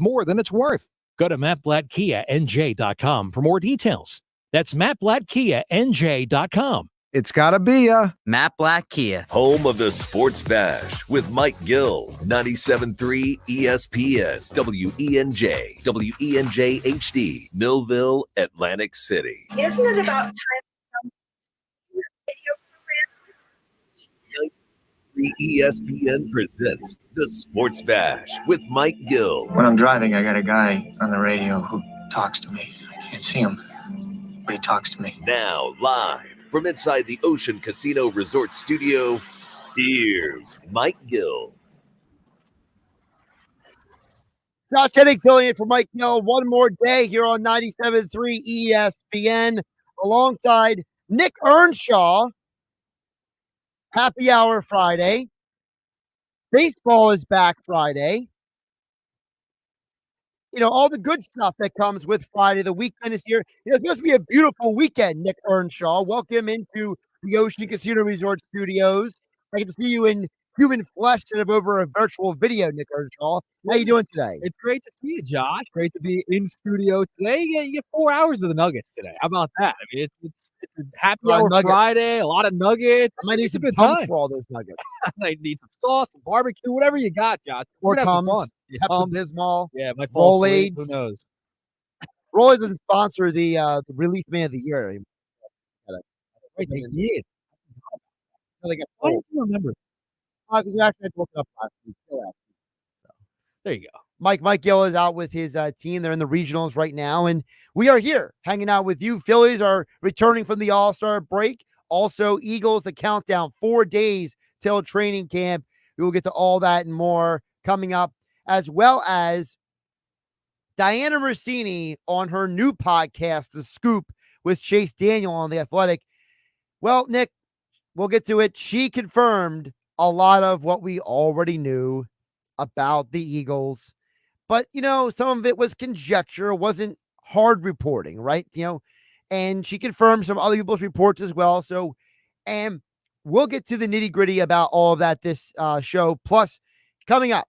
more than it's worth. Go to mattblattkianj.com for more details. That's mattblattkianj.com. It's gotta be Matt Blatt Kia. Home of the Sports Bash with Mike Gill, 97.3 ESPN, WENJ, WENJ HD, Millville, Atlantic City. Isn't it about time ESPN presents the Sports Bash with Mike Gill. When I'm driving, I got a guy on the radio who talks to me. I can't see him, but he talks to me. Now, live from inside the Ocean Casino Resort Studio, here's Mike Gill. Josh Hennig filling in for Mike Gill one more day here on 97.3 ESPN alongside Nick Earnshaw. Happy Hour Friday. Baseball is back Friday. You know, all the good stuff that comes with Friday. The weekend is here. You know, it's supposed to be a beautiful weekend, Nick Earnshaw. Welcome into the Ocean Casino Resort Studios. I get to see you in human flesh instead of over a virtual video, Nick Earnshaw. How you doing today? It's great to see you, Josh. Great to be in studio today. You get 4 hours of the Nuggets today. How about that? I mean, it's a happy hour Friday, a lot of Nuggets. I might need some Tums for all those Nuggets. I need some sauce, some barbecue, whatever you got, Josh. Or Tums, Pepto-Bismol, yeah, my Rolaids. Who knows? Rolaids is the sponsor of the Relief Man of the Year. They did. They got I don't remember. Because we actually had to look it up last week. So, there you go. Mike Gill is out with his team. They're in the regionals right now, and we are here hanging out with you. Phillies are returning from the All-Star break. Also, Eagles, the countdown, 4 days till training camp. We will get to all that and more coming up, as well as Diana Rossini on her new podcast, The Scoop, with Chase Daniel on The Athletic. Well, Nick, we'll get to it. She confirmed a lot of what we already knew about the Eagles. But, you know, some of it was conjecture. It wasn't hard reporting, right? You know, and she confirmed some other people's reports as well. So, and we'll get to the nitty gritty about all of that this show. Plus, coming up,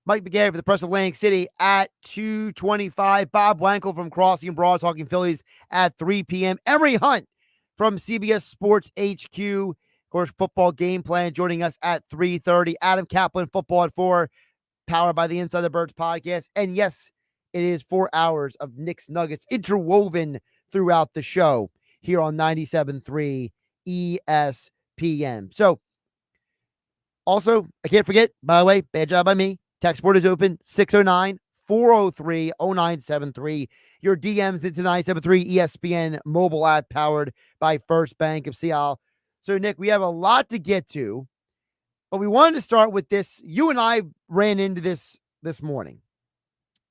Mike McGarry for the Press of Atlantic City at 2:25. Bob Wankel from Crossing Broad talking Phillies at 3 p.m. Emery Hunt from CBS Sports HQ. Of course, football game plan joining us at 3:30. Adam Kaplan, football at 4, powered by the Inside the Birds podcast. And yes, it is 4 hours of Nick's Nuggets interwoven throughout the show here on 97.3 ESPN. So, also, I can't forget, by the way, bad job by me. Text board is open, 609-403-0973. Your DMs into 97.3 ESPN mobile app powered by First Bank of Seattle. So, Nick, we have a lot to get to, but we wanted to start with this. You and I ran into this morning.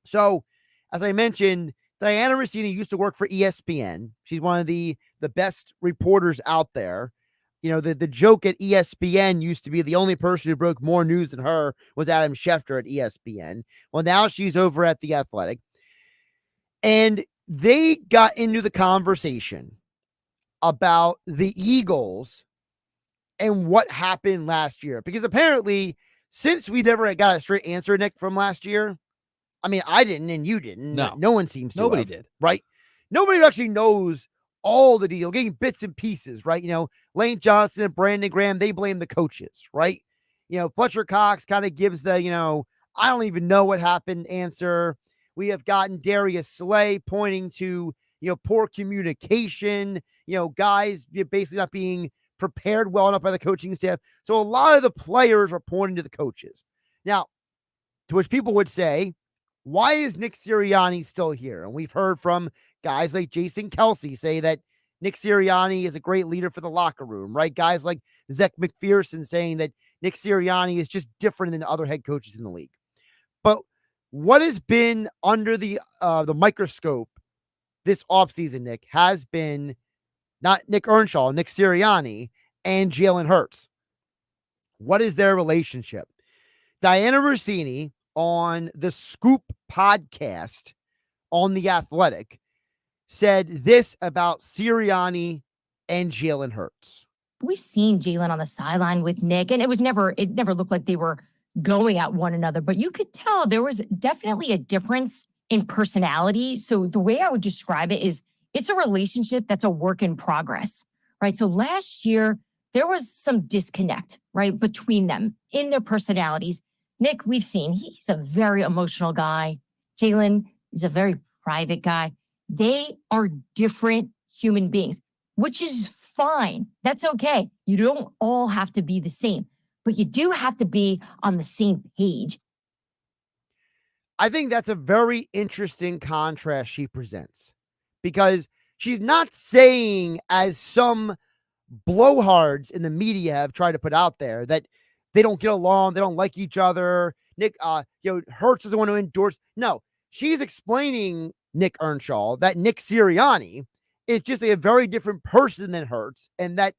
So, as I mentioned, Diana Rossini used to work for ESPN. She's one of the best reporters out there. You know, the joke at ESPN used to be the only person who broke more news than her was Adam Schefter at ESPN. Well, now she's over at The Athletic. And they got into the conversation about the Eagles and what happened last year. Because apparently, since we never got a straight answer, Nick, from last year, I mean, I didn't and you didn't. No one seems to. Nobody did. Right? Nobody actually knows all the deal, getting bits and pieces, right? You know, Lane Johnson and Brandon Graham, they blame the coaches, right? You know, Fletcher Cox kind of gives the, you know, I don't even know what happened answer. We have gotten Darius Slay pointing to, you know, poor communication, you know, guys basically not being prepared well enough by the coaching staff. So a lot of the players are pointing to the coaches. Now, to which people would say, why is Nick Sirianni still here? And we've heard from guys like Jason Kelsey say that Nick Sirianni is a great leader for the locker room, right? Guys like Zach McPherson saying that Nick Sirianni is just different than other head coaches in the league. But what has been under the microscope this offseason, Nick, has been not Nick Earnshaw, Nick Sirianni, and Jalen Hurts. What is their relationship? Diana Rossini on the Scoop podcast on The Athletic said this about Sirianni and Jalen Hurts. We've seen Jalen on the sideline with Nick, and it never looked like they were going at one another, but you could tell there was definitely a difference in personality. So the way I would describe it is it's a relationship that's a work in progress, right? So last year, there was some disconnect, right, between them in their personalities. Nick, we've seen he's a very emotional guy. Jalen is a very private guy. They are different human beings, which is fine. That's okay. You don't all have to be the same, but you do have to be on the same page. I think that's a very interesting contrast she presents, because she's not saying, as some blowhards in the media have tried to put out there, that they don't get along, they don't like each other. Nick, Hurts doesn't want to endorse. No, she's explaining, Nick Earnshaw, that Nick Sirianni is just a very different person than Hurts, and that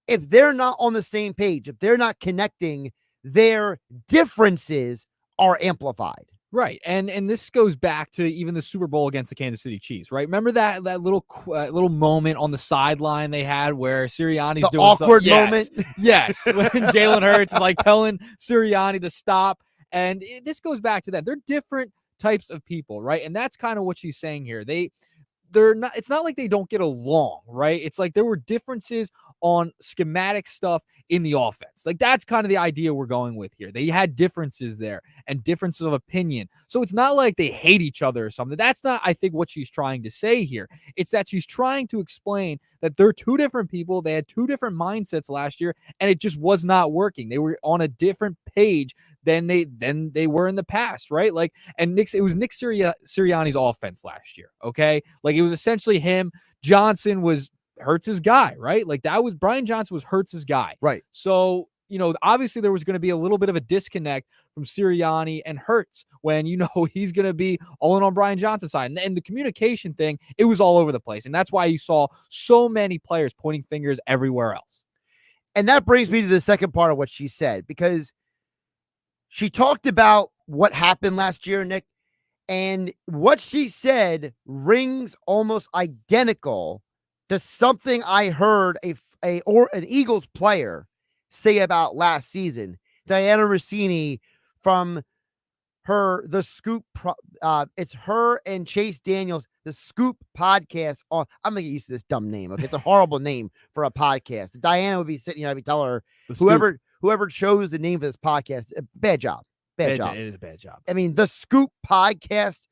if they're not on the same page, if they're not connecting, their differences are amplified. Right. And this goes back to even the Super Bowl against the Kansas City Chiefs, right? Remember that little moment on the sideline they had where Sirianni's the doing awkward yes, moment. Yes, when Jalen Hurts is like telling Sirianni to stop. And this goes back to that. They're different types of people, right? And that's kind of what she's saying here. They're not, it's not like they don't get along, right? It's like there were differences on schematic stuff in the offense. Like that's kind of the idea we're going with here. They had differences there and differences of opinion. So it's not like they hate each other or something. That's not, I think, what she's trying to say here. It's that she's trying to explain that they're two different people. They had two different mindsets last year, and it just was not working. They were on a different page than they were in the past, right? Like, and it was Nick Sirianni's offense last year, okay? Like it was essentially him. Johnson was Hurts' guy, right? Like that was Brian Johnson was Hurts' guy. Right. So, obviously there was going to be a little bit of a disconnect from Sirianni and Hurts when, he's going to be all in on Brian Johnson's side. And the communication thing, it was all over the place. And that's why you saw so many players pointing fingers everywhere else. And that brings me to the second part of what she said, because she talked about what happened last year, Nick, and what she said rings almost identical to something I heard an Eagles player say about last season. Diana Rossini from The Scoop. It's her and Chase Daniels, The Scoop podcast. I'm gonna get used to this dumb name. Okay, it's a horrible name for a podcast. Diana would be sitting here. I'd be telling her, whoever chose the name for this podcast, bad job. Bad job. It is a bad job. I mean, The Scoop podcast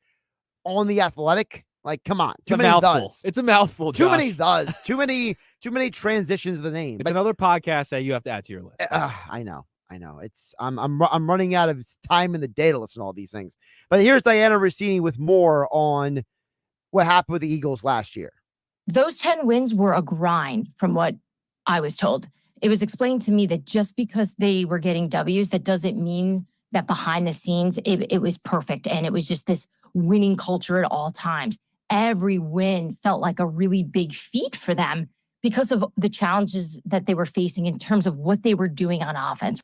on The Athletic. Like, come on. It's a mouthful. It's a mouthful, Josh. Too many does. Too many transitions of the name. It's another podcast that you have to add to your list. I know. I'm running out of time in the day to listen to all these things. But here's Diana Rossini with more on what happened with the Eagles last year. Those 10 wins were a grind, from what I was told. It was explained to me that just because they were getting W's, that doesn't mean that behind the scenes it was perfect. And it was just this winning culture at all times. Every win felt like a really big feat for them because of the challenges that they were facing in terms of what they were doing on offense.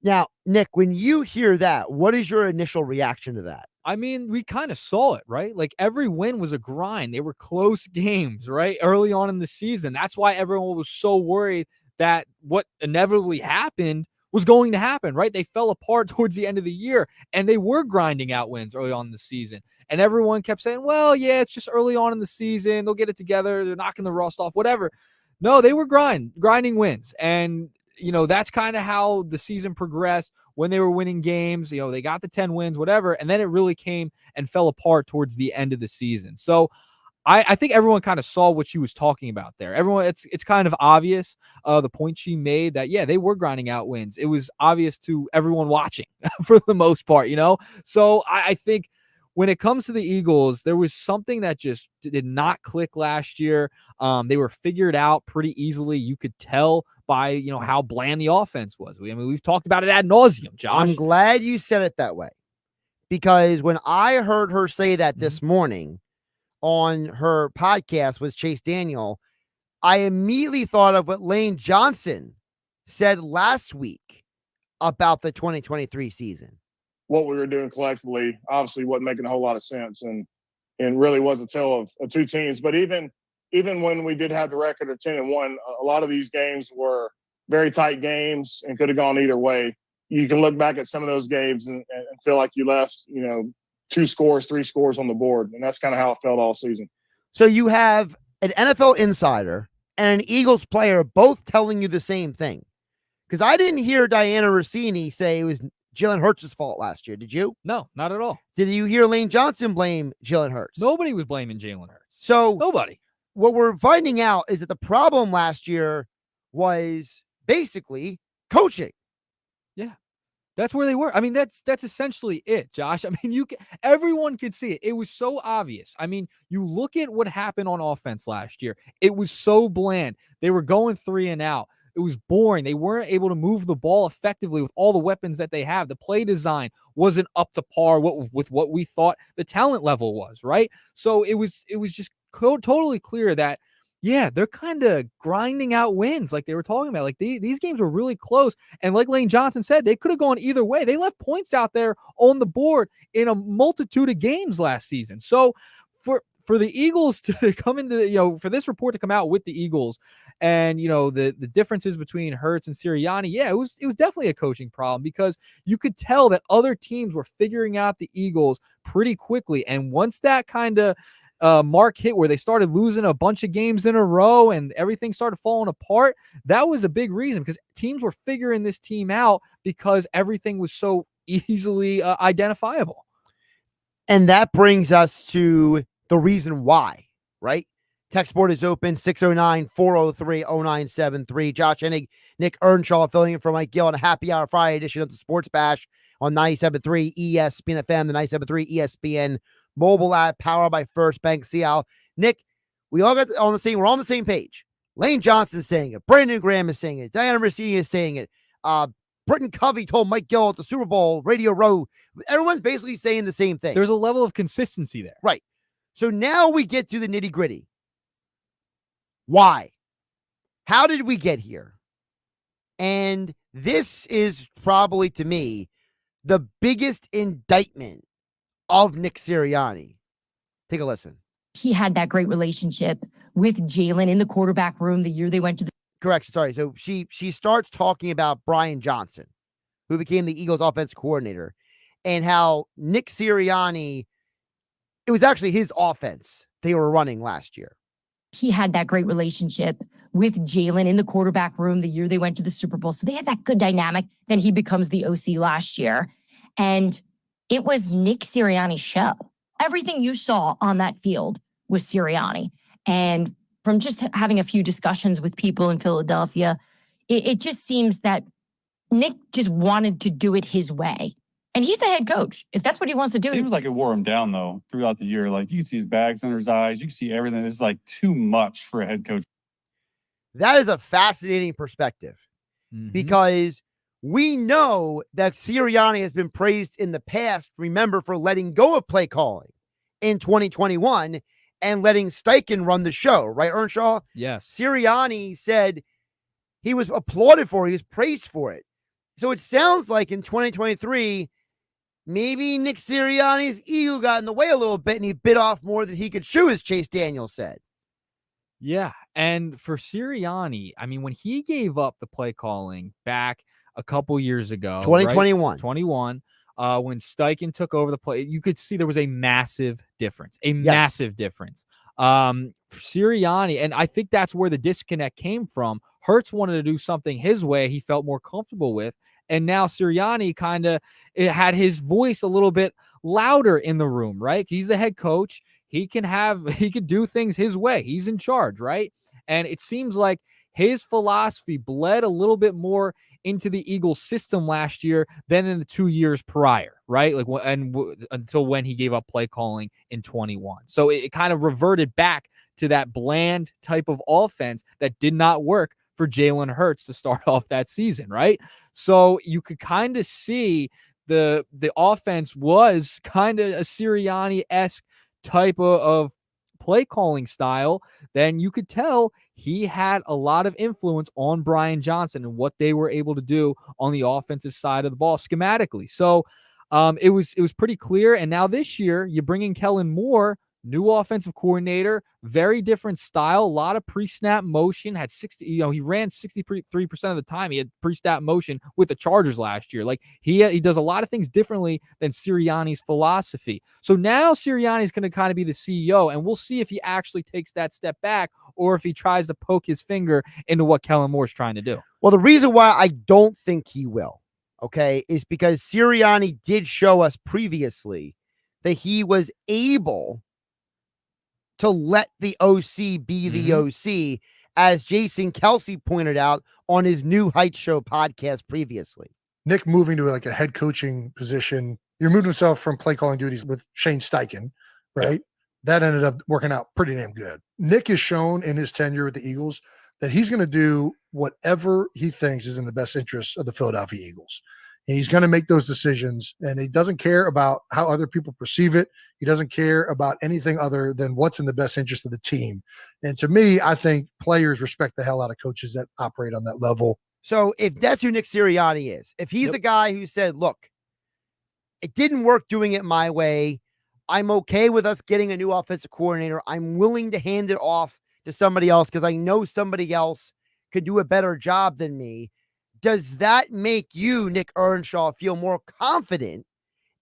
Now, Nick, when you hear that, what is your initial reaction to that? I mean, we kind of saw it, right? Like every win was a grind. They were close games, right? Early on in the season. That's why everyone was so worried that what inevitably happened was going to happen, right? They fell apart towards the end of the year, and they were grinding out wins early on in the season. And everyone kept saying, well, yeah, it's just early on in the season. They'll get it together. They're knocking the rust off, whatever. No, they were grinding wins. And, that's kind of how the season progressed when they were winning games. They got the 10 wins, whatever. And then it really came and fell apart towards the end of the season. So I think everyone kind of saw what she was talking about there. Everyone, it's kind of obvious, the point she made that, yeah, they were grinding out wins. It was obvious to everyone watching for the most part, So I think when it comes to the Eagles, there was something that just did not click last year. They were figured out pretty easily. You could tell by, how bland the offense was. We've talked about it ad nauseum, Josh. I'm glad you said it that way, because when I heard her say that this morning on her podcast with Chase Daniel, I immediately thought of what Lane Johnson said last week about the 2023 season. What we were doing collectively obviously wasn't making a whole lot of sense, and really was a tale of two teams. But even when we did have the record of 10-1, a lot of these games were very tight games and could have gone either way. you can look back at some of those games and feel like you left, 2 scores, 3 scores on the board. And that's kind of how it felt all season. So you have an NFL insider and an Eagles player both telling you the same thing. Because I didn't hear Diana Rossini say it was Jalen Hurts' fault last year. Did you? No, not at all. Did you hear Lane Johnson blame Jalen Hurts? Nobody was blaming Jalen Hurts. So nobody. What we're finding out is that the problem last year was basically coaching. Yeah. That's where they were. I mean, that's essentially it, Josh. I mean, everyone could see it. It was so obvious. I mean, you look at what happened on offense last year. It was so bland. They were going 3 and out. It was boring. They weren't able to move the ball effectively with all the weapons that they have. The play design wasn't up to par with what we thought the talent level was, right? So it was just totally clear that, yeah, they're kind of grinding out wins like they were talking about. Like these games were really close. And like Lane Johnson said, they could have gone either way. They left points out there on the board in a multitude of games last season. So for the Eagles to come into, for this report to come out with the Eagles and, the differences between Hurts and Sirianni, yeah, it was definitely a coaching problem because you could tell that other teams were figuring out the Eagles pretty quickly. And once that kind of mark hit where they started losing a bunch of games in a row and everything started falling apart, that was a big reason because teams were figuring this team out because everything was so easily identifiable. And that brings us to the reason why, right? Text board is open, 609-403-0973. Josh Hennig, Nick Earnshaw filling in for Mike Gill on a happy hour Friday edition of the Sports Bash on 97.3 ESPN FM, the 97.3 ESPN mobile app powered by First Bank Seattle. Nick, we're on the same page. Lane Johnson's saying it. Brandon Graham is saying it. Diana Rossini is saying it. Britton Covey told Mike Gill at the Super Bowl Radio Row. Everyone's basically saying the same thing. There's a level of consistency there. Right. So now we get to the nitty gritty. Why? How did we get here? And this is probably, to me, the biggest indictment of Nick Sirianni. Take a listen. He had that great relationship with Jalen in the quarterback room the year they went to the Correction, sorry. So she starts talking about Brian Johnson, who became the Eagles offensive coordinator, and how Nick Sirianni, it was actually his offense they were running last year. He had that great relationship with Jalen in the quarterback room the year they went to the Super Bowl. So they had that good dynamic. Then he becomes the OC last year. And it was Nick Sirianni's show. Everything you saw on that field was Sirianni. And from just having a few discussions with people in Philadelphia, it just seems that Nick just wanted to do it his way. And he's the head coach. If that's what he wants to do. Seems like it wore him down, though, throughout the year. Like, you can see his bags under his eyes. You can see everything. It's like too much for a head coach. That is a fascinating perspective because we know that Sirianni has been praised in the past, remember, for letting go of play calling in 2021 and letting Steichen run the show, right, Earnshaw? Yes. Sirianni said he was applauded for it. He was praised for it. So it sounds like in 2023, maybe Nick Sirianni's ego got in the way a little bit and he bit off more than he could chew, as Chase Daniels said. Yeah. And for Sirianni, I mean, when he gave up the play calling back a couple years ago, 2021, right? 21, when Steichen took over the play, you could see there was a massive difference, massive difference. For Sirianni, and I think that's where the disconnect came from. Hurts wanted to do something his way he felt more comfortable with. And now Sirianni kind of had his voice a little bit louder in the room, right? He's the head coach. He could do things his way. He's in charge, right? And it seems like his philosophy bled a little bit more into the Eagles system last year than in the 2 years prior, right? Like, until when he gave up play calling in 21. So it kind of reverted back to that bland type of offense that did not work for Jalen Hurts to start off that season, right? So you could kind of see the offense was kind of a Sirianni-esque type of play calling style. Then you could tell he had a lot of influence on Brian Johnson and what they were able to do on the offensive side of the ball schematically. So it was pretty clear. And now this year, you bring in Kellen Moore new offensive coordinator, very different style, a lot of pre-snap motion, had 60, he ran 63% of the time. He had pre-snap motion with the Chargers last year. Like he does a lot of things differently than Sirianni's philosophy. So now Sirianni's going to kind of be the CEO, and we'll see if he actually takes that step back or if he tries to poke his finger into what Kellen Moore's trying to do. Well, the reason why I don't think he will, okay, is because Sirianni did show us previously that he was able to let the OC be the OC, as Jason Kelsey pointed out on his New Heights Show podcast previously. Nick moving to like a head coaching position, he removed himself from play calling duties with Shane Steichen, right? Yeah. That ended up working out pretty damn good. Nick has shown in his tenure with the Eagles that he's going to do whatever he thinks is in the best interest of the Philadelphia Eagles. And he's going to make those decisions, and he doesn't care about how other people perceive it. He doesn't care about anything other than what's in the best interest of the team. And to me, I think players respect the hell out of coaches that operate on that level. So if that's who Nick Sirianni is, if he's the guy who said, look, it didn't work doing it my way, I'm okay with us getting a new offensive coordinator. I'm willing to hand it off to somebody else because I know somebody else could do a better job than me. Does that make you, Nick Earnshaw, feel more confident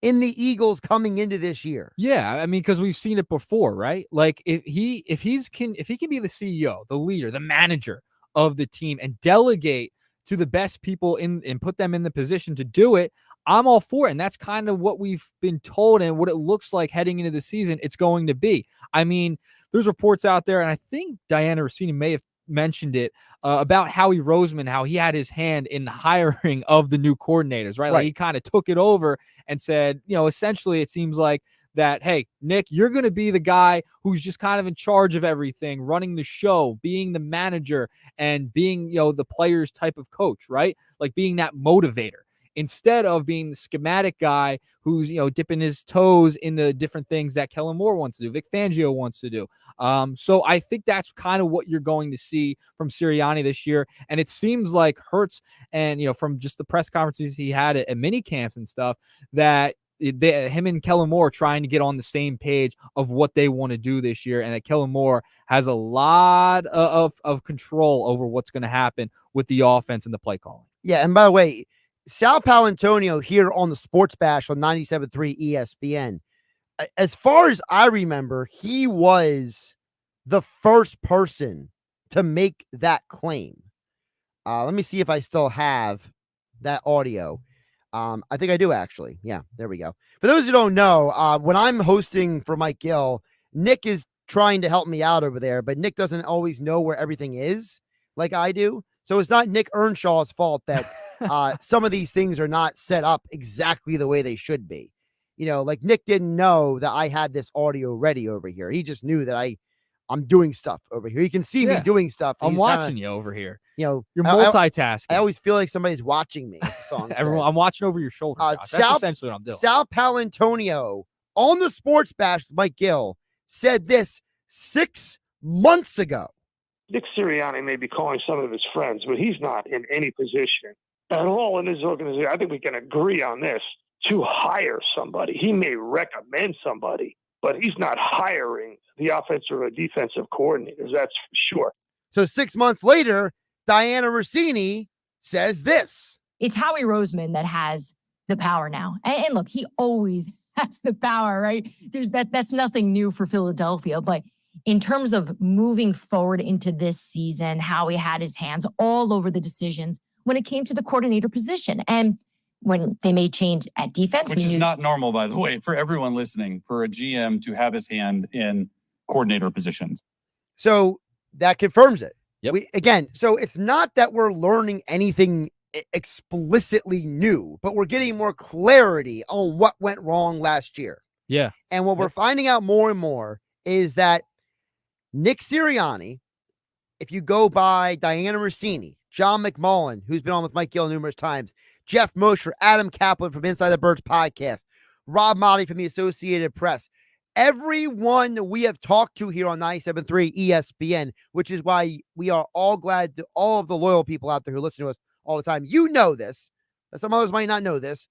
in the Eagles coming into this year? Yeah, I mean, because we've seen it before, right? Like if he can be the CEO, the leader, the manager of the team, and delegate to the best people and put them in the position to do it, I'm all for it. And that's kind of what we've been told and what it looks like heading into the season it's going to be. I mean, there's reports out there, and I think Diana Rossini may have mentioned it about Howie Roseman, how he had his hand in the hiring of the new coordinators, right? Like he kind of took it over and said, essentially it seems like that, hey, Nick, you're going to be the guy who's just kind of in charge of everything, running the show, being the manager, and being, the players type of coach, right? Like being that motivator, instead of being the schematic guy who's, dipping his toes in the different things that Kellen Moore wants to do, Vic Fangio wants to do. So I think that's kind of what you're going to see from Sirianni this year. And it seems like Hurts and, from just the press conferences he had at mini camps and stuff, that him and Kellen Moore are trying to get on the same page of what they want to do this year, and that Kellen Moore has a lot of control over what's going to happen with the offense and the play calling. Yeah, and by the way, Sal Paolantonio here on the Sports Bash on 97.3 ESPN. As far as I remember, he was the first person to make that claim. Let me see if I still have that audio. I think I do, actually. Yeah, there we go. For those who don't know, when I'm hosting for Mike Gill, Nick is trying to help me out over there, but Nick doesn't always know where everything is like I do. So it's not Nick Earnshaw's fault that some of these things are not set up exactly the way they should be. Like Nick didn't know that I had this audio ready over here. He just knew that I'm doing stuff over here. You can see me doing stuff. I'm watching you over here. You're multitasking. I always feel like somebody's watching me. As the song Everyone, says. I'm watching over your shoulder. That's essentially what I'm doing. Sal Paolantonio on the Sports Bash with Mike Gill said this 6 months ago. Nick Sirianni may be calling some of his friends, but he's not in any position at all in his organization. I think we can agree on this, to hire somebody. He may recommend somebody, but he's not hiring the offensive or defensive coordinators. That's for sure. So 6 months later, Diana Rossini says this. It's Howie Roseman that has the power now. And look, he always has the power, right? That's nothing new for Philadelphia, but in terms of moving forward into this season, Howie had his hands all over the decisions when it came to the coordinator position. And when they made change at defense. Which is not normal, by the way, for everyone listening, for a GM to have his hand in coordinator positions. So that confirms it. Yep. So it's not that we're learning anything explicitly new, but we're getting more clarity on what went wrong last year. Yeah. And what we're finding out more and more is that Nick Sirianni, if you go by Diana Rossini, John McMullen, who's been on with Mike Gill numerous times, Jeff Mosher, Adam Kaplan from Inside the Birds podcast, Rob Motti from the Associated Press, everyone we have talked to here on 97.3 ESPN, which is why we are all glad that all of the loyal people out there who listen to us all the time, this, but some others might not know this.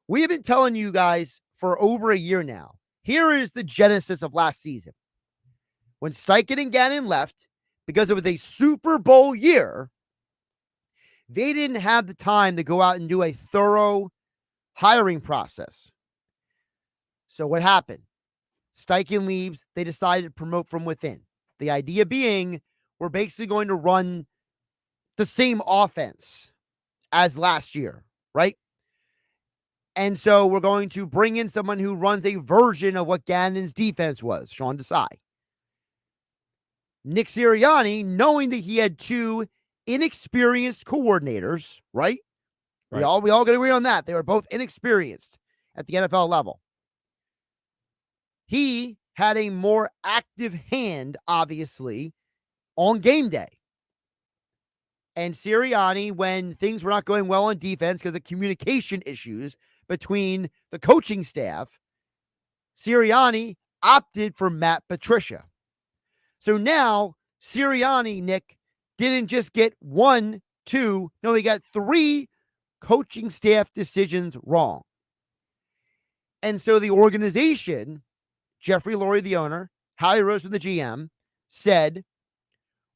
We have been telling you guys for over a year now, Here is the genesis of last season. When Steichen and Gannon left, because it was a Super Bowl year, they didn't have the time to go out and do a thorough hiring process. So what happened? Steichen leaves. They decided to promote from within. The idea being, we're basically going to run the same offense as last year, right? And so we're going to bring in someone who runs a version of what Gannon's defense was, Sean Desai. Nick Sirianni, knowing that he had two inexperienced coordinators, right? We all can agree on that. They were both inexperienced at the NFL level. He had a more active hand, obviously, on game day. And Sirianni, when things were not going well on defense because of communication issues between the coaching staff, Sirianni opted for Matt Patricia. So now Sirianni, Nick, didn't just get 1, 2, no, he got 3 coaching staff decisions wrong. And so the organization, Jeffrey Lurie, the owner, Howie Roseman, the GM, said,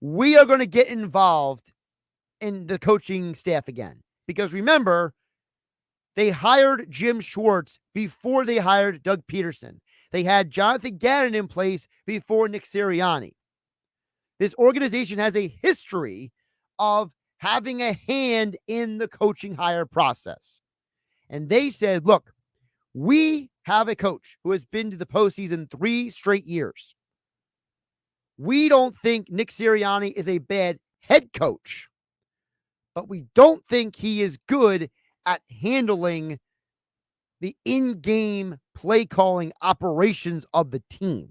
we are going to get involved in the coaching staff again. Because remember, they hired Jim Schwartz before they hired Doug Peterson. They had Jonathan Gannon in place before Nick Sirianni. This organization has a history of having a hand in the coaching hire process. And they said, look, we have a coach who has been to the postseason 3 straight years. We don't think Nick Sirianni is a bad head coach, but we don't think he is good at handling the in-game play calling operations of the team.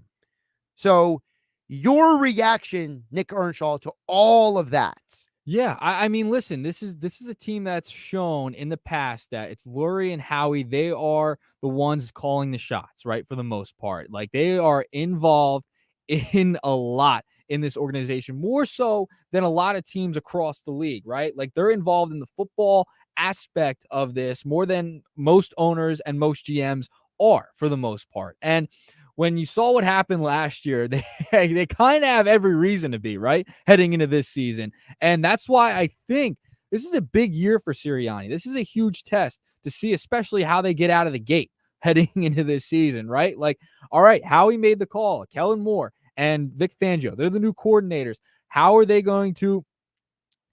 So your reaction, Nick Earnshaw, to all of that? Yeah, I mean, listen, this is a team that's shown in the past that it's Lurie and Howie. They are the ones calling the shots, right? For the most part, like they are involved in a lot in this organization, more so than a lot of teams across the league, right? Like they're involved in the football aspect of this more than most owners and most GMs are for the most part. And when you saw what happened last year, they kind of have every reason to be, right, heading into this season. And that's why I think this is a big year for Sirianni. This is a huge test to see, especially how they get out of the gate heading into this season, right? Like, all right, Howie made the call, Kellen Moore and Vic Fangio, they're the new coordinators. How are they going to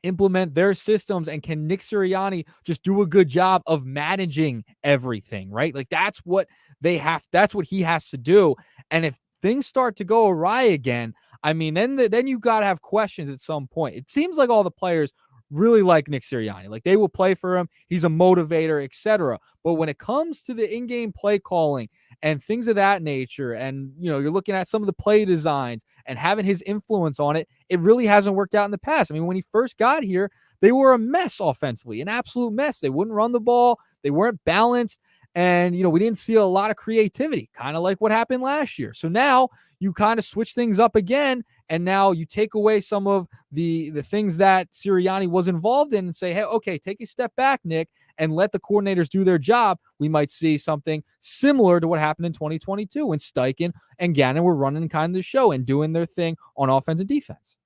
implement their systems, and can Nick Sirianni just do a good job of managing everything, right? Like that's what he has to do. And if things start to go awry again, I mean, then you got to have questions at some point. It seems like all the players really like Nick Sirianni. Like they will play for him. He's a motivator, etc. But when it comes to the in-game play calling and things of that nature, and you're looking at some of the play designs and having his influence on it, it really hasn't worked out in the past. I mean, when he first got here, they were a mess offensively, an absolute mess. They wouldn't run the ball. They weren't balanced. And, we didn't see a lot of creativity, kind of like what happened last year. So now you kind of switch things up again. And now you take away some of the things that Sirianni was involved in and say, hey, okay, take a step back, Nick, and let the coordinators do their job. We might see something similar to what happened in 2022 when Steichen and Gannon were running kind of the show and doing their thing on offense and defense.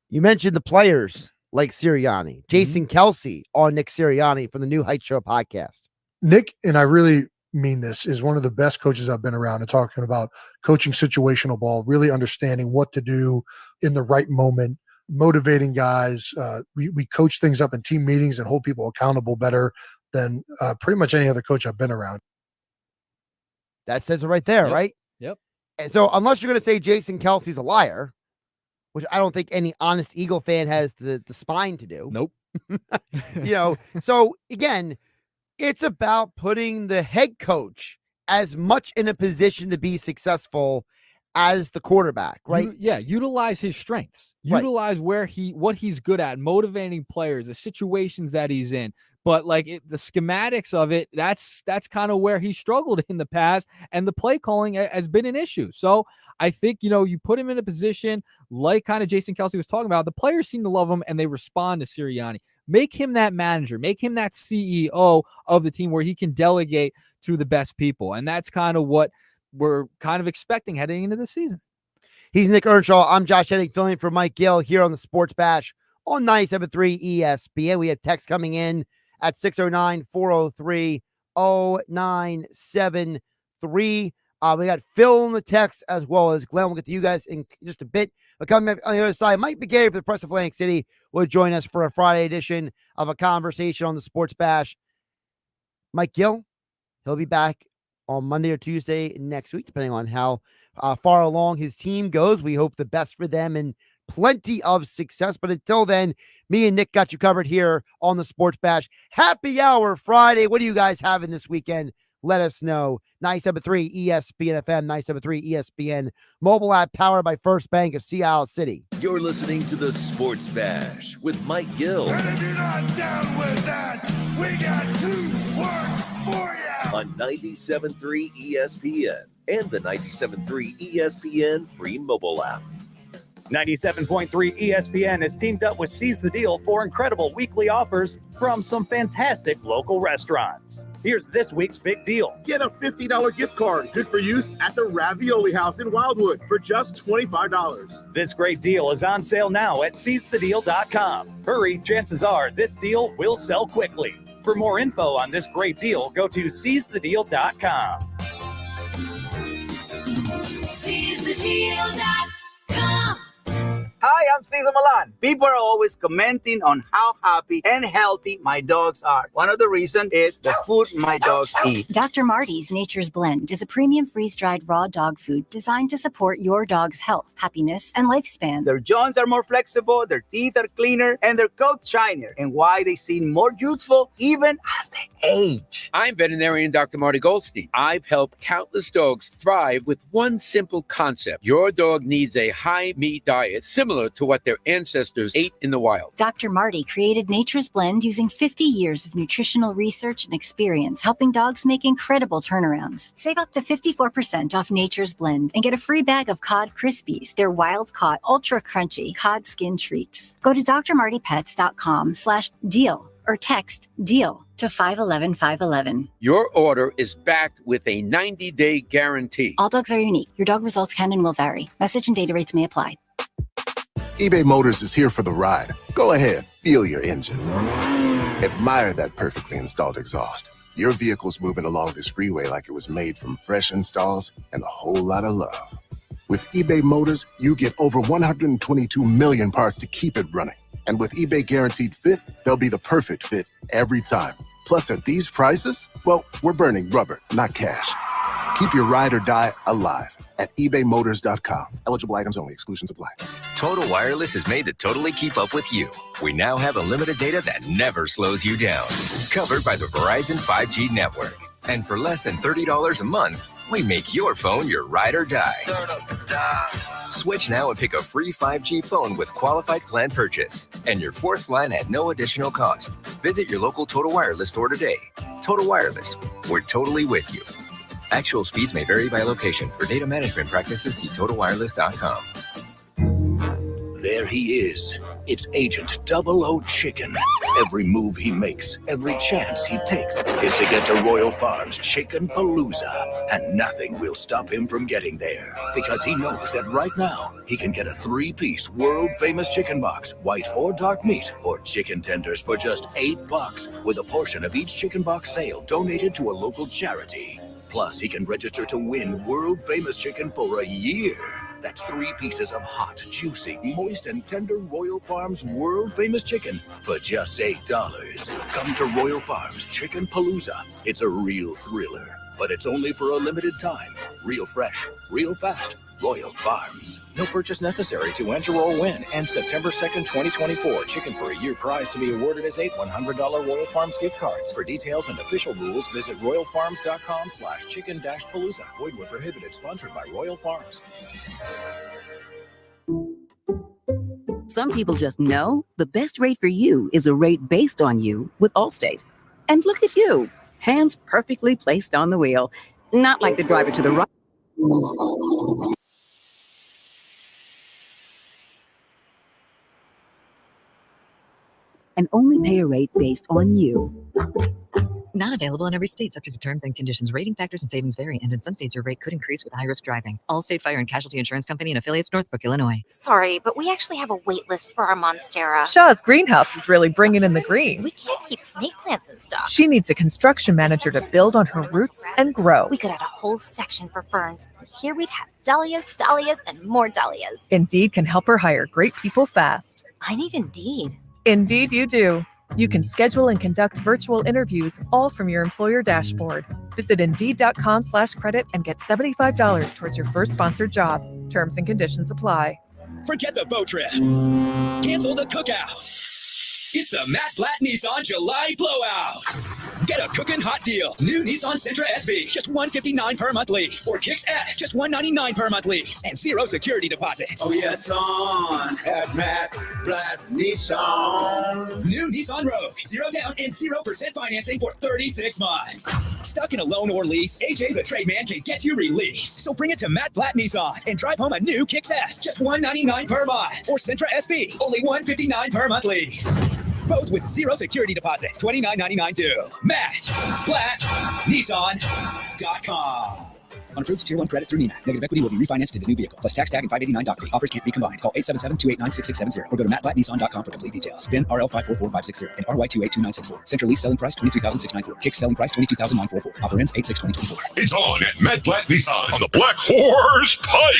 You mentioned the players like Sirianni, Jason Kelsey on Nick Sirianni from the New Heights Show podcast. Nick, and I really mean this, is one of the best coaches I've been around, and talking about coaching situational ball, really understanding what to do in the right moment, motivating guys. We coach things up in team meetings and hold people accountable better than pretty much any other coach I've been around. That says it right there, right? Yep. And so unless you're going to say Jason Kelsey's a liar, which I don't think any honest Eagle fan has the spine to do. Nope. So again, it's about putting the head coach as much in a position to be successful as the quarterback, right? Utilize his strengths. Utilize what he's good at, motivating players, the situations that he's in. But the schematics of it, that's kind of where he struggled in the past, and the play calling has been an issue. So I think, you put him in a position like kind of Jason Kelsey was talking about. The players seem to love him, and they respond to Sirianni. Make him that manager. Make him that CEO of the team where he can delegate to the best people. And that's kind of what we're kind of expecting heading into the season. He's Nick Earnshaw. I'm Josh Hennig, filling in for Mike Gill here on the Sports Bash on 97.3 ESPN. We have text coming in at 609-403-0973. We got Phil on the text as well as Glenn. We'll get to you guys in just a bit. But coming up on the other side, Mike McGarry for the Press of Atlantic City will join us for a Friday edition of a conversation on the Sports Bash. Mike Gill, he'll be back on Monday or Tuesday next week, depending on how far along his team goes. We hope the best for them and plenty of success. But until then, me and Nick got you covered here on the Sports Bash. Happy Hour Friday. What are you guys having this weekend? Let us know. 97.3 ESPN FM, 97.3 ESPN mobile app powered by First Bank of Sea Isle City. You're listening to the Sports Bash with Mike Gill. And if you're not down with that, we got 2 words for you. On 97.3 ESPN and the 97.3 ESPN free mobile app. 97.3 ESPN has teamed up with Seize the Deal for incredible weekly offers from some fantastic local restaurants. Here's this week's big deal. Get a $50 gift card, good for use at the Ravioli House in Wildwood for just $25. This great deal is on sale now at seizethedeal.com. Hurry, chances are this deal will sell quickly. For more info on this great deal, go to seizethedeal.com. Seizethedeal.com. Hi, I'm Cesar Milan. People are always commenting on how happy and healthy my dogs are. One of the reasons is the food my dogs eat. Dr. Marty's Nature's Blend is a premium freeze-dried raw dog food designed to support your dog's health, happiness, and lifespan. Their jaws are more flexible, their teeth are cleaner, and their coats shinier, and why they seem more youthful even as they age. I'm veterinarian Dr. Marty Goldstein. I've helped countless dogs thrive with one simple concept. Your dog needs a high-meat diet similar to what their ancestors ate in the wild. Dr. Marty created Nature's Blend using 50 years of nutritional research and experience, helping dogs make incredible turnarounds. Save up to 54% off Nature's Blend and get a free bag of Cod Krispies, their wild-caught, ultra-crunchy cod skin treats. Go to drmartypets.com/deal or text DEAL to 511-511. Your order is backed with a 90-day guarantee. All dogs are unique. Your dog results can and will vary. Message and data rates may apply. eBay Motors is here for the ride. Go ahead, feel your engine. Admire that perfectly installed exhaust. Your vehicle's moving along this freeway like it was made from fresh installs and a whole lot of love. With eBay Motors, you get over 122 million parts to keep it running. And with eBay Guaranteed Fit, they'll be the perfect fit every time. Plus, at these prices, well, we're burning rubber, not cash. Keep your ride or die alive at ebaymotors.com. Eligible items only. Exclusions apply. Total Wireless is made to totally keep up with you. We now have unlimited data that never slows you down. Covered by the Verizon 5G network. And for less than $30 a month, we make your phone your ride or die. Switch now and pick a free 5G phone with qualified plan purchase. And your fourth line at no additional cost. Visit your local Total Wireless store today. Total Wireless, we're totally with you. Actual speeds may vary by location. For data management practices, see TotalWireless.com. There he is. It's Agent 00 Chicken. Every move he makes, every chance he takes is to get to Royal Farms Chicken Palooza. And nothing will stop him from getting there. Because he knows that right now, he can get a 3-piece world-famous chicken box, white or dark meat, or chicken tenders for just $8, with a portion of each chicken box sale donated to a local charity. Plus, he can register to win world-famous chicken for a year. That's 3 pieces of hot, juicy, moist, and tender Royal Farms world-famous chicken for just $8. Come to Royal Farms Chicken Palooza. It's a real thriller, but it's only for a limited time. Real fresh, real fast. Royal Farms. No purchase necessary to enter or win. And September 2nd, 2024. Chicken for a year prize to be awarded as 8 $100 Royal Farms gift cards. For details and official rules, visit royalfarms.com/chicken-palooza. Void where prohibited. Sponsored by Royal Farms. Some people just know the best rate for you is a rate based on you with Allstate. And look at you. Hands perfectly placed on the wheel. Not like the driver to the right. And only pay a rate based on you. Not available in every state, subject to terms and conditions. Rating factors and savings vary, and in some states your rate could increase with high-risk driving. Allstate Fire and Casualty Insurance Company and affiliates, Northbrook, Illinois. Sorry, but we actually have a wait list for our Monstera. Shaw's greenhouse is really bringing in the green. We can't keep snake plants in stock. She needs a construction manager to build on her roots and grow. We could add a whole section for ferns. Here we'd have dahlias, dahlias, and more dahlias. Indeed can help her hire great people fast. I need Indeed. Indeed you do. You can schedule and conduct virtual interviews all from your employer dashboard. Visit Indeed.com/credit and get $75 towards your first sponsored job. Terms and conditions apply. Forget the boat trip. Cancel the cookout. It's the Matt Blatt Nissan July Blowout. Get a cooking hot deal. New Nissan Sentra SV, just $159 per month lease. Or Kicks S, just $199 per month lease. And 0 security deposit. Oh yeah, it's on at Matt Blatt Nissan. New Nissan Rogue, 0 down and 0% financing for 36 months. Stuck in a loan or lease? AJ the Trade Man can get you released. So bring it to Matt Blatt Nissan and drive home a new Kicks S, just $199 per month. Or Sentra SB, only $159 per month lease. Both with 0 security deposit, $29.99 due. Matt Blatt Nissan.com. On approved Tier 1 credit through NEMAC. Negative equity will be refinanced into new vehicle. Plus tax tag and $589 doc fee. Offers can't be combined. Call 877-289-6670 or go to mattblattnissan.com for complete details. VIN RL544560 and RY282964. Central lease selling price $23,694. Kick selling price $22,944. Offer ends 8/6/2024. It's on at Matt Blatt Nissan on the Black Horse Pike,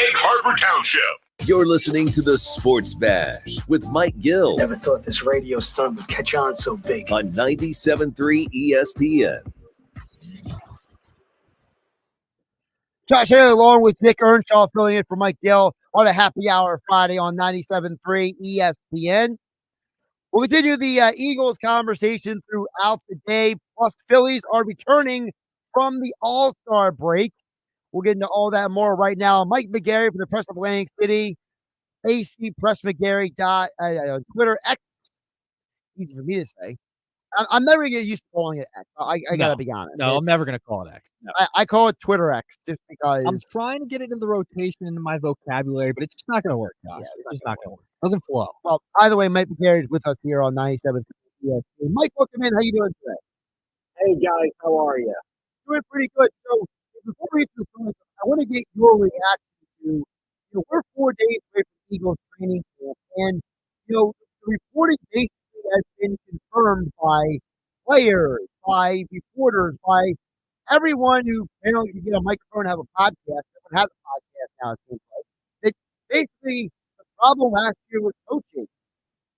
Egg Harbor Township. You're listening to the Sports Bash with Mike Gill. Never thought this radio stunt would catch on so big. On 97.3 ESPN. Josh Haley along with Nick Earnshaw filling in for Mike Gill on a happy hour Friday on 97.3 ESPN. We'll continue the Eagles conversation throughout the day. Plus, Phillies are returning from the All-Star break. We'll get into all that more right now. Mike McGarry from the Press of Atlantic City, AC Press McGarry on Twitter, X. Easy for me to say. I'm never going to get used to calling it X. I got to be honest. No, I'm never going to call it X. No. I call it Twitter X just because. I'm trying to get it in the rotation in my vocabulary, but it's just not going to work, Josh. Yeah, it's just not going to work. It doesn't flow. Well, either way, Mike McGarry is with us here on 97. Mike, welcome in. How you doing today? Hey, guys. How are you? Doing pretty good. So, before we get to the Phillies, I want to get your reaction to, we're 4 days away from Eagles training camp, and, the reporting basically has been confirmed by players, by reporters, by everyone who apparently can get a microphone and have a podcast. Everyone has a podcast now, it seems like. That basically, the problem last year was coaching,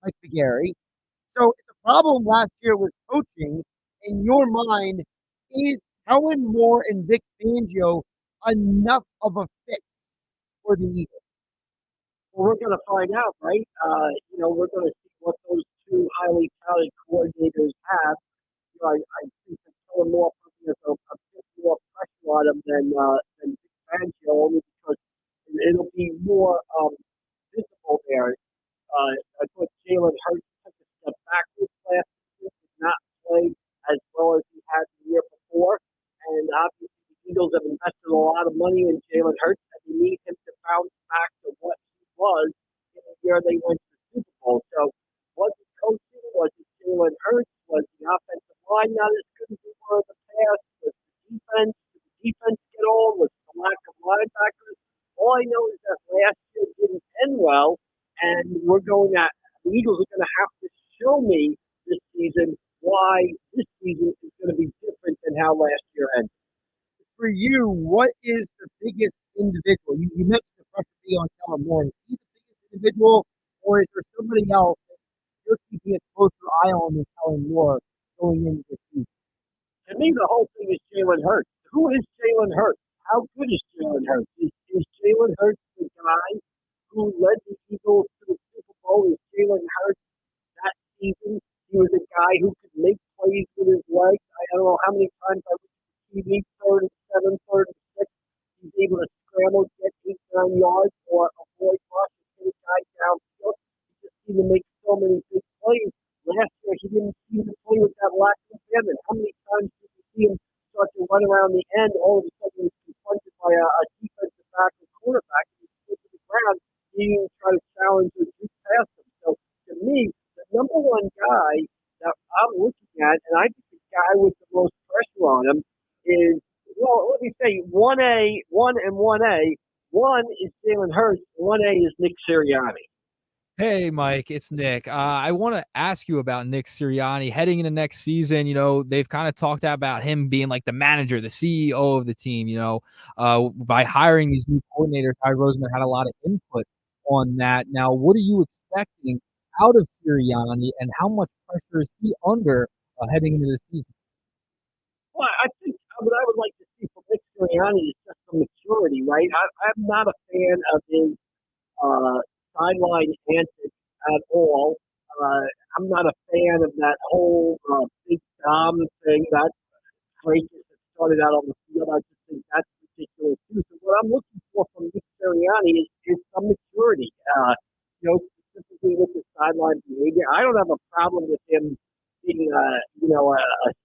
Mike McGarry. So, if the problem last year was coaching, in your mind, is Helen Moore and Vic Fangio enough of a fit for the Eagles? Well, we're going to find out, right? We're going to see what those two highly talented coordinators have. I think that Helen Moore probably has a bit more pressure on him than Vic Fangio, only because it'll be more visible there. I thought Jalen Hurts took a step backwards last season, did not play as well as he had the year before. And obviously, the Eagles have invested a lot of money in Jalen Hurts, and they need him to bounce back to what he was in the year they went to the Super Bowl. So, was it coaching? Was it Jalen Hurts? Was the offensive line not as good as they were in the past? Was the defense? Did the defense get on? Was the lack of linebackers? All I know is that last year didn't end well, and the Eagles are going to have to show me this season why this season is going to be different than how last year ended. For you, what is the biggest individual? You mentioned the pressure be on Kellen Moore. Is he the biggest individual, or is there somebody else that you're keeping a closer eye on than Kellen Moore going into this season? To me, the whole thing is Jalen Hurts. Who is Jalen Hurts? How good is Jalen Hurts? Is Jalen Hurts the guy who led the Eagles to the Super Bowl? Is Jalen Hurts that season? He was a guy who could make plays with his legs. I don't know how many times I looked at the TV, 3rd and 7, 3rd and 6. He's able to scramble, get 8, 9 yards, or avoid rush and get a guy downfield. He just seemed to make so many big plays. Last year, he didn't seem to play with that lack of abandon. How many times did you see him start to run around the end? All of a sudden, he's confronted by a defensive back or quarterback, and he's to the ground, he didn't try to challenge or shoot past him. So, to me, the number one guy that I'm looking at, and I think the guy guy with the most pressure on him is, well, let me say 1A, 1 and 1A. 1 is Jalen Hurts, 1A is Nick Sirianni. Hey, Mike, it's Nick. I want to ask you about Nick Sirianni heading into next season. You know, they've kind of talked about him being like the manager, the CEO of the team, by hiring these new coordinators. Ty Roseman had a lot of input on that. Now, what are you expecting out of Sirianni, and how much pressure is he under heading into the season? Well, I think what I would like to see from Nick Sirianni is just some maturity, right? I'm not a fan of his sideline antics at all. I'm not a fan of that whole big Dom thing. That great that started out on the field. I just think that's ridiculous too. So what I'm looking for from Nick Sirianni is some maturity. Specifically with his sideline behavior. I don't have a problem with him being, a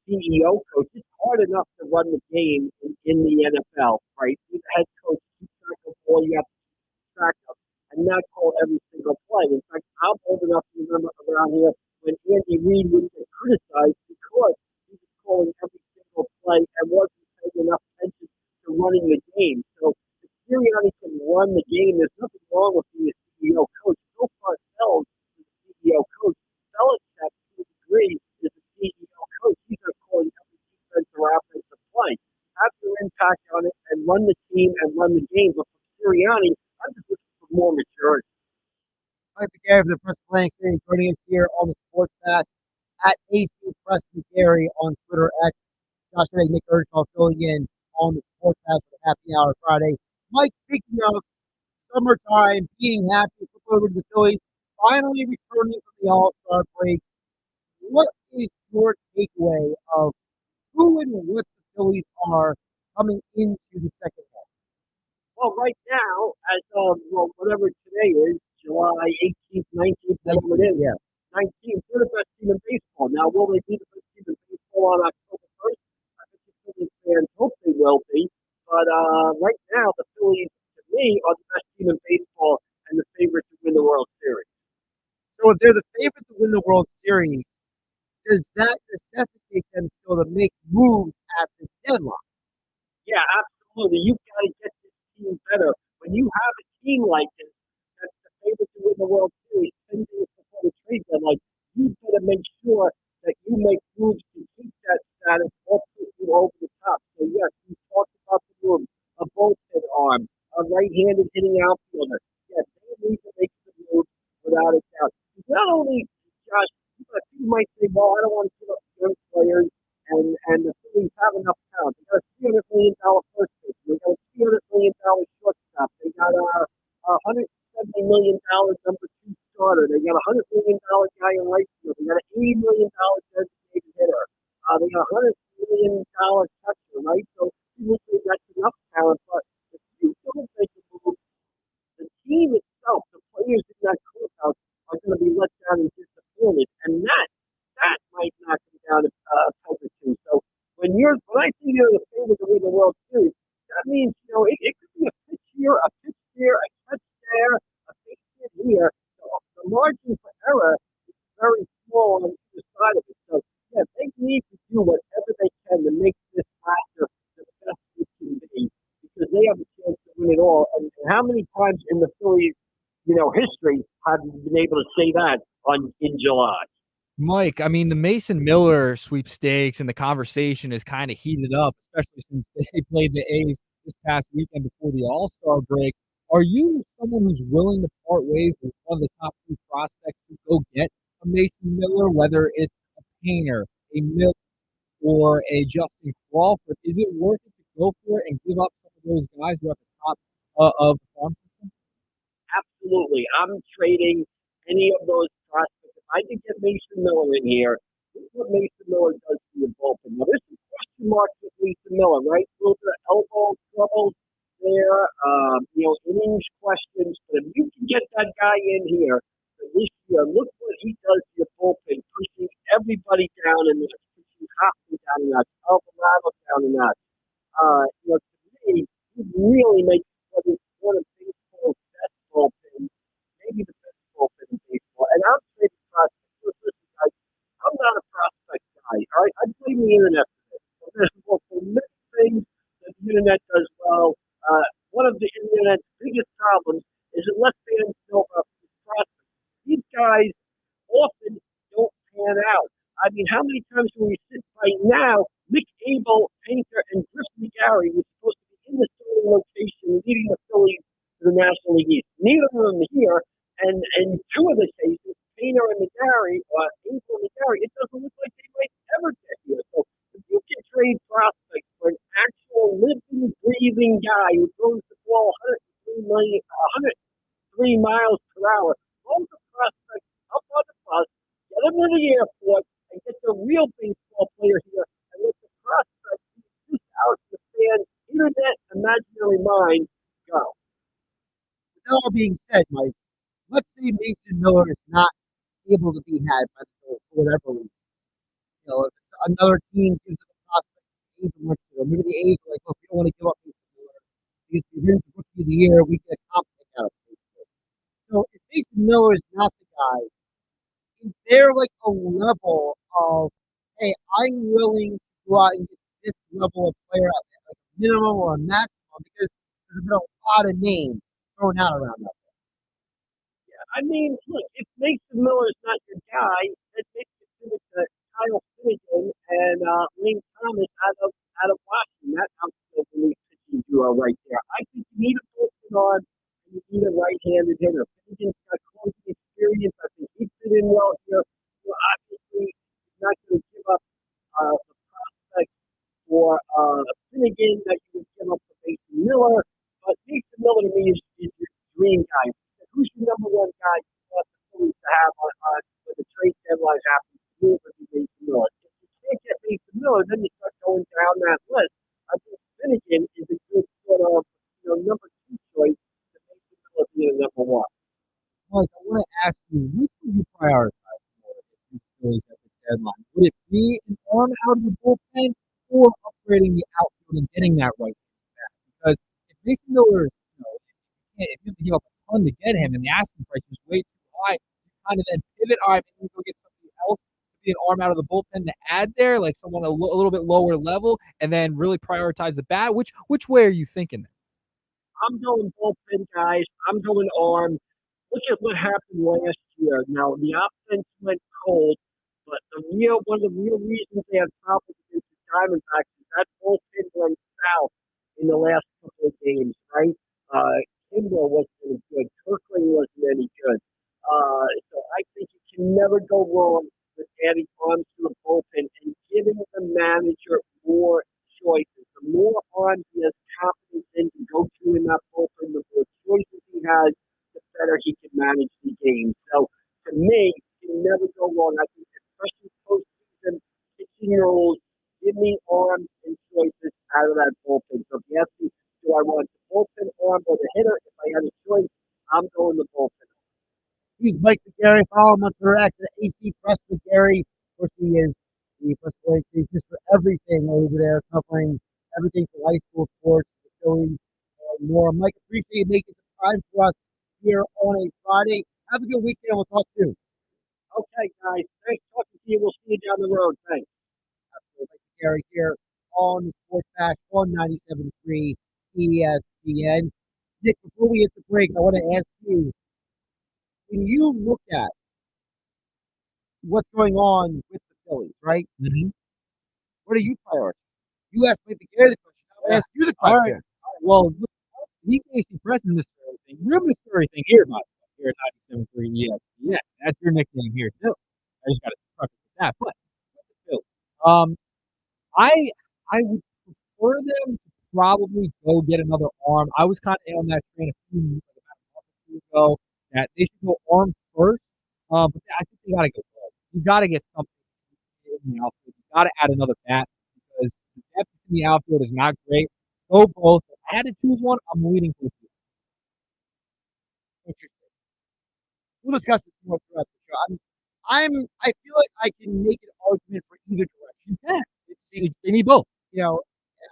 CEO coach. It's hard enough to run the game in the NFL, right? He's a head coach, keep track of all you have to keep track of, and not call every single play. In fact, I'm old enough to remember around here when Andy Reid would get criticized because he was calling every single play and wasn't paying enough attention to running the game. So if Sirianni can run the game, there's nothing wrong with being a CEO coach. So far, Sells is a CEO coach. Belichick, to a degree, is a CEO coach. He's not calling every defense or offensive play. Have your impact on it and run the team and run the game. But for Sirianni, I'm just looking for more maturity. Mike McGarry for the Press Playing Stadium joining us here on the Sports Bat at AC Press McGarry on Twitter X. Josh today, Nick Earnshaw filling in on the Sports Bat for the Happy Hour Friday. Mike, speaking of summertime, being happy, flip over to the Phillies, finally returning from the All-Star break. What is your takeaway of who and what the Phillies are coming into the second half? Well, right now, as of whatever today is, July 18th, 19th, whatever it is, 19th, they're the best team in baseball. Now, will they be the best team in baseball on October 1st? I think the Phillies fans hope they will be. But right now, the Phillies, to me, are the best team in baseball and the favorite to win the World Series. So if they're the favorite to win the World Series, does that necessitate them still to make moves at the deadline? Yeah, absolutely. You've got to get this team better. When you have a team like this, that's the favorite to win the World Series 10 days before the trade deadline, you better make sure that you make moves to keep that status or put you over the top. So, yes, we talked about the move, a bullpen arm, a right-handed hitting outfielder. Yes, they need to make the move without a doubt. Not only, Josh, you might say, well, I don't want to give up young players, and the Phillies have enough talent. They got a $300 million first baseman. They got a $300 million shortstop. They got a $170 million number two starter. They got a $100 million guy in right field. They got an $80 million designated hitter. They got a $100 million catcher, right? So you would say that's enough talent, but if you don't make a move, the team itself, the players in that clubhouse are going to be let down and disappointed, and that might knock them down a peg or two. So when I see you're the favorite to win the World Series, that means it could be a pitch here, a catch there, a base hit here. So the margin for error is very small on either side of it. So yeah, they need to do whatever they can to make this roster the best it can be, because they have a chance to win it all. And how many times in the Phillies, history have you been able to say that in July? Mike, I mean, the Mason Miller sweepstakes and the conversation is kind of heated up, especially since they played the A's this past weekend before the All-Star break. Are you someone who's willing to part ways with one of the top two prospects to go get a Mason Miller, whether it's a Painter, a Miller, or a Justin Crawford? Is it worth it to go for it and give up some of those guys who are at the top of the farm system? Absolutely. I'm trading any of those prospects. If I could get Mason Miller in here, this is what Mason Miller does to your bullpen. Now, there's some question marks with Mason Miller, right? A little bit of elbow trouble there, innings questions. But if you can get that guy in here for this year, look what he does to your bullpen, pushing everybody down in this, pushing Hoffman down in that, Alvarado down in that. To me, he really makes one of baseball's best bullpen, maybe the best bullpen in baseball. And I'm trading prospects. Listen, guys, I'm not a prospect guy. All right, I blame the the internet for this. So there's multiple things that the internet does well. One of the internet's biggest problems is it lets fans know about these prospects. These guys often don't pan out. I mean, how many times do we sit right now? Mick Abel, Painter, and Griff McGarry were supposed to be in the starting location, leading the Phillies to the National League East. Neither of them here, and in two of the cases, Painter and McGarry, Abel and McGarry, it doesn't look like they might ever get here. So if you can trade prospects for an actual living, breathing guy who throws the ball 103 miles per hour, load the prospects up on the bus, get them to the airport, and get the real baseball player here, and let the prospects just out of the fans' internet imaginary mind go. With that all being said, Mike, let's say Mason Miller is not able to be had by the Phillies for whatever reason. If another team gives them a prospect, the A's wants to, or maybe the A's are like, look, we don't want to give up Mason Miller because we win the Rookie of the Year, we get a compliment out of it. So if Mason Miller is not the guy, is there like a level of, hey, I'm willing to go out and get this level of player out there, like a minimum or a maximum, because there's been a lot of names thrown out around that. I mean, look, if Mason Miller is not your guy, then maybe you give it to Kyle Finnegan and Lane Thomas out of Washington. That outfield relief pitching duo right there. I think you need a person on, and you need a right-handed hitter. Finnegan's got closing experience. I think he fit in well here. Obviously, he's not going to give up the prospect for Finnegan that you would give up for Mason Miller. But Mason Miller to me is your dream guy. Who's your number one guy you want the Phillies to have on when the trade deadline happens? Move with Mason Miller. If you can't get Mason Miller, then you start going down that list. I think Finnegan is a good sort of number two choice to Mason Miller being a number one. Mike, I want to ask you, which would you prioritize more if you Phillies at the deadline? Would it be an arm out of the bullpen or upgrading the outfield and getting that right back? Because if Mason Miller is, if you have to give up a ton to get him and the asking price is way too high, you kind of then pivot, all right, maybe we go get somebody else to be an arm out of the bullpen to add there, like someone a little bit lower level, and then really prioritize the bat. Which way are you thinking? I'm going bullpen guys. I'm going arm. Look at what happened last year. Now the offense went cold, but one of the real reasons they had problems against the Diamondbacks is that bullpen went south in the last couple of games, right? Kimball wasn't any good. Kirkland wasn't any good. So I think you can never go wrong with adding arms to the bullpen and giving the manager more choices. The more arms he has confidence in to go to in that bullpen, the more choices he has, the better he can manage the game. So to me, you can never go wrong. I think especially postseason pitching rules, give me arms and choices out of that bullpen. So if you ask me, do I want the bullpen arm or the hitter? If I had a choice, I'm going the bullpen. He's Mike McGarry. Follow him on Twitter at AC Press McGarry. Of course, he is the press player. He's just for everything over there, covering everything for high school sports, the Phillies, and more. Mike, appreciate you making some time for us here on a Friday. Have a good weekend, and we'll talk soon. Okay, guys. Thanks for talking to you. We'll see you down the road. Thanks. Absolutely. Mike McGarry here on the Sports Bash on 97.3 ESPN. Nick, before we hit the break, I want to ask you, when you look at what's going on with the Phillies, right? Mm-hmm. What are you prioritizing? You asked me to get the question. I'll ask you the question. All right. Well, he's AC Press in this story thing. You're the story thing here, by the way, here at 97.3 ESPN. That's your nickname here, too. I just got to preface with that. But I would prefer them to probably go get another arm. I was kind of on that train a few months ago that they should go arm first. But I think they got to go both. You got to get something in the outfield. You got to add another bat because the depth in the outfield is not great. Go both. If I had to choose one, I'm leaning for you. Interesting. We'll discuss this more throughout the show. I feel like I can make an argument for either direction. Yeah, they need both.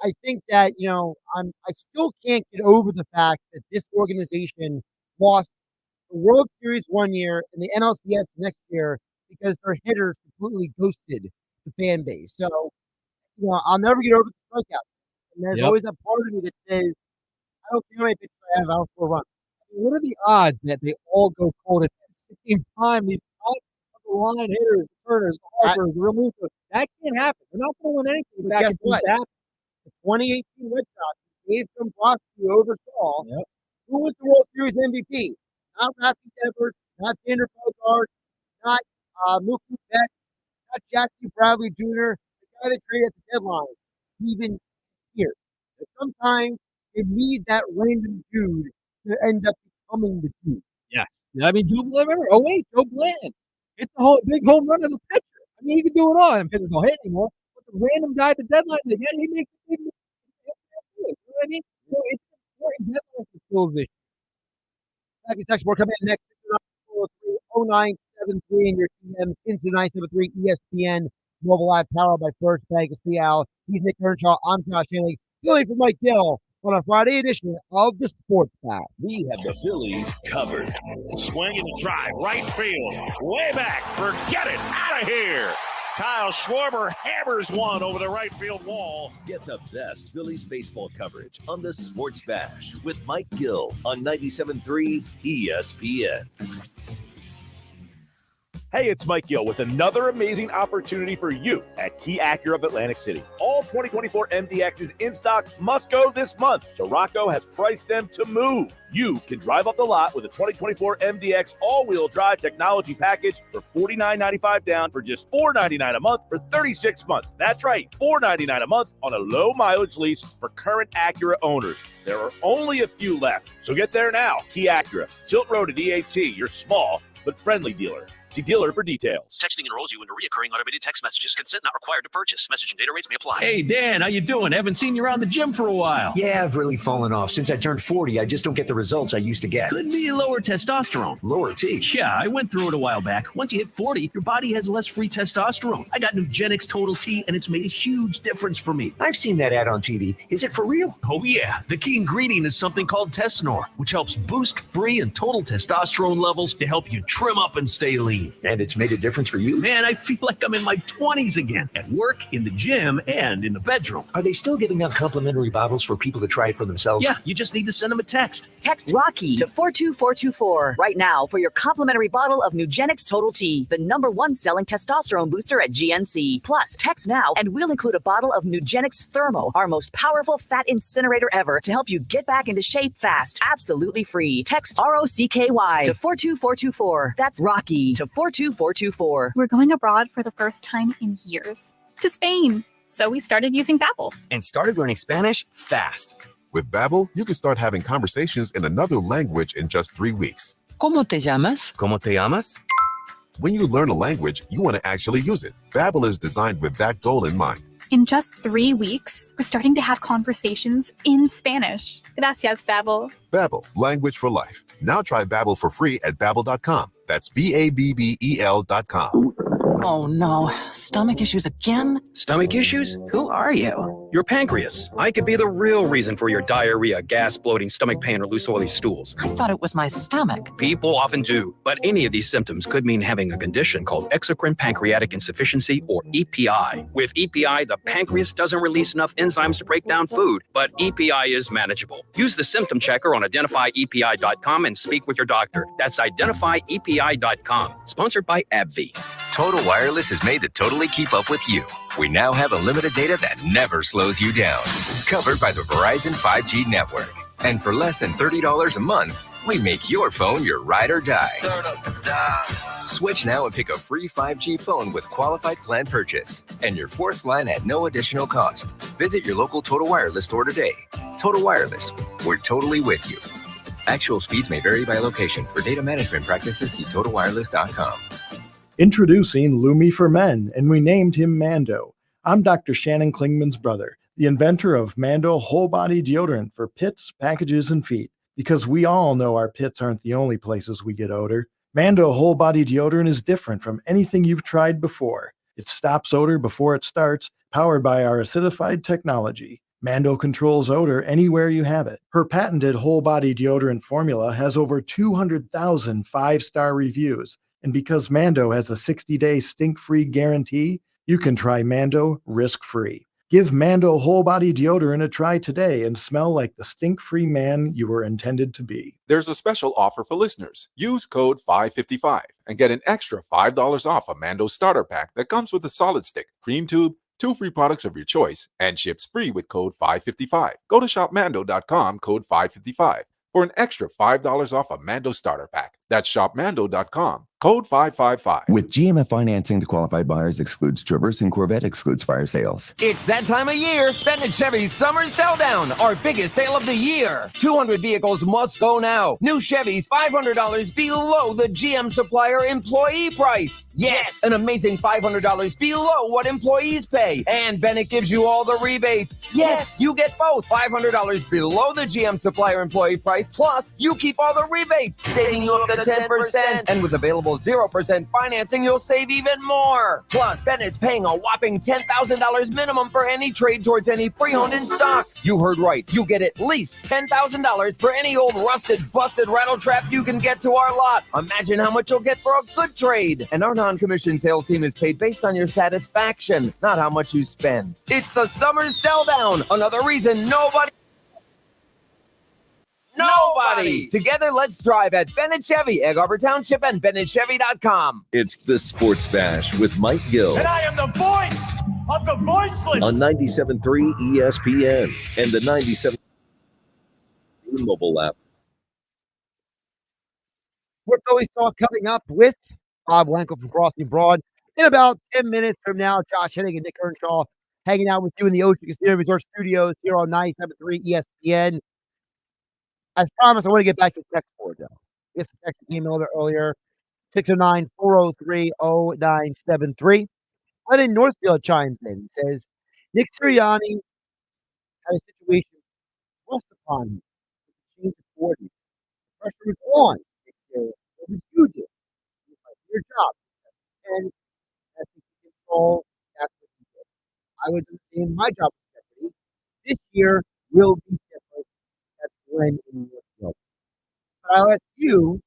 I think that I still can't get over the fact that this organization lost the World Series one year and the NLCS next year because their hitters completely ghosted the fan base. So I'll never get over the strikeout. And there's Yep. always that part of me that says, I don't care how many pitches I have, I don't score a run. What are the odds that they all go cold at the same time? These top-of-the-line hitters, the Turners, the Harpers, the Remuto, that can't happen. They're not going to win anything But back guess in what? The 2018 Red Sox, Dave Dombrowski oversaw. Who was the World Series MVP? Not Rafi Devers, not Xander Bogaerts, not Mookie Betts, not Jackie Bradley Jr., the guy that traded at the deadline, Steven Spears. Sometimes you need that random dude to end up becoming the dude. Yes. I mean, Joe Blanton, remember, Joe Blanton. It's a big home run as a pitcher. I mean, he can do it all, and pitchers don't hit anymore. But the random guy at the deadline, he makes a big move. You know what I mean? So it's important deadline for skills issue. Back in section 4, coming in next, 0973 in your TMs into 973 ESPN mobile app powered by First Bank of Seattle. He's Nick Earnshaw. I'm Josh Hennig. Filling for Mike Gill on a Friday edition of the Sports Bash. We have the Phillies covered. Swing and drive, right field, way back, forget it, out of here. Kyle Schwarber hammers one over the right field wall. Get the best Phillies baseball coverage on the Sports Bash with Mike Gill on 97.3 ESPN. Hey, it's Mike Gill with another amazing opportunity for you at Key Acura of Atlantic City. All 2024 MDXs in stock must go this month, so Rocco has priced them to move. You can drive up the lot with a 2024 MDX all-wheel drive technology package for $49.95 down for just $4.99 a month for 36 months. That's right, $4.99 a month on a low-mileage lease for current Acura owners. There are only a few left, so get there now. Key Acura, Tilt Road at EHT, your small but friendly dealer. See dealer for details. Texting enrolls you into recurring automated text messages. Consent not required to purchase. Message and data rates may apply. Hey, Dan, how you doing? Haven't seen you around the gym for a while. Yeah, I've really fallen off. Since I turned 40, I just don't get the results I used to get. Could be lower testosterone. Lower T? Yeah, I went through it a while back. Once you hit 40, your body has less free testosterone. I got Nugenix Total T, and it's made a huge difference for me. I've seen that ad on TV. Is it for real? Oh, yeah. The key ingredient is something called Tesnor, which helps boost free and total testosterone levels to help you trim up and stay lean. And it's made a difference for you? Man, I feel like I'm in my 20s again, at work, in the gym, and in the bedroom. Are they still giving out complimentary bottles for people to try it for themselves? Yeah, you just need to send them a text. Text Rocky to 42424 right now for your complimentary bottle of Nugenix Total T, the #1 selling testosterone booster at GNC. Plus, text now and we'll include a bottle of Nugenix Thermo, our most powerful fat incinerator ever, to help you get back into shape fast. Absolutely free. Text ROCKY to 42424. That's Rocky to 42424. We're going abroad for the first time in years, to Spain. So we started using Babbel. And started learning Spanish fast. With Babbel, you can start having conversations in another language in just 3 weeks. ¿Cómo te llamas? ¿Cómo te llamas? When you learn a language, you want to actually use it. Babbel is designed with that goal in mind. In just 3 weeks, we're starting to have conversations in Spanish. Gracias, Babbel. Babbel, language for life. Now try Babbel for free at Babbel.com. That's BABBEL.com. Oh no, stomach issues again? Stomach issues? Who are you? Your pancreas. I could be the real reason for your diarrhea, gas, bloating, stomach pain, or loose oily stools. I thought it was my stomach. People often do, but any of these symptoms could mean having a condition called exocrine pancreatic insufficiency, or EPI. With EPI, the pancreas doesn't release enough enzymes to break down food, but EPI is manageable. Use the symptom checker on identifyepi.com and speak with your doctor. That's identifyepi.com. Sponsored by AbbVie. Total Wireless is made to totally keep up with you. We now have unlimited data that never slows you down. Covered by the Verizon 5G network. And for less than $30 a month, we make your phone your ride or die. Switch now and pick a free 5G phone with qualified plan purchase. And your fourth line at no additional cost. Visit your local Total Wireless store today. Total Wireless, we're totally with you. Actual speeds may vary by location. For data management practices, see TotalWireless.com. Introducing Lumi for Men, and we named him Mando. I'm Dr. Shannon Klingman's brother, the inventor of Mando Whole Body Deodorant for pits, packages, and feet. Because we all know our pits aren't the only places we get odor. Mando Whole Body Deodorant is different from anything you've tried before. It stops odor before it starts, powered by our acidified technology. Mando controls odor anywhere you have it. Her patented whole body deodorant formula has over 200,000 5-star reviews. And because Mando has a 60-day stink-free guarantee, you can try Mando risk-free. Give Mando whole body deodorant a try today and smell like the stink-free man you were intended to be. There's a special offer for listeners. Use code 555 and get an extra $5 off a Mando starter pack that comes with a solid stick, cream tube, 2 free products of your choice, and ships free with code 555. Go to shopmando.com, code 555, for an extra $5 off a Mando starter pack. That's shopmando.com, code 555. With GMF financing to qualified buyers excludes Traverse and Corvette excludes fire sales. It's that time of year. Bennett Chevy's Summer Sell Down, our biggest sale of the year. 200 vehicles must go now. New Chevys, $500 below the GM supplier employee price. Yes, an amazing $500 below what employees pay. And Bennett gives you all the rebates. Yes, you get both. $500 below the GM supplier employee price, plus you keep all the rebates, saving you up to 10%. And with available 0% financing, you'll save even more. Plus, Bennett's paying a whopping $10,000 minimum for any trade towards any pre-owned in stock. You heard right. You get at least $10,000 for any old rusted, busted rattle trap you can get to our lot. Imagine how much you'll get for a good trade. And our non-commissioned sales team is paid based on your satisfaction, not how much you spend. It's the Summer Sell Down. Another reason nobody. Together, let's drive at Bennett Chevy, Egg Harbor Township, and BennettChevy.com. It's the Sports Bash with Mike Gill And I am the voice of the voiceless. on 97.3 ESPN and the 97 mobile app. More Phillies talk coming up with Bob Wankel from Crossing Broad. In about 10 minutes from now, Josh Hennig and Nick Earnshaw hanging out with you in the Ocean Casino Resort Studios here on 97.3 ESPN. As promised, I want to get back to the text board, though. Yes, the text that came in a little bit earlier, 609-403-0973. Lennon Northfield chimes in and says, Nick Sirianni had a situation thrust upon him with the change of coordinator. The pressure was on Nick Sirianni. What would you do? Your job. And as he control, that's what he did. I would do the same. My job was deputy. This year will be different. That's Glenn in Northfield. But I'll ask you,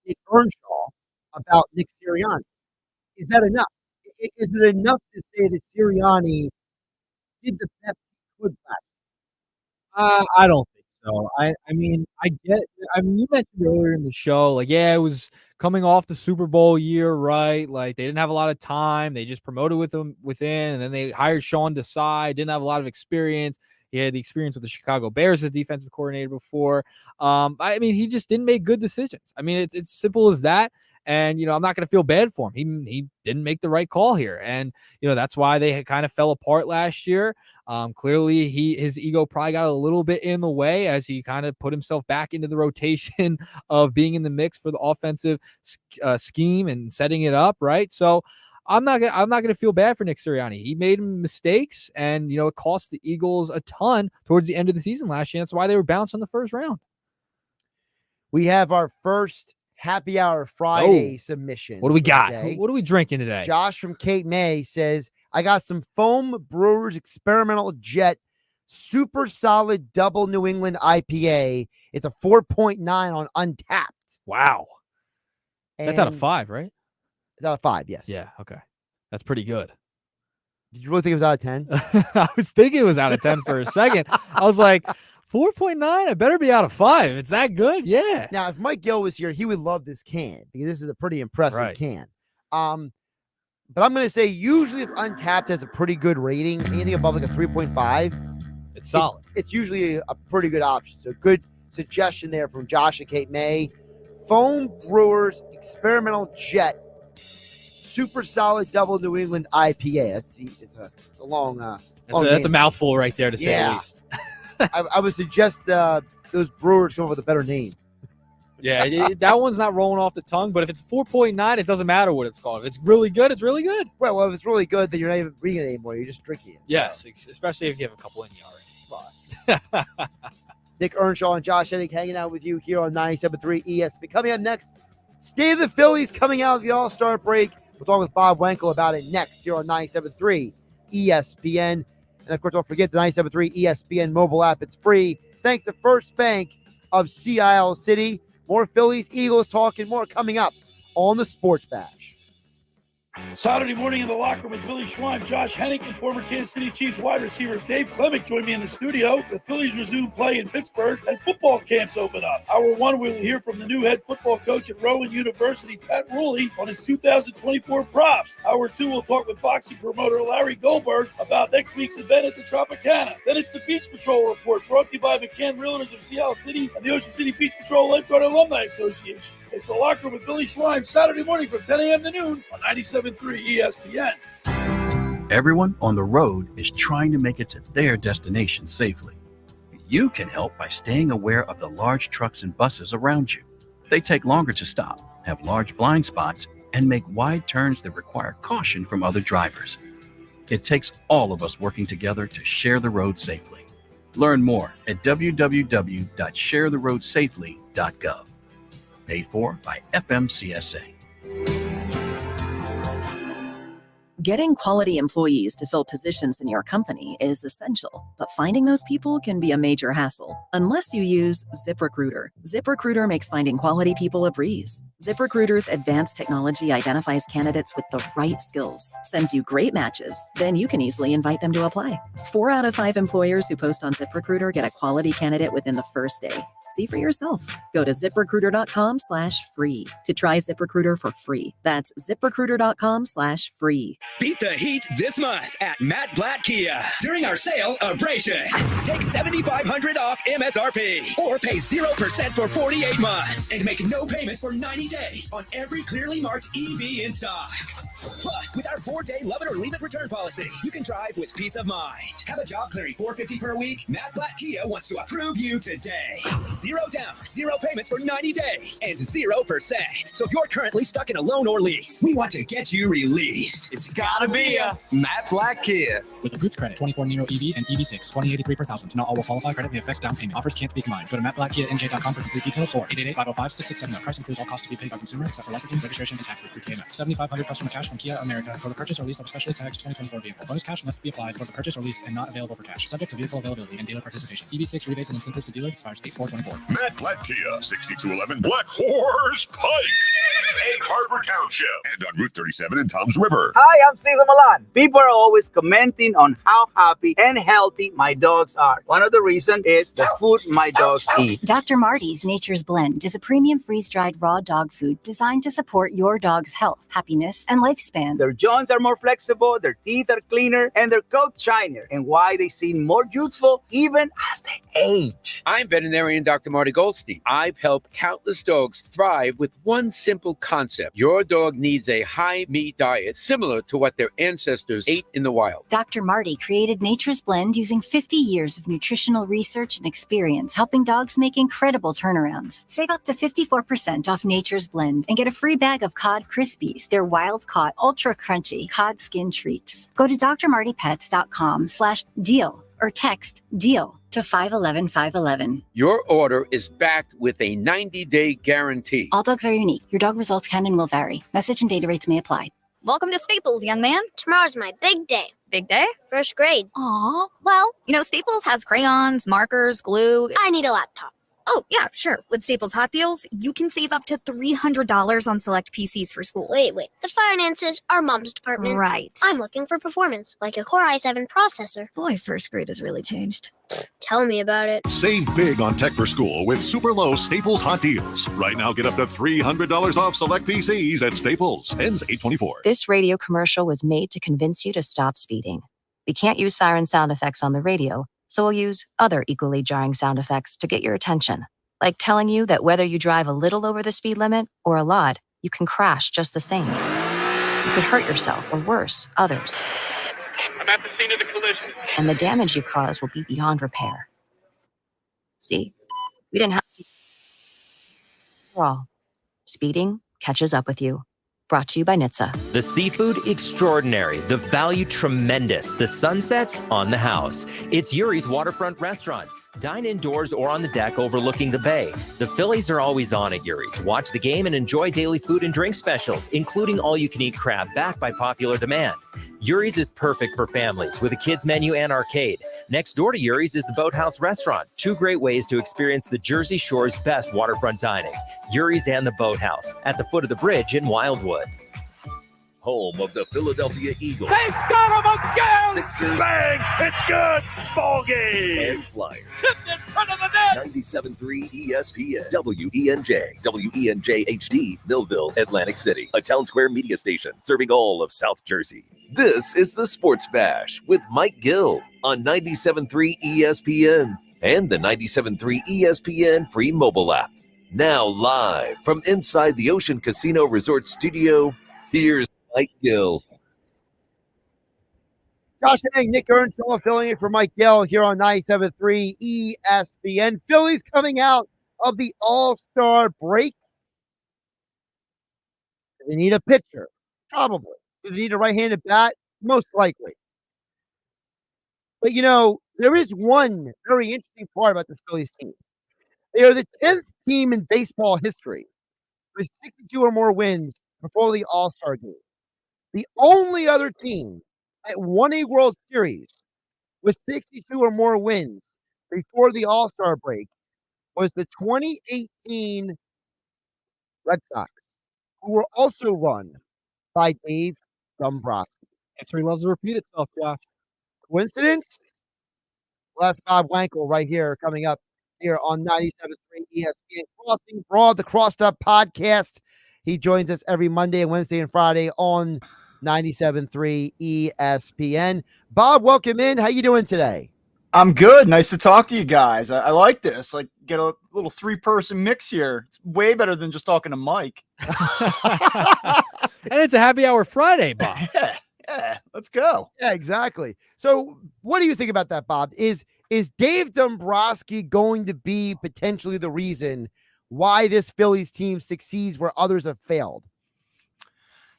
Nick Earnshaw, about Nick Sirianni. Is that enough? Is it enough to say that Sirianni did the best he could last year? I don't think so. I mean, you mentioned earlier in the show, like, yeah, it was coming off the Super Bowl year, right? Like, they didn't have a lot of time. They just promoted with them within, and then they hired Sean Desai. Didn't have a lot of experience. He had the experience with the Chicago Bears as defensive coordinator before. I mean, he just didn't make good decisions. I mean, it's simple as that. And, I'm not going to feel bad for him. He didn't make the right call here. And, that's why they kind of fell apart last year. Clearly, his ego probably got a little bit in the way as he kind of put himself back into the rotation of being in the mix for the offensive scheme and setting it up, right? So I'm not gonna feel bad for Nick Sirianni. He made mistakes, and it cost the Eagles a ton towards the end of the season last year. That's why they were bounced in the first round. We have our first Happy Hour Friday submission. What do we got? Today. What are we drinking today? Josh from Cape May says, I got some Foam Brewers Experimental Jet Super Solid Double New England IPA. It's a 4.9 on Untapped. Wow. That's out of 5, right? It's out of 5, yes. Yeah, okay. That's pretty good. Did you really think it was out of 10? I was thinking it was out of 10 for a second. I was like, 4.9? It better be out of 5. It's that good? Yeah. Now, if Mike Gill was here, he would love this can because this is a pretty impressive can. But I'm going to say usually if Untapped has a pretty good rating, anything above like a 3.5, it's solid. It's usually a pretty good option. So good suggestion there from Josh and Kate May. Foam Brewers Experimental Jet Super Solid Double New England IPA. It's a long that's a mouthful right there to say the least. I would suggest those brewers come up with a better name. Yeah, that one's not rolling off the tongue, but if it's 4.9, it doesn't matter what it's called. If it's really good, it's really good. Right, well, if it's really good, then you're not even reading it anymore. You're just drinking it. Yes, especially if you have a couple in you already. Nick Earnshaw and Josh Hennig hanging out with you here on 97.3 ESPN. Coming up next, State of the Phillies coming out of the All-Star break. We'll talk with Bob Wankel about it next here on 97.3 ESPN. And, of course, don't forget the 97.3 ESPN mobile app. It's free. Thanks to First Bank of Sea Isle City. More Phillies, Eagles talk, and more coming up on the Sports Bash. Saturday morning in the locker room with Billy Schwein, Josh Hennig, and former Kansas City Chiefs wide receiver Dave Clemick join me in the studio. The Phillies resume play in Pittsburgh, and football camps open up. Hour one, we will hear from the new head football coach at Rowan University, Pat Ruley, on his 2024 props. Hour two, we'll talk with boxing promoter Larry Goldberg about next week's event at the Tropicana. Then it's the Beach Patrol Report, brought to you by McCann Realtors of Seattle City and the Ocean City Beach Patrol Lifeguard Alumni Association. It's the locker room with Billy Schwein, Saturday morning from 10 a.m. to noon on 97.3 ESPN. Everyone on the road is trying to make it to their destination safely. You can help by staying aware of the large trucks and buses around you. They take longer to stop, have large blind spots, and make wide turns that require caution from other drivers. It takes all of us working together to share the road safely. Learn more at www.sharetheroadsafely.gov. Paid for by FMCSA. Getting quality employees to fill positions in your company is essential, but finding those people can be a major hassle unless you use ZipRecruiter. ZipRecruiter makes finding quality people a breeze. ZipRecruiter's advanced technology identifies candidates with the right skills, sends you great matches, then you can easily invite them to apply. 4 out of 5 employers who post on ZipRecruiter get a quality candidate within the first day. See for yourself. Go to ZipRecruiter.com/free to try ZipRecruiter for free. That's ZipRecruiter.com/free. Beat the heat this month at Matt Blatt Kia during our sale Abrasion. Take $7,500 off MSRP or pay 0% for 48 months and make no payments for 90 days on every clearly marked EV in stock. Plus, with our 4-day love it or leave it return policy, you can drive with peace of mind. Have a job clearing $450 per week? Matt Blatt Kia wants to approve you today. 0 down, 0 payments for 90 days, and 0%. So if you're currently stuck in a loan or lease, we want to get you released. It's gotta be a Matt Blatt Kia. With approved credit, 24 Nero EV and EV6, 2083 per thousand. Not all will qualify. Credit may affect down payment. Offers can't be combined. Go to mattblattkianj.com for complete details or 888-505-6679. Price includes all costs to be paid by consumer except for licensing, registration, and taxes through KMF. $7,500 customer cash from Kia America for the purchase or lease of a specially tagged 2024 vehicle. Bonus cash must be applied for the purchase or lease and not available for cash. Subject to vehicle availability and dealer participation. EV6 rebates and incentives to dealer expires 8/4/24. Matt Blatt Kia, 6211 Black Horse Pike, Egg Harbor Township, and on Route 37 in Toms River. Hi, I'm Cesar Milan. People are always commenting on how happy and healthy my dogs are. One of the reasons is the food my dogs eat. Dr. Marty's Nature's Blend is a premium freeze-dried raw dog food designed to support your dog's health, happiness, and lifespan. Their jaws are more flexible, their teeth are cleaner, and their coats shinier, and why they seem more youthful even as they age. I'm veterinarian Dr. Marty Goldstein. I've helped countless dogs thrive with one simple concept. Your dog needs a high-meat diet similar to what their ancestors ate in the wild. Dr. Marty created Nature's Blend using 50 years of nutritional research and experience, helping dogs make incredible turnarounds. Save up to 54% off Nature's Blend and get a free bag of Cod Krispies. They're wild-caught, ultra-crunchy cod skin treats. Go to drmartypets.com/deal or text DEAL to 511-511. Your order is backed with a 90-day guarantee. All dogs are unique. Your dog results can and will vary. Message and data rates may apply. Welcome to Staples, young man. Tomorrow's my big day. Big day? First grade. Aw. Well, Staples has crayons, markers, glue. I need a laptop. Oh, yeah, sure. With Staples Hot Deals, you can save up to $300 on select PCs for school. Wait. The finances are Mom's department. Right. I'm looking for performance, like a Core i7 processor. Boy, first grade has really changed. Tell me about it. Save big on tech for school with super low Staples Hot Deals. Right now, get up to $300 off select PCs at Staples. Ends 8/24. This radio commercial was made to convince you to stop speeding. We can't use siren sound effects on the radio, so we'll use other equally jarring sound effects to get your attention, like telling you that whether you drive a little over the speed limit or a lot, you can crash just the same. You could hurt yourself or worse, others. I'm at the scene of the collision. And the damage you cause will be beyond repair. See, we didn't have to. After all, speeding catches up with you. Brought to you by NHTSA. The seafood extraordinary, the value tremendous, the sunsets on the house. It's Yuri's Waterfront Restaurant. Dine indoors or on the deck overlooking the bay. The Phillies are always on at Yuri's. Watch the game and enjoy daily food and drink specials, including all-you-can-eat crab backed by popular demand. Yuri's is perfect for families with a kids menu and arcade. Next door to Yuri's is the Boathouse Restaurant. 2 great ways to experience the Jersey Shore's best waterfront dining. Yuri's and the Boathouse at the foot of the bridge in Wildwood. home of the Philadelphia Eagles. They got him again! Sixers. Bang! It's good! Ball game! And Flyers. Tipped in front of the net! 97.3 ESPN, WENJ, WENJ HD, Millville, Atlantic City, a Town Square media station serving all of South Jersey. This is the Sports Bash with Mike Gill on 97.3 ESPN and the 97.3 ESPN free mobile app. Now live from inside the Ocean Casino Resort studio, here's Mike Gill. Josh Hennig, Nick Earnshaw filling in for Mike Gill here on 97.3 ESPN. Phillies coming out of the All-Star break. Do they need a pitcher? Probably. Do they need a right-handed bat? Most likely. But, there is one very interesting part about this Phillies team. They are the 10th team in baseball history with 62 or more wins before the All-Star game. The only other team that won a World Series with 62 or more wins before the All-Star break was the 2018 Red Sox, who were also run by Dave Dombrowski. History loves to repeat itself, Josh. Coincidence? Well, that's Bob Wankel right here coming up here on 97.3 ESPN Crossing Broad, the Crossed Up podcast. He joins us every Monday and Wednesday and Friday on 97.3 ESPN. Bob, welcome in. How you doing today? I'm good. Nice to talk to you guys. I like this. Like, get a little three-person mix here. It's way better than just talking to Mike. And it's a happy hour Friday, Bob. Yeah, let's go. Yeah, exactly. So what do you think about that, Bob? Is Dave Dombrowski going to be potentially the reason why this Phillies team succeeds where others have failed?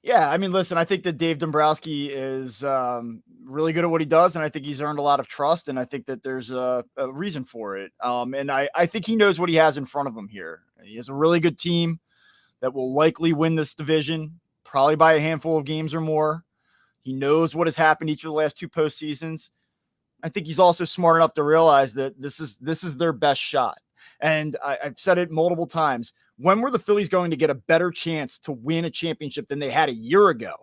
Yeah, I mean, listen, I think that Dave Dombrowski is really good at what he does, and I think he's earned a lot of trust, and I think that there's a reason for it. And I think he knows what he has in front of him here. He has a really good team that will likely win this division, probably by a handful of games or more. He knows what has happened each of the last two postseasons. I think he's also smart enough to realize that this is their best shot. And I've said it multiple times. When were the Phillies going to get a better chance to win a championship than they had a year ago?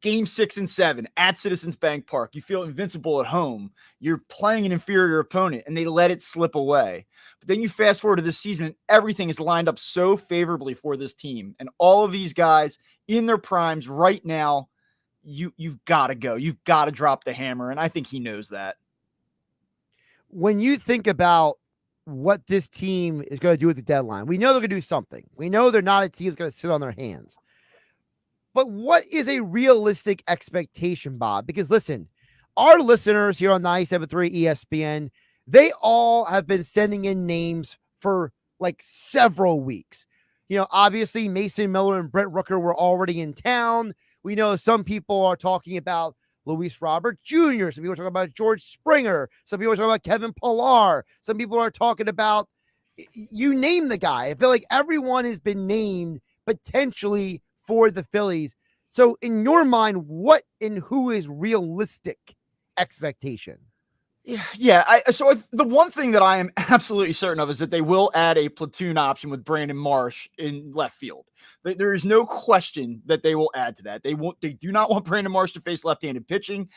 Game 6 and 7 at Citizens Bank Park. You feel invincible at home. You're playing an inferior opponent, and they let it slip away. But then you fast forward to this season, and everything is lined up so favorably for this team. And all of these guys in their primes right now, you've got to go. You've got to drop the hammer, and I think he knows that. When you think about what this team is going to do at the deadline, we know they're going to do something. We know they're not a team that's going to sit on their hands. But what is a realistic expectation, Bob? Because listen, our listeners here on 97.3 ESPN, they all have been sending in names for like several weeks. Obviously Mason Miller and Brent Rooker were already in town. We know some people are talking about Luis Robert Jr. Some people are talking about George Springer. Some people are talking about Kevin Pillar. Some people are talking about, you name the guy. I feel like everyone has been named potentially for the Phillies. So in your mind, what and who is realistic expectation? So the one thing that I am absolutely certain of is that they will add a platoon option with Brandon Marsh in left field. There is no question that they will add to that. They do not want Brandon Marsh to face left-handed pitching.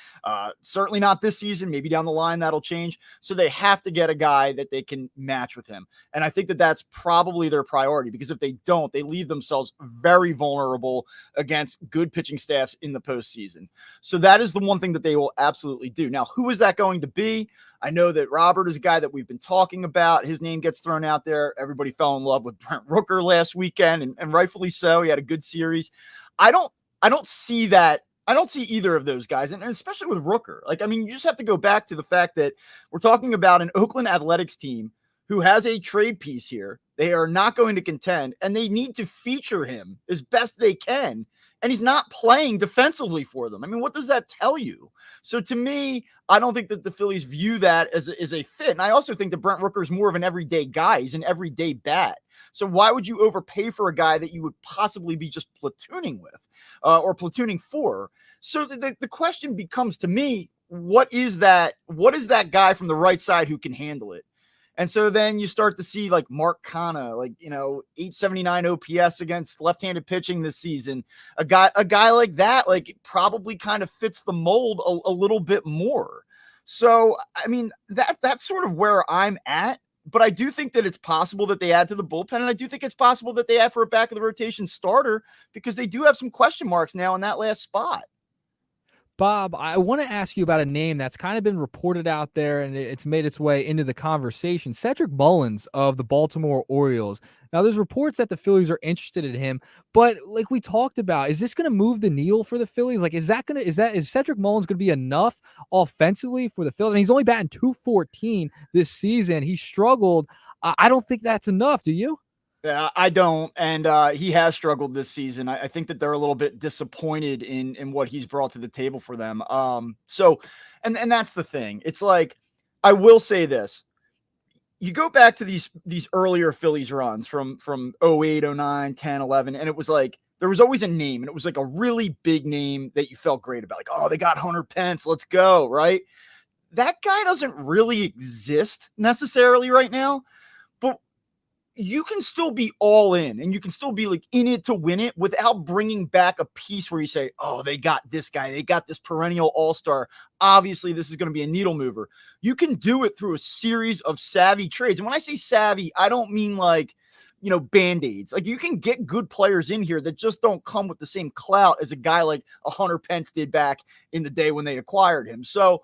Certainly not this season. Maybe down the line that'll change. So they have to get a guy that they can match with him. And I think that that's probably their priority, because if they don't, they leave themselves very vulnerable against good pitching staffs in the postseason. So that is the one thing that they will absolutely do. Now, who is that going to be? I know that Robert is a guy that we've been talking about. His name gets thrown out there. Everybody fell in love with Brent Rooker last weekend, and rightfully so. He had a good series. I don't see that. I don't see either of those guys, and especially with Rooker. You just have to go back to the fact that we're talking about an Oakland Athletics team who has a trade piece here. They are not going to contend, and they need to feature him as best they can. And he's not playing defensively for them. What does that tell you? So to me, I don't think that the Phillies view that as a fit. And I also think that Brent Rooker is more of an everyday guy. He's an everyday bat. So why would you overpay for a guy that you would possibly be just platooning with or platooning for? So the question becomes to me, what is that guy from the right side who can handle it? And so then you start to see like Mark Canha, like, 879 OPS against left-handed pitching this season. A guy like that, like, it probably kind of fits the mold a little bit more. So, I mean, that's sort of where I'm at. But I do think that it's possible that they add to the bullpen, and I do think it's possible that they add for a back of the rotation starter, because they do have some question marks now in that last spot. Bob, I want to ask you about a name that's kind of been reported out there and it's made its way into the conversation. Cedric Mullins of the Baltimore Orioles. Now, there's reports that the Phillies are interested in him, but like we talked about, is this going to move the needle for the Phillies? Like, is Cedric Mullins going to be enough offensively for the Phillies? I mean, he's only batting .214 this season. He struggled. I don't think that's enough. Do you? Yeah, I don't. And he has struggled this season. I think that they're a little bit disappointed in what he's brought to the table for them. So that's the thing. It's like, I will say this. You go back to these earlier Phillies runs from 08, 09, 10, 11, and it was like, there was always a name, and it was like a really big name that you felt great about. Like, oh, they got Hunter Pence. Let's go, right? That guy doesn't really exist necessarily right now, but you can still be all in, and you can still be like in it to win it without bringing back a piece where you say, oh, they got this guy. They got this perennial all-star. Obviously, this is going to be a needle mover. You can do it through a series of savvy trades. And when I say savvy, I don't mean like, Band-Aids. Like, you can get good players in here that just don't come with the same clout as a guy like a Hunter Pence did back in the day when they acquired him. So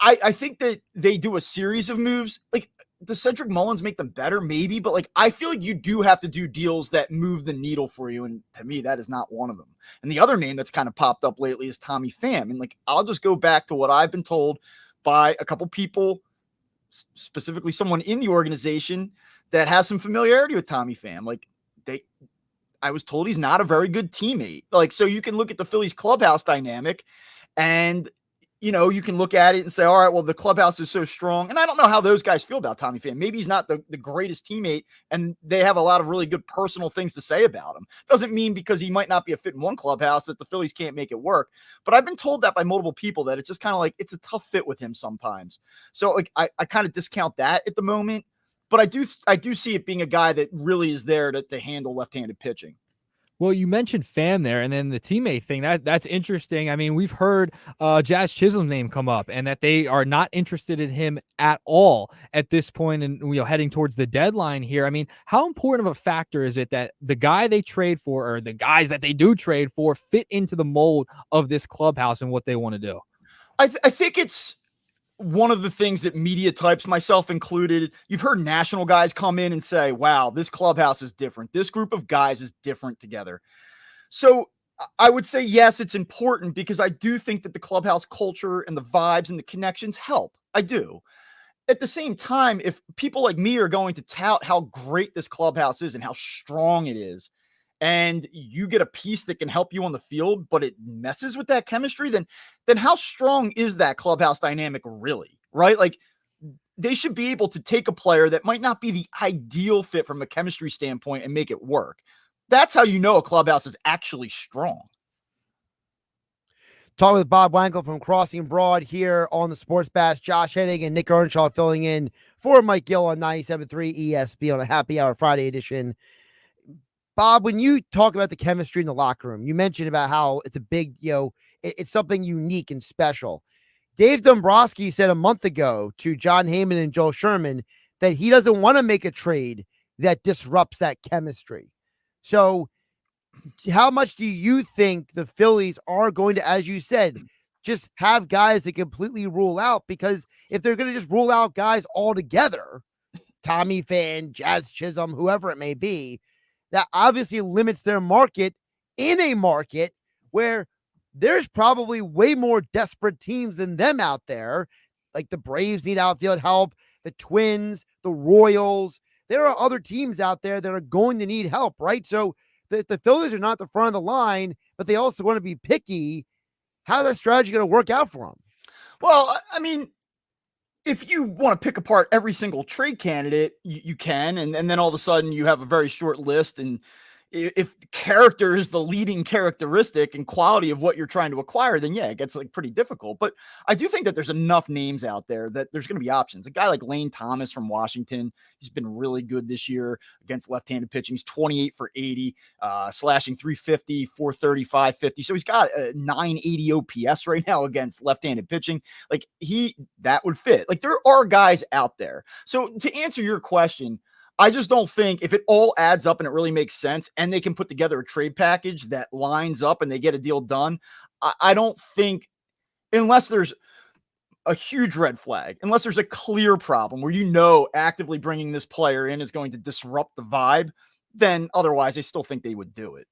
I think that they do a series of moves. Like, does Cedric Mullins make them better? Maybe, but like, I feel like you do have to do deals that move the needle for you. And to me, that is not one of them. And the other name that's kind of popped up lately is Tommy Pham. And like, I'll just go back to what I've been told by a couple people, specifically someone in the organization that has some familiarity with Tommy Pham. Like, I was told he's not a very good teammate. Like, so you can look at the Phillies clubhouse dynamic and you can look at it and say, all right, well, the clubhouse is so strong. And I don't know how those guys feel about Tommy Pham. Maybe he's not the greatest teammate, and they have a lot of really good personal things to say about him. Doesn't mean because he might not be a fit in one clubhouse that the Phillies can't make it work. But I've been told that by multiple people, that it's just kind of like, it's a tough fit with him sometimes. So like, I kind of discount that at the moment, but I do see it being a guy that really is there to handle left-handed pitching. Well, you mentioned Pham there, and then the teammate thing, that's interesting. I mean, we've heard Jazz Chisholm's name come up, and that they are not interested in him at all at this point, and heading towards the deadline here. I mean, how important of a factor is it that the guy they trade for, or the guys that they do trade for, fit into the mold of this clubhouse and what they want to do? I think it's one of the things that media types, myself included, you've heard national guys come in and say, wow, this clubhouse is different. This group of guys is different together. So I would say, yes, it's important, because I do think that the clubhouse culture and the vibes and the connections help. I do. At the same time, if people like me are going to tout how great this clubhouse is and how strong it is, and you get a piece that can help you on the field, but it messes with that chemistry, then how strong is that clubhouse dynamic really, right? Like, they should be able to take a player that might not be the ideal fit from a chemistry standpoint and make it work. That's how you know a clubhouse is actually strong. Talking with Bob Wankel from Crossing Broad here on the Sports Bash. Josh Hennig and Nick Earnshaw filling in for Mike Gill on 97.3 ESPN on a Happy Hour Friday edition. Bob, when you talk about the chemistry in the locker room, you mentioned about how it's a big, it's something unique and special. Dave Dombrowski said a month ago to John Heyman and Joel Sherman that he doesn't want to make a trade that disrupts that chemistry. So how much do you think the Phillies are going to, as you said, just have guys that completely rule out? Because if they're going to just rule out guys altogether, Tommy Pham, Jazz Chisholm, whoever it may be, that obviously limits their market in a market where there's probably way more desperate teams than them out there. Like the Braves need outfield help, the Twins, the Royals. There are other teams out there that are going to need help, right? So the Phillies are not the front of the line, but they also want to be picky. How's that strategy going to work out for them? Well, I mean, if you want to pick apart every single trade candidate, you can, and then all of a sudden you have a very short list, and if character is the leading characteristic and quality of what you're trying to acquire, then yeah, it gets like pretty difficult. But I do think that there's enough names out there that there's going to be options. A guy like Lane Thomas from Washington, he's been really good this year against left-handed pitching. He's 28 for 80, slashing 350, 430, 550. So he's got a 980 OPS right now against left-handed pitching. Like that would fit. Like there are guys out there. So to answer your question, I just don't think if it all adds up and it really makes sense and they can put together a trade package that lines up and they get a deal done, I don't think, unless there's a huge red flag, unless there's a clear problem where actively bringing this player in is going to disrupt the vibe, then otherwise I still think they would do it.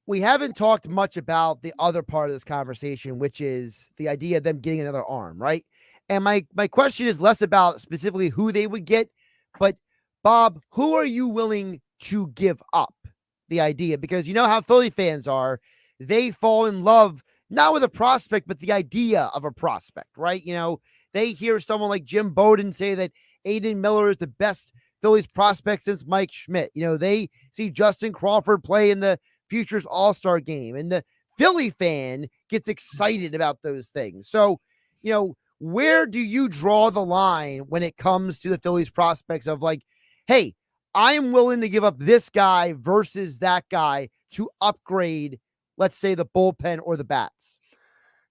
We haven't talked much about the other part of this conversation, which is the idea of them getting another arm, right? And my question is less about specifically who they would get, but Bob, who are you willing to give up the idea? Because you know how Philly fans are. They fall in love, not with a prospect, but the idea of a prospect, right? You know, they hear someone like Jim Bowden say that Aiden Miller is the best Phillies prospect since Mike Schmidt. You know, they see Justin Crawford play in the Futures All-Star game, and the Philly fan gets excited about those things. So, you know, where do you draw the line when it comes to the Phillies prospects of like, hey, I'm willing to give up this guy versus that guy to upgrade, let's say, the bullpen or the bats?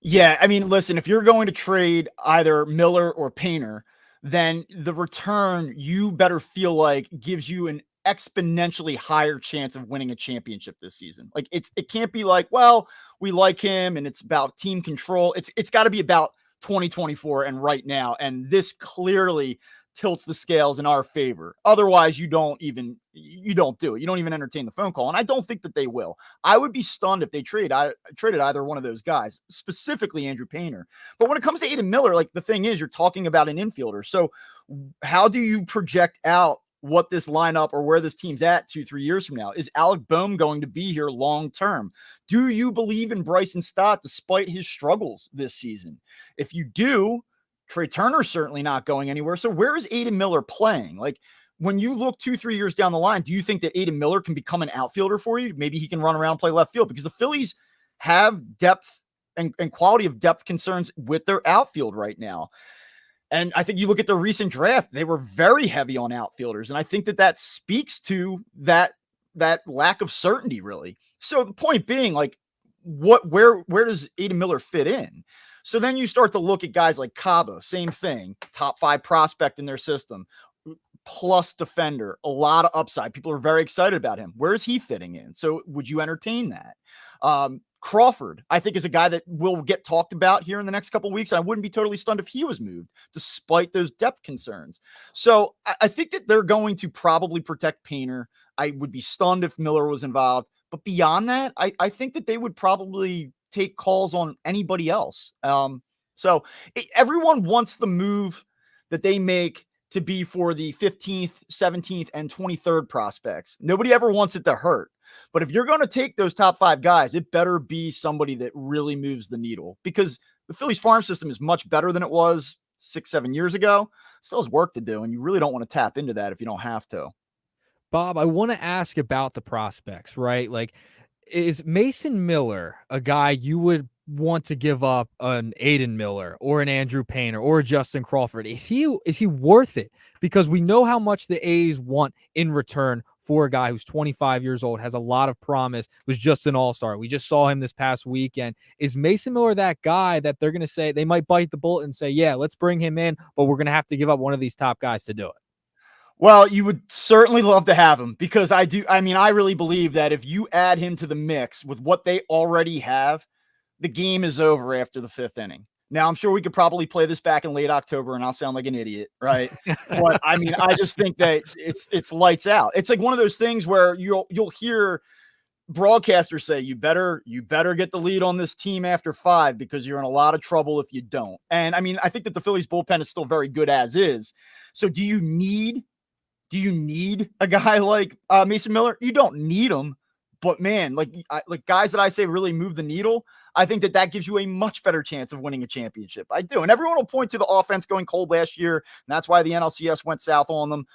Yeah, I mean, listen, if you're going to trade either Miller or Painter, then the return you better feel like gives you an exponentially higher chance of winning a championship this season. Like it can't be like, well, we like him and it's about team control. It's got to be about 2024 and right now. And this clearly tilts the scales in our favor. Otherwise, you don't do it. You don't even entertain the phone call. And I don't think that they will. I would be stunned if they traded either one of those guys, specifically Andrew Painter. But when it comes to Aiden Miller, like the thing is, you're talking about an infielder. So how do you project out what this lineup or where this team's at 2-3 years from now? Is Alec Boehm going to be here long term? Do you believe in Bryson Stott despite his struggles this season? If you do, Trey Turner's certainly not going anywhere. So where is Aiden Miller playing? Like when you look 2-3 years down the line, do you think that Aiden Miller can become an outfielder for you? Maybe he can run around, play left field, because the Phillies have depth and quality of depth concerns with their outfield right now. And I think you look at the recent draft, they were very heavy on outfielders. And I think that speaks to that lack of certainty, really. So the point being, like, where does Aiden Miller fit in? So then you start to look at guys like Caba, same thing, top 5 prospect in their system, plus defender, a lot of upside. People are very excited about him. Where is he fitting in? So would you entertain that? Crawford, I think, is a guy that will get talked about here in the next couple of weeks. I wouldn't be totally stunned if he was moved, despite those depth concerns. So I think that they're going to probably protect Painter. I would be stunned if Miller was involved. But beyond that, I think that they would probably take calls on anybody else. Everyone wants the move that they make to be for the 15th, 17th, and 23rd prospects. Nobody ever wants it to hurt. But if you're going to take those top 5 guys, it better be somebody that really moves the needle, because the Phillies farm system is much better than it was 6-7 years ago. Still has work to do, and you really don't want to tap into that if you don't have to. Bob, I want to ask about the prospects, right? Like, is Mason Miller a guy you would want to give up an Aiden Miller or an Andrew Painter or a Justin Crawford? Is he worth it? Because we know how much the A's want in return for a guy who's 25 years old, has a lot of promise, was just an all-star. We just saw him this past weekend. Is Mason Miller that guy that they're going to say, they might bite the bullet and say, yeah, let's bring him in, but we're going to have to give up one of these top guys to do it? Well, you would certainly love to have him, because I really believe that if you add him to the mix with what they already have, the game is over after the 5th inning. Now, I'm sure we could probably play this back in late October and I'll sound like an idiot, right? But I mean, I just think that it's lights out. It's like one of those things where you'll hear broadcasters say, you better get the lead on this team after 5, because you're in a lot of trouble if you don't. And I mean, I think that the Phillies bullpen is still very good as is. So do you need a guy like Mason Miller? You don't need him. But man, like guys that I say really move the needle, I think that gives you a much better chance of winning a championship. I do. And everyone will point to the offense going cold last year, and that's why the NLCS went south on them.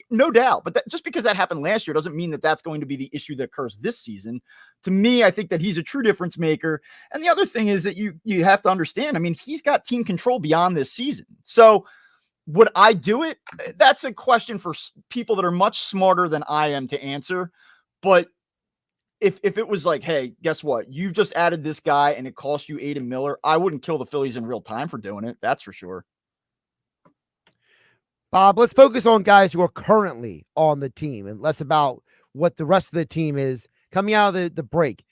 No doubt. But just because that happened last year doesn't mean that that's going to be the issue that occurs this season. To me, I think that he's a true difference maker. And the other thing is that you have to understand, I mean, he's got team control beyond this season. So would I do it? That's a question for people that are much smarter than I am to answer. But if it was like, hey, guess what? You've just added this guy and it cost you Aiden Miller, I wouldn't kill the Phillies in real time for doing it. That's for sure. Bob, let's focus on guys who are currently on the team and less about what the rest of the team is coming out of the break.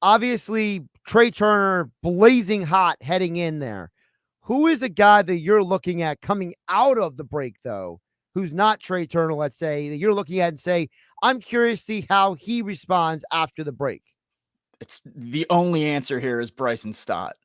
Obviously, Trey Turner blazing hot heading in there. Who is a guy that you're looking at coming out of the break, though, who's not Trey Turner, let's say, that you're looking at and say, I'm curious to see how he responds after the break? It's the only answer here is Bryson Stott.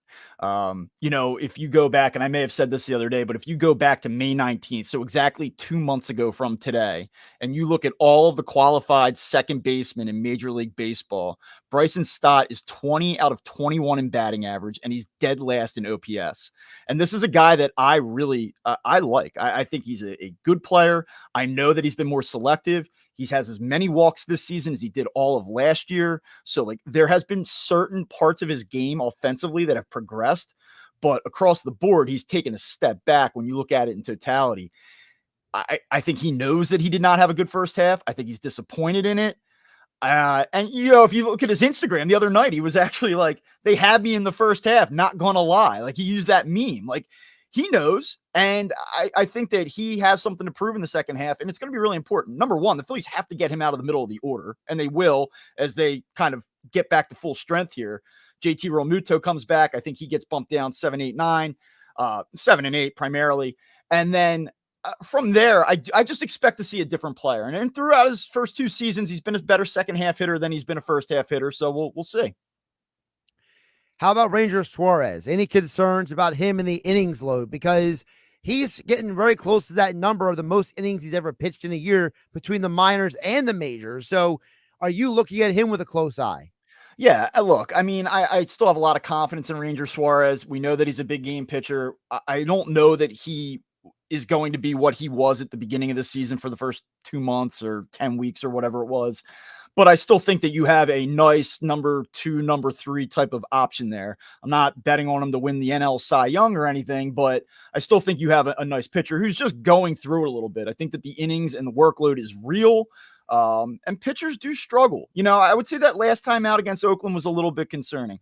If you go back, and I may have said this the other day, but if you go back to May 19th, so exactly 2 months ago from today, and you look at all of the qualified second basemen in Major League Baseball, Bryson Stott is 20 out of 21 in batting average, and he's dead last in OPS. And this is a guy that I really, I like. I think he's a good player. I know that he's been more selective. He has as many walks this season as he did all of last year. So like there has been certain parts of his game offensively that have progressed, but across the board, he's taken a step back when you look at it in totality. I think he knows that he did not have a good first half. I think he's disappointed in it. And if you look at his Instagram the other night, he was actually like, they had me in the first half, not gonna lie. Like he used that meme. Like he knows. And I think that he has something to prove in the second half, and it's going to be really important. Number one, the Phillies have to get him out of the middle of the order, and they will as they kind of get back to full strength here. JT Realmuto comes back. I think he gets bumped down 7, 8, 9, 7 and 8 primarily. And then from there, I just expect to see a different player. And throughout his first 2 seasons, he's been a better second half hitter than he's been a first half hitter. So we'll see. How about Ranger Suarez? Any concerns about him in the innings load? Because he's getting very close to that number of the most innings he's ever pitched in a year between the minors and the majors. So are you looking at him with a close eye? Yeah, look, I mean, I still have a lot of confidence in Ranger Suarez. We know that he's a big game pitcher. I don't know that he is going to be what he was at the beginning of the season for the first 2 months or 10 weeks or whatever it was. But I still think that you have a nice number 2, number 3 type of option there. I'm not betting on him to win the NL Cy Young or anything, but I still think you have a nice pitcher who's just going through it a little bit. I think that the innings and the workload is real. And pitchers do struggle. I would say that last time out against Oakland was a little bit concerning.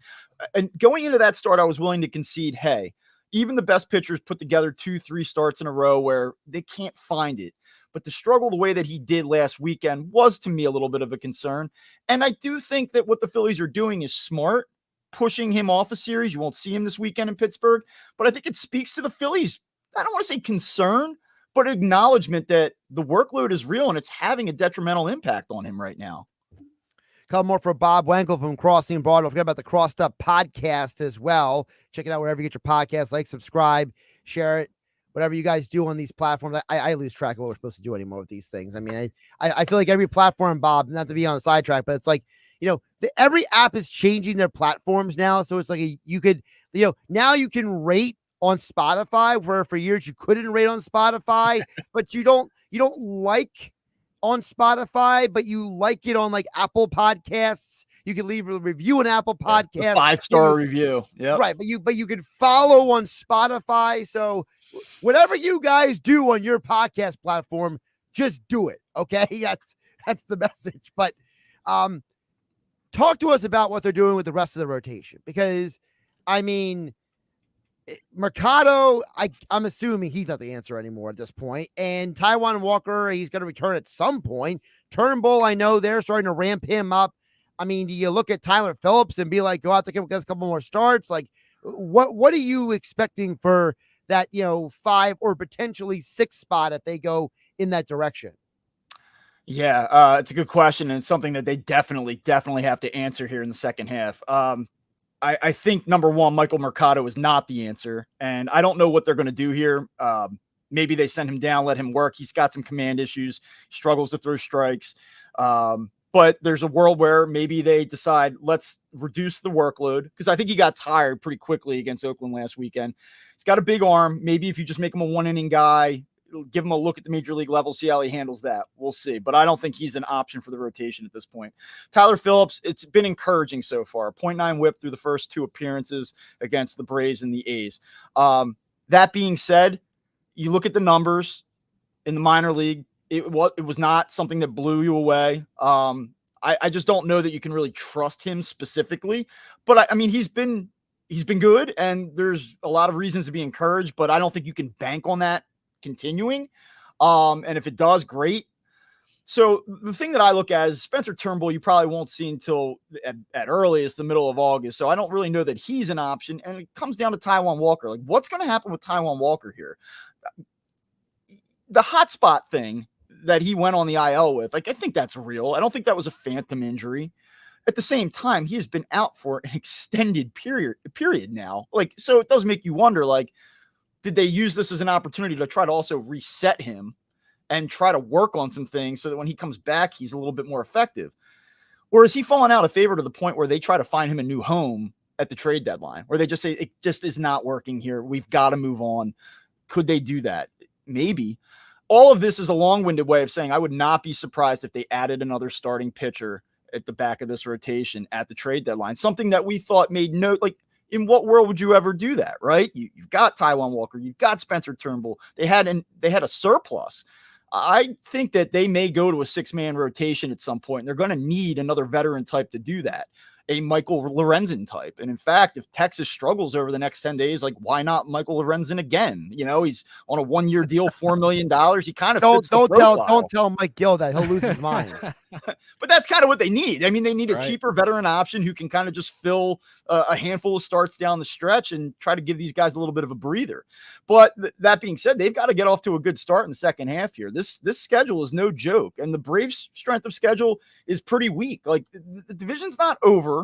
And going into that start, I was willing to concede, hey, even the best pitchers put together 2, 3 starts in a row where they can't find it. But to struggle the way that he did last weekend was, to me, a little bit of a concern. And I do think that what the Phillies are doing is smart, pushing him off a series. You won't see him this weekend in Pittsburgh. But I think it speaks to the Phillies, I don't want to say concern, but acknowledgement that the workload is real and it's having a detrimental impact on him right now. Couple more for Bob Wankel from Crossing Broad. Don't forget about the Crossed Up podcast as well. Check it out wherever you get your podcast. Like, subscribe, share it, whatever you guys do on these platforms. I lose track of what we're supposed to do anymore with these things. I mean, I feel like every platform, Bob, not to be on a sidetrack, but it's like, every app is changing their platforms now. So it's like you could, now you can rate on Spotify, where for years you couldn't rate on Spotify, but you don't like on Spotify, but you like it on like Apple Podcasts. You can leave a review on Apple Podcasts, 5-star review. Yeah, right. But you can follow on Spotify. So whatever you guys do on your podcast platform, just do it. Okay, that's the message. But talk to us about what they're doing with the rest of the rotation, because I mean, Mercado, I'm assuming he's not the answer anymore at this point. And Taijuan Walker, he's going to return at some point. Turnbull, I know they're starting to ramp him up. I mean, do you look at Tyler Phillips and be like, go out there, get a couple more starts? Like, what are you expecting for that, 5 or potentially 6 spot if they go in that direction? Yeah, it's a good question, and it's something that they definitely have to answer here in the second half. I think, number one, Michael Mercado is not the answer, and I don't know what they're going to do here. Maybe they send him down, let him work. He's got some command issues, struggles to throw strikes. But there's a world where maybe they decide, let's reduce the workload, because I think he got tired pretty quickly against Oakland last weekend. He's got a big arm. Maybe if you just make him a 1-inning guy, give him a look at the major league level, see how he handles that. We'll see. But I don't think he's an option for the rotation at this point. Tyler Phillips, it's been encouraging so far. 0.9 whip through the first 2 appearances against the Braves and the A's. That being said, you look at the numbers in the minor league, it was not something that blew you away. I just don't know that you can really trust him specifically. But I mean, he's been good, and there's a lot of reasons to be encouraged, but I don't think you can bank on that continuing. And if it does, great. So the thing that I look at is Spencer Turnbull, you probably won't see until at earliest the middle of August. So I don't really know that he's an option. And it comes down to Taijuan Walker. Like, what's going to happen with Taijuan Walker here? The hotspot thing that he went on the IL with, like, I think that's real. I don't think that was a phantom injury. At the same time, he has been out for an extended period now. Like, so it does make you wonder, like, did they use this as an opportunity to try to also reset him and try to work on some things so that when he comes back, he's a little bit more effective? Or is he falling out of favor to the point where they try to find him a new home at the trade deadline, where they just say, it just is not working here, we've got to move on? Could they do that? Maybe. All of this is a long-winded way of saying I would not be surprised if they added another starting pitcher at the back of this rotation at the trade deadline, something that we thought made no, like, in what world would you ever do that, right? You've got Taijuan Walker, you've got Spencer Turnbull. They had a surplus. I think that they may go to a 6-man rotation at some point, and they're going to need another veteran type to do that, a Michael Lorenzen type. And in fact, if Texas struggles over the next 10 days, like, why not Michael Lorenzen again? You know, he's on a 1-year deal, $4 million. He kind of don't tell Mike Gill that he'll lose his mind. But that's kind of what they need. I mean, they need a cheaper veteran option who can kind of just fill a handful of starts down the stretch and try to give these guys a little bit of a breather. But that being said, they've got to get off to a good start in the second half here. This schedule is no joke, and the Braves' strength of schedule is pretty weak. Like, the division's not over.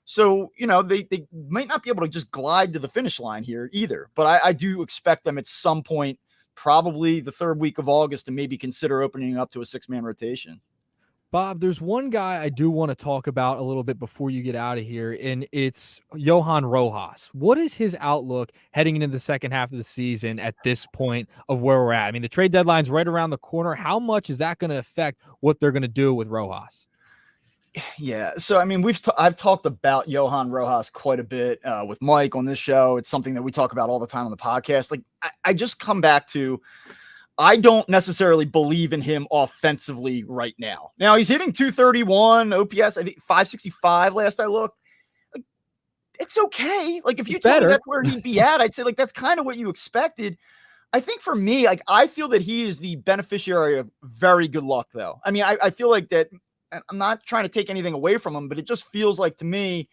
So, you know, they might not be able to just glide to the finish line here either. But I do expect them at some point, probably the 3rd week of August, to maybe consider opening up to a 6-man rotation. Bob, there's one guy I do want to talk about a little bit before you get out of here, and it's Johan Rojas. What is his outlook heading into the second half of the season at this point of where we're at? I mean, the trade deadline's right around the corner. How much is that going to affect what they're going to do with Rojas? Yeah. So, I mean, I've talked about Johan Rojas quite a bit with Mike on this show. It's something that we talk about all the time on the podcast. Like, I just come back to, I don't necessarily believe in him offensively right now. Now, he's hitting 231 OPS, I think 565 last I looked. Like, it's okay. Like, if you tell me that's where he'd be at, I'd say, like, that's kind of what you expected. I think for me, like, I feel that he is the beneficiary of very good luck, though. I mean, I feel like that. I'm not trying to take anything away from him, but it just feels like to me,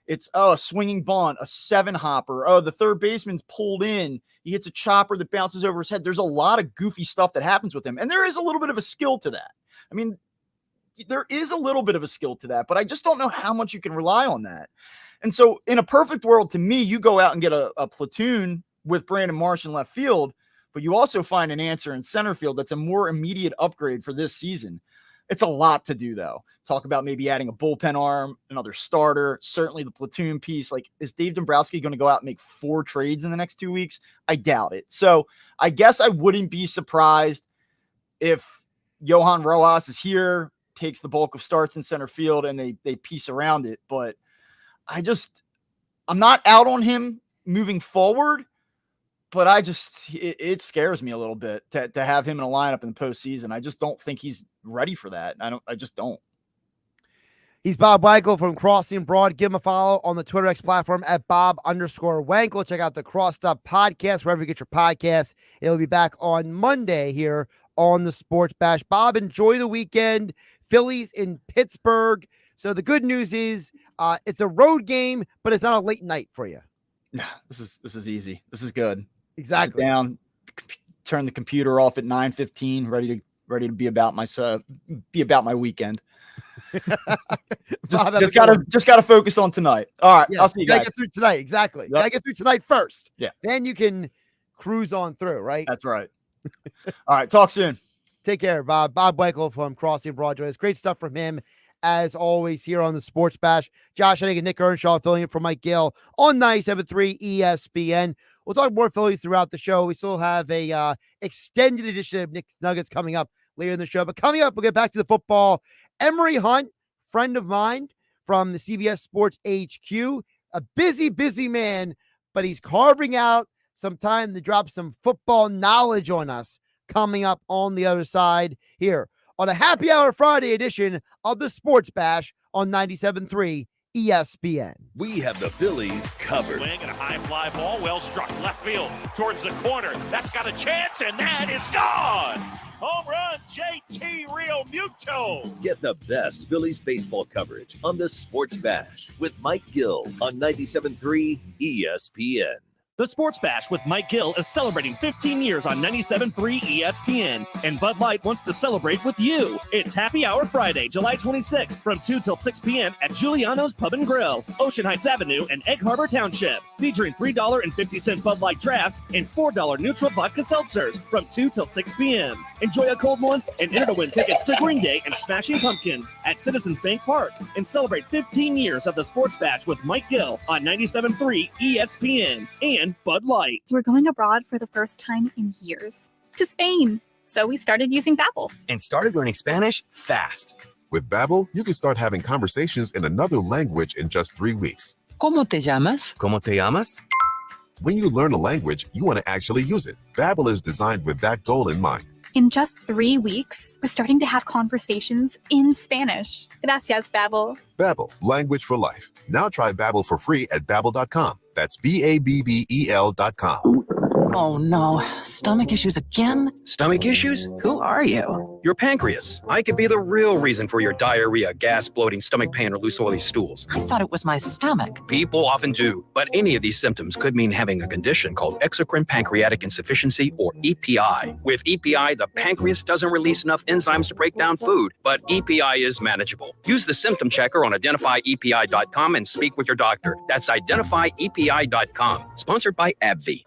it's a swinging bunt, a 7-hopper. Oh, the third baseman's pulled in. He hits a chopper that bounces over his head. There's a lot of goofy stuff that happens with him. And there is a little bit of a skill to that. I mean, there is a little bit of a skill to that, but I just don't know how much you can rely on that. And so in a perfect world, to me, you go out and get a platoon with Brandon Marsh in left field, but you also find an answer in center field that's a more immediate upgrade for this season. It's a lot to do, though. Talk about maybe adding a bullpen arm, another starter, certainly the platoon piece. Like, is Dave Dombrowski going to go out and make 4 trades in the next 2 weeks? I doubt it. So I guess I wouldn't be surprised if Johan Rojas is here, takes the bulk of starts in center field, and they piece around it. But I'm not out on him moving forward. But it scares me a little bit to have him in a lineup in the postseason. I just don't think he's ready for that. I just don't. He's Bob Wankel from Crossing Broad. Give him a follow on the Twitter X platform at Bob_Wankel. Check out the Crossed Up podcast, wherever you get your podcasts. It'll be back on Monday here on the Sports Bash. Bob, enjoy the weekend. Phillies in Pittsburgh. So the good news is it's a road game, but it's not a late night for you. No, this is easy. This is good. Exactly. Sit down, turn the computer off at 9:15, ready to be about my weekend. just gotta focus on tonight. All right, I'll see you guys. Get through tonight, exactly. Yep. Gotta get through tonight first. Yeah. Then you can cruise on through, right? That's right. All right, talk soon. Take care, Bob. Bob Wankel from Crossing Broad. It's great stuff from him as always, here on the Sports Bash. Josh Hennig and Nick Earnshaw filling in for Mike Gill on 97.3 ESPN. We'll talk more Phillies throughout the show. We still have a extended edition of Nick's Nuggets coming up later in the show. But coming up, we'll get back to the football. Emory Hunt, friend of mine from the CBS Sports HQ, a busy man, but he's carving out some time to drop some football knowledge on us coming up on the other side here on a Happy Hour Friday edition of the Sports Bash on 97.3 ESPN. We have the Phillies covered. Swing and a high fly ball, well struck left field towards the corner. That's got a chance, and that is gone. Home run, JT Real Muto. Get the best Phillies baseball coverage on the Sports Bash with Mike Gill on 97.3 ESPN. The Sports Bash with Mike Gill is celebrating 15 years on 97.3 ESPN, and Bud Light wants to celebrate with you. It's Happy Hour Friday, July 26th from 2 till 6 p.m. at Giuliano's Pub and Grill, Ocean Heights Avenue and Egg Harbor Township, featuring $3.50 Bud Light drafts and $4 neutral vodka seltzers from 2 till 6 p.m. Enjoy a cold one and enter to win tickets to Green Day and Smashing Pumpkins at Citizens Bank Park, and celebrate 15 years of the Sports Bash with Mike Gill on 97.3 ESPN and Bud Light. We're going abroad for the first time in years, to Spain. So we started using Babbel. And started learning Spanish fast. With Babbel, you can start having conversations in another language in just 3 weeks. ¿Cómo te llamas? ¿Cómo te llamas? When you learn a language, you want to actually use it. Babbel is designed with that goal in mind. In just 3 weeks, we're starting to have conversations in Spanish. Gracias, Babbel. Babbel, language for life. Now try Babbel for free at Babbel.com. That's BABBEL.com. Oh no, stomach issues again? Stomach issues? Who are you? Your pancreas. I could be the real reason for your diarrhea, gas, bloating, stomach pain, or loose oily stools. I thought it was my stomach. People often do, but any of these symptoms could mean having a condition called exocrine pancreatic insufficiency, or EPI. With EPI, the pancreas doesn't release enough enzymes to break down food, but EPI is manageable. Use the symptom checker on identifyepi.com and speak with your doctor. That's identifyepi.com. Sponsored by AbbVie.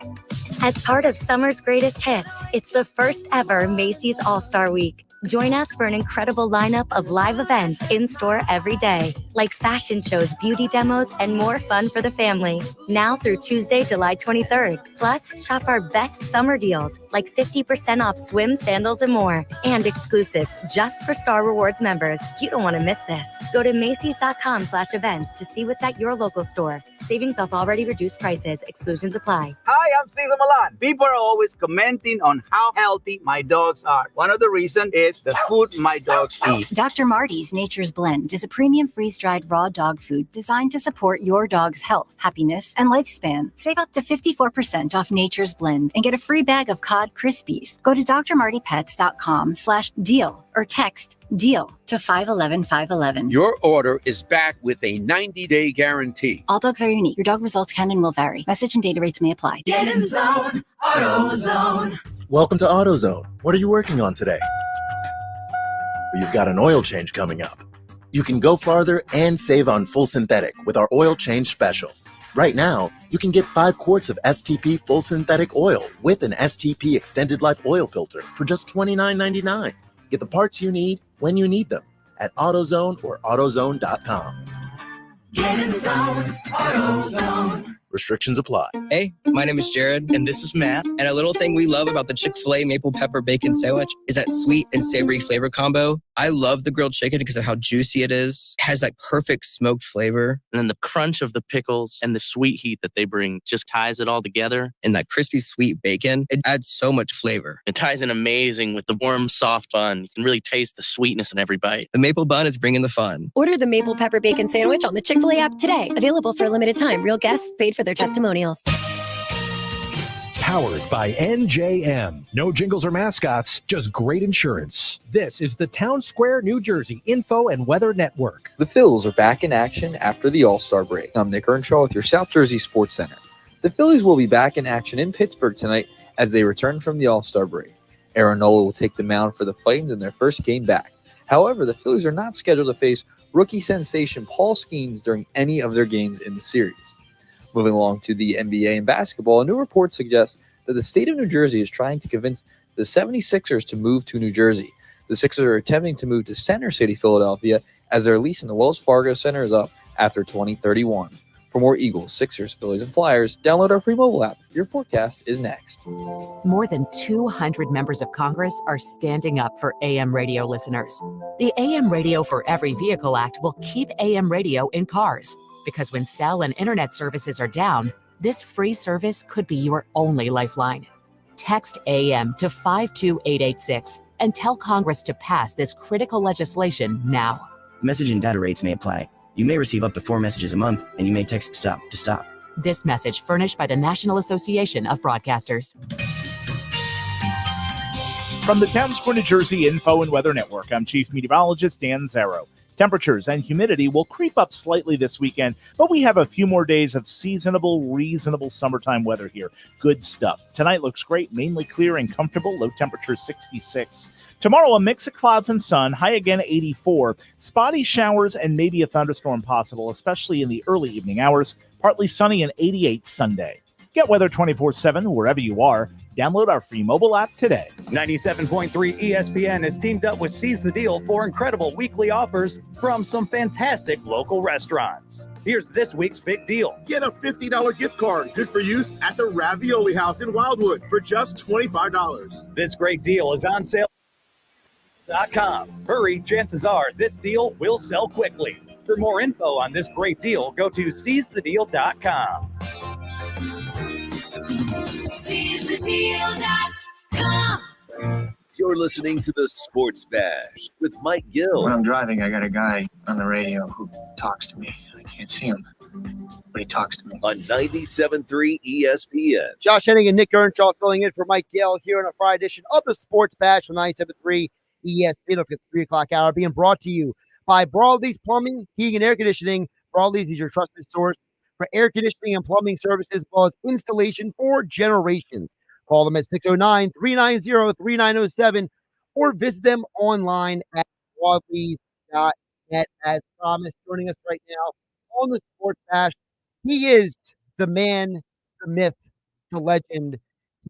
As part of summer's greatest hits, it's the first ever Macy's All-Star Week. Join us for an incredible lineup of live events in store every day, like fashion shows, beauty demos, and more fun for the family. Now through Tuesday, July 23rd. Plus, shop our best summer deals, like 50% off swim, sandals, and more, and exclusives just for Star Rewards members. You don't want to miss this. Go to Macy's.com/events to see what's at your local store. Savings off already reduced prices. Exclusions apply. Hi, I'm Cesar Milan. People are always commenting on how healthy my dogs are. One of the reasons is the food my dogs eat. Dr. Marty's Nature's Blend is a premium freeze-dried raw dog food designed to support your dog's health, happiness, and lifespan. Save up to 54% off Nature's Blend and get a free bag of cod Crispies. Go to drmartypets.com/deal or text DEAL to 511-511. Your order is back with a 90-day guarantee. All dogs are unique. Your dog results can and will vary. Message and data rates may apply. Get in zone, AutoZone. Welcome to AutoZone. What are you working on today? You've got an oil change coming up. You can go farther and save on full synthetic with our oil change special. Right now, you can get 5 quarts of STP full synthetic oil with an STP extended life oil filter for just $29.99. Get the parts you need when you need them at AutoZone or AutoZone.com. Get in zone, AutoZone. Restrictions apply. Hey, my name is Jared, and this is Matt. And a little thing we love about the Chick-fil-A maple pepper bacon sandwich is that sweet and savory flavor combo. I love the grilled chicken because of how juicy it is. It has that perfect smoked flavor. And then the crunch of the pickles and the sweet heat that they bring just ties it all together. And that crispy sweet bacon, it adds so much flavor. It ties in amazing with the warm, soft bun. You can really taste the sweetness in every bite. The maple bun is bringing the fun. Order the maple pepper bacon sandwich on the Chick-fil-A app today. Available for a limited time. Real guests paid for their testimonials. Powered by NJM. No jingles or mascots, just great insurance. This is the Town Square, New Jersey Info and Weather Network. The Phils are back in action after the All-Star break. I'm Nick Earnshaw with your South Jersey Sports Center. The Phillies will be back in action in Pittsburgh tonight as they return from the All-Star break. Aaron Nola will take the mound for the Fightins in their first game back. However, the Phillies are not scheduled to face rookie sensation Paul Skeens during any of their games in the series. Moving along to the NBA and basketball, a new report suggests that the state of New Jersey is trying to convince the 76ers to move to New Jersey. The Sixers are attempting to move to Center City, Philadelphia, as their lease in the Wells Fargo Center is up after 2031. For more Eagles, Sixers, Phillies, and Flyers, download our free mobile app. Your forecast is next. More than 200 members of Congress are standing up for AM radio listeners. The AM Radio for Every Vehicle Act will keep AM radio in cars, because when cell and internet services are down, this free service could be your only lifeline. Text AM to 52886 and tell Congress to pass this critical legislation now. Message and data rates may apply. You may receive up to 4 messages a month, and you may text STOP to stop. This message furnished by the National Association of Broadcasters. From the Town Square, New Jersey Info and Weather Network, I'm Chief Meteorologist Dan Zarrow. Temperatures and humidity will creep up slightly this weekend, but we have a few more days of reasonable summertime weather here. Good stuff. Tonight looks great, mainly clear and comfortable, low temperature 66. Tomorrow, a mix of clouds and sun, high again 84. Spotty showers and maybe a thunderstorm possible, especially in the early evening hours. Partly sunny and 88 Sunday. Get weather 24/7 wherever you are. Download our free mobile app today. 97.3 ESPN has teamed up with Seize the Deal for incredible weekly offers from some fantastic local restaurants. Here's this week's big deal. Get a $50 gift card, good for use at the Ravioli House in Wildwood for just $25. This great deal is on sale. Hurry, chances are this deal will sell quickly. For more info on this great deal, go to seizethedeal.com. SeizeTheDeal.com. You're listening to the Sports Bash with Mike Gill. When I'm driving, I got a guy on the radio who talks to me. I can't see him, but he talks to me. On 97.3 ESPN. Josh Hennig and Nick Earnshaw filling in for Mike Gill here on a Friday edition of the Sports Bash on 97.3 ESPN. Look at 3 o'clock hour, being brought to you by Broadleys Plumbing, Heating, and Air Conditioning. Broadleys is your trusted source for air conditioning and plumbing services, as well as installation for generations. Call them at 609-390-3907 or visit them online at broadleys.net. As promised, joining us right now on the Sports Bash, he is the man, the myth, the legend.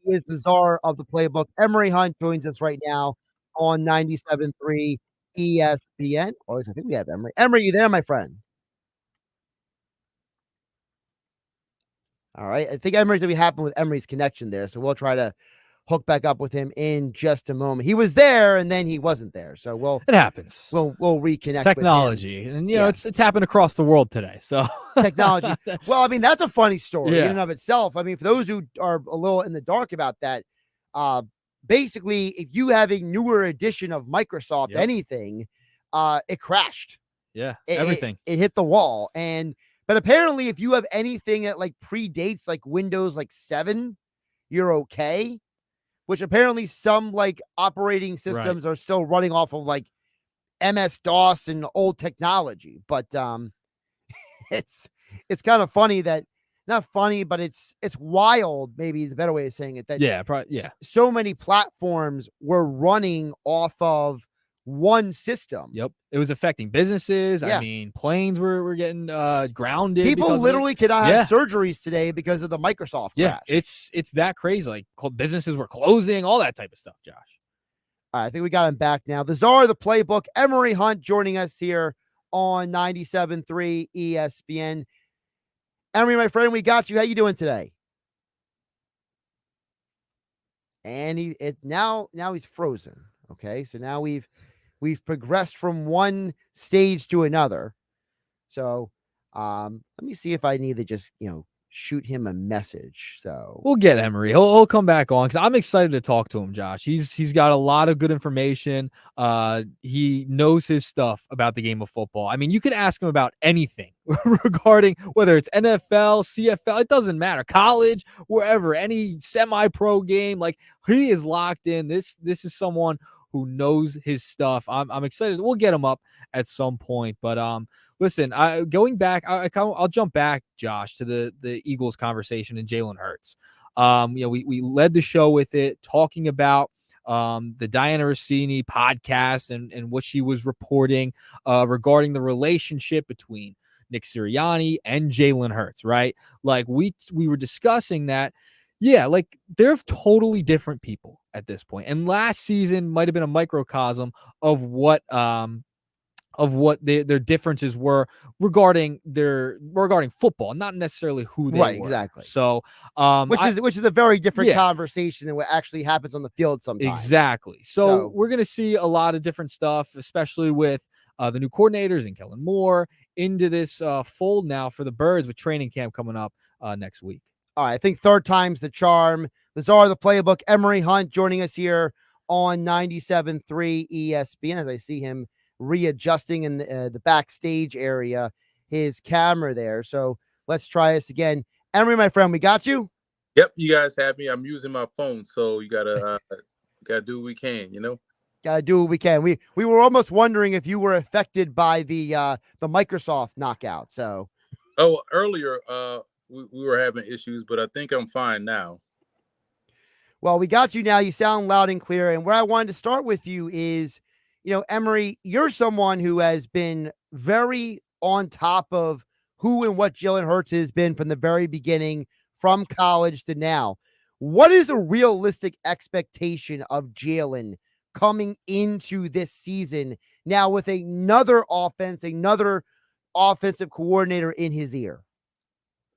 He is the czar of the playbook. Emery Hunt joins us right now on 97.3 ESPN. Always, I think we have Emery. Emery, you there, my friend? All right. I think Emery's going to be happy with Emery's connection there, so we'll try to hook back up with him in just a moment. He was there, and then he wasn't there, so it happens. We'll reconnect. Technology, with him. and it's happened across the world today. So technology. Well, I mean, that's a funny story in Yeah. and of itself. I mean, for those who are a little in the dark about that, basically, if you have a newer edition of Microsoft anything, it crashed. Yeah, It- everything. It hit the wall, but apparently, if you have anything that like predates like Windows 7, you're okay. Which apparently some like operating systems are still running off of like MS-DOS and old technology. But it's kind of funny that not funny, but it's wild. Maybe is a better way of saying it. That so many platforms were running off of one system. Yep, it was affecting businesses. Yeah. I mean, planes were getting grounded. People because of literally it. cannot Yeah. have surgeries today because of the Microsoft Yeah, crash. it's that crazy. Like businesses were closing, all that type of stuff. Josh. All right, I think we got him back now. The czar of the playbook, Emery Hunt, joining us here on 97.3 ESPN. Emery, my friend, we got you. How you doing today? And now he's frozen. Okay, so now we've progressed from one stage to another. So let me see if I need to just shoot him a message. So We'll get Emery. He'll come back on because I'm excited to talk to him, Josh. He's got a lot of good information. He knows his stuff about the game of football. I mean, you can ask him about anything regarding whether it's NFL, CFL, it doesn't matter, college, wherever, any semi-pro game. Like, he is locked in. This is someone who knows his stuff. I'm excited. We'll get him up at some point. But listen, going back, I'll jump back, Josh, to the Eagles conversation and Jalen Hurts. We led the show with it, talking about the Diana Rossini podcast and what she was reporting regarding the relationship between Nick Sirianni and Jalen Hurts, right? Like we were discussing that. Yeah, like they're totally different people at this point. And last season might have been a microcosm of what of what their differences were regarding football, not necessarily who they were. Exactly. So, which is a very different Yeah. conversation than what actually happens on the field sometimes. Exactly. So we're going to see a lot of different stuff, especially with the new coordinators and Kellen Moore into this fold now for the Birds with training camp coming up next week. All right, I think third time's the charm. The czar of the playbook, Emery Hunt, joining us here on 97.3 ESPN as I see him readjusting in the backstage area, his camera there. So let's try this again. Emery, my friend, we got you? Yep, you guys have me. I'm using my phone, so you gotta do what we can, you know? Gotta do what we can. We were almost wondering if you were affected by the Microsoft knockout. So earlier we were having issues, but I think I'm fine now. Well, we got you now. You sound loud and clear. And where I wanted to start with you is, Emery, you're someone who has been very on top of who and what Jalen Hurts has been from the very beginning, from college to now. What is a realistic expectation of Jalen coming into this season now with another offensive coordinator in his ear?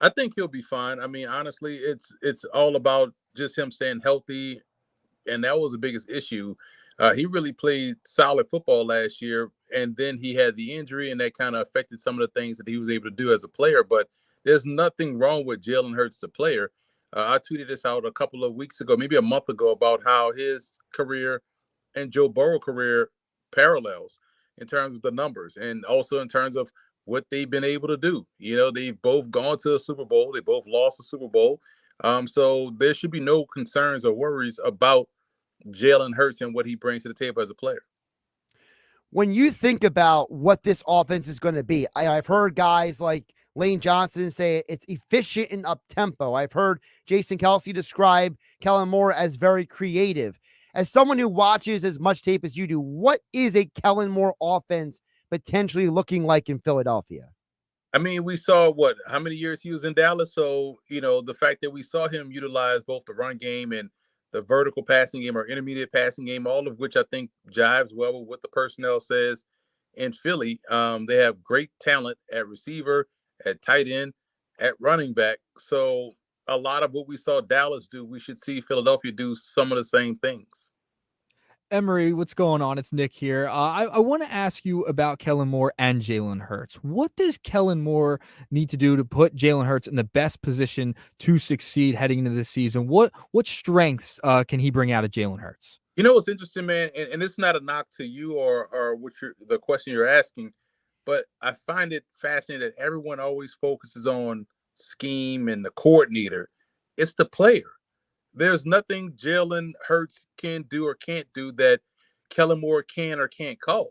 I think he'll be fine. I mean, honestly, it's all about just him staying healthy, and that was the biggest issue. He really played solid football last year, and then he had the injury, and that kind of affected some of the things that he was able to do as a player. But there's nothing wrong with Jalen Hurts, the player. I tweeted this out a couple of weeks ago, maybe a month ago, about how his career and Joe Burrow's career parallels in terms of the numbers, and also in terms of what they've been able to do. They've both gone to a Super Bowl. They both lost a Super Bowl. So there should be no concerns or worries about Jalen Hurts and what he brings to the table as a player. When you think about what this offense is going to be, I've heard guys like Lane Johnson say it's efficient and up-tempo. I've heard Jason Kelsey describe Kellen Moore as very creative. As someone who watches as much tape as you do, what is a Kellen Moore offense potentially looking like in Philadelphia? I mean, we saw how many years he was in Dallas. So, the fact that we saw him utilize both the run game and the vertical passing game or intermediate passing game, all of which I think jives well with what the personnel says in Philly. They have great talent at receiver, at tight end, at running back. So a lot of what we saw Dallas do, we should see Philadelphia do some of the same things. Emery, what's going on? It's Nick here. I want to ask you about Kellen Moore and Jalen Hurts. What does Kellen Moore need to do to put Jalen Hurts in the best position to succeed heading into this season? What strengths can he bring out of Jalen Hurts? What's interesting, man, and it's not a knock to you or the question you're asking, but I find it fascinating that everyone always focuses on scheme and the coordinator. It's the player. There's nothing Jalen Hurts can do or can't do that Kellen Moore can or can't call.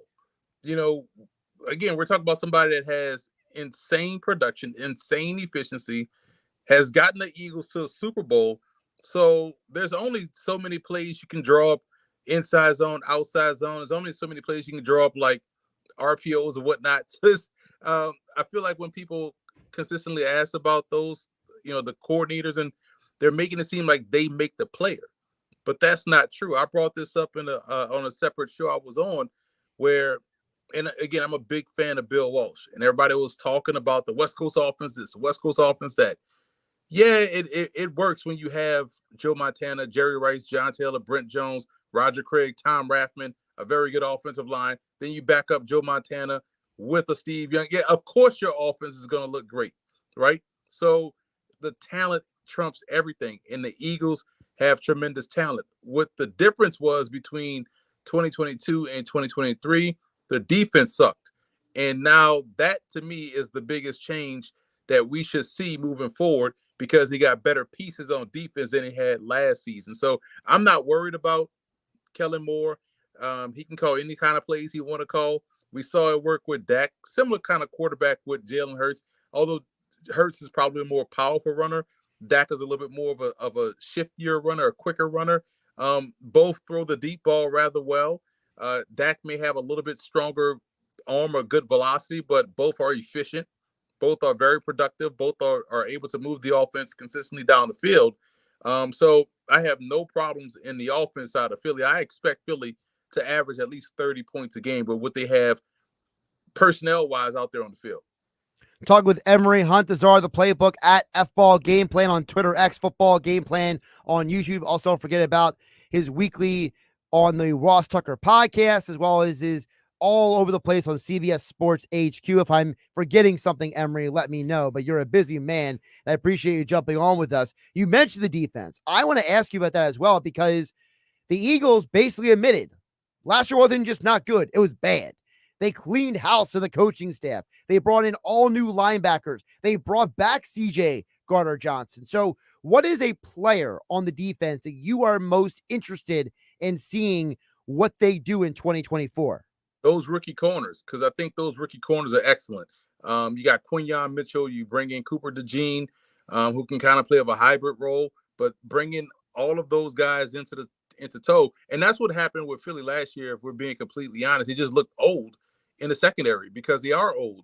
Again, we're talking about somebody that has insane production, insane efficiency, has gotten the Eagles to a Super Bowl. So there's only so many plays you can draw up, inside zone, outside zone. There's only so many plays you can draw up, like RPOs and whatnot. So I feel like when people consistently ask about those, the coordinators, and they're making it seem like they make the player, but that's not true. I brought this up on a separate show I was on, where, and again, I'm a big fan of Bill Walsh, and everybody was talking about the West Coast offense, this West Coast offense, that. Yeah, it works when you have Joe Montana, Jerry Rice, John Taylor, Brent Jones, Roger Craig, Tom Rathman, a very good offensive line. Then you back up Joe Montana with a Steve Young. Yeah, of course your offense is going to look great, right? So the talent trumps everything, and the Eagles have tremendous talent. What the difference was between 2022 and 2023, the defense sucked. And now that, to me, is the biggest change that we should see moving forward, because he got better pieces on defense than he had last season. So I'm not worried about Kellen Moore. He can call any kind of plays he want to call. We saw it work with Dak, similar kind of quarterback with Jalen Hurts, although Hurts is probably a more powerful runner. Dak is a little bit more of a shiftier runner, a quicker runner. Both throw the deep ball rather well. Dak may have a little bit stronger arm or good velocity, but both are efficient. Both are very productive. Both are able to move the offense consistently down the field. So I have no problems in the offense side of Philly. I expect Philly to average at least 30 points a game, but what they have personnel-wise out there on the field. Talk with Emery Hunt, the czar of the playbook at F-Ball Game Plan on Twitter, X Football Game Plan on YouTube. Also, don't forget about his weekly on the Ross Tucker podcast, as well as his all over the place on CBS Sports HQ. If I'm forgetting something, Emery, let me know, but you're a busy man, and I appreciate you jumping on with us. You mentioned the defense. I want to ask you about that as well, because the Eagles basically admitted last year wasn't just not good, it was bad. They cleaned house to the coaching staff. They brought in all new linebackers. They brought back CJ Gardner-Johnson. So what is a player on the defense that you are most interested in seeing what they do in 2024? Those rookie corners, because I think those rookie corners are excellent. You got Quinyon Mitchell. You bring in Cooper DeJean, who can kind of play a hybrid role, but bringing all of those guys into tow. And that's what happened with Philly last year, if we're being completely honest. He just looked old in the secondary because they are old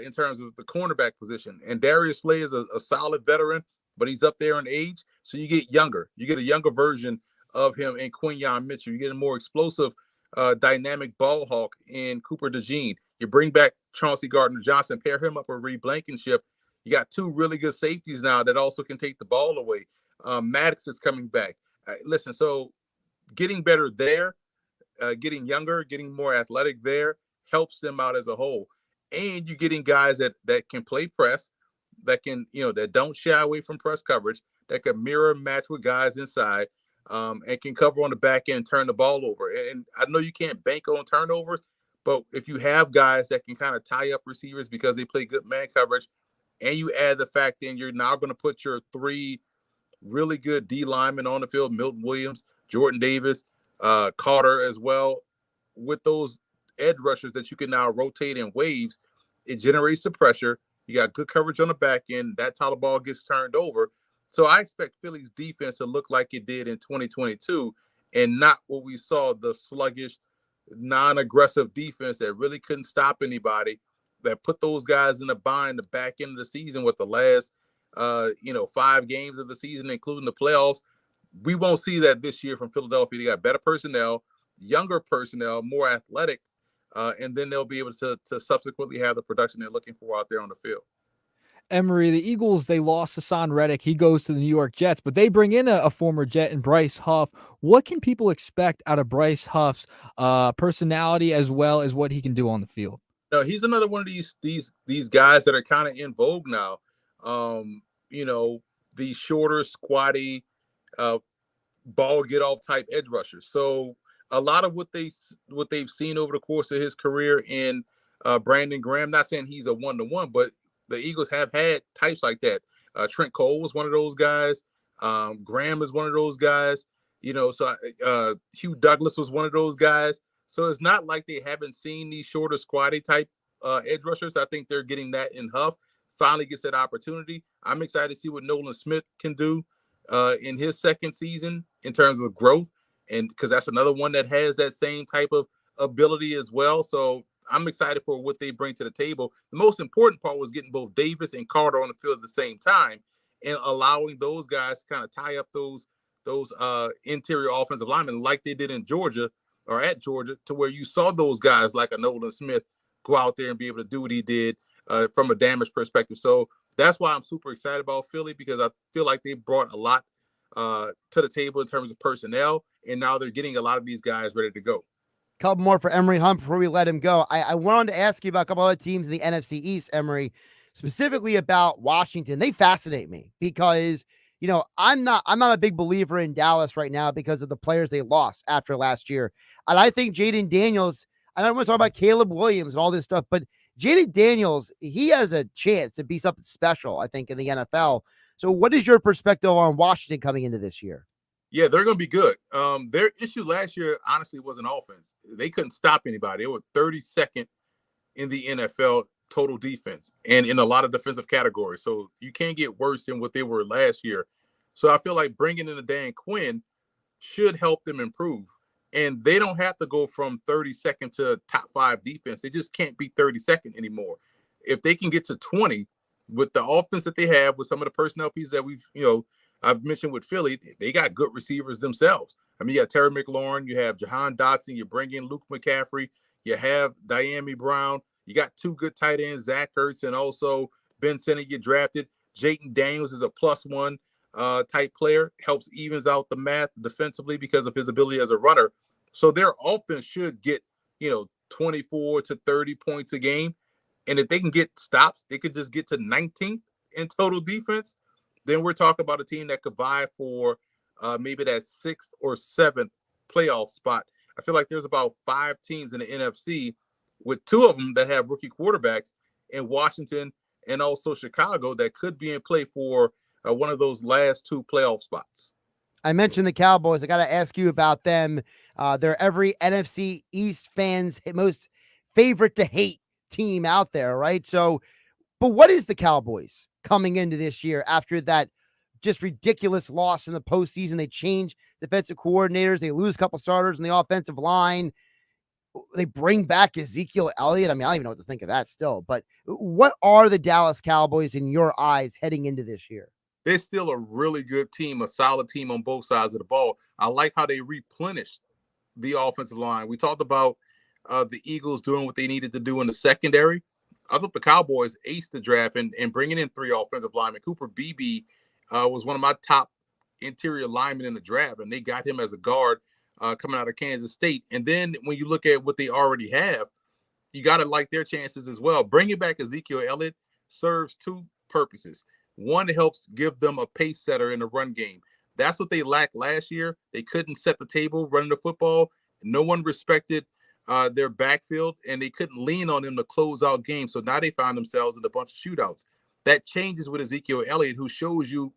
in terms of the cornerback position. And Darius Slay is a solid veteran, but he's up there in age. So you get younger. You get a younger version of him in Quinyon Mitchell. You get a more explosive, dynamic ball hawk in Cooper DeJean. You bring back Chauncey Gardner-Johnson, pair him up with Reed Blankenship. You got two really good safeties now that also can take the ball away. Maddox is coming back. Listen, so getting better there, getting younger, getting more athletic there helps them out as a whole. And you're getting guys that can play press, that can, that don't shy away from press coverage, that can mirror match with guys inside, and can cover on the back end, turn the ball over. And I know you can't bank on turnovers, but if you have guys that can kind of tie up receivers because they play good man coverage, and you add the fact in you're now going to put your three really good D linemen on the field, Milton Williams, Jordan Davis, Carter as well, with those edge rushers that you can now rotate in waves, it generates the pressure. You got good coverage on the back end. That's how the ball gets turned over. So I expect Philly's defense to look like it did in 2022 and not what we saw, the sluggish, non-aggressive defense that really couldn't stop anybody, that put those guys in a bind the back end of the season with the last 5 games of the season, including the playoffs. We won't see that this year from Philadelphia. They got better personnel, younger personnel, more athletic, and then they'll be able to subsequently have the production they're looking for out there on the field. Emery, the Eagles, they lost Hassan Reddick. He goes to the New York Jets, but they bring in a former Jet in Bryce Huff. What can people expect out of Bryce Huff's personality as well as what he can do on the field? No, he's another one of these guys that are kind of in vogue now. The shorter, squatty, ball get off type edge rushers. So a lot of what they've seen over the course of his career in Brandon Graham, not saying he's a 1-to-1, but the Eagles have had types like that. Trent Cole was one of those guys. Graham is one of those guys. So Hugh Douglas was one of those guys. So it's not like they haven't seen these shorter, squatty type edge rushers. I think they're getting that in Huff. Finally gets that opportunity. I'm excited to see what Nolan Smith can do in his second season in terms of growth, and because that's another one that has that same type of ability as well. So I'm excited for what they bring to the table. The most important part was getting both Davis and Carter on the field at the same time and allowing those guys to kind of tie up those interior offensive linemen like they did in Georgia or at Georgia, to where you saw those guys like a Nolan Smith go out there and be able to do what he did from a damage perspective. So that's why I'm super excited about Philly, because I feel like they brought a lot to the table in terms of personnel, and now they're getting a lot of these guys ready to go. Couple more for Emery Hunt before we let him go. I wanted to ask you about a couple other teams in the NFC East, Emery, specifically about Washington. They fascinate me because, I'm not a big believer in Dallas right now because of the players they lost after last year. And I think Jaden Daniels, I don't want to talk about Caleb Williams and all this stuff, but Jaden Daniels, he has a chance to be something special, I think, in the NFL. So what is your perspective on Washington coming into this year? Yeah, they're going to be good. Their issue last year, honestly, wasn't offense. They couldn't stop anybody. They were 32nd in the NFL total defense and in a lot of defensive categories. So you can't get worse than what they were last year. So I feel like bringing in a Dan Quinn should help them improve. And they don't have to go from 32nd to top 5 defense. They just can't be 32nd anymore. If they can get to 20 with the offense that they have, with some of the personnel pieces that I've mentioned with Philly, they got good receivers themselves. I mean, you got Terry McLaurin, you have Jahan Dotson, you bring in Luke McCaffrey, you have Diami Brown, You got two good tight ends, Zach Ertz and also Ben Sinnott get drafted. Jayden Daniels is a +1 type player, helps evens out the math defensively because of his ability as a runner. So their offense should get, 24 to 30 points a game. And if they can get stops, they could just get to 19th in total defense. Then we're talking about a team that could vie for maybe that 6th or 7th playoff spot. I feel like there's about 5 teams in the NFC with 2 of them that have rookie quarterbacks in Washington and also Chicago that could be in play for one of those last 2 playoff spots. I mentioned the Cowboys. I got to ask you about them. They're every NFC East fan's most favorite to hate team out there, right? So, but what is the Cowboys coming into this year after that just ridiculous loss in the postseason? They change defensive coordinators. They lose a couple starters in the offensive line. They bring back Ezekiel Elliott. I mean, I don't even know what to think of that still. But what are the Dallas Cowboys in your eyes heading into this year? They're still a really good team, a solid team on both sides of the ball. I like how they replenished the offensive line. We talked about the Eagles doing what they needed to do in the secondary. I thought the Cowboys aced the draft and bringing in 3 offensive linemen. Cooper Beebe was one of my top interior linemen in the draft, and they got him as a guard coming out of Kansas State. And then when you look at what they already have, you got to like their chances as well. Bringing back Ezekiel Elliott serves 2 purposes. One, it helps give them a pace setter in the run game. That's what they lacked last year. They couldn't set the table running the football. No one respected their backfield, and they couldn't lean on them to close out games. So now they found themselves in a bunch of shootouts. That changes with Ezekiel Elliott, who showed you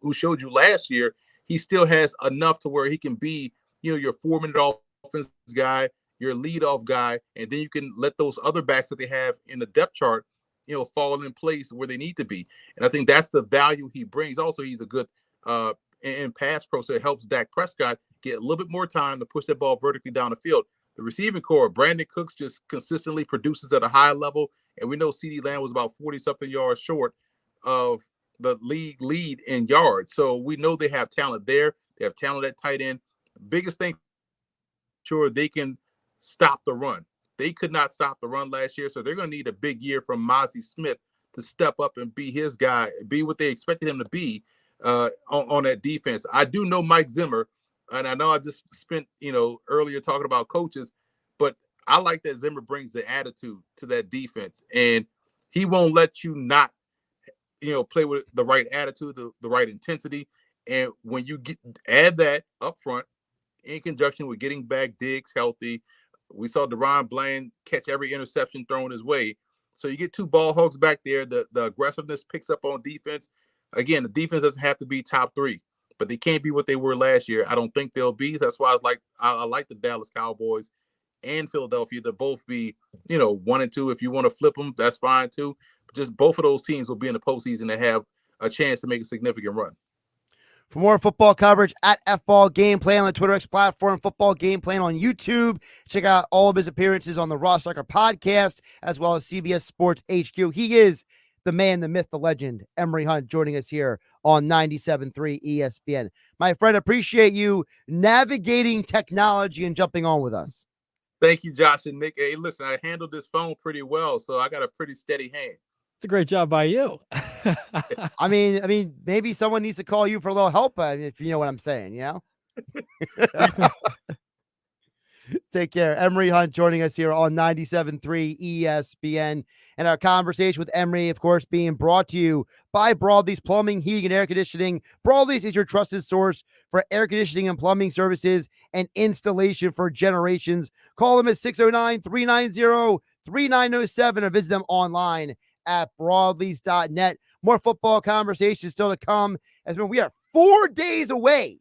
last year. He still has enough to where he can be, your 4-minute offense guy, your leadoff guy, and then you can let those other backs that they have in the depth chart, fall in place where they need to be. And I think that's the value he brings. Also, he's a good in pass pro, so it helps Dak Prescott get a little bit more time to push that ball vertically down the field. The receiving core, Brandon Cooks just consistently produces at a high level, and we know CeeDee Lamb was about 40-something yards short of the league lead in yards. So we know they have talent there. They have talent at tight end. Biggest thing, sure, they can stop the run. They could not stop the run last year, so they're going to need a big year from Mozzie Smith to step up and be his guy, be what they expected him to be on that defense. I do know Mike Zimmer, and I know I just spent, earlier talking about coaches, but I like that Zimmer brings the attitude to that defense, and he won't let you not, play with the right attitude, the right intensity. And when you add that up front in conjunction with getting back Diggs healthy, we saw Deron Bland catch every interception thrown his way. So you get 2 ball hogs back there. The aggressiveness picks up on defense. Again, the defense doesn't have to be top 3, but they can't be what they were last year. I don't think they'll be. That's why I like the Dallas Cowboys and Philadelphia to both be, 1 and 2. If you want to flip them, that's fine too. But just both of those teams will be in the postseason and have a chance to make a significant run. For more football coverage at F-Ball Game Plan on the Twitter X platform, Football Game Plan on YouTube. Check out all of his appearances on the Raw Soccer podcast, as well as CBS Sports HQ. He is the man, the myth, the legend, Emery Hunt, joining us here on 97.3 ESPN. My friend, appreciate you navigating technology and jumping on with us. Thank you, Josh and Nick. Hey, listen, I handled this phone pretty well, so I got a pretty steady hand. It's a great job by you. I mean, maybe someone needs to call you for a little help, if you know what I'm saying, Take care. Emery Hunt joining us here on 97.3 ESPN. And our conversation with Emery, of course, being brought to you by Broadleys Plumbing, Heating, and Air Conditioning. Broadleys is your trusted source for air conditioning and plumbing services and installation for generations. Call them at 609-390-3907 or visit them online at broadleys.net. More football conversations still to come, as when we are 4 days away,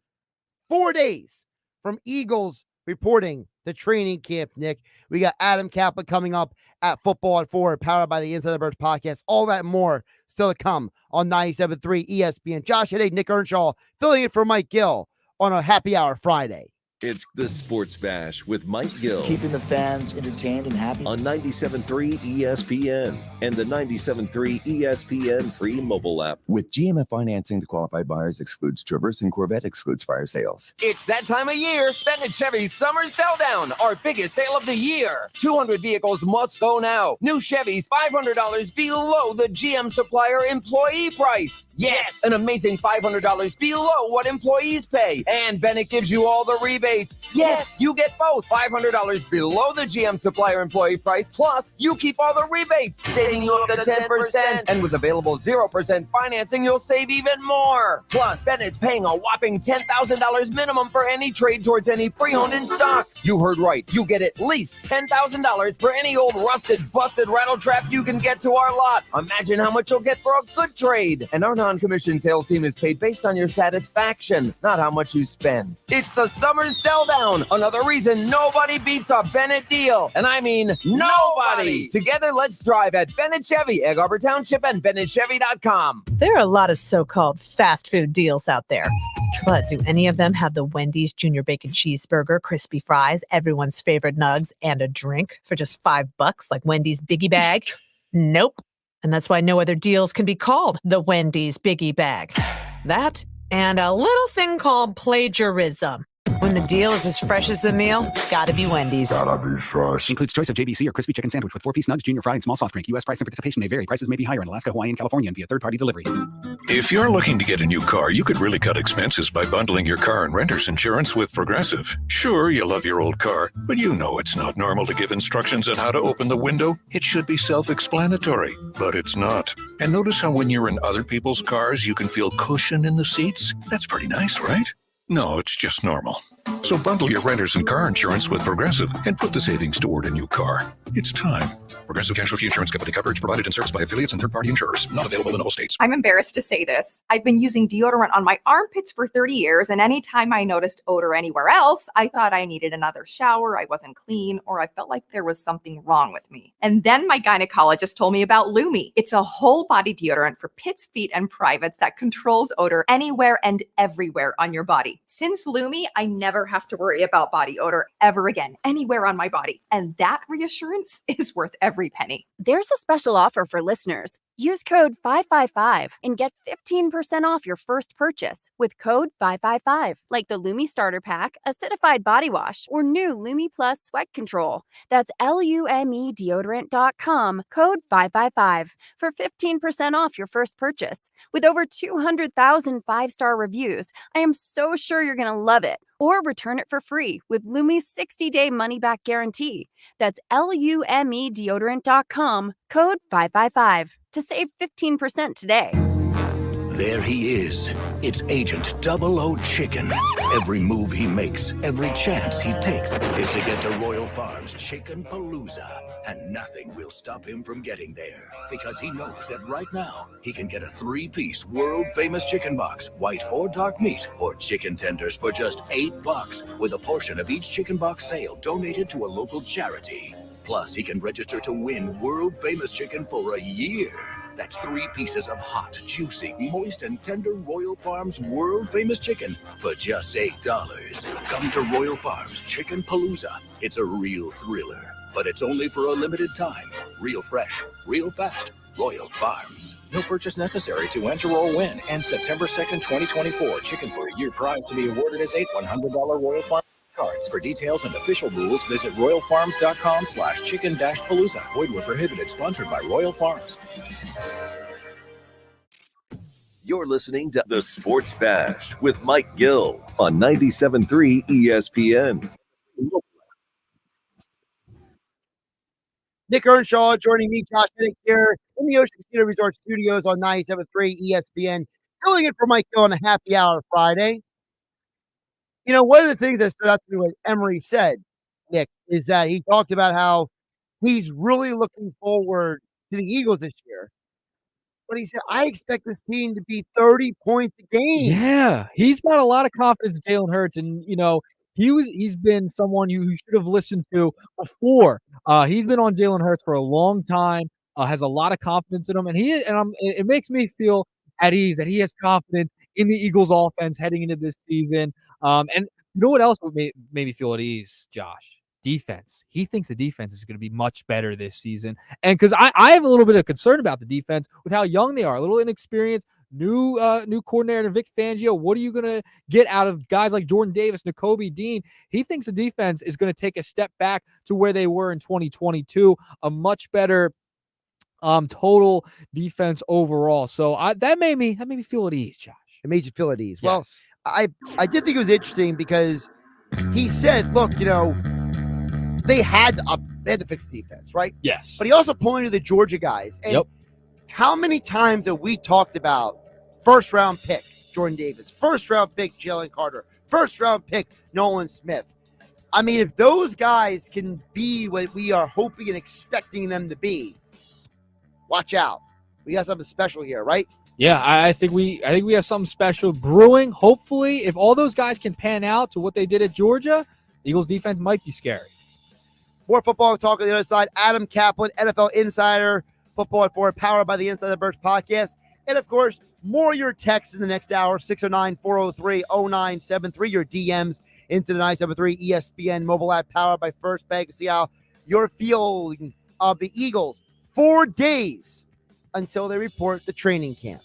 4 days from Eagles reporting the training camp. Nick, we got Adam Kaplan coming up at Football at 4, powered by the Inside the Birds podcast. All that and more still to come on 97.3 ESPN. Josh Hennig, Nick Earnshaw filling in for Mike Gill on a happy hour Friday. It's the Sports Bash with Mike Gill. Keeping the fans entertained and happy. On 97.3 ESPN and the 97.3 ESPN free mobile app. With GMF financing to qualified buyers excludes Traverse and Corvette excludes fire sales. It's that time of year. Bennett Chevy's Summer Sell Down, our biggest sale of the year. 200 vehicles must go now. New Chevys, $500 below the GM supplier employee price. Yes, an amazing $500 below what employees pay. And Bennett gives you all the rebates. Yes, you get both. $500 below the GM supplier employee price, plus you keep all the rebates, saving you up to 10%. And with available 0% financing, you'll save even more. Plus, Bennett's paying a whopping $10,000 minimum for any trade towards any pre-owned in stock. You heard right. You get at least $10,000 for any old rusted, busted rattle trap you can get to our lot. Imagine how much you'll get for a good trade. And our non-commissioned sales team is paid based on your satisfaction, not how much you spend. It's the summer sell down. Another reason nobody beats a Bennett deal. And I mean nobody. Together, let's drive at Bennett Chevy, Egg Harbor Township, and BennettChevy.com. There are a lot of so-called fast food deals out there. But do any of them have the Wendy's Junior Bacon Cheeseburger, crispy fries, everyone's favorite nugs, and a drink for just $5 like Wendy's Biggie Bag? Nope. And that's why no other deals can be called the Wendy's Biggie Bag. That and a little thing called plagiarism. When the deal is as fresh as the meal, gotta be Wendy's. Gotta be fresh. Includes choice of JBC or crispy chicken sandwich with 4-piece nugs, junior fry, and small soft drink. U.S. price and participation may vary. Prices may be higher in Alaska, Hawaii, and California and via third-party delivery. If you're looking to get a new car, you could really cut expenses by bundling your car and renter's insurance with Progressive. Sure, you love your old car, but you know it's not normal to give instructions on how to open the window. It should be self-explanatory, but it's not. And notice how when you're in other people's cars, you can feel cushion in the seats? That's pretty nice, right? No, it's just normal. So bundle your renters and car insurance with Progressive and put the savings toward a new car. It's time. Progressive Casualty Insurance Company coverage provided and serviced by affiliates and third-party insurers. Not available in all states. I'm embarrassed to say this. I've been using deodorant on my armpits for 30 years, and anytime I noticed odor anywhere else, I thought I needed another shower, I wasn't clean, or I felt like there was something wrong with me. And then my gynecologist told me about Lumi. It's a whole-body deodorant for pits, feet, and privates that controls odor anywhere and everywhere on your body. Since Lumi, I never have to worry about body odor ever again, anywhere on my body. And that reassurance is worth every penny. There's a special offer for listeners. Use code 555 and get 15% off your first purchase with code 555, like the Lumi Starter Pack, Acidified Body Wash, or new Lumi Plus Sweat Control. That's LUME deodorant.com, code 555 for 15% off your first purchase. With over 200,000 five-star reviews, I am so sure you're going to love it. Or return it for free with Lumi's 60-day money-back guarantee. That's LUME deodorant.com, code 555 to save 15% today. There he is. It's Agent 00 Chicken. Every move he makes, every chance he takes is to get to Royal Farms Chicken Palooza. And nothing will stop him from getting there. Because he knows that right now, he can get a 3-piece world-famous chicken box, white or dark meat, or chicken tenders for just $8, with a portion of each chicken box sale donated to a local charity. Plus, he can register to win world-famous chicken for a year. That's 3 pieces of hot, juicy, moist, and tender Royal Farms world-famous chicken for just $8. Come to Royal Farms Chicken Palooza. It's a real thriller, but it's only for a limited time. Real fresh, real fast. Royal Farms. No purchase necessary to enter or win. And September 2nd, 2024. Chicken for a year prize to be awarded as $8 $100 Royal Farms cards. For details and official rules, visit royalfarms.com/chicken-palooza. Void where prohibited. Sponsored by Royal Farms. You're listening to The Sports Bash with Mike Gill on 97.3 ESPN. Nick Earnshaw joining me, Josh Hennig, here in the Ocean City Resort Studios on 97.3 ESPN, filling in for Mike Gill on a happy hour Friday. You know, one of the things that stood out to me what Emery said, Nick, is that he talked about how he's really looking forward to the Eagles this year. But he said, I expect this team to be 30 points a game. Yeah, he's got a lot of confidence in Jalen Hurts, and you know he's been someone you should have listened to before. He's been on Jalen Hurts for a long time. Has a lot of confidence in him, and it makes me feel at ease that he has confidence in the Eagles' offense heading into this season. And You know what else would made me feel at ease, Josh? Defense. He thinks the defense is going to be much better this season. And because I have a little bit of concern about the defense with how young they are, a little inexperienced, new coordinator Vic Fangio. What are you going to get out of guys like Jordan Davis, Nakobe Dean? He thinks the defense is going to take a step back to where they were in 2022, a much better total defense overall. So that made me feel at ease, Josh. It made you feel at ease. Yes. Well, I did think it was interesting because he said, look, they had to fix the defense, right? Yes. But he also pointed to the Georgia guys. And how many times have we talked about first-round pick Jordan Davis, first-round pick Jalen Carter, first-round pick Nolan Smith? I mean, if those guys can be what we are hoping and expecting them to be, watch out. We got something special here, right? Yeah, I think we have something special brewing. Hopefully, if all those guys can pan out to what they did at Georgia, the Eagles defense might be scary. More football talk on the other side. Adam Kaplan, NFL Insider, Football at 4, powered by the Inside the Birds podcast. And, of course, more of your texts in the next hour, 609-403-0973. Your DMs into the 973 ESPN mobile app, powered by First Bank. See how you're feeling of the Eagles. 4 days until they report the training camp.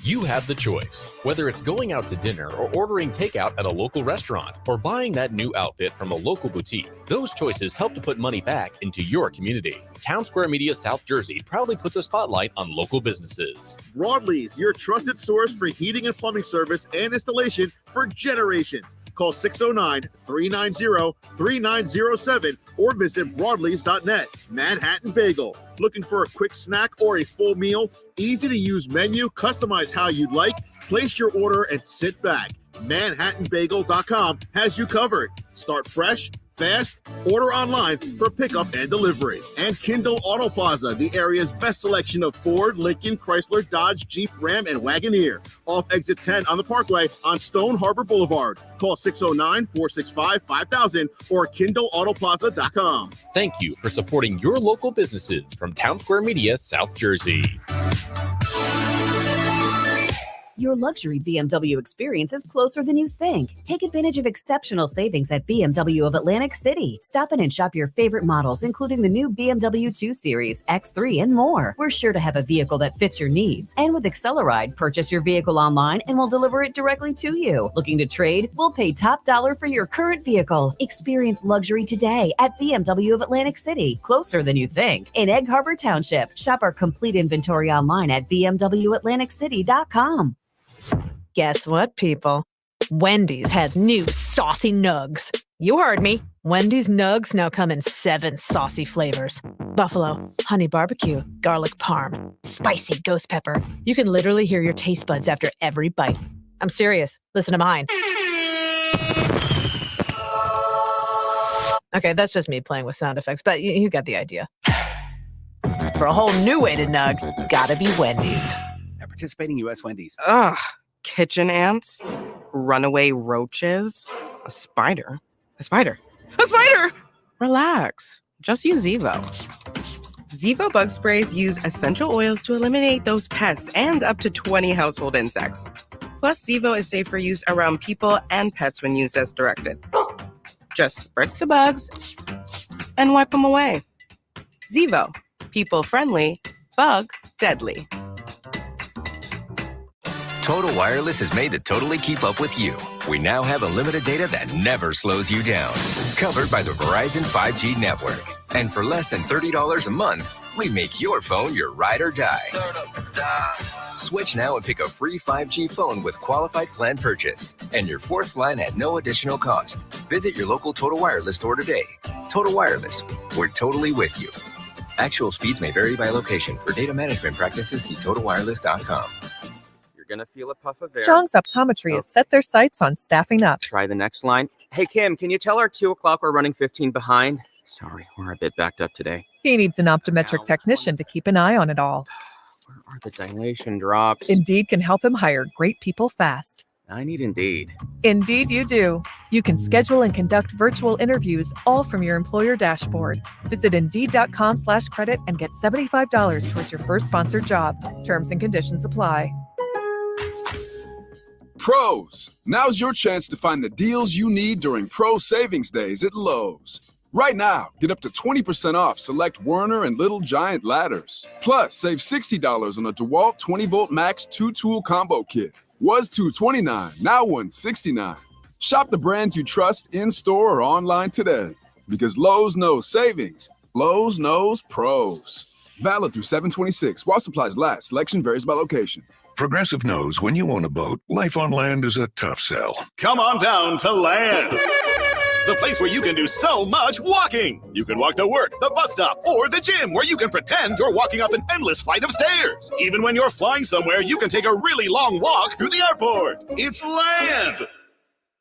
You have the choice, whether it's going out to dinner or ordering takeout at a local restaurant or buying that new outfit from a local boutique. Those choices help to put money back into your community. Town Square Media South Jersey proudly puts a spotlight on local businesses. Broadlee's, your trusted source for heating and plumbing service and installation for generations. Call 609-390-3907 or visit broadleys.net. Manhattan Bagel. Looking for a quick snack or a full meal? Easy to use menu, customize how you'd like, place your order and sit back. ManhattanBagel.com has you covered. Start fresh, fast, order online for pickup and delivery. And Kindle Auto Plaza, the area's best selection of Ford, Lincoln, Chrysler, Dodge, Jeep, Ram, and Wagoneer. Off exit 10 on the Parkway on Stone Harbor Boulevard. Call 609-465-5000 or KindleAutoplaza.com. Thank you for supporting your local businesses from Town Square Media South Jersey. Your luxury BMW experience is closer than you think. Take advantage of exceptional savings at BMW of Atlantic City. Stop in and shop your favorite models, including the new BMW 2 Series, X3, and more. We're sure to have a vehicle that fits your needs. And with Acceleride, purchase your vehicle online and we'll deliver it directly to you. Looking to trade? We'll pay top dollar for your current vehicle. Experience luxury today at BMW of Atlantic City, closer than you think. In Egg Harbor Township, shop our complete inventory online at bmwatlanticcity.com. Guess what, people? Wendy's has new saucy nugs. You heard me. Wendy's nugs now come in 7 saucy flavors. Buffalo, honey barbecue, garlic parm, spicy ghost pepper. You can literally hear your taste buds after every bite. I'm serious. Listen to mine. Okay, that's just me playing with sound effects, but you got the idea. For a whole new way to nug, gotta be Wendy's. At participating U.S. Wendy's. Ugh. Kitchen ants, runaway roaches, a spider. Relax. Just use Zevo. Zevo bug sprays use essential oils to eliminate those pests and up to 20 household insects. Plus, Zevo is safe for use around people and pets when used as directed. Just spritz the bugs and wipe them away. Zevo, people friendly, bug deadly. Total Wireless is made to totally keep up with you. We now have unlimited data that never slows you down. Covered by the Verizon 5G network. And for less than $30 a month, we make your phone your ride or die. Switch now and pick a free 5G phone with qualified plan purchase. And your 4th line at no additional cost. Visit your local Total Wireless store today. Total Wireless, we're totally with you. Actual speeds may vary by location. For data management practices, see TotalWireless.com. Gonna feel a puff of air. Zhang's Optometry has set their sights on staffing up. Try the next line. Hey, Kim, can you tell our 2 o'clock we're running 15 behind? Sorry, we're a bit backed up today. He needs an optometric technician to keep an eye on it all. Where are the dilation drops? Indeed can help him hire great people fast. I need Indeed. Indeed you do. You can schedule and conduct virtual interviews all from your employer dashboard. Visit Indeed.com/credit and get $75 towards your first sponsored job. Terms and conditions apply. Pros, now's your chance to find the deals you need during Pro Savings Days at Lowe's. Right now, get up to 20% off select Werner and Little Giant ladders. Plus, save $60 on a DeWalt 20-volt max 2-tool combo kit. Was $229, now $169. Shop the brands you trust in-store or online today. Because Lowe's knows savings. Lowe's knows pros. Valid through 7/26. While supplies last. Selection varies by location. Progressive knows when you own a boat, life on land is a tough sell. Come on down to Land, the place where you can do so much walking. You can walk to work, the bus stop, or the gym, where you can pretend you're walking up an endless flight of stairs. Even when you're flying somewhere, you can take a really long walk through the airport. It's Land.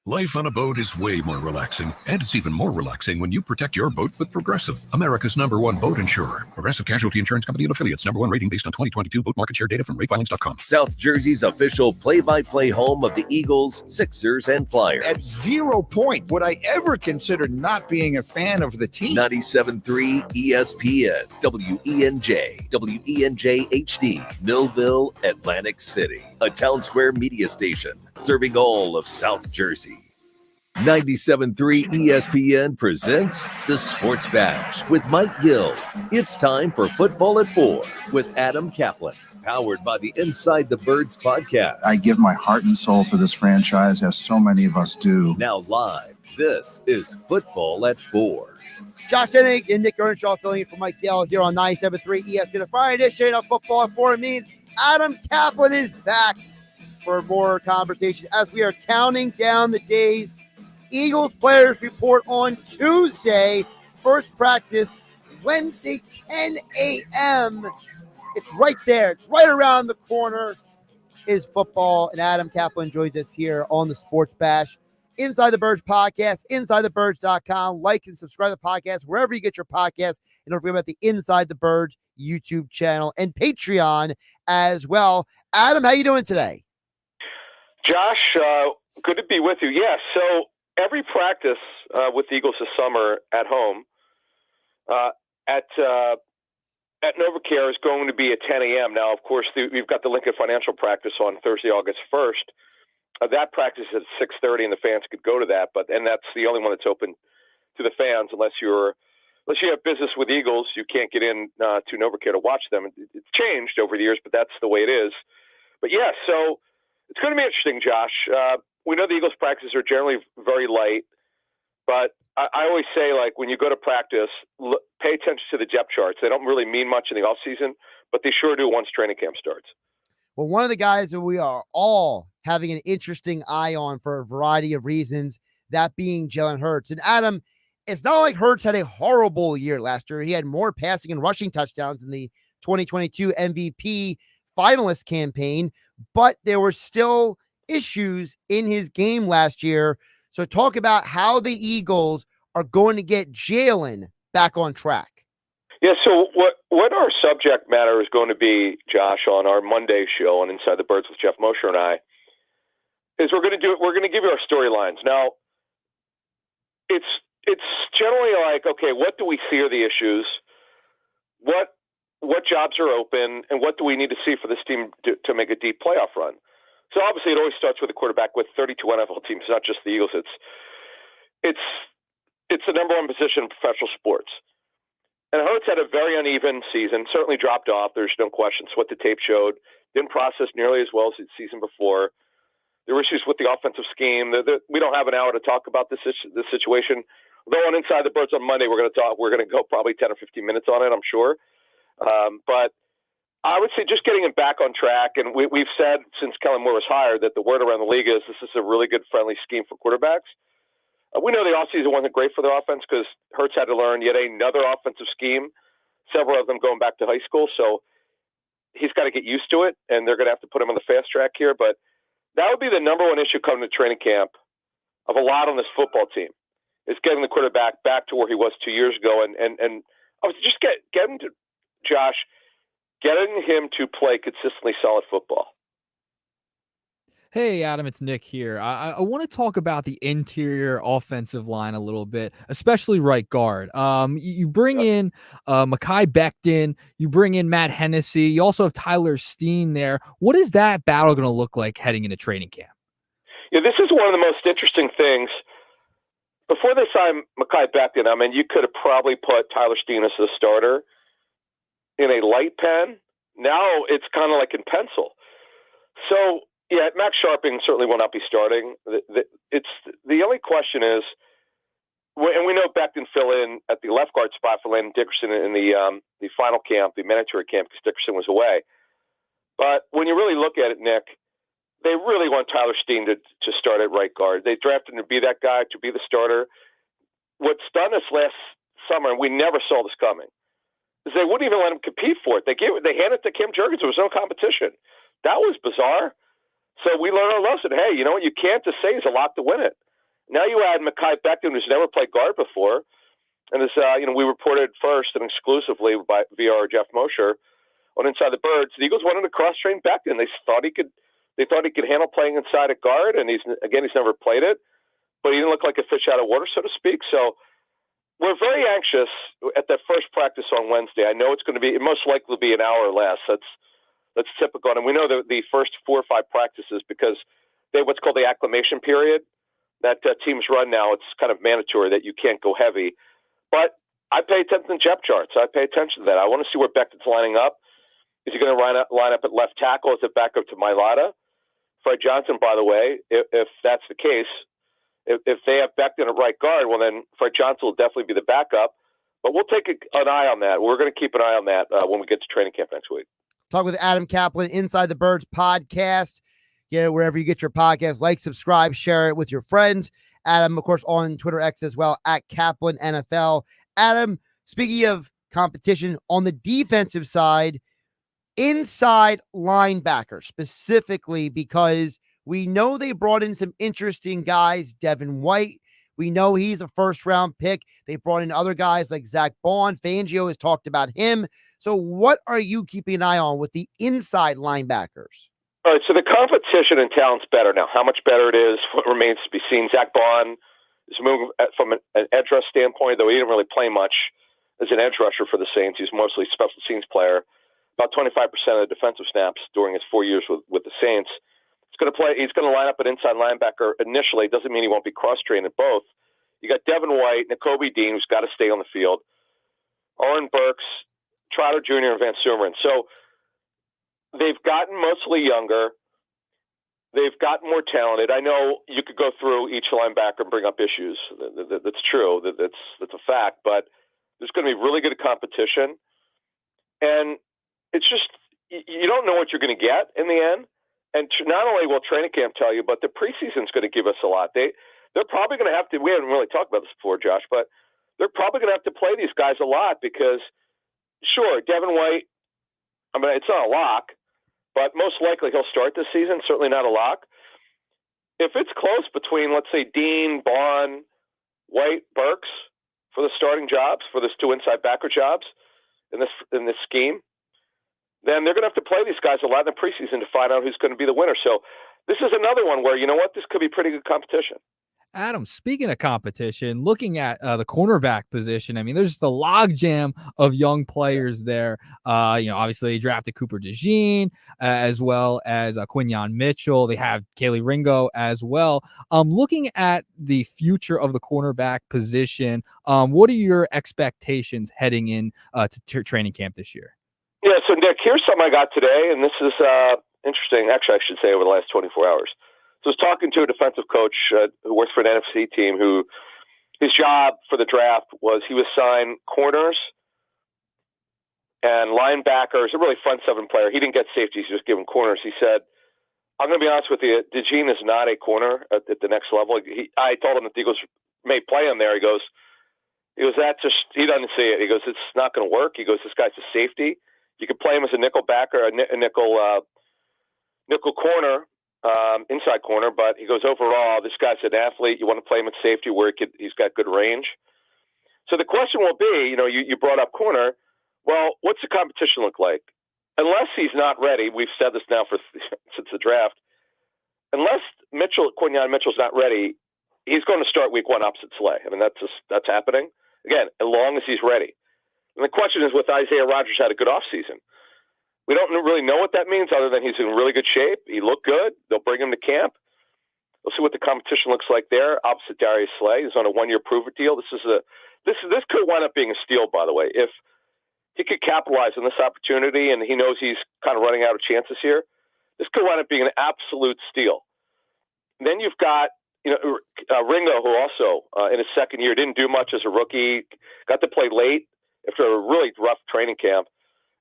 Life on a boat is way more relaxing, and it's even more relaxing when you protect your boat with Progressive, America's #1 boat insurer. Progressive Casualty Insurance Company and Affiliates, #1 rating based on 2022 boat market share data from ratefilings.com. South Jersey's official play-by-play home of the Eagles, Sixers, and Flyers. At 0 point would I ever consider not being a fan of the team. 97.3 ESPN, WENJ, WENJ HD, Millville, Atlantic City. A Town Square media station serving all of South Jersey. 97.3 ESPN presents the Sports Bash with Mike Gill. It's time for Football at 4 with Adam Kaplan, powered by the Inside the Birds podcast. I give my heart and soul to this franchise, as so many of us do. Now live, this is Football at 4. Josh Hennig and Nick Earnshaw filling in for Mike Gill here on 97.3 ESPN. A Friday edition of Football at 4 means Adam Kaplan is back for more conversation as we are counting down the days. Eagles players report on Tuesday. First practice Wednesday, 10 a.m. It's right there. It's right around the corner is football. And Adam Kaplan joins us here on the Sports Bash. Inside the Birds podcast, InsideTheBirds.com. Like and subscribe to the podcast wherever you get your podcasts. And don't forget about the Inside the Birds YouTube channel and Patreon as well. Adam, how you doing today? Josh, good to be with you. Yes, so every practice with the Eagles this summer at home at NovaCare is going to be at 10 a.m. Now, of course, we've got the Lincoln Financial practice on Thursday, August 1st. That practice is at 6:30, and the fans could go to that, and that's the only one that's open to the fans unless you have business with Eagles. You can't get in to NovaCare to watch them. It's changed over the years, but that's the way it is. But yeah, so it's going to be interesting, Josh. We know the Eagles practices are generally very light, but I always say, like, when you go to practice, pay attention to the depth charts. They don't really mean much in the offseason, but they sure do once training camp starts. Well, one of the guys that we are all having an interesting eye on for a variety of reasons, that being Jalen Hurts. And Adam, it's not like Hurts had a horrible year last year. He had more passing and rushing touchdowns in the 2022 MVP finalist campaign, but there were still issues in his game last year. So talk about how the Eagles are going to get Jalen back on track. Yeah, so what our subject matter is going to be, Josh, on our Monday show on Inside the Birds with Jeff Mosher and I, is we're going to give you our storylines. Now, it's generally like, okay, what do we see are the issues? What jobs are open, and what do we need to see for this team to make a deep playoff run? So obviously, it always starts with a quarterback. With 32 NFL teams, not just the Eagles. It's the number one position in professional sports. And Hurts had a very uneven season. Certainly dropped off. There's no question. It's what the tape showed. Didn't process nearly as well as the season before. There were issues with the offensive scheme. We don't have an hour to talk about this situation. Though on Inside the Birds on Monday, we're going to go probably 10 or 15 minutes on it, I'm sure. But I would say just getting him back on track. And we've said since Kellen Moore was hired that the word around the league is this is a really good, friendly scheme for quarterbacks. We know the offseason wasn't great for their offense because Hurts had to learn yet another offensive scheme, several of them going back to high school. So he's got to get used to it, and they're going to have to put him on the fast track here. But that would be the number one issue coming to training camp of a lot on this football team, is getting the quarterback back to where he was 2 years ago. And I was just getting to Josh, getting him to play consistently solid football. Hey, Adam, it's Nick here. I want to talk about the interior offensive line a little bit, especially right guard. You bring in Mekhi Becton, you bring in Matt Hennessy, you also have Tyler Steen there. What is that battle going to look like heading into training camp? Yeah, this is one of the most interesting things. Before they signed Mekhi Becton, I mean, you could have probably put Tyler Steen as the starter in a light pen. Now it's kind of like in pencil. So, yeah, Max Sharping certainly will not be starting. The only question is, and we know Becton fill in at the left guard spot for Landon Dickerson in the final camp, the mandatory camp, because Dickerson was away. But when you really look at it, Nick, they really want Tyler Steen to start at right guard. They drafted him to be that guy, to be the starter. What stunned us last summer, and we never saw this coming, is they wouldn't even let him compete for it. They handed it to Kim Jurgens. There was no competition. That was bizarre. So we learned our lesson. Hey, you know what? You can't just say he's a lock to win it. Now you add Mekhi Becton, who's never played guard before, and as we reported first and exclusively via our Jeff Mosher on Inside the Birds, the Eagles wanted to cross-train Becton. They thought he could handle playing inside at guard, and he's never played it, but he didn't look like a fish out of water, so to speak. So we're very anxious at that first practice on Wednesday. I know it most likely will be an hour or less. That's typical, and we know the first 4 or 5 practices, because they have what's called the acclimation period that teams run now. It's kind of mandatory that you can't go heavy. But I pay attention to depth charts. I pay attention to that. I want to see where Becton's lining up. Is he going to line up at left tackle as a backup to Mailata? Fred Johnson, by the way, if that's the case, if they have Becton at right guard, well, then Fred Johnson will definitely be the backup. But we'll take an eye on that. We're going to keep an eye on that when we get to training camp next week. Talk with Adam Kaplan, Inside the Birds podcast. Get it wherever you get your podcast. Like, subscribe, share it with your friends. Adam, of course, on Twitter X as well, at Kaplan NFL. Adam, speaking of competition on the defensive side, inside linebacker specifically, because we know they brought in some interesting guys. Devin White, we know he's a first-round pick. They brought in other guys like Zach Bond. Fangio has talked about him. So what are you keeping an eye on with the inside linebackers? All right, so the competition and talent's better now. How much better it is, what remains to be seen. Zach Bond is moving from an edge rush standpoint, though he didn't really play much as an edge rusher for the Saints. He's mostly a special teams player. About 25% of the defensive snaps during his 4 years with the Saints. He's going to line up at inside linebacker initially. Doesn't mean he won't be cross-trained at both. You got Devin White, Nakobe Dean, who's got to stay on the field, Oren Burks, Trotter Jr., and Van Sumeren. So they've gotten mostly younger. They've gotten more talented. I know you could go through each linebacker and bring up issues. That's true. That's a fact. But there's going to be really good competition. And it's just, you don't know what you're going to get in the end. And not only will training camp tell you, but the preseason's going to give us a lot. They're probably going to have to, we haven't really talked about this before, Josh, but they're probably going to have to play these guys a lot because, sure, Devin White, I mean, it's not a lock, but most likely he'll start this season, certainly not a lock. If it's close between, let's say, Dean, Bond, White, Burks for the starting jobs, for those 2 inside backer jobs in this scheme, then they're going to have to play these guys a lot in the preseason to find out who's going to be the winner. So this is another one where, you know what, this could be pretty good competition. Adam, speaking of competition, looking at the cornerback position, I mean, there's just a logjam of young players there. Obviously they drafted Cooper DeJean as well as Quinyon Mitchell. They have Kaylee Ringo as well. Looking at the future of the cornerback position, what are your expectations heading in to training camp this year? Yeah, so Nick, here's something I got today, and this is interesting. Actually, I should say over the last 24 hours. So I was talking to a defensive coach who works for an NFC team who his job for the draft was he was assigned corners and linebackers, a really front 7 player. He didn't get safeties, he was given corners. He said, I'm going to be honest with you, DeJean is not a corner at the next level. I told him that the Eagles may play him there. He goes, he doesn't see it. He goes, it's not going to work. He goes, this guy's a safety. You could play him as a nickel backer, a nickel corner, inside corner. But he goes, overall, this guy's an athlete. You want to play him at safety where he's got good range. So the question will be, you brought up corner. Well, what's the competition look like? Unless he's not ready, we've said this now since the draft. Unless Quinyon Mitchell's not ready, he's going to start week 1 opposite Slay. I mean, that's happening again as long as he's ready. And the question is, with Isaiah Rodgers had a good offseason. We don't really know what that means other than he's in really good shape. He looked good. They'll bring him to camp. We'll see what the competition looks like there. Opposite Darius Slay, he's on a 1-year prove-it deal. This could wind up being a steal, by the way. If he could capitalize on this opportunity, and he knows he's kind of running out of chances here, this could wind up being an absolute steal. And then you've got Ringo, who also in his second year didn't do much as a rookie, got to play late after a really rough training camp,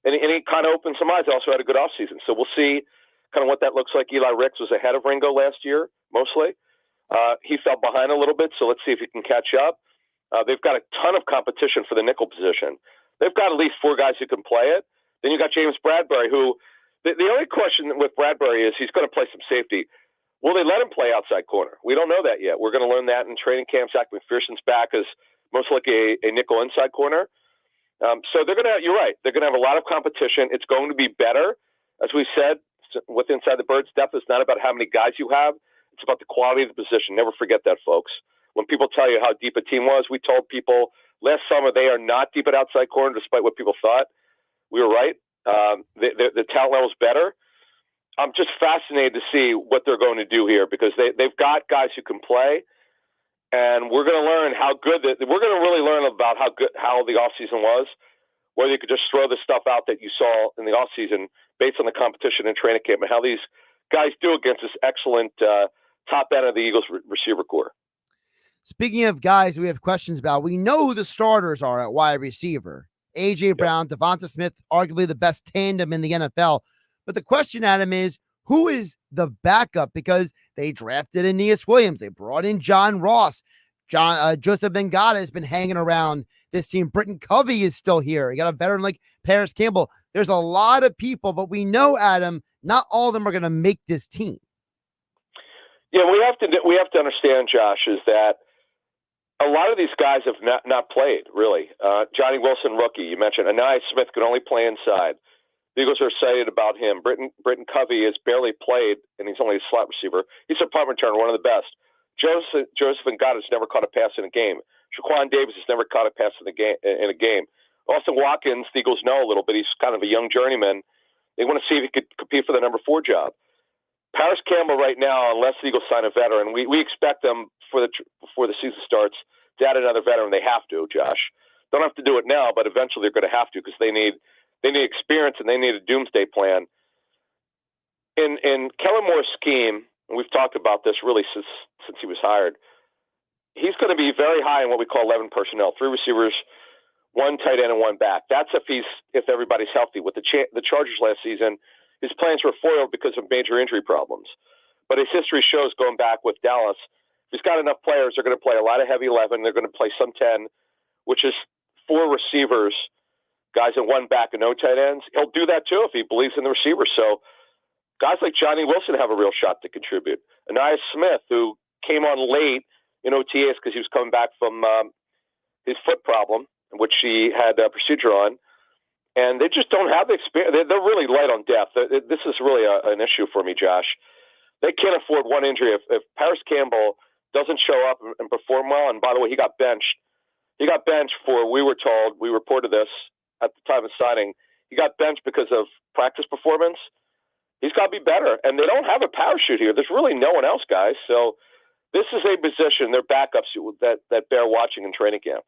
and he kind of opened some eyes. Also had a good offseason. So we'll see kind of what that looks like. Eli Ricks was ahead of Ringo last year, mostly. He fell behind a little bit, so let's see if he can catch up. They've got a ton of competition for the nickel position. They've got at least 4 guys who can play it. Then you got James Bradbury, who the only question with Bradbury is he's going to play some safety. Will they let him play outside corner? We don't know that yet. We're going to learn that in training camp. Zach McPherson's back as most likely a nickel inside corner. So they're going to. You're right. They're going to have a lot of competition. It's going to be better, as we said. With Inside the Birds, depth is not about how many guys you have. It's about the quality of the position. Never forget that, folks. When people tell you how deep a team was, we told people last summer they are not deep at outside corner, despite what people thought. We were right. The talent level is better. I'm just fascinated to see what they're going to do here because they've got guys who can play, and we're going to learn how good. We're going to really learn about how the offseason was, whether you could just throw the stuff out that you saw in the offseason based on the competition in training camp and how these guys do against this excellent top end of the Eagles receiver corps. Speaking of guys we have questions about, we know who the starters are at wide receiver. A.J. Brown, Devonta Smith, arguably the best tandem in the NFL. But the question, Adam, is who is the backup? Because they drafted Aeneas Williams. They brought in John Ross. Joseph Bengata has been hanging around this team. Britton Covey is still here. You got a veteran like Paris Campbell. There's a lot of people, but we know, Adam, not all of them are going to make this team. Yeah, we have to understand, Josh, is that a lot of these guys have not played, really. Johnny Wilson, rookie, you mentioned. Aeneas Smith could only play inside. The Eagles are excited about him. Britton Covey has barely played, and he's only a slot receiver. He's a punt returner, one of the best. Joseph Ngata has never caught a pass in a game. Shaquan Davis has never caught a pass in a game. Austin Watkins, the Eagles know a little bit. He's kind of a young journeyman. They want to see if he could compete for the number 4 job. Paris Campbell right now, unless the Eagles sign a veteran, we expect them before the season starts to add another veteran. They have to, Josh. Don't have to do it now, but eventually they're going to have to because they need experience and they need a doomsday plan. In Kellen Moore's scheme, and we've talked about this really since he was hired, he's going to be very high in what we call 11 personnel, 3 receivers, 1 tight end, and 1 back. That's if everybody's healthy. With the Chargers last season, his plans were foiled because of major injury problems. But his history shows going back with Dallas, if he's got enough players, they're going to play a lot of heavy 11. They're going to play some 10, which is 4 receivers, guys in 1 back and no tight ends. He'll do that too if he believes in the receiver. So guys like Johnny Wilson have a real shot to contribute. Aeneas Smith, who came on late in OTAs because he was coming back from his foot problem, which he had a procedure on, and they just don't have the experience. They're really light on depth. This is really an issue for me, Josh. They can't afford one injury. If Paris Campbell doesn't show up and perform well, and by the way, he got benched. He got benched for, we were told, we reported this at the time of signing, he got benched because of practice performance. He's got to be better. And they don't have a parachute here. There's really no one else, guys. So this is a position, they're backups that bear watching in training camp.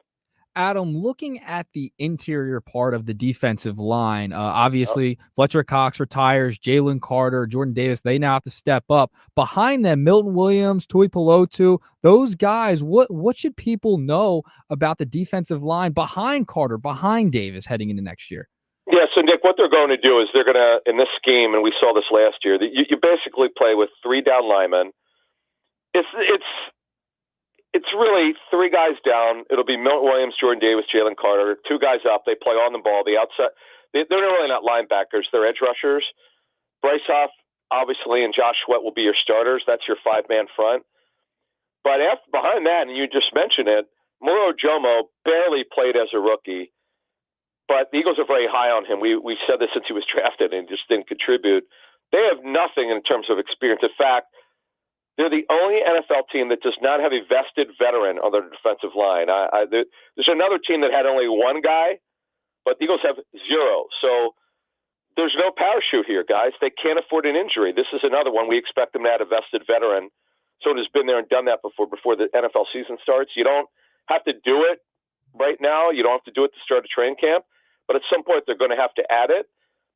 Adam, looking at the interior part of the defensive line, obviously Fletcher Cox retires, Jalen Carter, Jordan Davis, they now have to step up. Behind them, Milton Williams, Tui Pelotu, those guys, what should people know about the defensive line behind Carter, behind Davis heading into next year? Yeah, so Nick, what they're going to do is they're going to, in this scheme, and we saw this last year, you basically play with 3 down linemen. It's really 3 guys down. It'll be Milton Williams, Jordan Davis, Jalen Carter. 2 guys up. They play on the ball. The outside, they're really not linebackers. They're edge rushers. Bryce Huff, obviously, and Josh Sweat will be your starters. That's your 5-man front. But behind that, and you just mentioned it, Moro Jomo barely played as a rookie. But the Eagles are very high on him. We said this since he was drafted and just didn't contribute. They have nothing in terms of experience. In fact, they're the only NFL team that does not have a vested veteran on their defensive line. There's another team that had only 1 guy, but the Eagles have 0. So there's no parachute here, guys. They can't afford an injury. This is another one. We expect them to add a vested veteran someone who's been there and done that before the NFL season starts. You don't have to do it right now. You don't have to do it to start a training camp, but at some point they're going to have to add it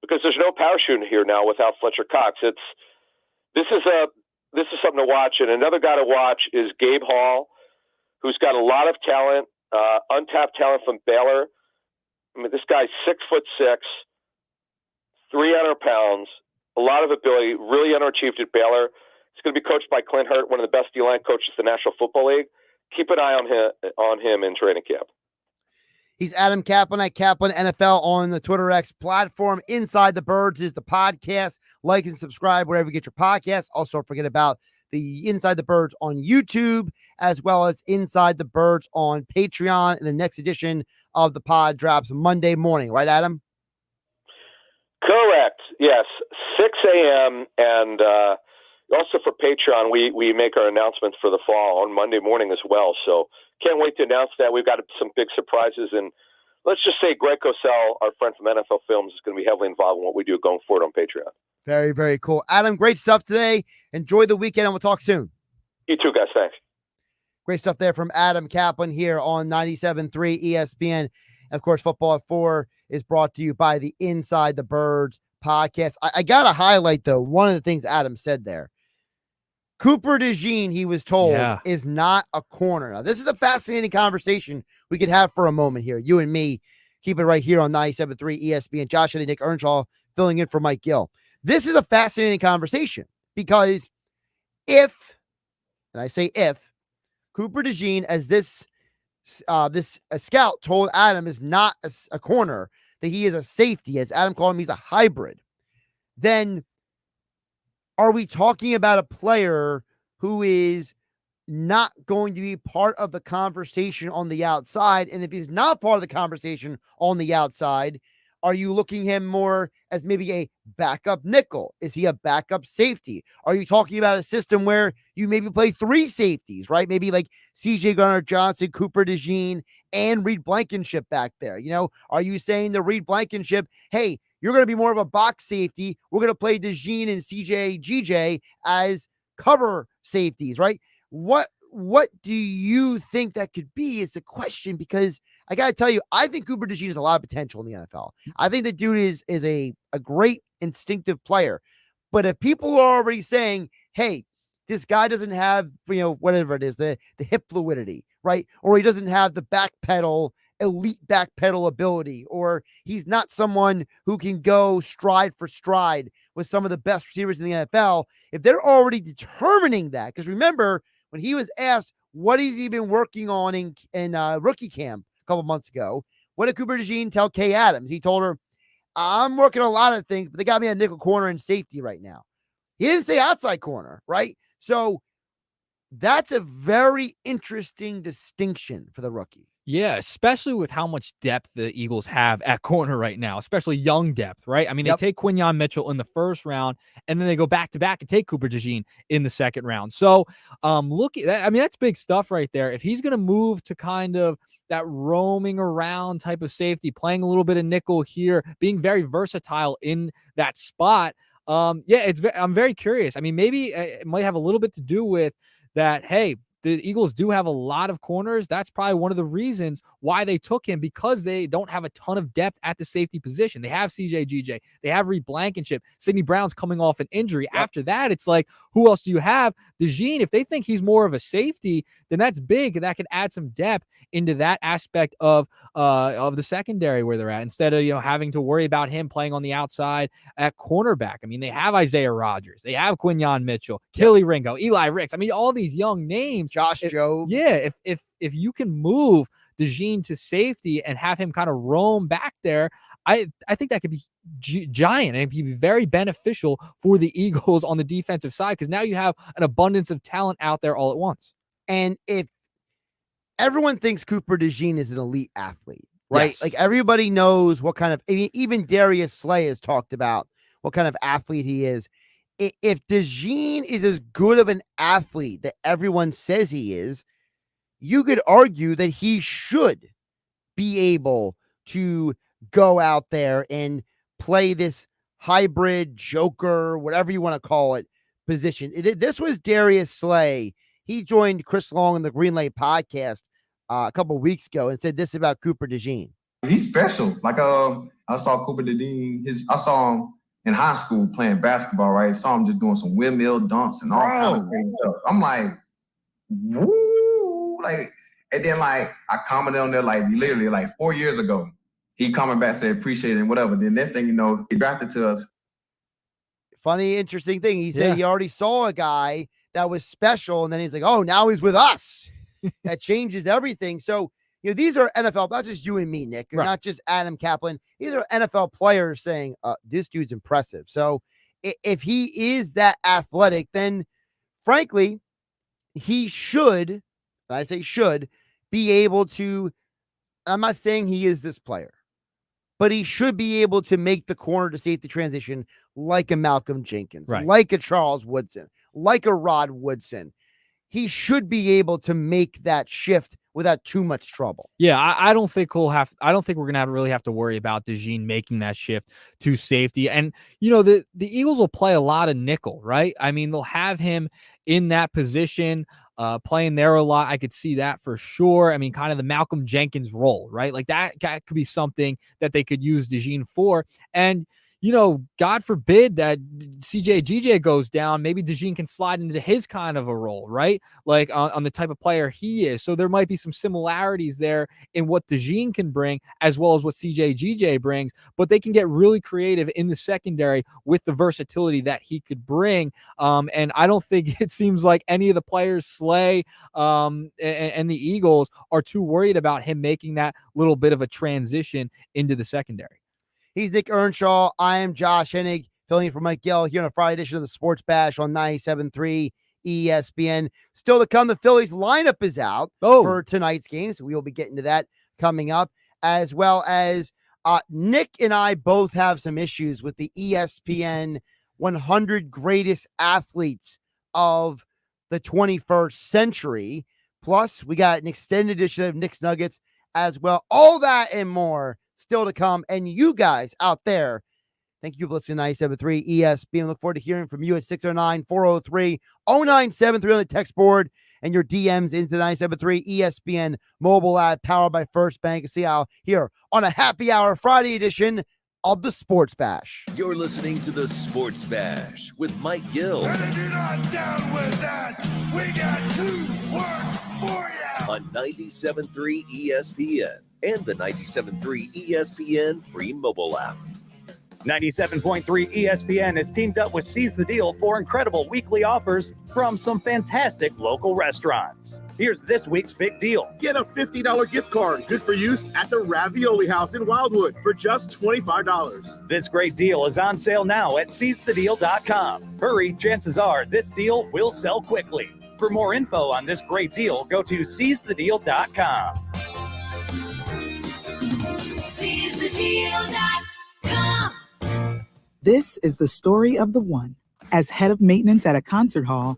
because there's no parachuting here now without Fletcher Cox. This is something to watch. And another guy to watch is Gabe Hall, who's got a lot of talent, untapped talent from Baylor. I mean, this guy's 6'6", 300 pounds, a lot of ability, really underachieved at Baylor. He's going to be coached by Clint Hurt, one of the best D-line coaches in the National Football League. Keep an eye on him in training camp. He's Adam Kaplan at Kaplan NFL on the Twitter X platform. Inside the Birds is the podcast. Like and subscribe wherever you get your podcasts. Also, don't forget about the Inside the Birds on YouTube, as well as Inside the Birds on Patreon. And the next edition of the pod drops Monday morning. Right, Adam? Correct. Yes, 6 a.m. And also for Patreon, we make our announcements for the fall on Monday morning as well. So can't wait to announce that. We've got some big surprises. And let's just say Greg Cosell, our friend from NFL Films, is going to be heavily involved in what we do going forward on Patreon. Very, very cool. Adam, great stuff today. Enjoy the weekend, and we'll talk soon. You too, guys. Thanks. Great stuff there from Adam Kaplan here on 97.3 ESPN. Of course, Football at 4 is brought to you by the Inside the Birds podcast. I got to highlight, though, one of the things Adam said there. Cooper DeJean, he was told, is not a corner. Now, this is a fascinating conversation we could have for a moment here. You and me, keep it right here on 97.3 ESPN. Josh and Nick Earnshaw filling in for Mike Gill. This is a fascinating conversation because if, and I say if, Cooper DeJean, as this scout told Adam, is not a corner, that he is a safety, as Adam called him, he's a hybrid, then are we talking about a player who is not going to be part of the conversation on the outside? And if he's not part of the conversation on the outside, are you looking him more as maybe a backup nickel? Is he a backup safety? Are you talking about a system where you maybe play 3 safeties, right? Maybe like CJ Garner-Johnson, Cooper DeJean, and Reed Blankenship back there. You know, are you saying to Reed Blankenship, hey, you're going to be more of a box safety. We're going to play DeJean and CJ GJ as cover safeties, right? What do you think that could be is the question, because I got to tell you, I think Cooper DeJean has a lot of potential in the NFL. I think the dude is a great instinctive player. But if people are already saying, hey, this guy doesn't have, whatever it is, the hip fluidity, right? Or he doesn't have the elite back pedal ability, or he's not someone who can go stride for stride with some of the best receivers in the NFL. If they're already determining that, because remember when he was asked what he's even working on in rookie camp a couple months ago, what did Cooper DeJean tell Kay Adams? He told her, I'm working on a lot of things, but they got me a nickel corner and safety right now. He didn't say outside corner, right? So that's a very interesting distinction for the rookie. Yeah, especially with how much depth the Eagles have at corner right now, especially young depth, right? I mean, they take Quinyon Mitchell in the first round, and then they go back-to-back and take Cooper DeJean in the second round. So, that's big stuff right there. If he's going to move to kind of that roaming around type of safety, playing a little bit of nickel here, being very versatile in that spot, I'm very curious. I mean, maybe it might have a little bit to do with that, hey, the Eagles do have a lot of corners. That's probably one of the reasons why they took him, because they don't have a ton of depth at the safety position. They have CJ GJ. They have Reed Blankenship. Sidney Brown's coming off an injury. Yep. After that, it's like, who else do you have? DeJean, if they think he's more of a safety, then that's big, and that could add some depth into that aspect of the secondary where they're at, instead of having to worry about him playing on the outside at cornerback. I mean, they have Isaiah Rodgers. They have Quinyon Mitchell, Kelly Ringo, Eli Ricks. I mean, all these young names. Josh Jobe. Yeah, if you can move DeJean to safety and have him kind of roam back there, I think that could be giant, and it could be very beneficial for the Eagles on the defensive side, because now you have an abundance of talent out there all at once. And if everyone thinks Cooper DeJean is an elite athlete, right? Yes. Like everybody knows what kind of, even Darius Slay has talked about what kind of athlete he is. If DeJean is as good of an athlete that everyone says he is, you could argue that he should be able to go out there and play this hybrid joker, whatever you want to call it, position. This was Darius Slay. He joined Chris Long on the Green Lake podcast a couple of weeks ago and said this about Cooper DeJean. He's special. Like I saw Cooper DeJean. I saw him in high school playing basketball. Right, saw him just doing some windmill dunks and all kinds of crazy stuff. I'm like, woo, like, and then like I commented on there like literally like 4 years ago. He coming back said appreciate it and whatever. Then next thing you know, he drafted to us. Funny, interesting thing. He said he already saw a guy that was special, and then he's like, oh, now he's with us. That changes everything. So, these are NFL, not just you and me, Nick. You're not just Adam Kaplan. These are NFL players saying, this dude's impressive. So if he is that athletic, then frankly, he should, and I say should, be able to, I'm not saying he is this player, but he should be able to make the corner to safety transition like a Malcolm Jenkins, like a Charles Woodson, like a Rod Woodson. He should be able to make that shift without too much trouble. Yeah, I don't think we're gonna really have to worry about DeJean making that shift to safety. And the Eagles will play a lot of nickel, right? I mean, they'll have him in that position, playing there a lot. I could see that for sure. I mean, kind of the Malcolm Jenkins role, right? Like that could be something that they could use DeJean for. And God forbid that CJ goes down, maybe DeJean can slide into his kind of a role, right? Like on the type of player he is. So there might be some similarities there in what DeJean can bring as well as what CJ brings, but they can get really creative in the secondary with the versatility that he could bring. And I don't think it seems like any of the players, Slay and the Eagles, are too worried about him making that little bit of a transition into the secondary. He's Nick Earnshaw. I am Josh Hennig, filling in for Mike Gill here on a Friday edition of the Sports Bash on 97.3 ESPN. Still to come, the Phillies lineup is out for tonight's game, so we will be getting to that coming up, as well as Nick and I both have some issues with the ESPN 100 greatest athletes of the 21st century. Plus, we got an extended edition of Nick's Nuggets as well. All that and more still to come. And you guys out there, thank you for listening to 97.3 ESPN. Look forward to hearing from you at 609-403-0973 on the text board and your DMs into the 97.3 ESPN mobile app powered by First Bank. See how here on a happy hour Friday edition of the Sports Bash. You're listening to the Sports Bash with Mike Gill. And if you're not down with that, we got 2 words for you. On 97.3 ESPN and the 97.3 ESPN free mobile app. 97.3 ESPN has teamed up with Seize the Deal for incredible weekly offers from some fantastic local restaurants. Here's this week's big deal. Get a $50 gift card, good for use at the Ravioli House in Wildwood for just $25. This great deal is on sale now at seizethedeal.com. Hurry, chances are this deal will sell quickly. For more info on this great deal, go to seizethedeal.com. SeizeTheDeal.com. This is the story of the one. As head of maintenance at a concert hall,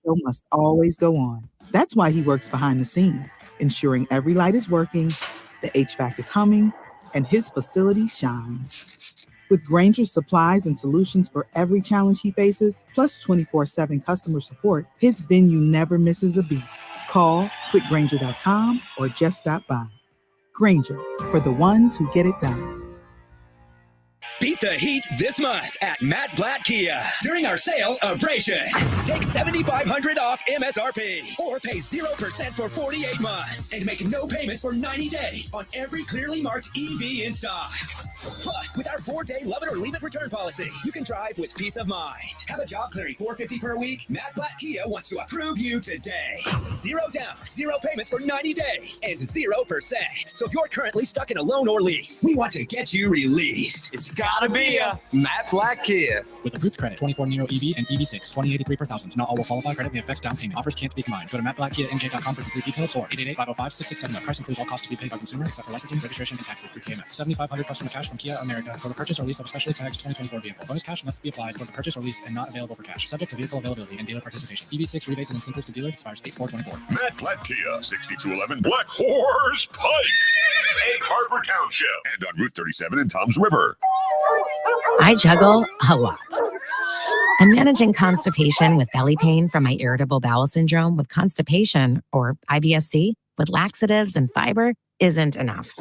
the show must always go on. That's why he works behind the scenes, ensuring every light is working, the HVAC is humming, and his facility shines. With Grainger's supplies and solutions for every challenge he faces, plus 24/7 customer support, his venue never misses a beat. Call quickgrainger.com or just stop by. Grainger, for the ones who get it done. Beat the heat this month at Matt Blatt Kia during our sale Abrasion. Take $7,500 off MSRP or pay 0% for 48 months and make no payments for 90 days on every clearly marked EV in stock. Plus, with our 4-day love it or leave it return policy, you can drive with peace of mind. Have a job clearing $450 per week? Matt Blatt Kia wants to approve you today. 0 down, 0 payments for 90 days, and 0%. So if you're currently stuck in a loan or lease, we want to get you released. It's gotta be a Matt Blatt Kia. With approved credit, 24 Nero EV and EV6, 2083 per thousand. Not all will qualify. Credit may affect down payment. Offers can't be combined. Go to mattblattkianj.com for complete details or 888-505-6679. Price includes all costs to be paid by consumer except for licensing, registration, and taxes through KMF. $7,500 customer cash from Kia America for the purchase or lease of a specially tagged 2024 vehicle. Bonus cash must be applied for the purchase or lease and not available for cash. Subject to vehicle availability and dealer participation. EV6 rebates and incentives to dealer expires 8/4/24. Matt Blatt Kia, 6211 Black Horse Pike, Egg Harbor Township, and on Route 37 in Toms River. I juggle a lot. I'm managing constipation with belly pain from my irritable bowel syndrome with constipation, or IBS-C, with laxatives and fiber isn't enough.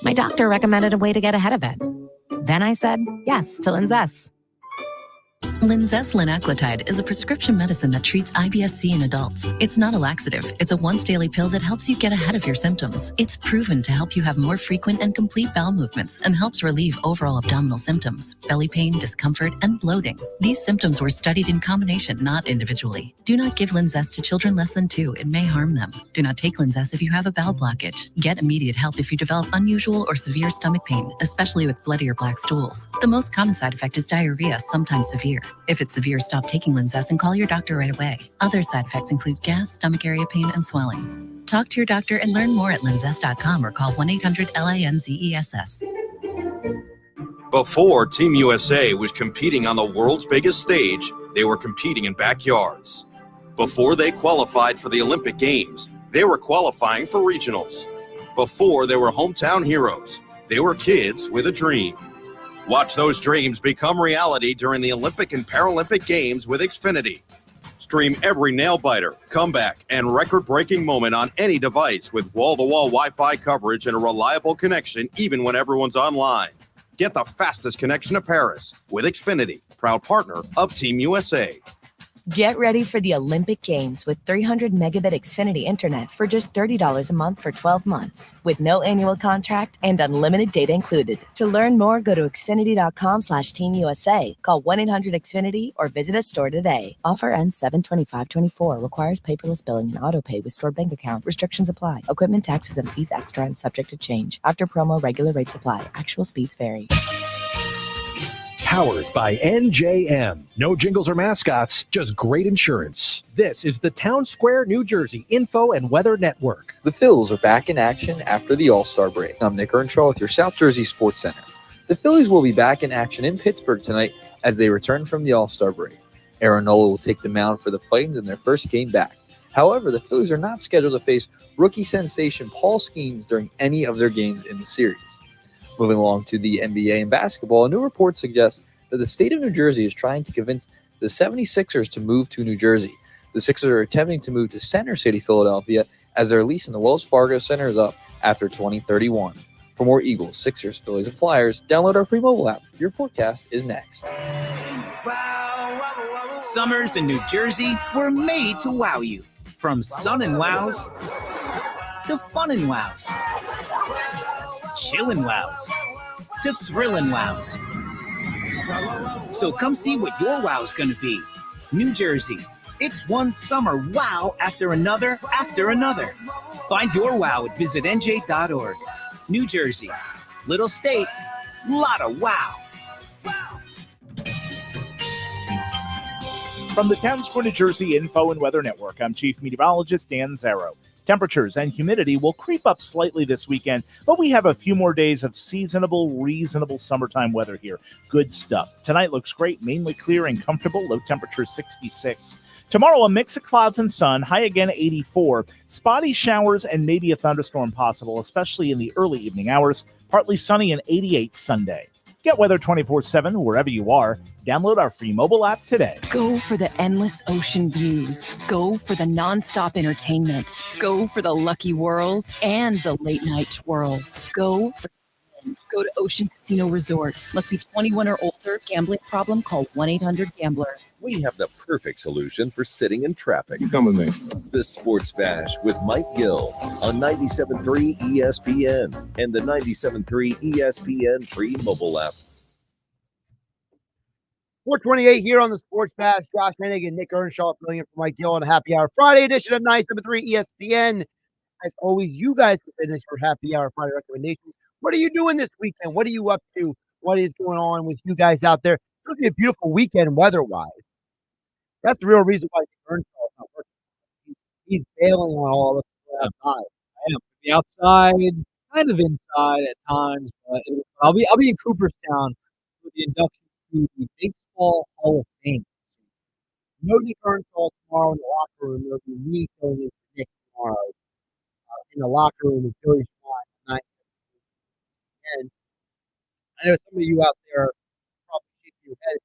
My doctor recommended a way to get ahead of it. Then I said yes to Linzess. Linzess linaclotide is a prescription medicine that treats IBS-C in adults. It's not a laxative. It's a once-daily pill that helps you get ahead of your symptoms. It's proven to help you have more frequent and complete bowel movements and helps relieve overall abdominal symptoms, belly pain, discomfort, and bloating. These symptoms were studied in combination, not individually. Do not give Linzess to children less than 2. It may harm them. Do not take Linzess if you have a bowel blockage. Get immediate help if you develop unusual or severe stomach pain, especially with bloody or black stools. The most common side effect is diarrhea, sometimes severe. If it's severe, stop taking Linzess and call your doctor right away. Other side effects include gas, stomach area pain, and swelling. Talk to your doctor and learn more at linzess.com or call 1-800-LINZESS. Before Team USA was competing on the world's biggest stage, they were competing in backyards. Before they qualified for the Olympic Games, they were qualifying for regionals. Before they were hometown heroes, they were kids with a dream. Watch those dreams become reality during the Olympic and Paralympic Games with Xfinity. Stream every nail-biter, comeback, and record-breaking moment on any device with wall-to-wall Wi-Fi coverage and a reliable connection even when everyone's online. Get the fastest connection to Paris with Xfinity, proud partner of Team USA. Get ready for the Olympic Games with 300 megabit Xfinity internet for just $30 a month for 12 months with no annual contract and unlimited data included. To learn more, go to xfinity.com/teamusa, call 1-800-XFINITY or visit a store today. Offer ends 7/25/24. Requires paperless billing and auto pay with stored bank account. Restrictions apply. Equipment taxes and fees extra and subject to change. After promo, regular rates apply. Actual speeds vary. Powered by NJM. No jingles or mascots, just great insurance. This is the Town Square, New Jersey Info and Weather Network. The Phils are back in action after the All-Star break. I'm Nick Earnshaw with your South Jersey Sports Center. The Phillies will be back in action in Pittsburgh tonight as they return from the All-Star break. Aaron Nola will take the mound for the Flames in their first game back. However, the Phillies are not scheduled to face rookie sensation Paul Skeens during any of their games in the series. Moving along to the NBA and basketball, a new report suggests that the state of New Jersey is trying to convince the 76ers to move to New Jersey. The Sixers are attempting to move to Center City, Philadelphia, as their lease in the Wells Fargo Center is up after 2031. For more Eagles, Sixers, Phillies, and Flyers, download our free mobile app. Your forecast is next. Summers in New Jersey were made to wow you. From sun and wows to fun and wows, chillin' wows to thrillin' wows. So come see what your wow's gonna be. New Jersey. It's one summer wow after another after another. Find your wow at visitnj.org. New Jersey. Little state, lot of wow. From the Town Square, New Jersey Info and Weather Network, I'm Chief Meteorologist Dan Zarrow. Temperatures and humidity will creep up slightly this weekend, but we have a few more days of seasonable, reasonable summertime weather here. Good stuff. Tonight looks great, mainly clear and comfortable, low temperature 66. Tomorrow, a mix of clouds and sun, high again 84. Spotty showers and maybe a thunderstorm possible, especially in the early evening hours. Partly sunny and 88 Sunday. Get weather 24/7 wherever you are. Download our free mobile app today. Go for the endless ocean views. Go for the nonstop entertainment. Go for the lucky whirls and the late night twirls. Go to Ocean Casino Resort. Must be 21 or older. Gambling problem? Call 1-800-GAMBLER. We have the perfect solution for sitting in traffic. Come with me. The Sports Bash with Mike Gill on 97.3 ESPN and the 97.3 ESPN free mobile app. 428 here on the Sports Bash. Josh Hennig and Nick Earnshaw filling in for Mike Gill on a happy hour Friday edition of 97.3 ESPN. As always, you guys can finish for happy hour Friday recommendations. What are you doing this weekend? What are you up to? What is going on with you guys out there? It's going to be a beautiful weekend weather-wise. That's the real reason why Nick Earnshaw is not working. He's bailing on all of us outside. I am be outside, kind of inside at times, but I'll be in Cooperstown with the induction to the Baseball Hall of Fame. No Nick Earnshaw tomorrow in the locker room. There'll be me filling in for Nick tomorrow in the locker room in Phillies tonight. And I know some of you out there probably shaking your head.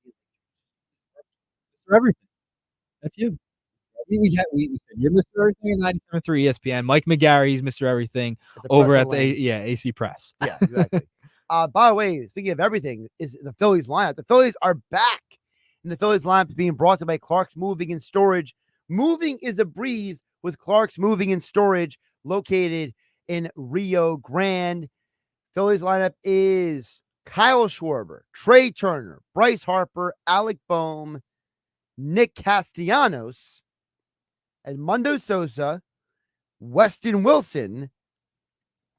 Mr. Everything. That's you. We said you're Mr. Everything at 97.3 ESPN. Mike McGarry's Mr. Everything over at the AC Press. Yeah, exactly. By the way, speaking of everything, is the Phillies lineup. The Phillies are back. And the Phillies lineup is being brought to you by Clark's Moving and Storage. Moving is a breeze with Clark's Moving and Storage located in Rio Grande. Phillies lineup is Kyle Schwarber, Trey Turner, Bryce Harper, Alec Boehm, Nick Castellanos, Edmundo Sosa, Weston Wilson,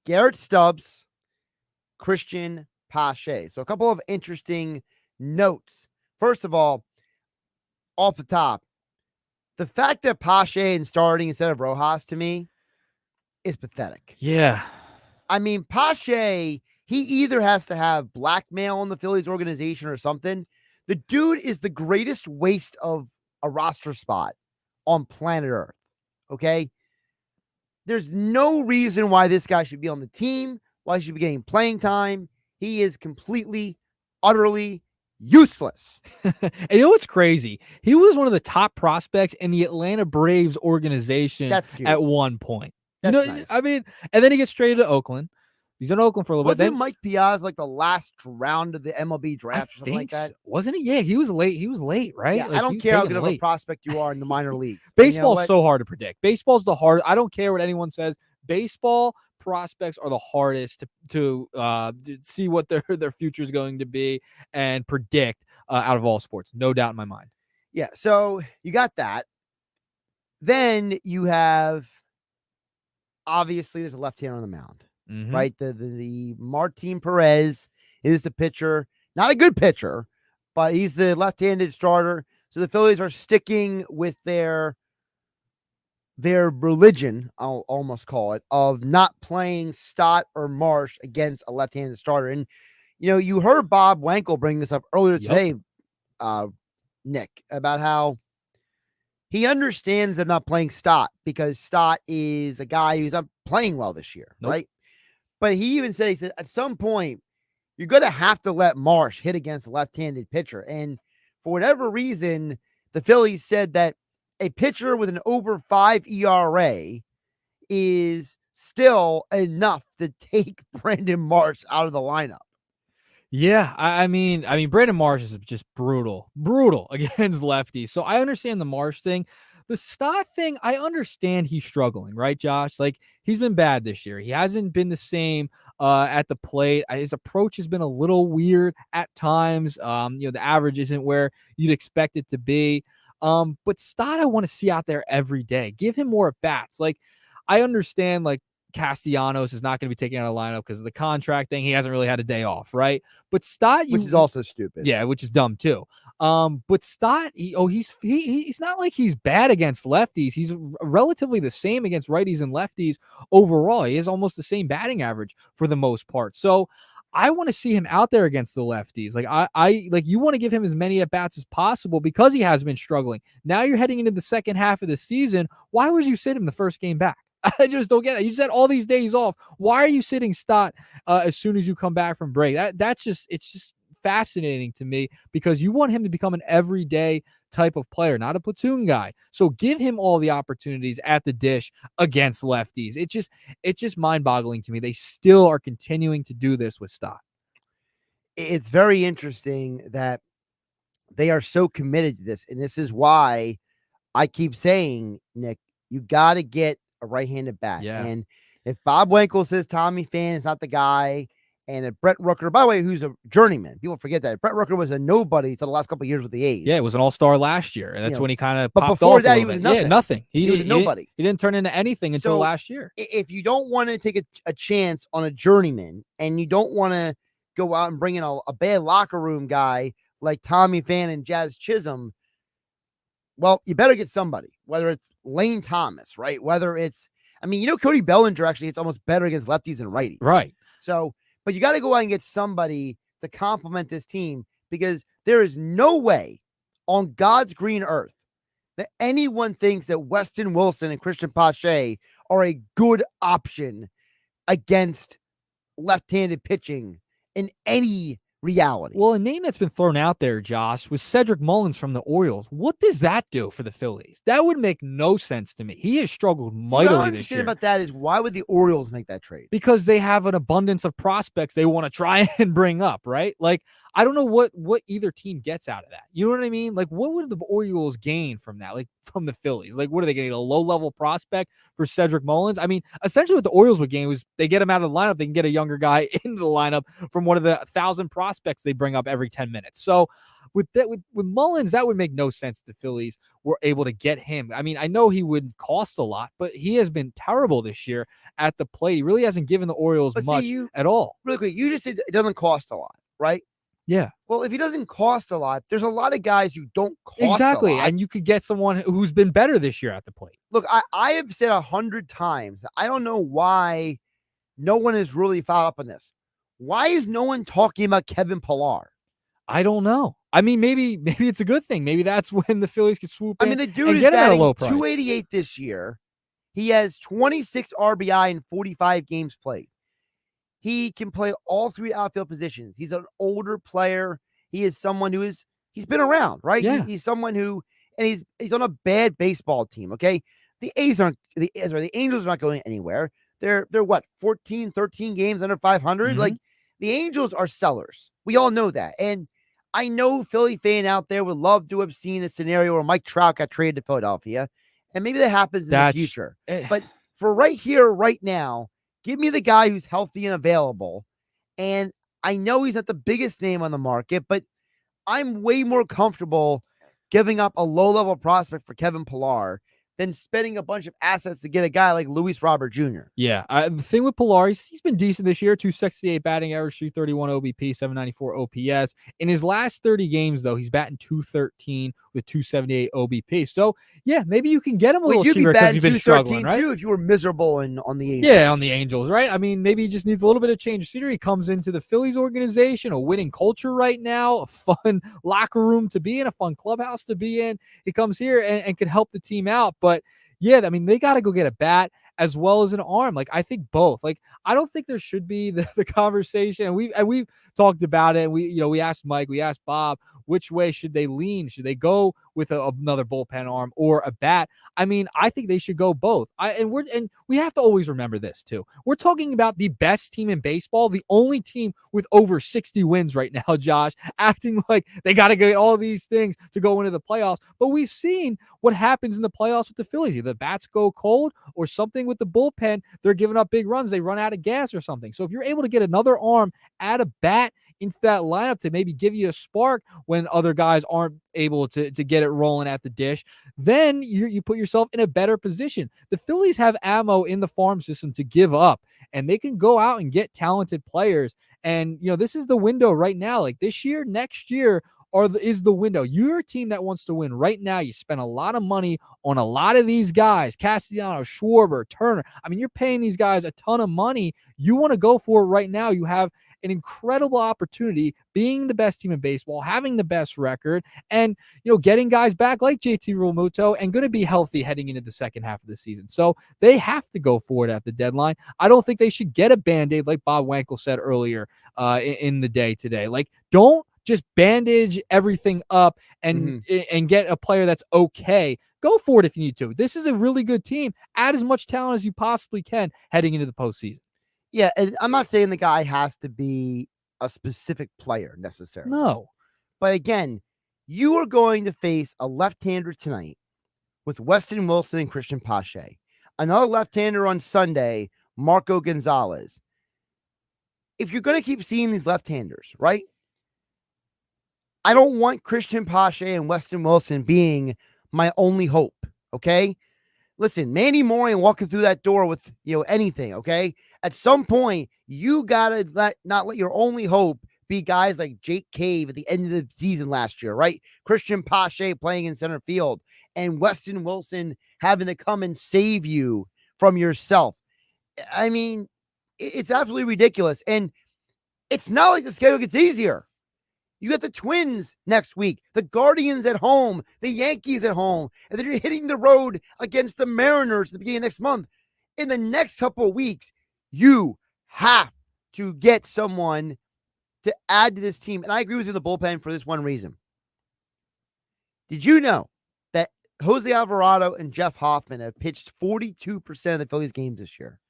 Garrett Stubbs, Christian Pache. So a couple of interesting notes. First of all, off the top, the fact that Pache is starting instead of Rojas to me is pathetic. Yeah. I mean, Pache, he either has to have blackmail in the Phillies organization or something. The dude is the greatest waste of a roster spot on planet Earth. Okay? There's no reason why this guy should be on the team, why he should be getting playing time. He is completely, utterly useless. And you know what's crazy? He was one of the top prospects in the Atlanta Braves organization at one point. Nice. I mean, and then he gets traded to Oakland. He's in Oakland for a little bit. Wasn't Mike Piaz like the last round of the MLB draft or something like that? Wasn't he? Yeah, he was late. He was late, right? Yeah, Like, I don't care how good of a prospect you are in the minor leagues. Baseball's so hard to predict. Baseball's the hard. I don't care what anyone says. Baseball prospects are the hardest to see what their future is going to be and predict out of all sports. No doubt in my mind. Yeah, so you got that. Then you have, obviously, there's a left-hander on the mound, right? The Martin Perez is the pitcher. Not a good pitcher, but he's the left-handed starter. So the Phillies are sticking with their religion, I'll almost call it, of not playing Stott or Marsh against a left-handed starter. And, you heard Bob Wankel bring this up earlier today, Nick, about how he understands them not playing Stott because Stott is a guy who's not playing well this year, right? But he said, at some point, you're going to have to let Marsh hit against a left-handed pitcher. And for whatever reason, the Phillies said that a pitcher with an over 5 ERA is still enough to take Brandon Marsh out of the lineup. Yeah, I mean, Brandon Marsh is just brutal against lefties. So I understand the Marsh thing. The Stott thing, I understand he's struggling, right, Josh? Like, he's been bad this year. He hasn't been the same at the plate. His approach has been a little weird at times. The average isn't where you'd expect it to be. But Stott, I want to see out there every day. Give him more at bats. Like, I understand, like, Castellanos is not going to be taken out of the lineup because of the contract thing. He hasn't really had a day off, right? But Stott, which is also stupid. Yeah, which is dumb too. But Stott, he's not like he's bad against lefties. He's relatively the same against righties and lefties overall. He has almost the same batting average for the most part. So I want to see him out there against the lefties. Like, I like, you want to give him as many at bats as possible because he has been struggling. Now you're heading into the second half of the season. Why would you sit him the first game back? I just don't get it. You just had all these days off. Why are you sitting Stott as soon as you come back from break? It's just fascinating to me because you want him to become an everyday type of player, not a platoon guy. So give him all the opportunities at the dish against lefties. It's just mind-boggling to me. They still are continuing to do this with Stott. It's very interesting that they are so committed to this, and this is why I keep saying, Nick, you got to get a right-handed bat. Yeah. And if Bob Wankel says Tommy Pham is not the guy, and if Brett Rooker, by the way, who's a journeyman, people forget that Brett Rooker was a nobody for the last couple of years with the A's. Yeah, it was an all-star last year, and that's when he kind of But popped before off that, a he little was bit. nothing. Yeah, nothing. He was a nobody. He didn't turn into anything until So, last year. If you don't want to take a chance on a journeyman, and you don't want to go out and bring in a bad locker room guy like Tommy Pham and Jazz Chisholm, well, you better get somebody, whether it's Lane Thomas, right? Whether it's, Cody Bellinger actually hits almost better against lefties and righties. Right. So, but you got to go out and get somebody to complement this team because there is no way on God's green earth that anyone thinks that Weston Wilson and Christian Pache are a good option against left-handed pitching in any reality. Well, a name that's been thrown out there, Josh, was Cedric Mullins from the Orioles. What does that do for the Phillies? That would make no sense to me. He has struggled What I mightily don't this understand year. about that is why would the Orioles make that trade? Because they have an abundance of prospects they want to try and bring up, right? Like, I don't know what either team gets out of that. You know what I mean? Like, what would the Orioles gain from that? Like, from the Phillies? Like, what are they getting? A low-level prospect for Cedric Mullins? I mean, essentially what the Orioles would gain was they get him out of the lineup. They can get a younger guy into the lineup from one of the 1,000 prospects they bring up every 10 minutes. So with Mullins, that would make no sense. The Phillies were able to get him. I mean, I know he would cost a lot, but he has been terrible this year at the plate. He really hasn't given the Orioles much at all. Really quick, you just said it doesn't cost a lot, right? Yeah. Well, if he doesn't cost a lot, there's a lot of guys who don't cost Exactly. a lot. And you could get someone who's been better this year at the plate. Look, I have said 100 times, I don't know why no one has really followed up on this. Why is no one talking about Kevin Pillar? I don't know. I mean, maybe it's a good thing. Maybe that's when the Phillies could swoop in. I mean, the dude and is get him at a batting low price. 288 this year. He has 26 RBI in 45 games played. He can play all three outfield positions. He's an older player. He is someone who he's been around, right? Yeah. He's someone who, and he's on a bad baseball team. Okay. The Angels are not going anywhere. They're what, 14, 13 games under 500. Mm-hmm. Like, the Angels are sellers. We all know that. And I know Philly fan out there would love to have seen a scenario where Mike Trout got traded to Philadelphia. And maybe that happens in the future. But for right here, right now, give me the guy who's healthy and available. And I know he's not the biggest name on the market, but I'm way more comfortable giving up a low-level prospect for Kevin Pillar than spending a bunch of assets to get a guy like Luis Robert Jr. Yeah. The thing with Pillar, he's been decent this year. 268 batting average, 331 OBP, 794 OPS. In his last 30 games, though, he's batting 213 with 278 OBP. So, yeah, maybe you can get him a little cheaper because he's been struggling, right? Too if you were miserable on the Angels. Yeah, on the Angels, right? I mean, maybe he just needs a little bit of change of scenery. He comes into the Phillies organization, a winning culture right now, a fun locker room to be in, a fun clubhouse to be in. He comes here and can help the team out. But yeah, I mean, they got to go get a bat as well as an arm. Like, I think both. Like, I don't think there should be the conversation. And we've talked about it. We asked Mike, we asked Bob, which way should they lean? Should they go with another bullpen arm or a bat? I mean, I think they should go both. And we have to always remember this too. We're talking about the best team in baseball, the only team with over 60 wins right now, Josh, acting like they got to get all these things to go into the playoffs. But we've seen what happens in the playoffs with the Phillies. Either the bats go cold or something with the bullpen. They're giving up big runs. They run out of gas or something. So if you're able to get another arm, add a bat into that lineup to maybe give you a spark when other guys aren't able to get it rolling at the dish, then you put yourself in a better position. The Phillies have ammo in the farm system to give up, and they can go out and get talented players. And, this is the window right now. Like this year, next year, is the window. You're a team that wants to win right now. You spend a lot of money on a lot of these guys, Castellanos, Schwarber, Turner. I mean, you're paying these guys a ton of money. You want to go for it right now. You have an incredible opportunity being the best team in baseball, having the best record, and, getting guys back like JT Realmuto and going to be healthy heading into the second half of the season. So they have to go for it at the deadline. I don't think they should get a Band-Aid like Bob Wankel said earlier in the day today. Like, don't just bandage everything up and get a player that's okay. Go for it if you need to. This is a really good team. Add as much talent as you possibly can heading into the postseason. Yeah, and I'm not saying the guy has to be a specific player necessarily. No. But again, you are going to face a left-hander tonight with Weston Wilson and Christian Pache. Another left-hander on Sunday, Marco Gonzalez. If you're going to keep seeing these left-handers, right? I don't want Christian Pache and Weston Wilson being my only hope, okay? Listen, Manny Moore ain't walking through that door with, anything, okay? At some point, you got to not let your only hope be guys like Jake Cave at the end of the season last year, right? Christian Pache playing in center field and Weston Wilson having to come and save you from yourself. I mean, it's absolutely ridiculous. And it's not like the schedule gets easier. You got the Twins next week, the Guardians at home, the Yankees at home, and then you're hitting the road against the Mariners at the beginning of next month. In the next couple of weeks, you have to get someone to add to this team. And I agree with you in the bullpen for this one reason. Did you know that Jose Alvarado and Jeff Hoffman have pitched 42% of the Phillies games this year?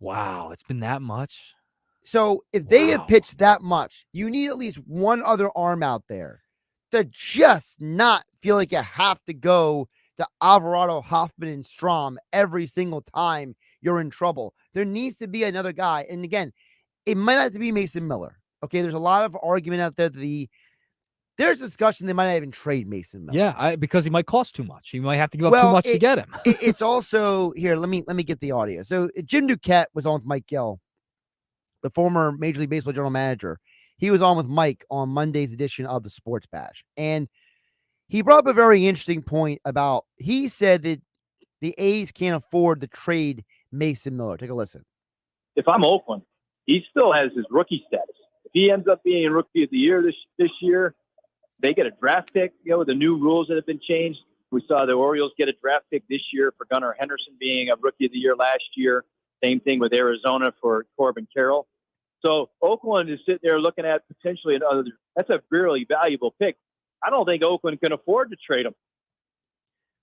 Wow, it's been that much. So if they have pitched that much, you need at least one other arm out there to just not feel like you have to go to Alvarado, Hoffman, and Strom every single time you're in trouble. There needs to be another guy. And again, it might have to be Mason Miller. Okay, there's a lot of argument out there that there's discussion they might not even trade Mason Miller. Yeah, because he might cost too much. He might have to give up too much to get him. It's also here. Let me get the audio. So Jim Duquette was on with Mike Gill, the former Major League Baseball general manager. He was on with Mike on Monday's edition of the Sports Bash, and he brought up a very interesting point about. He said that the A's can't afford to trade Mason Miller. Take a listen. If I'm Oakland, he still has his rookie status. If he ends up being Rookie of the Year this year, they get a draft pick. With the new rules that have been changed, we saw the Orioles get a draft pick this year for Gunnar Henderson being a Rookie of the Year last year. Same thing with Arizona for Corbin Carroll. So Oakland is sitting there looking at potentially another. That's a really valuable pick. I don't think Oakland can afford to trade him.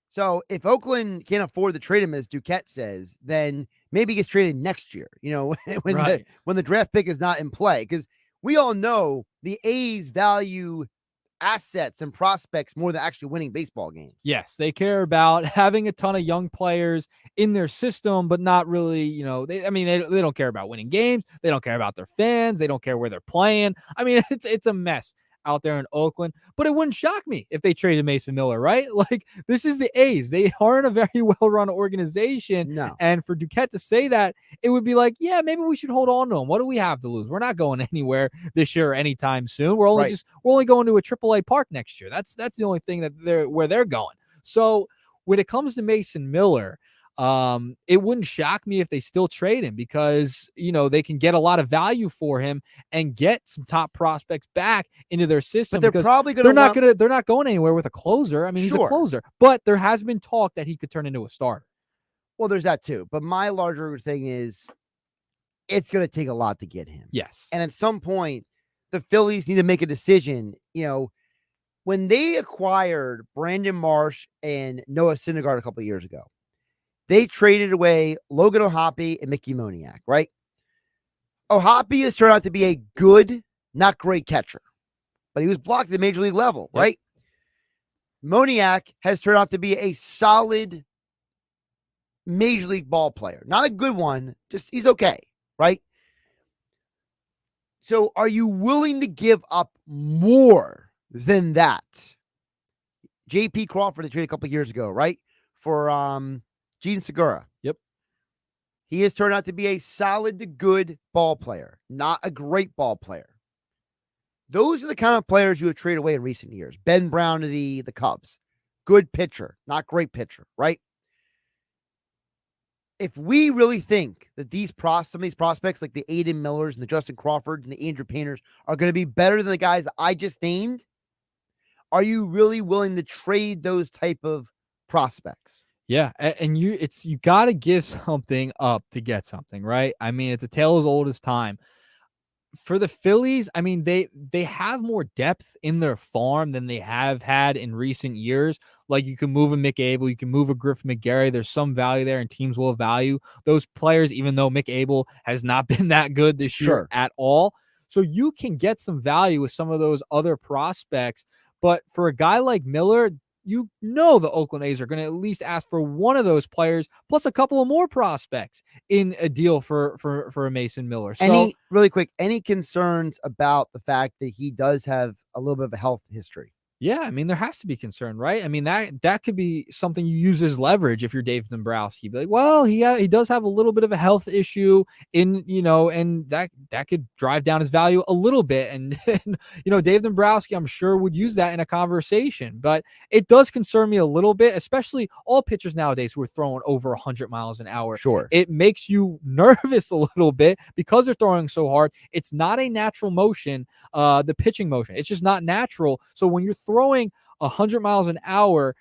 So if Oakland can't afford to trade him, as Duquette says, then maybe he gets traded next year, when the draft pick is not in play. Because we all know the A's value assets and prospects more than actually winning baseball games. Yes, they care about having a ton of young players in their system, but not really, they don't care about winning games. They don't care about their fans. They don't care where they're playing. I mean, it's a mess out there in Oakland, but it wouldn't shock me if they traded Mason Miller, right? Like, this is the A's. They aren't a very well-run organization. No. And for Duquette to say that, it would be like, yeah, maybe we should hold on to him. What do we have to lose? We're not going anywhere this year or anytime soon. We're only going to a AAA park next year. That's the only thing where they're going. So when it comes to Mason Miller, it wouldn't shock me if they still trade him because, they can get a lot of value for him and get some top prospects back into their system. But they're probably going to, they're not going anywhere with a closer. I mean, he's a closer, but there has been talk that he could turn into a starter. Well, there's that too. But my larger thing is it's going to take a lot to get him. Yes. And at some point, the Phillies need to make a decision. When they acquired Brandon Marsh and Noah Syndergaard a couple of years ago, they traded away Logan O'Hoppe and Mickey Moniak, right? O'Hoppe has turned out to be a good, not great catcher, but he was blocked at the major league level, right? Moniak has turned out to be a solid major league ball player. Not a good one, just he's okay, right? So are you willing to give up more than that? J.P. Crawford, they traded a couple of years ago, right? For Gene Segura. Yep. He has turned out to be a solid to good ball player, not a great ball player. Those are the kind of players you have traded away in recent years. Ben Brown to the Cubs. Good pitcher, not great pitcher, right? If we really think that some of these prospects like the Aiden Millers and the Justin Crawfords and the Andrew Painters are going to be better than the guys that I just named, are you really willing to trade those type of prospects? Yeah, and you got to give something up to get something, right? I mean, it's a tale as old as time. For the Phillies, I mean, they have more depth in their farm than they have had in recent years. Like, you can move a Mick Abel, you can move a Griff McGarry. There's some value there, and teams will value those players, even though Mick Abel has not been that good this year at all. So you can get some value with some of those other prospects. But for a guy like Miller, the Oakland A's are going to at least ask for one of those players plus a couple of more prospects in a deal for a Mason Miller. So, any concerns about the fact that he does have a little bit of a health history? Yeah, I mean, there has to be concern, right? I mean, that could be something you use as leverage if you're Dave Dombrowski. Be like, well, he does have a little bit of a health issue and that could drive down his value a little bit. And Dave Dombrowski, I'm sure, would use that in a conversation. But it does concern me a little bit, especially all pitchers nowadays who are throwing over 100 miles an hour. Sure. It makes you nervous a little bit because they're throwing so hard. It's not a natural motion, the pitching motion. It's just not natural. So when you're throwing 100 miles an hour,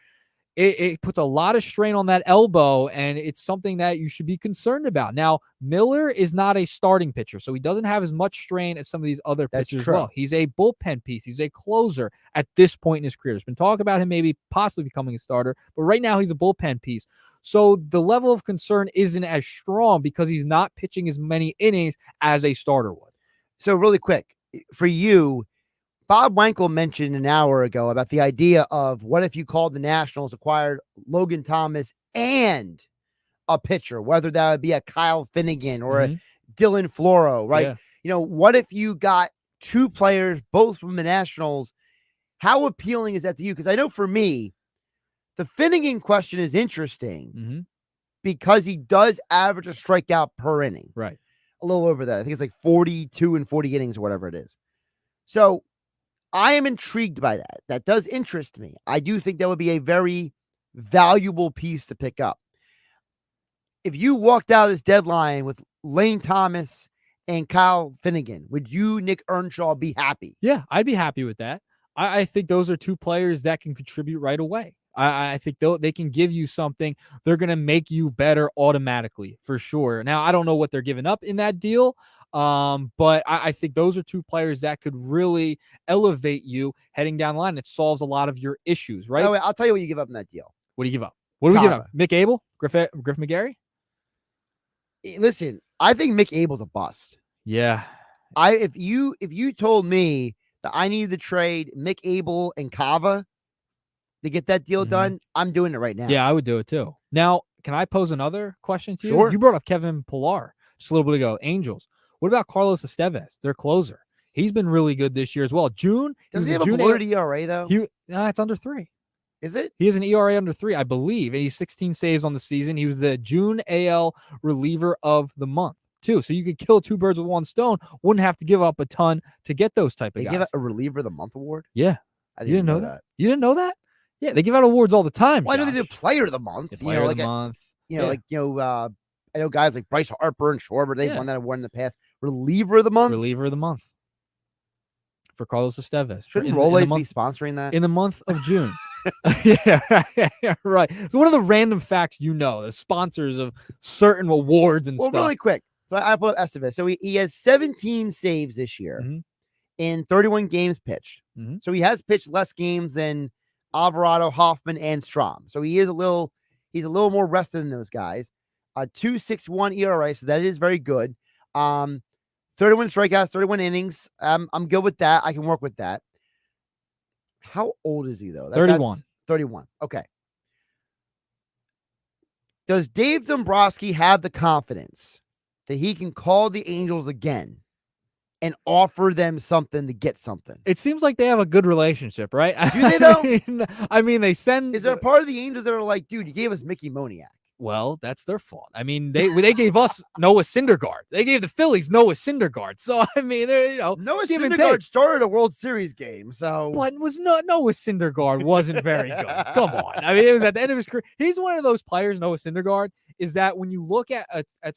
it puts a lot of strain on that elbow, and it's something that you should be concerned about. Now, Miller is not a starting pitcher, so he doesn't have as much strain as some of these other pitchers as well. He's a bullpen piece. He's a closer at this point in his career. There's been talk about him maybe possibly becoming a starter, but right now he's a bullpen piece. So the level of concern isn't as strong because he's not pitching as many innings as a starter would. So really quick, for you, Bob Wankel mentioned an hour ago about the idea of what if you called the Nationals, acquired Logan Thomas and a pitcher, whether that would be a Kyle Finnegan or a Dylan Floro, right? Yeah. You know, what if you got two players, both from the Nationals? How appealing is that to you? Because I know for me, the Finnegan question is interesting because he does average a strikeout per inning. Right. A little over that. I think it's like 42 and 40 innings or whatever it is. So I am intrigued by that. That does interest me. I do think that would be a very valuable piece to pick up. If you walked out of this deadline with Lane Thomas and Kyle Finnegan, would you, Nick Earnshaw, be happy? Yeah, I'd be happy with that. I think those are two players that can contribute right away. I think they can give you something. They're going to make you better automatically, for sure. Now, I don't know what they're giving up in that deal, but I think those are two players that could really elevate you heading down the line. It solves a lot of your issues, right? No, I'll tell you what you give up in that deal. What do you give up? What do we give up? Mick Abel? Griff McGarry? Listen, I think Mick Abel's a bust. Yeah. If you told me that I needed to trade Mick Abel and Kava to get that deal done, I'm doing it right now. Yeah, I would do it too. Now, can I pose another question to you? Sure. You brought up Kevin Pillar just a little bit ago. Angels. What about Carlos Estevez, their closer? He's been really good this year as well. Does he have a bloated ERA though? It's under 3. Is it? He has an ERA under 3, I believe, and he's 16 saves on the season. He was the June AL reliever of the month too. So you could kill two birds with one stone. Wouldn't have to give up a ton to get those type of guys. They give out a reliever of the month award? Yeah. I didn't know that. You didn't know that? Yeah, they give out awards all the time. Why do they do player of the month? Player of the month. I know guys like Bryce Harper and Schwarber, they've won that award in the past. Reliever of the month? Reliever of the month. For Carlos Estevez. Shouldn't Rolaids be sponsoring that? In the month of June. Yeah, right. So what are the random facts the sponsors of certain awards and stuff? Well, really quick. So I pulled up Estevez. So he has 17 saves this year in 31 games pitched. So he has pitched less games than Alvarado, Hoffman, and Strom. So he's a little more rested than those guys. 2.61 ERA, so that is very good. 31 strikeouts, 31 innings. I'm good with that. I can work with that. How old is he though? 31. 31. Okay. Does Dave Dombrowski have the confidence that he can call the Angels again and offer them something to get something? It seems like they have a good relationship, right? Do they though? I mean, they send. Is there a part of the Angels that are like, dude, you gave us Mickey Moniak? Well, that's their fault. I mean, they gave us Noah Syndergaard. They gave the Phillies Noah Syndergaard. So I mean, they're Noah Syndergaard started a World Series game. So but Noah Syndergaard wasn't very good. Come on. I mean, it was at the end of his career. He's one of those players, Noah Syndergaard, is that when you look at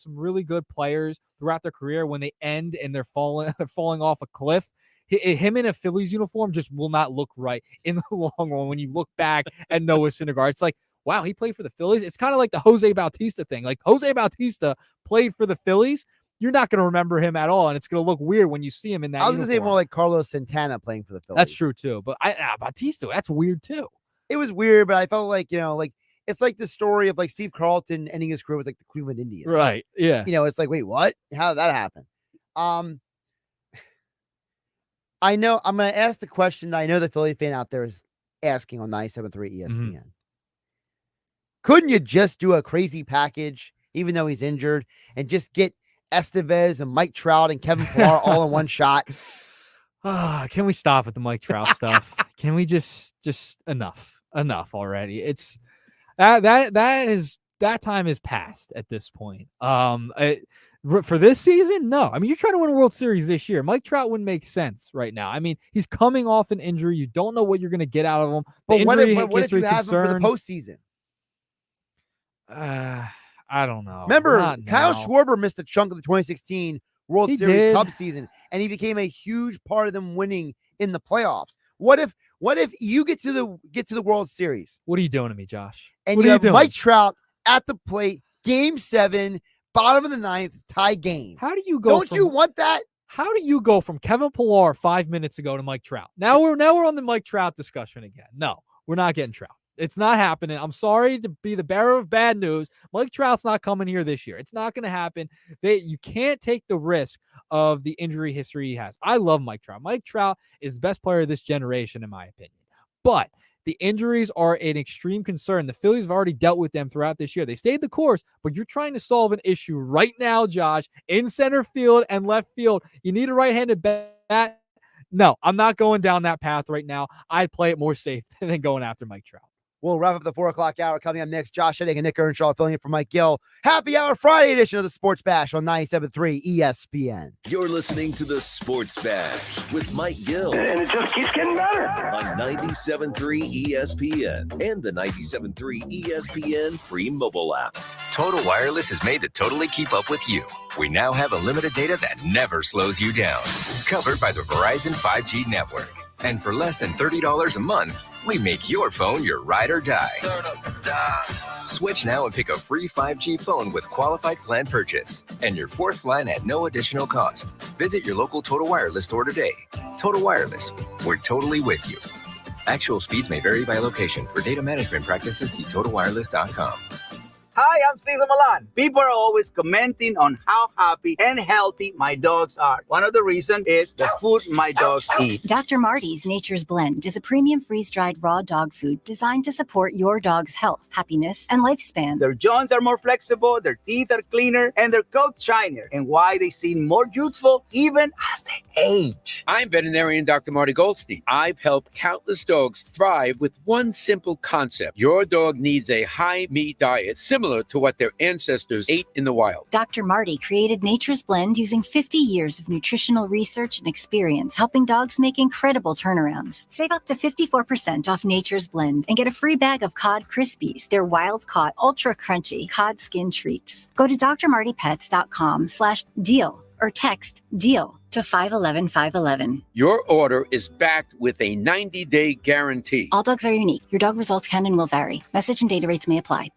some really good players throughout their career, when they end and they're falling off a cliff, him in a Phillies uniform just will not look right in the long run. When you look back at Noah Syndergaard, it's like, wow, he played for the Phillies. It's kind of like the Jose Bautista thing. Like Jose Bautista played for the Phillies. You're not going to remember him at all, and it's going to look weird when you see him in that. I was going to say more like Carlos Santana playing for the Phillies. That's true too, but Bautista, that's weird too. It was weird, but I felt like it's like the story of like Steve Carlton ending his career with like the Cleveland Indians. Right. Yeah. It's like, wait, what? How did that happen? I know I'm going to ask the question that I know the Philly fan out there is asking on 97.3 ESPN. Couldn't you just do a crazy package, even though he's injured, and just get Estevez and Mike Trout and Kevin Pillar all in one shot? Can we stop with the Mike Trout stuff? Can we just enough already? It's that time is past at this point. For this season, no. I mean, you're trying to win a World Series this year. Mike Trout wouldn't make sense right now. I mean, he's coming off an injury. You don't know what you're going to get out of him. But what if you have him for the postseason? I don't know. Remember, Kyle Schwarber missed a chunk of the 2016 World Series Cup season, and he became a huge part of them winning in the playoffs. What if you get to the World Series? What are you doing to me, Josh? And What you are have doing? Mike Trout at the plate, Game 7, bottom of the 9th, tie game. How do you go? Don't you want that? How do you go from Kevin Pillar 5 minutes ago to Mike Trout? Now we're on the Mike Trout discussion again. No, we're not getting Trout. It's not happening. I'm sorry to be the bearer of bad news. Mike Trout's not coming here this year. It's not going to happen. You can't take the risk of the injury history he has. I love Mike Trout. Mike Trout is the best player of this generation, in my opinion. But the injuries are an extreme concern. The Phillies have already dealt with them throughout this year. They stayed the course, but you're trying to solve an issue right now, Josh, in center field and left field. You need a right-handed bat. No, I'm not going down that path right now. I'd play it more safe than going after Mike Trout. We'll wrap up the 4 o'clock hour. Coming up next, Josh Hennig and Nick Earnshaw filling in for Mike Gill. Happy Hour Friday edition of the Sports Bash on 97.3 ESPN. You're listening to the Sports Bash with Mike Gill. And it just keeps getting better. On 97.3 ESPN and the 97.3 ESPN free mobile app. Total Wireless is made to totally keep up with you. We now have unlimited data that never slows you down. Covered by the Verizon 5G network. And for less than $30 a month, we make your phone your ride or die. Switch now and pick a free 5G phone with qualified plan purchase. And your fourth line at no additional cost. Visit your local Total Wireless store today. Total Wireless, we're totally with you. Actual speeds may vary by location. For data management practices, see TotalWireless.com. Hi, I'm Cesar Milan. People are always commenting on how happy and healthy my dogs are. One of the reasons is the food my dogs eat. Dr. Marty's Nature's Blend is a premium freeze-dried raw dog food designed to support your dog's health, happiness, and lifespan. Their jaws are more flexible, their teeth are cleaner, and their coats shinier. And why they seem more youthful even as they age. I'm veterinarian Dr. Marty Goldstein. I've helped countless dogs thrive with one simple concept. Your dog needs a high-meat diet similar to what their ancestors ate in the wild. Dr. Marty created Nature's Blend using 50 years of nutritional research and experience, helping dogs make incredible turnarounds. Save up to 54% off Nature's Blend and get a free bag of Cod Krispies, their wild-caught, ultra-crunchy cod skin treats. Go to drmartypets.com/deal or text DEAL to 511-511. Your order is backed with a 90-day guarantee. All dogs are unique. Your dog results can and will vary. Message and data rates may apply.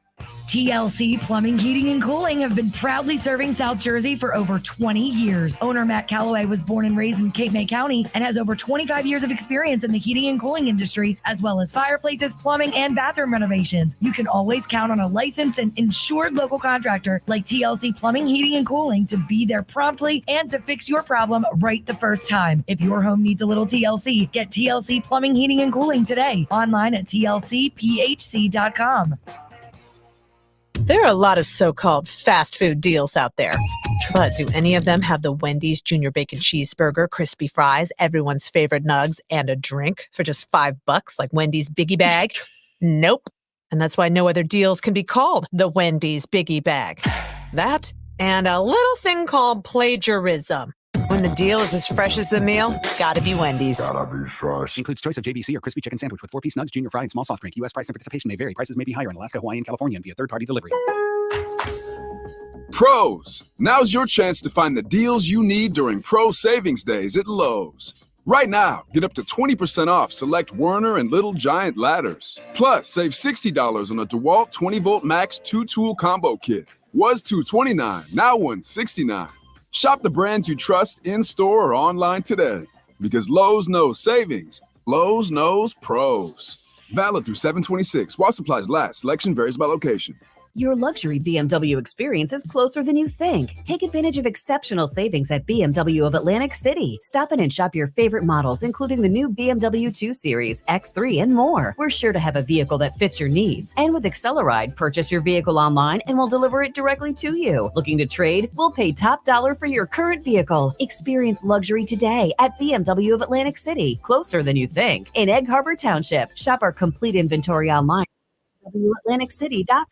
TLC Plumbing, Heating, and Cooling have been proudly serving South Jersey for over 20 years. Owner Matt Calloway was born and raised in Cape May County and has over 25 years of experience in the heating and cooling industry, as well as fireplaces, plumbing, and bathroom renovations. You can always count on a licensed and insured local contractor like TLC Plumbing, Heating, and Cooling to be there promptly and to fix your problem right the first time. If your home needs a little TLC, get TLC Plumbing, Heating, and Cooling today. Online at tlcphc.com. There are a lot of so-called fast food deals out there. But do any of them have the Wendy's Junior Bacon Cheeseburger, crispy fries, everyone's favorite nugs, and a drink for just $5 like Wendy's Biggie Bag? Nope. And that's why no other deals can be called the Wendy's Biggie Bag. That and a little thing called plagiarism. When the deal is as fresh as the meal, gotta be Wendy's. Gotta be fresh. Includes choice of JBC or crispy chicken sandwich with 4-piece nugs, junior fry, and small soft drink. U.S. price and participation may vary. Prices may be higher in Alaska, Hawaii, and California and via third-party delivery. Pros, now's your chance to find the deals you need during Pro Savings Days at Lowe's. Right now, get up to 20% off select Werner and Little Giant ladders. Plus, save $60 on a DeWalt 20-volt max 2-tool combo kit. Was $229, now $169. Shop the brands you trust in-store or online today. Because Lowe's knows savings. Lowe's knows pros. Valid through 7/26. While supplies last. Selection varies by location. Your luxury BMW experience is closer than you think. Take advantage of exceptional savings at BMW of Atlantic City. Stop in and shop your favorite models, including the new BMW 2 Series, X3, and more. We're sure to have a vehicle that fits your needs. And with Acceleride, purchase your vehicle online and we'll deliver it directly to you. Looking to trade? We'll pay top dollar for your current vehicle. Experience luxury today at BMW of Atlantic City, closer than you think. In Egg Harbor Township, shop our complete inventory online at WAtlanticCity.com.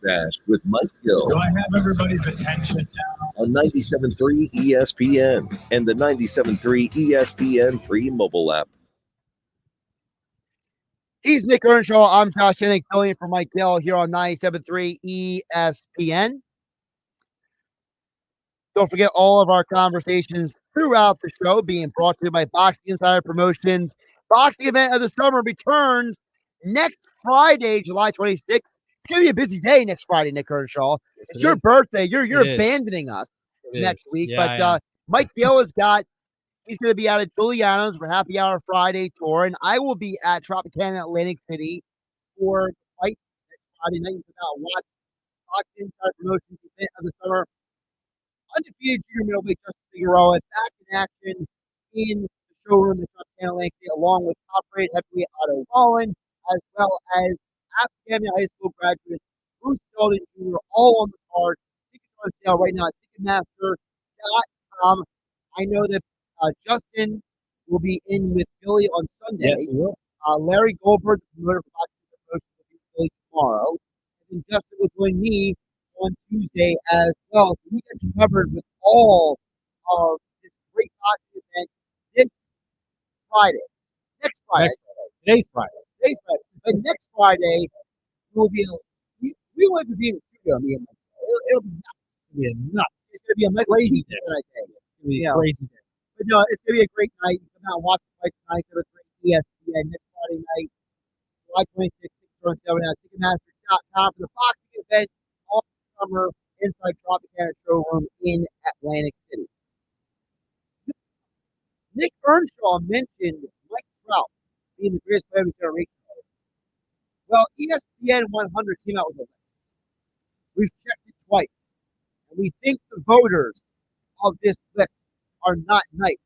Bash with Mike Gill. Do I have everybody's attention now? On 97.3 ESPN and the 97.3 ESPN free mobile app. He's Nick Earnshaw. I'm Josh Hennig, filling in for Mike Gill here on 97.3 ESPN. Don't forget all of our conversations throughout the show, being brought to you by Boxing Insider Promotions. Boxing event of the summer returns next Friday, July 26th. It's going to be a busy day next Friday, Nick Earnshaw. It's your birthday. You're abandoning us next week. But Mike Gill he's going to be out at Giuliano's for Happy Hour Friday tour, and I will be at Tropicana Atlantic City for the fight next Friday night. You can watch Boxing Insider Promotions event of the summer. Undefeated junior middleweight Justin Figueroa back in action in the showroom at Tropicana Atlantic City, along with top-rated heavyweight Otto Wallen, as well as App High School graduate Bruce Sheldon Jr., all on the card. Tickets are on sale right now at Ticketmaster.com. I know that Justin will be in with Billy on Sunday. Yes, he will. Larry Goldberg, the promoter for Boxing Promotions, will be with Billy tomorrow. And then Justin will join me on Tuesday as well. So we get you covered with all of this great boxing event this Friday. Next Friday. Today's Friday. But next Friday, we will be. We will have to be in the studio. It'll be nuts. It's going to be a crazy day. It's going to be a crazy day. But no, it's going to be a great night. You come out and watch the fight tonight. It's ESPN next Friday night, July 26th. Tickets are on sale right now. Ticketmaster.com for the boxing event all summer inside Tropicana showroom in Atlantic City. Nick Earnshaw mentioned Mike Trout being the greatest player of his generation. Well, ESPN 100 came out with a list. We've checked it twice, and we think the voters of this list are not nice.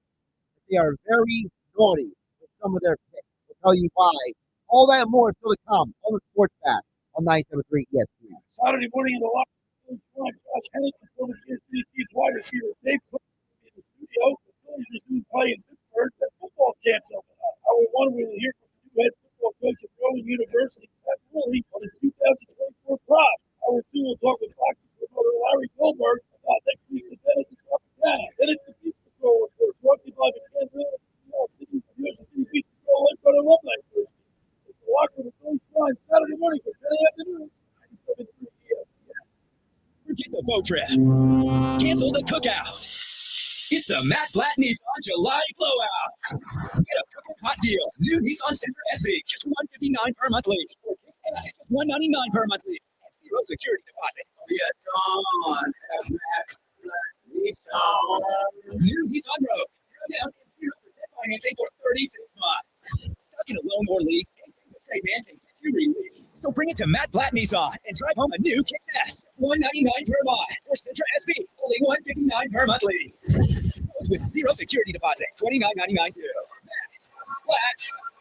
They are very naughty with some of their picks. We'll tell you why. All that and more is still to come on the Sports Bash on 97.3 ESPN. Saturday morning in the locker room, Josh Hennig and former Kansas City Chiefs wide receivers Dave Cook in the studio. The Phillies resume play in Pittsburgh. The football camps open up. Hour one, we will hear from the new head football coach at Rowan University, Pat Willie, on his 2024 props. Hour two, we'll talk with boxing promoter Larry Goldberg about next week's event at the Tropicana. Then it's the Beach Patrol report brought to you by McCann City, US City Beach Patrol, and Brother Love Night Thursday. It's the locker room of Phillies Saturday morning for Saturday afternoon. Forget the boat trip. Cancel the cookout. It's the Matt Blatt Nissan July blowout. Get a cooking hot deal. New Nissan Sentra SV, just $159 per monthly. Just $199 per monthly. Zero security deposit. It's on at Matt Blatt Nissan. New Nissan Rogue. Zero down and 0% financing for 36 months. Stuck in a loan or lease? Hey man, can get you released. So bring it to Matt Blatt Nissan and drive home a new Kicks S. $199 per month. Or Sentra SB, only $159 per monthly. With zero security deposit, $29.99 too. Matt Blatt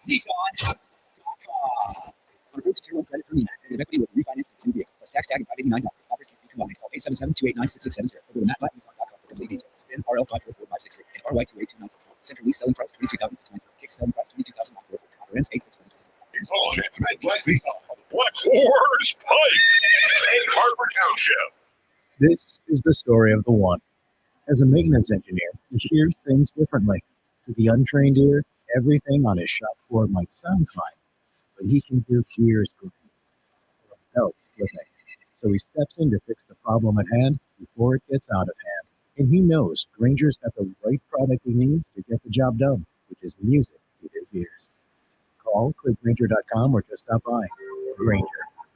Nissan.com. On approved tier 1 credit from MENA. Negative equity will refinance the new vehicle. Plus tax tag and $589. Offers can't be combined. Call 877-289-6670. Or go to mattblattnissan.com for complete details. Spin RL544566 and RY28296. Central lease selling price $23,694. Kicks selling price $22,144. Offer ends 8/6/2024. On at Matt Blatt Nissan. What horse pipe in Harper Township. This is the story of the one. As a maintenance engineer, he hears things differently. To the untrained ear, everything on his shop floor might sound fine, but he can hear gears moving, belts slipping. So he steps in to fix the problem at hand before it gets out of hand. And he knows Granger's got the right product he needs to get the job done, which is music to his ears. Call, click Granger.com, or just stop by. Granger,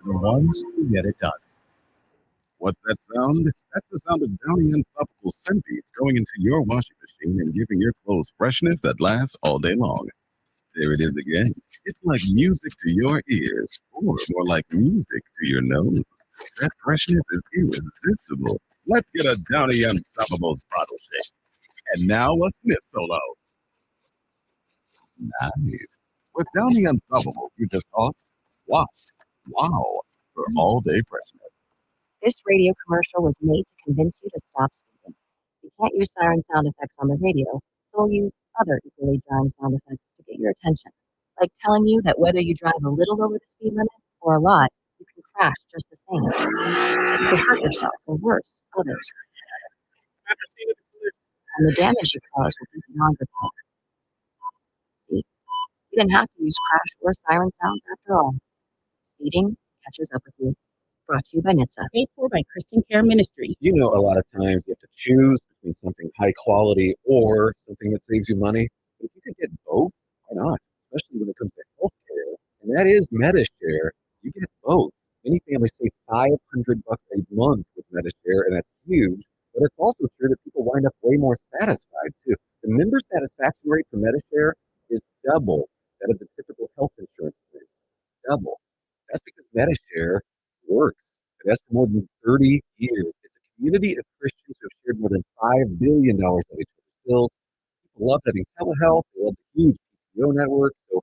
the ones who get it done. What's that sound? That's the sound of Downy Unstoppable scent beads going into your washing machine and giving your clothes freshness that lasts all day long. There it is again. It's like music to your ears, or more like music to your nose. That freshness is irresistible. Let's get a Downy Unstoppable bottle shake. And now a Smith solo. Nice. With Downy Unstoppable, you just talk, wash, wow, for all-day freshness. This radio commercial was made to convince you to stop speeding. You can't use siren sound effects on the radio, so we'll use other equally jarring sound effects to get your attention, like telling you that whether you drive a little over the speed limit or a lot, you can crash just the same. You could hurt yourself, or worse, others. And the damage you cause will be beyond repair. See, you didn't have to use crash or siren sounds after all. Speeding catches up with you. Brought to you by NHTSA. Paid for by Christian Care Ministry. You know, a lot of times you have to choose between something high quality or something that saves you money. But if you could get both, why not? Especially when it comes to healthcare, and that is MediShare. You get both. Many families save $500 a month with MediShare, and that's huge. But it's also true that people wind up way more satisfied too. The member satisfaction rate for MediShare is double that of the typical health insurance rate. Double. That's because MediShare works. It has for more than 30 years. It's a community of Christians who have shared more than $5 billion of each other's bills. People love having telehealth. They love the huge PPO network. So,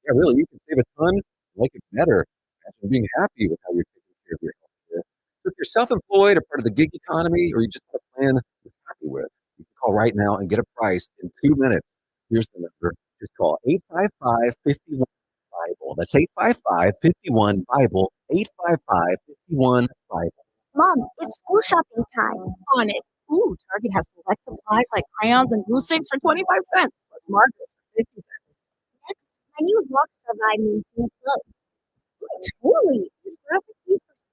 yeah, really, you can save a ton and make it better. Imagine being happy with how you're taking care of your health care. So if you're self-employed or part of the gig economy, or you just have a plan you're happy with, you can call right now and get a price in 2 minutes. Here's the number. Just call 855-51-BIBLE. That's 855-51-BIBLE. 855-51-BIBLE. Mom, it's school shopping time. On it. Ooh, Target has select supplies like crayons and glue sticks for 25 cents, plus markers for 50 cents. Next, my new Rockstar vibe means new clothes. Ooh, totally. These graphic tees for $6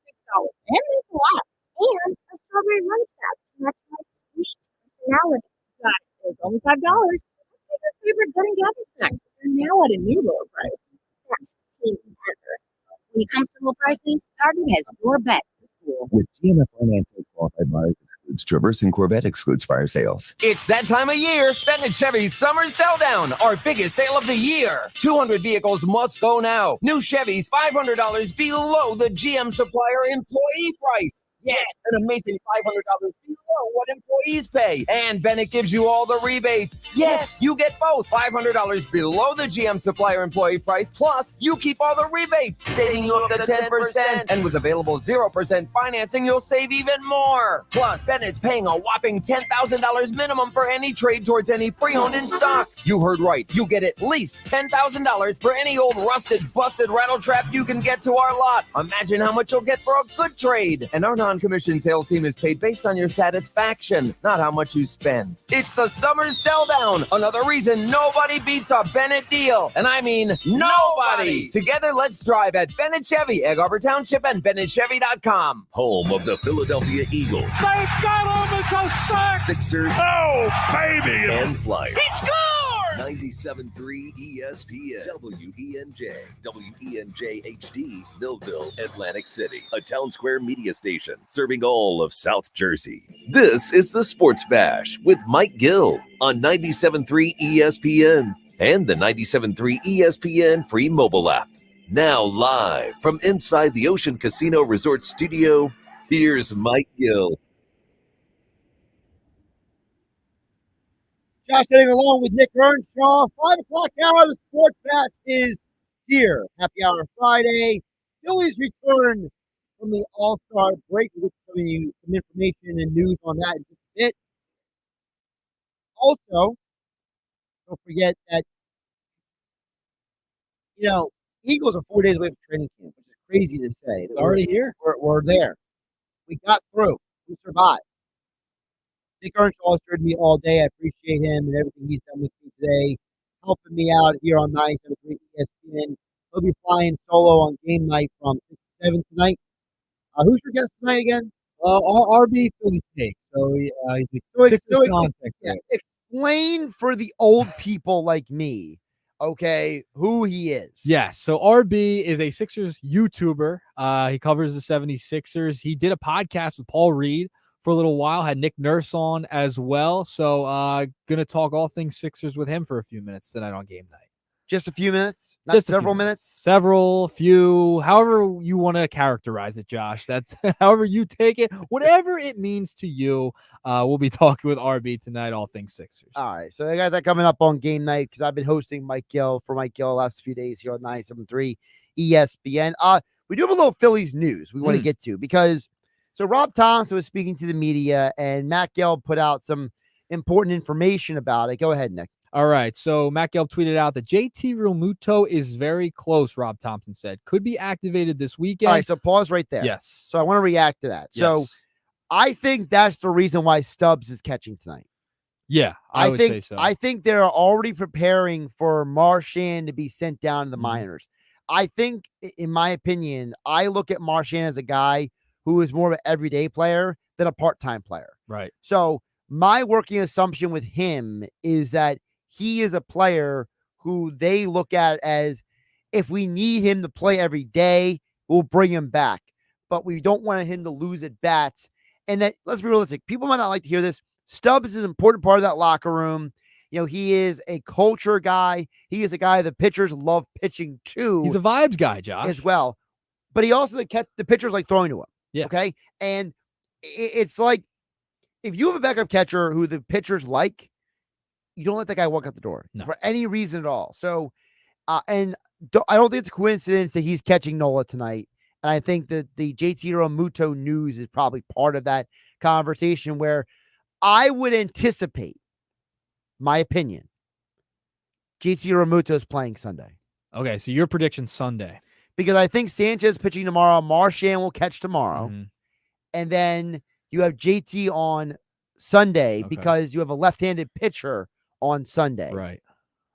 and they can last. And a strawberry lunch bag to match my sweet personality. Got it. It was only $5. My favorite Gun and Gather snacks. They're now at a new lower price. That's team ever. When it comes to low prices, Target has your bet. With GMF financing, qualified buyers excludes Traverse and Corvette excludes fire sales. It's that time of year. Bennett Chevy's Summer Sell Down, our biggest sale of the year. 200 vehicles must go now. New Chevys, $500 below the GM supplier employee price. Yes, an amazing $500 below what employees pay. And Bennett gives you all the rebates. Yes, you get both. $500 below the GM supplier employee price, plus you keep all the rebates, saving you up to 10%. And with available 0% financing, you'll save even more. Plus, Bennett's paying a whopping $10,000 minimum for any trade towards any pre-owned in stock. You heard right. You get at least $10,000 for any old rusted, busted rattle trap you can get to our lot. Imagine how much you'll get for a good trade. And our non-commissioned sales team is paid based on your satisfaction, not how much you spend. It's the Summer Sell Down. Another reason nobody beats a Bennett deal. And I mean nobody. Together, let's drive at Bennett Chevy, Egg Harbor Township, and BennettChevy.com. Home of the Philadelphia Eagles, They got him! It's a sack! Sixers, Oh, baby! and Flyers. He scored! 97.3 ESPN, WENJ HD, Millville, Atlantic City, a town square media station serving all of South Jersey. This is the Sports Bash with Mike Gill on 97.3 ESPN and the 97.3 ESPN free mobile app. Now live from inside the Ocean Casino Resort Studio, here's Mike Gill. Josh Hennig along with Nick Earnshaw. 5 o'clock hour, the Sports Bash is here. Happy Hour Friday. Phillies return from the All-Star break. We'll give you some information and news on that in just a bit. Also, don't forget that, Eagles are 4 days away from training camp, which is crazy to say. It's already here. We're there. We got through. We survived. Nick Earnshaw has joined me all day. I appreciate him and everything he's done with me today, helping me out here on 97.3 ESPN. He'll be flying solo on game night from 6 to 7 tonight. Who's your guest tonight again? RB Philly Snake. So he's a Sixers contact. Yeah, explain for the old people like me, okay, who he is. Yes. So RB is a Sixers YouTuber. He covers the 76ers. He did a podcast with Paul Reed for a little while, had Nick Nurse on as well. So gonna talk all things Sixers with him for a few minutes tonight on game night. Just a few minutes? Not several minutes? Several, few, however you want to characterize it, Josh. That's however you take it, whatever it means to you. We'll be talking with RB tonight, all things Sixers. All right. So I got that coming up on game night because I've been hosting Mike Gill the last few days here on 97.3 ESPN. We do have a little Phillies news we want to get to because so Rob Thompson was speaking to the media and Matt Gill put out some important information about it. Go ahead, Nick. All right. So Matt Gill tweeted out that JT Realmuto is very close, Rob Thompson said. Could be activated this weekend. All right. So pause right there. Yes. So I want to react to that. Yes. So I think that's the reason why Stubbs is catching tonight. Yeah, I would say so. I think they're already preparing for Marchand to be sent down to the minors. I think, in my opinion, I look at Marchand as a guy who is more of an everyday player than a part-time player. Right. So my working assumption with him is that he is a player who they look at as, if we need him to play every day, we'll bring him back. But we don't want him to lose at bats. And that, let's be realistic, people might not like to hear this. Stubbs is an important part of that locker room. He is a culture guy. He is a guy the pitchers love pitching to. He's a vibes guy, Josh. As well. But he also, the pitchers like throwing to him. Yeah. Okay? And it's like, if you have a backup catcher who the pitchers like, you don't let that guy walk out the door for any reason at all. So, and I don't think it's a coincidence that he's catching Nola tonight. And I think that the JT Realmuto news is probably part of that conversation, where I would anticipate, my opinion, JT Realmuto is playing Sunday. Okay, so your prediction Sunday. Because I think Sanchez pitching tomorrow, Marchand will catch tomorrow. And then you have JT on Sunday because you have a left-handed pitcher on Sunday. Right.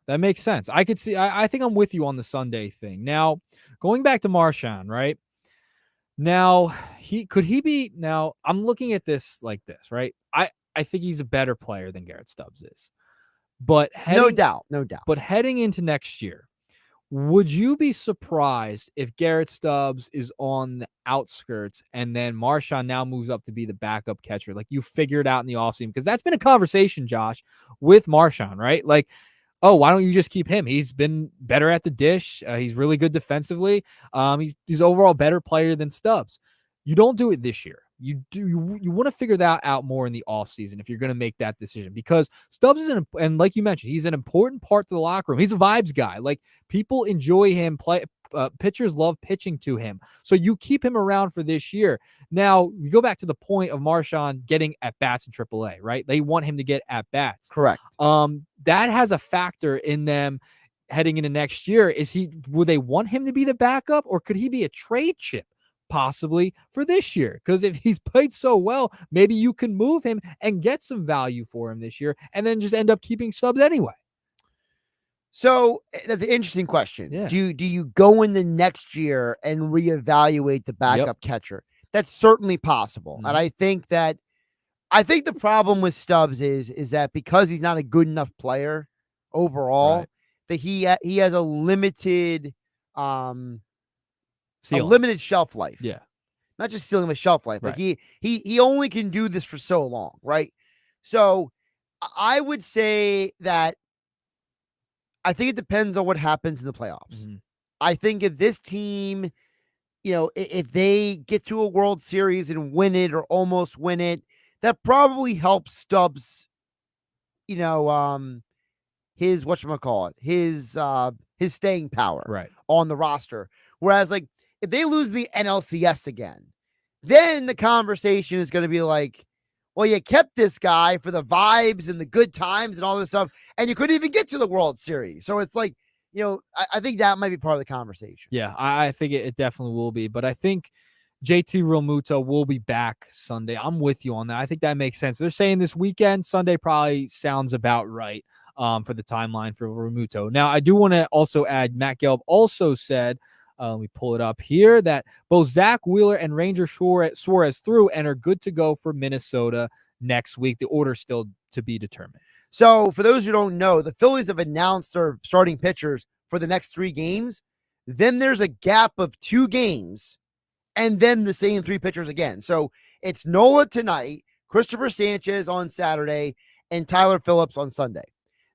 That makes sense. I could see, I think I'm with you on the Sunday thing. Now, going back to Marchand, right? Now, I'm looking at this like this, right? I think he's a better player than Garrett Stubbs is. But no doubt. But heading into next year, would you be surprised if Garrett Stubbs is on the outskirts and then Marchand now moves up to be the backup catcher? Like, you figure it out in the offseason, because that's been a conversation, Josh, with Marchand, right? Like, oh, why don't you just keep him? He's been better at the dish. He's really good defensively. He's overall better player than Stubbs. You don't do it this year. You want to figure that out more in the offseason if you're going to make that decision, because Stubbs is and like you mentioned, he's an important part to the locker room. He's a vibes guy. Like, people enjoy him. Pitchers love pitching to him. So you keep him around for this year. Now, you go back to the point of Marchand getting at bats in AAA, right? They want him to get at bats. Correct. That has a factor in them heading into next year. Would they want him to be the backup, or could he be a trade chip possibly for this year? Because if he's played so well, maybe you can move him and get some value for him this year, and then just end up keeping Stubbs anyway. So that's an interesting question. Yeah. Do you go in the next year and reevaluate the backup catcher? That's certainly possible. And I think the problem with Stubbs is that because he's not a good enough player overall, that he has a limited limited shelf life. Yeah. Not just stealing a shelf life. Like he only can do this for so long, right? So I would say that I think it depends on what happens in the playoffs. I think if this team, if they get to a World Series and win it or almost win it, that probably helps Stubbs, his his staying power on the roster. Whereas, like, if they lose the NLCS again, then the conversation is going to be like, well, you kept this guy for the vibes and the good times and all this stuff, and you couldn't even get to the World Series. So it's like, I think that might be part of the conversation. Yeah, I think it definitely will be. But I think JT Realmuto will be back Sunday. I'm with you on that. I think that makes sense. They're saying this weekend. Sunday probably sounds about right for the timeline for Realmuto. Now, I do want to also add, Matt Gelb also said, let me pull it up here, that both Zach Wheeler and Ranger Suarez threw and are good to go for Minnesota next week. The order still to be determined. So for those who don't know, the Phillies have announced their starting pitchers for the next 3 games. Then there's a gap of 2 games, and then the same 3 pitchers again. So it's Nola tonight, Christopher Sanchez on Saturday, and Tyler Phillips on Sunday.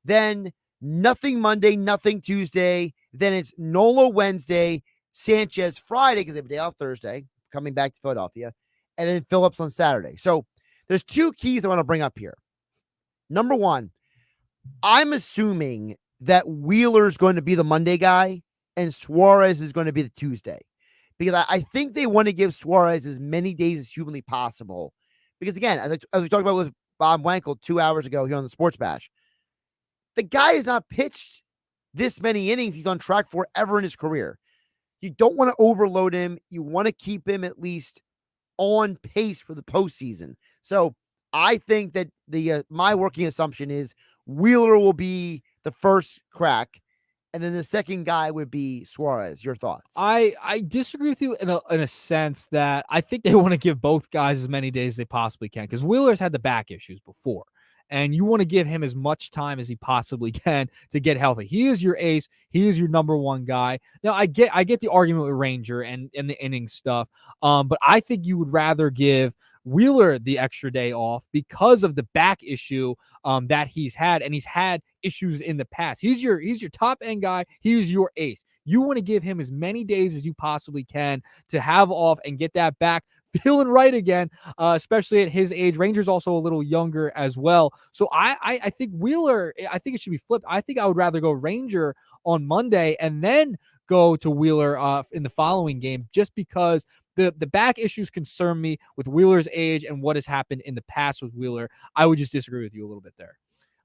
Then nothing Monday, nothing Tuesday. Then it's Nola Wednesday, Sanchez Friday, because they have a day off Thursday, coming back to Philadelphia, and then Phillips on Saturday. So there's 2 keys I want to bring up here. Number one, I'm assuming that Wheeler's going to be the Monday guy and Suarez is going to be the Tuesday, because I think they want to give Suarez as many days as humanly possible. Because again, as we talked about with Bob Wankel 2 hours ago here on the Sports Bash, the guy has not pitched this many innings he's on track for ever in his career. You don't want to overload him. You want to keep him at least on pace for the postseason. So I think that my working assumption is Wheeler will be the first crack, and then the second guy would be Suarez. Your thoughts? I disagree with you in a sense that I think they want to give both guys as many days as they possibly can, because Wheeler's had the back issues before. and you want to give him as much time as he possibly can to get healthy. He is your ace. He is your number one guy. Now, I get the argument with Ranger and the inning stuff, but I think you would rather give Wheeler the extra day off because of the back issue that he's had, and he's had issues in the past. He's your top end guy. He's your ace. You want to give him as many days as you possibly can to have off and get that back feeling right again, especially at his age. Ranger's also a little younger as well. So I think Wheeler, I think it should be flipped. I think I would rather go Ranger on Monday and then go to Wheeler in the following game, just because the back issues concern me with Wheeler's age and what has happened in the past with Wheeler. I would just disagree with you a little bit there.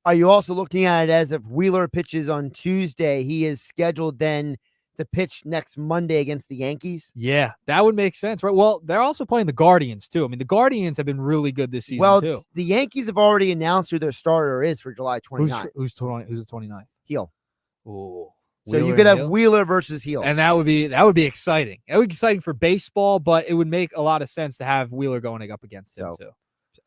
Are you also looking at it as if Wheeler pitches on Tuesday, he is scheduled then to pitch next Monday against the Yankees? Yeah, that would make sense, right? Well, they're also playing the Guardians too. I mean, the Guardians have been really good this season too. The Yankees have already announced who their starter is for July 29th. Who's the 29th? Heel. Ooh. So you could have Wheeler versus Heel. And that would be exciting. That would be exciting for baseball, but it would make a lot of sense to have Wheeler going up against him too.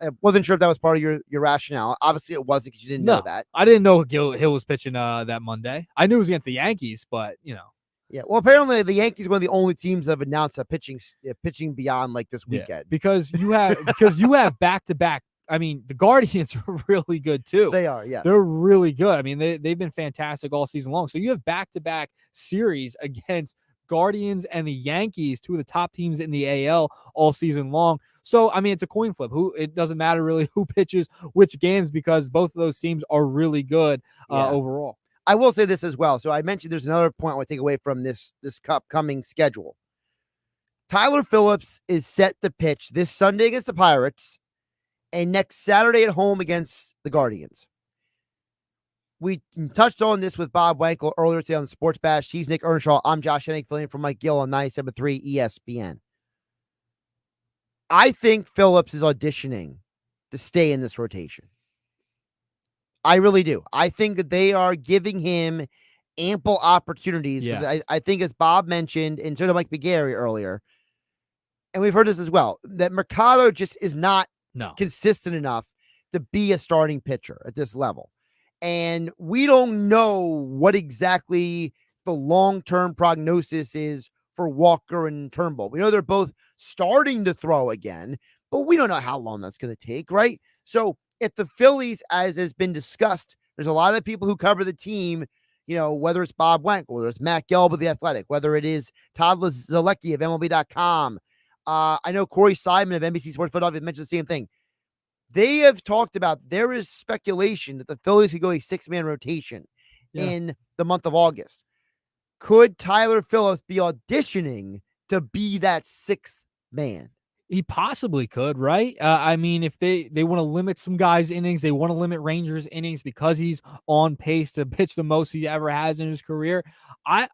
I wasn't sure if that was part of your rationale. Obviously, it wasn't because you didn't know that. I didn't know Hill was pitching that Monday. I knew it was against the Yankees, but Yeah, well, apparently the Yankees are one of the only teams that have announced a pitching beyond like this weekend. Because you have back-to-back. I mean, the Guardians are really good too. They are, yes. They're really good. I mean, they've been fantastic all season long. So you have back-to-back series against Guardians and the Yankees, two of the top teams in the AL all season long. So, I mean, it's a coin flip. It doesn't matter really who pitches which games, because both of those teams are really good overall. I will say this as well. So I mentioned there's another point I want to take away from this upcoming schedule. Tyler Phillips is set to pitch this Sunday against the Pirates and next Saturday at home against the Guardians. We touched on this with Bob Wankel earlier today on the Sports Bash. He's Nick Earnshaw. I'm Josh Hennig, filling in for Mike Gill on 97.3 ESPN. I think Phillips is auditioning to stay in this rotation. I really do. I think that they are giving him ample opportunities. Yeah. I think, as Bob mentioned, and so did Mike McGarry earlier, and we've heard this as well, that Mercado just is not consistent enough to be a starting pitcher at this level. And we don't know what exactly the long-term prognosis is for Walker and Turnbull. We know they're both starting to throw again, but we don't know how long that's going to take, right? So if the Phillies, as has been discussed, there's a lot of people who cover the team, whether it's Bob Wankel, whether it's Matt Gelb of The Athletic, whether it is Todd Zalecki of MLB.com. I know Corey Simon of NBC Sports Philadelphia mentioned the same thing. They have talked about, there is speculation that the Phillies could go a 6-man rotation in the month of August. Could Tyler Phillips be auditioning to be that 6th man? He possibly could, right? I mean, if they want to limit some guys' innings, they want to limit Rangers' innings because he's on pace to pitch the most he ever has in his career. I'm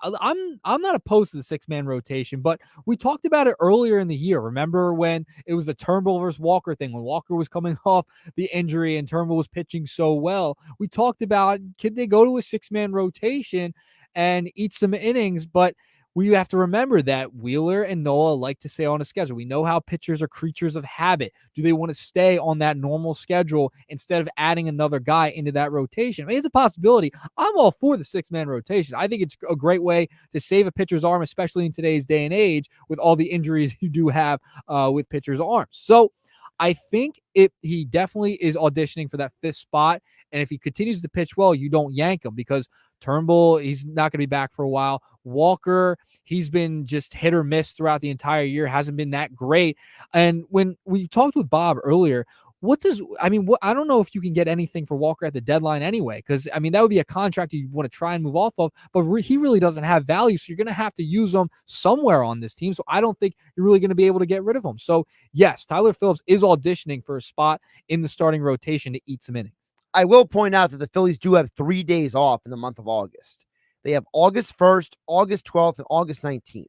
not opposed to the 6-man rotation, but we talked about it earlier in the year. Remember when it was the Turnbull versus Walker thing, when Walker was coming off the injury and Turnbull was pitching so well? We talked about, could they go to a 6-man rotation and eat some innings? But we have to remember that Wheeler and Nola like to stay on a schedule. We know how pitchers are creatures of habit. Do they want to stay on that normal schedule instead of adding another guy into that rotation? I mean, it's a possibility. I'm all for the 6-man rotation. I think it's a great way to save a pitcher's arm, especially in today's day and age with all the injuries you do have with pitchers' arms. So I think he definitely is auditioning for that 5th spot. And if he continues to pitch well, you don't yank him, because Turnbull, he's not going to be back for a while. Walker, he's been just hit or miss throughout the entire year, hasn't been that great. And when we talked with Bob earlier, I don't know if you can get anything for Walker at the deadline anyway, because, I mean, that would be a contract you want to try and move off of, but he really doesn't have value, so you're going to have to use him somewhere on this team, so I don't think you're really going to be able to get rid of him. So, yes, Tyler Phillips is auditioning for a spot in the starting rotation to eat some innings. I will point out that the Phillies do have 3 days off in the month of August. They have August 1st, August 12th, and August 19th.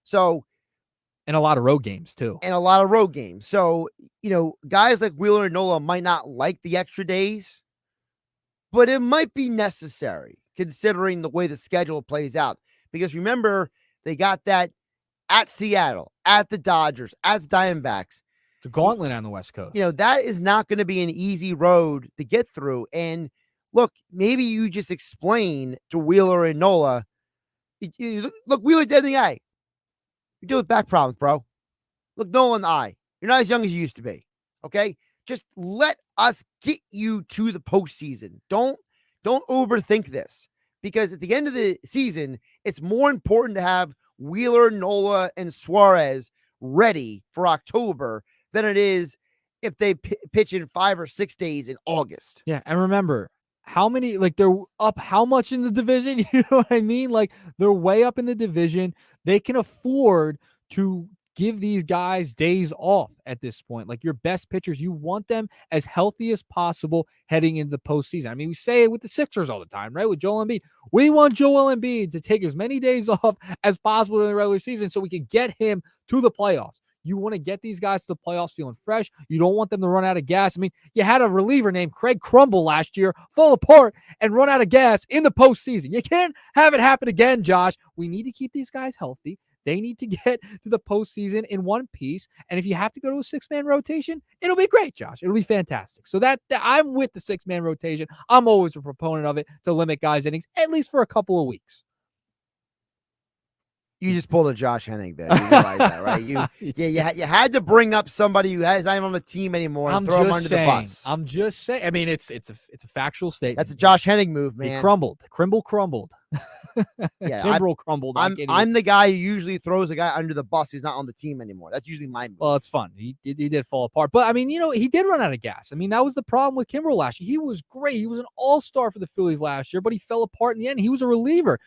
So, and a lot of road games too. So, guys like Wheeler and Nola might not like the extra days, but it might be necessary considering the way the schedule plays out. Because remember, they got that at Seattle, at the Dodgers, at the Diamondbacks. It's a gauntlet on the West Coast. That is not going to be an easy road to get through. And look, maybe you just explain to Wheeler and Nola, look, Wheeler dead in the eye. You deal with back problems, bro. Look Nola in the eye. You're not as young as you used to be. Okay? Just let us get you to the postseason. Don't overthink this, because at the end of the season, it's more important to have Wheeler, Nola, and Suarez ready for October than it is if they pitch in 5 or 6 days in August. Yeah, and remember how many, they're up how much in the division? You know what I mean? They're way up in the division. They can afford to give these guys days off at this point. Your best pitchers, you want them as healthy as possible heading into the postseason. I mean, we say it with the Sixers all the time, right? With Joel Embiid. We want Joel Embiid to take as many days off as possible in the regular season so we can get him to the playoffs. You want to get these guys to the playoffs feeling fresh. You don't want them to run out of gas. I mean, you had a reliever named Craig Crumble last year fall apart and run out of gas in the postseason. You can't have it happen again, Josh. We need to keep these guys healthy. They need to get to the postseason in one piece. And if you have to go to a 6-man rotation, it'll be great, Josh. It'll be fantastic. So that I'm with the 6-man rotation. I'm always a proponent of it to limit guys' innings, at least for a couple of weeks. You just pulled a Josh Hennig there. You realize that, right? You had to bring up somebody who is not even on the team anymore and throw him under the bus. I'm just saying. I mean, it's a factual statement. That's a Josh Hennig move, man. He crumbled. Kimbrel crumbled. Yeah, Kimbrel crumbled. I'm the guy who usually throws a guy under the bus who's not on the team anymore. That's usually my move. Well, it's fun. He did fall apart. But, I mean, he did run out of gas. I mean, that was the problem with Kimbrel last year. He was great. He was an all-star for the Phillies last year, but he fell apart in the end. He was a reliever.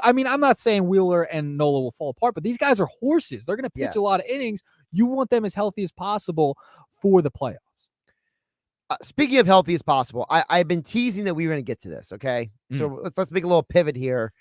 I'm not saying Wheeler and Nola will fall apart, but these guys are horses. They're going to pitch a lot of innings. You want them as healthy as possible for the playoffs. Speaking of healthy as possible, I've been teasing that we were going to get to this, okay? So let's make a little pivot here.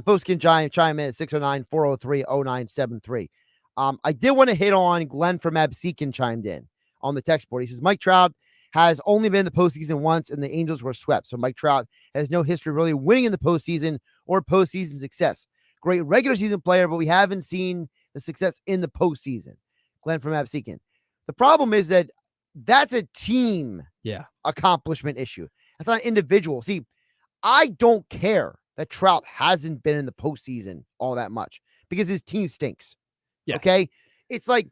Folks can chime in at 609-403-0973. I did want to hit on Glenn from Absecon chimed in on the text board. He says, Mike Trout has only been in the postseason once, and the Angels were swept. So Mike Trout has no history really winning in the postseason or postseason success. Great regular season player, but we haven't seen the success in the postseason. Glenn from Absecon. The problem is that that's a team accomplishment issue. That's not an individual. See, I don't care that Trout hasn't been in the postseason all that much because his team stinks. Yes. Okay? It's like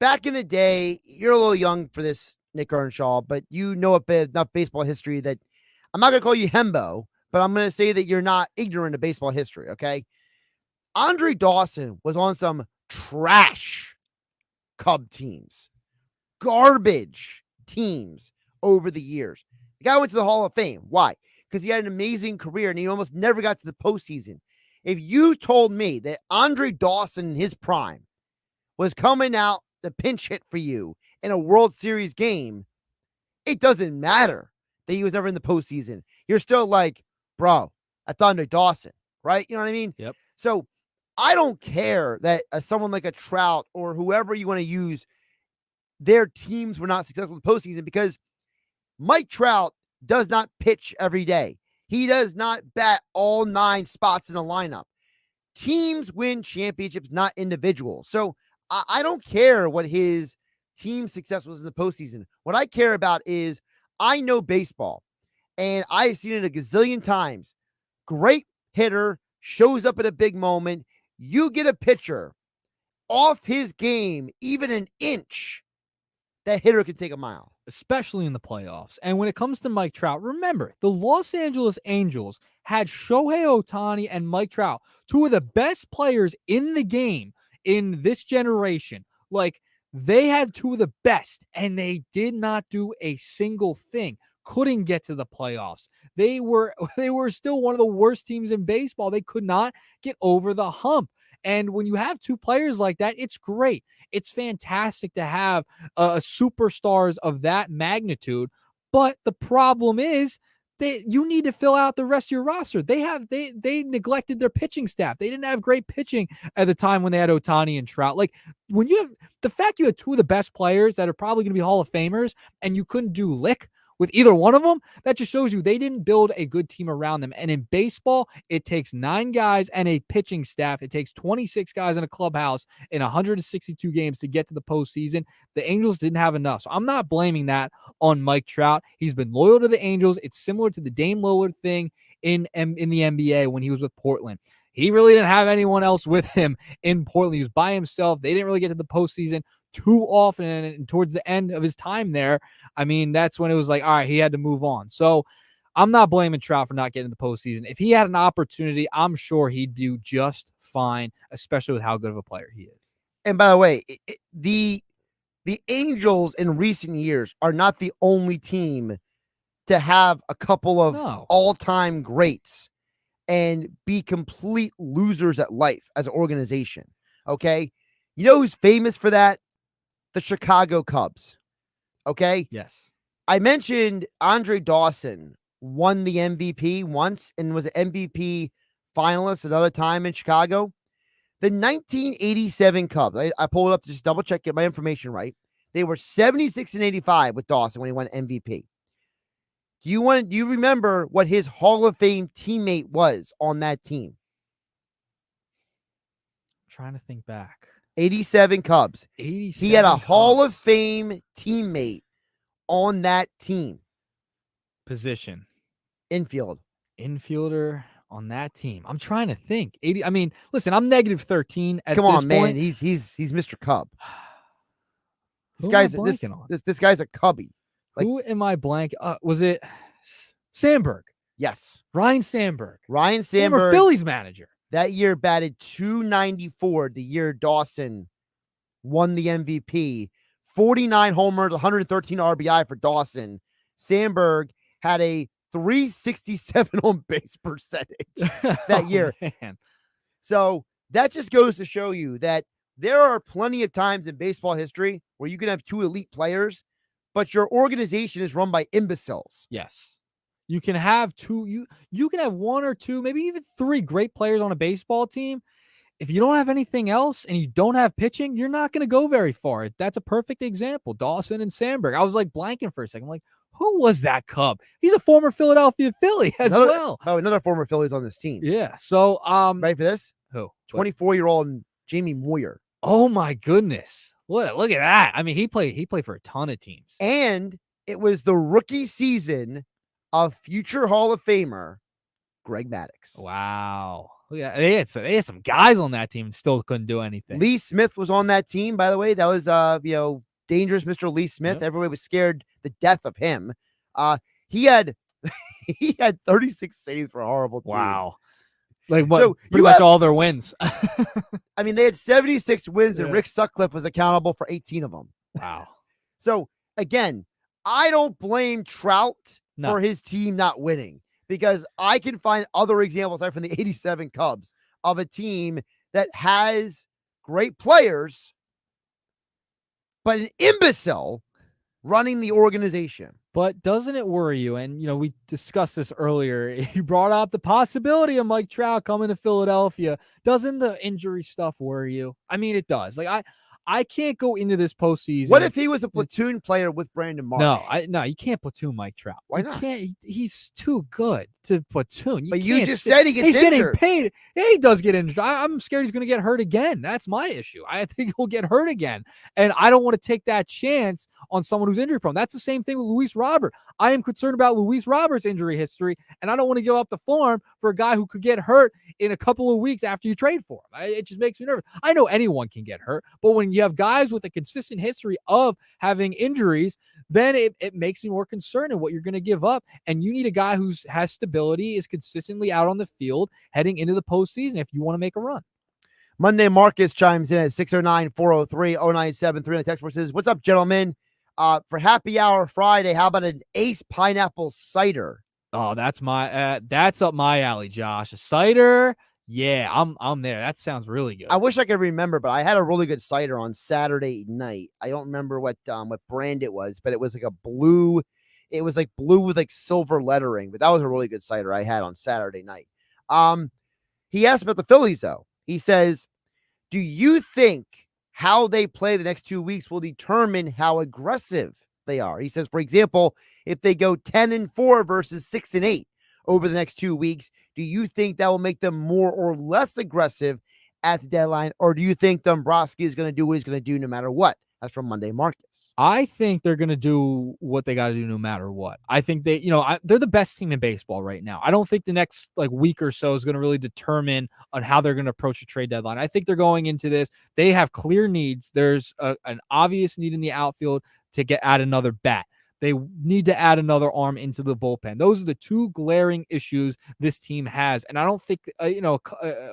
back in the day, you're a little young for this, Nick Earnshaw, but you know enough baseball history that I'm not going to call you Hembo, but I'm going to say that you're not ignorant of baseball history, okay? Andre Dawson was on some trash Cub teams, garbage teams over the years. The guy went to the Hall of Fame. Why? Because he had an amazing career and he almost never got to the postseason. If you told me that Andre Dawson in his prime was coming out to pinch hit for you in a World Series game, it doesn't matter that he was never in the postseason. You're still like, bro, that's Andre Dawson, right? You know what I mean? Yep. So I don't care that someone like a Trout or whoever you want to use, their teams were not successful in the postseason because Mike Trout does not pitch every day. He does not bat all 9 spots in a lineup. Teams win championships, not individuals. So I don't care what his team success was in the postseason. What I care about is I know baseball, and I've seen it a gazillion times. Great hitter shows up at a big moment. You get a pitcher off his game, even an inch, that hitter can take a mile. Especially in the playoffs. And when it comes to Mike Trout, remember, the Los Angeles Angels had Shohei Ohtani and Mike Trout, 2 of the best players in the game in this generation. Like, they had 2 of the best, and they did not do a single thing. Couldn't get to the playoffs. They were still one of the worst teams in baseball. They could not get over the hump. And when you have 2 players like that, it's great. It's fantastic to have superstars of that magnitude. But the problem is you need to fill out the rest of your roster. They neglected their pitching staff. They didn't have great pitching at the time when they had Ohtani and Trout. Like, when you have the fact you had 2 of the best players that are probably going to be Hall of Famers and you couldn't do lick with either one of them, that just shows you they didn't build a good team around them. And in baseball, it takes 9 guys and a pitching staff. It takes 26 guys in a clubhouse in 162 games to get to the postseason. The Angels didn't have enough. So I'm not blaming that on Mike Trout. He's been loyal to the Angels. It's similar to the Dame Lillard thing in the NBA when he was with Portland. He really didn't have anyone else with him in Portland. He was by himself. They didn't really get to the postseason too often. And towards the end of his time there, I mean, that's when it was like, all right, he had to move on. So I'm not blaming Trout for not getting the postseason. If he had an opportunity, I'm sure he'd do just fine, especially with how good of a player he is. And by the way, the Angels in recent years are not the only team to have a couple of all-time greats and be complete losers at life as an organization. Okay. You know who's famous for that? The Chicago Cubs. Okay. Yes. I mentioned Andre Dawson won the MVP once and was an MVP finalist another time in Chicago. The 1987 Cubs, I pulled it up to just double check, get my information right. They were 76-85 with Dawson when he won MVP. Do you remember what his Hall of Fame teammate was on that team? I'm trying to think back. 87 Cubs. 87 he had a Cubs. Hall of Fame teammate on that team. Position. Infielder on that team. I'm trying to think. 80. I mean, listen, I'm negative 13 at this Come on, point. man. He's Mr. Cub. This guy's a Cubby. Who am I blank? Was it Sandberg? Yes. Ryan Sandberg. Former Phillies manager. That year batted .294 the year Dawson won the MVP. 49 homers, 113 RBI for Dawson. Sandberg had a .367 on base percentage that year. Man. So that just goes to show you that there are plenty of times in baseball history where you can have 2 elite players, but your organization is run by imbeciles. Yes. You can have 2, you can have 1 or 2, maybe even 3 great players on a baseball team. If you don't have anything else and you don't have pitching, you're not going to go very far. That's a perfect example. Dawson and Sandberg. I was like blanking for a second. I'm like, who was that Cub? He's a former Philadelphia Philly as well. Oh, another former Philly's on this team. Yeah. So, ready for this? Who? 24-year-old Jamie Moyer. Oh my goodness. Look at that. I mean, he played for a ton of teams. And it was the rookie season of future Hall of Famer Greg Maddux. Wow. Yeah, they had some guys on that team and still couldn't do anything. Lee Smith was on that team, by the way. That was dangerous Mr. Lee Smith. Yep. Everybody was scared the death of him. He had 36 saves for a horrible team. Wow. Like what? So pretty much all their wins. I mean, they had 76 wins, and Rick Sutcliffe was accountable for 18 of them. Wow. So again, I don't blame Trout for his team not winning, because I can find other examples aside from the 87 Cubs of a team that has great players, but an imbecile running the organization. But doesn't it worry you? And, we discussed this earlier. You brought up the possibility of Mike Trout coming to Philadelphia. Doesn't the injury stuff worry you? I mean, it does. Like, I can't go into this postseason. What if he was a platoon player with Brandon Marsh? No, you can't platoon Mike Trout. Why not? He's too good to platoon. You just said he gets injured. Getting paid. Yeah, he does get injured. I'm scared he's going to get hurt again. That's my issue. I think he'll get hurt again. And I don't want to take that chance on someone who's injury prone. That's the same thing with Luis Robert. I am concerned about Luis Robert's injury history, and I don't want to give up the farm for a guy who could get hurt in a couple of weeks after you trade for him. It just makes me nervous. I know anyone can get hurt, but when you have guys with a consistent history of having injuries, then it makes me more concerned in what you're going to give up. And you need a guy who has stability, is consistently out on the field heading into the postseason if you want to make a run. Monday Marcus chimes in at 609-403-0973 on the text board, says, "What's up, gentlemen? For happy hour Friday, how about an Ace pineapple cider?" Oh, that's up my alley, Josh. A cider. Yeah, I'm there. That sounds really good. I wish I could remember, but I had a really good cider on Saturday night. I don't remember what brand it was, but it was like a blue. It was like blue with like silver lettering, but that was a really good cider I had on Saturday night. He asked about the Phillies, though. He says, "Do you think how they play the next 2 weeks will determine how aggressive they are. He says, for example, if they go 10-4 versus 6-8 over the next 2 weeks, do you think that will make them more or less aggressive at the deadline? Or do you think Dombrowski is going to do what he's going to do no matter what? That's from Monday Marcus. I think they're going to do what they got to do no matter what. I think they're the best team in baseball right now. I don't think the next week or so is going to really determine on how they're going to approach the trade deadline. I think they're going into this. They have clear needs. There's an obvious need in the outfield to add another bat. They need to add another arm into the bullpen. Those are the two glaring issues this team has. And I don't think, a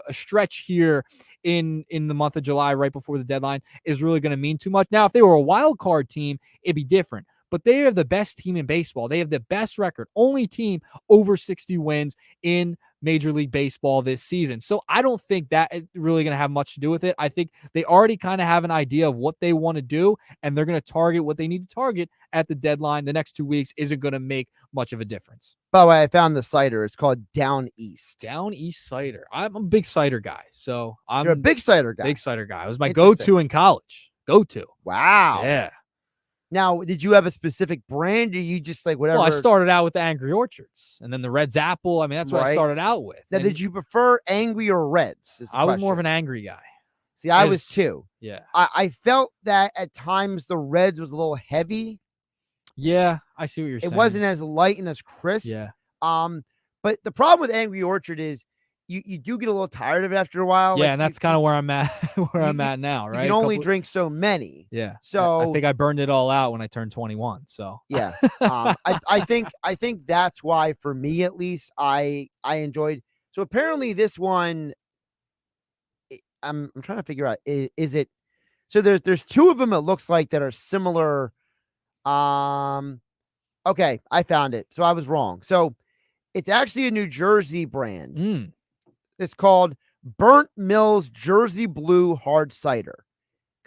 stretch here in the month of July, right before the deadline, is really going to mean too much. Now, if they were a wild card team, it'd be different. But they are the best team in baseball. They have the best record, only team over 60 wins in Major League Baseball this season. So I don't think that is really going to have much to do with it. I think they already kind of have an idea of what they want to do, and they're going to target what they need to target at the deadline. The next 2 weeks isn't going to make much of a difference. By the way, I found the cider. It's called Down East. Down East cider. I'm a big cider guy. So You're a big cider guy. Big cider guy. It was my go-to in college. Go-to. Wow. Yeah. Now, did you have a specific brand, or you just whatever? Well, I started out with the Angry Orchards, and then the Red's Apple. I mean, that's what I started out with. Now, did you prefer Angry or Reds? I was more of an Angry guy. See, I was too. Yeah. I felt that at times the Reds was a little heavy. Yeah, I see what you're saying. It wasn't as light and as crisp. Yeah. But the problem with Angry Orchard is you do get a little tired of it after a while. Yeah, and that's kind of where I'm at. I'm at now, right? You can only drink so many. Yeah. So I think I burned it all out when I turned 21. So yeah, I think that's why, for me at least, I enjoyed. So apparently this one, I'm trying to figure out, is it? So there's two of them. It looks like that are similar. Okay, I found it. So I was wrong. So it's actually a New Jersey brand. It's called Burnt Mills Jersey Blue Hard Cider.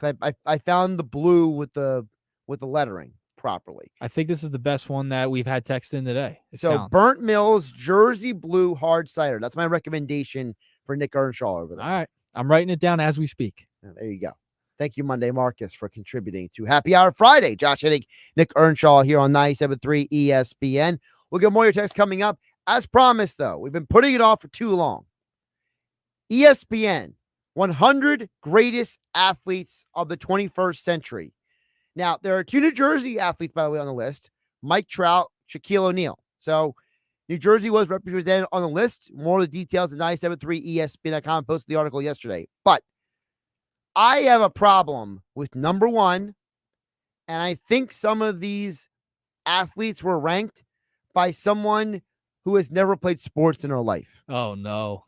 I found the blue with the lettering properly. I think this is the best one that we've had text in today. Burnt Mills Jersey Blue Hard Cider. That's my recommendation for Nick Earnshaw over there. All right. I'm writing it down as we speak. There you go. Thank you, Monday Marcus, for contributing to Happy Hour Friday. Josh Hennig, Nick Earnshaw here on 97.3 ESPN. We'll get more of your texts coming up. As promised, though, we've been putting it off for too long. ESPN, 100 greatest athletes of the 21st century. Now, there are two New Jersey athletes, by the way, on the list. Mike Trout, Shaquille O'Neal. So, New Jersey was represented on the list. More of the details at 973ESPN.com. Posted the article yesterday. But I have a problem with number one, and I think some of these athletes were ranked by someone who has never played sports in her life. Oh, no.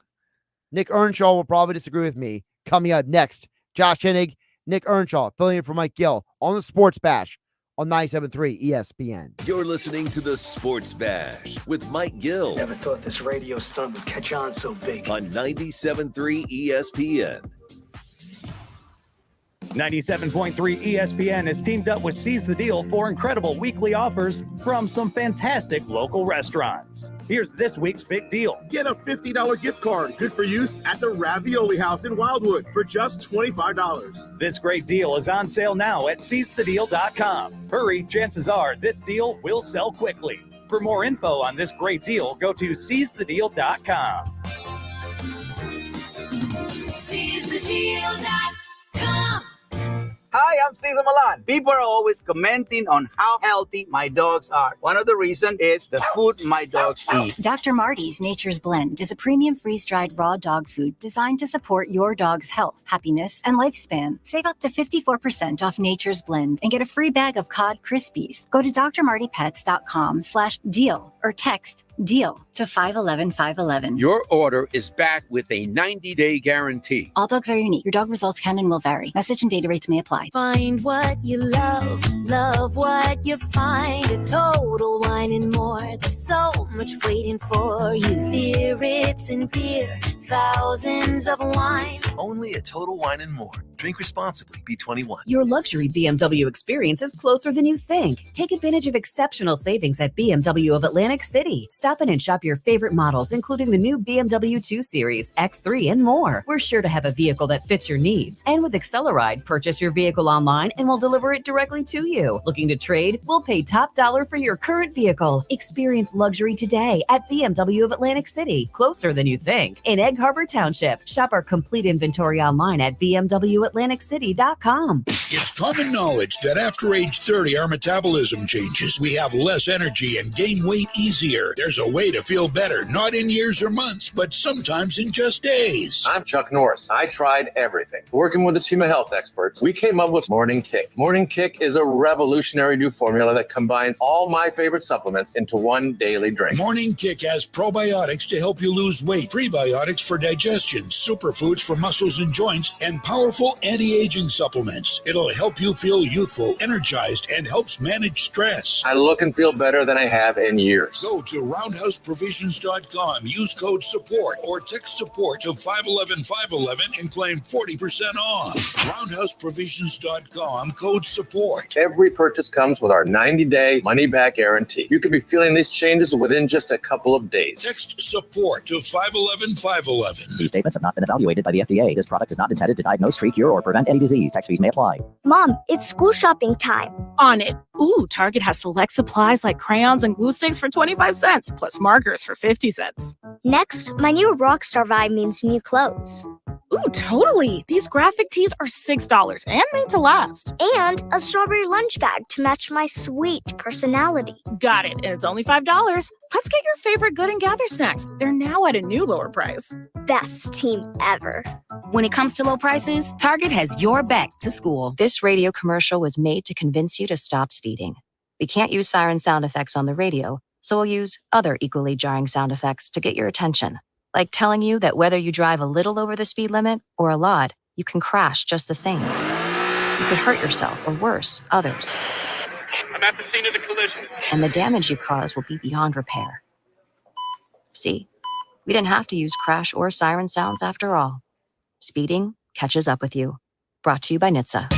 Nick Earnshaw will probably disagree with me. Coming up next, Josh Hennig, Nick Earnshaw, filling in for Mike Gill on the Sports Bash on 97.3 ESPN. You're listening to the Sports Bash with Mike Gill. Never thought this radio stunt would catch on so big. On 97.3 ESPN. 97.3 ESPN has teamed up with Seize the Deal for incredible weekly offers from some fantastic local restaurants. Here's this week's big deal. Get a $50 gift card, good for use at the Ravioli House in Wildwood for just $25. This great deal is on sale now at seizethedeal.com. Hurry, chances are this deal will sell quickly. For more info on this great deal, go to seizethedeal.com. Seizethedeal.com. Hi, I'm Cesar Milan. People are always commenting on how healthy my dogs are. One of the reasons is the food my dogs eat. Dr. Marty's Nature's Blend is a premium freeze-dried raw dog food designed to support your dog's health, happiness, and lifespan. Save up to 54% off Nature's Blend and get a free bag of cod Krispies. Go to drmartypets.com/deal or text DEAL to 511-511. Your order is back with a 90-day guarantee. All dogs are unique. Your dog results can and will vary. Message and data rates may apply. Find what you love, love what you find. A Total Wine and More. There's so much waiting for you. Spirits and beer, thousands of wines. Only at Total Wine and More. Drink responsibly. Be 21. Your luxury BMW experience is closer than you think. Take advantage of exceptional savings at BMW of Atlanta Atlantic City. Stop in and shop your favorite models, including the new BMW 2 Series, X3, and more. We're sure to have a vehicle that fits your needs. And with Acceleride, purchase your vehicle online and we'll deliver it directly to you. Looking to trade? We'll pay top dollar for your current vehicle. Experience luxury today at BMW of Atlantic City, closer than you think. In Egg Harbor Township, shop our complete inventory online at bmwatlanticcity.com. It's common knowledge that after age 30, our metabolism changes. We have less energy and gain weight easier. There's a way to feel better, not in years or months, but sometimes in just days. I'm Chuck Norris. I tried everything. Working with a team of health experts, we came up with Morning Kick. Morning Kick is a revolutionary new formula that combines all my favorite supplements into one daily drink. Morning Kick has probiotics to help you lose weight, prebiotics for digestion, superfoods for muscles and joints, and powerful anti-aging supplements. It'll help you feel youthful, energized, and helps manage stress. I look and feel better than I have in years. Go to roundhouseprovisions.com, use code SUPPORT, or text SUPPORT to 511-511 and claim 40% off. roundhouseprovisions.com, code SUPPORT. Every purchase comes with our 90-day money-back guarantee. You could be feeling these changes within just a couple of days. Text SUPPORT to 511-511. These statements have not been evaluated by the FDA. This product is not intended to diagnose, treat, cure, or prevent any disease. Tax fees may apply. Mom, it's school shopping time. On it. Ooh, Target has select supplies like crayons and glue sticks for 25 cents, plus markers for 50 cents. Next, my new Rockstar vibe means new clothes. Ooh, totally. These graphic tees are $6 and made to last. And a strawberry lunch bag to match my sweet personality. Got it. And it's only $5. Let's get your favorite Good and Gather snacks. They're now at a new lower price. Best team ever. When it comes to low prices, Target has your back to school. This radio commercial was made to convince you to stop speeding. We can't use siren sound effects on the radio, so we'll use other equally jarring sound effects to get your attention. Like telling you that whether you drive a little over the speed limit or a lot, you can crash just the same. You could hurt yourself or worse, others. I'm at the scene of the collision. And the damage you cause will be beyond repair. See, we didn't have to use crash or siren sounds after all. Speeding catches up with you. Brought to you by NHTSA.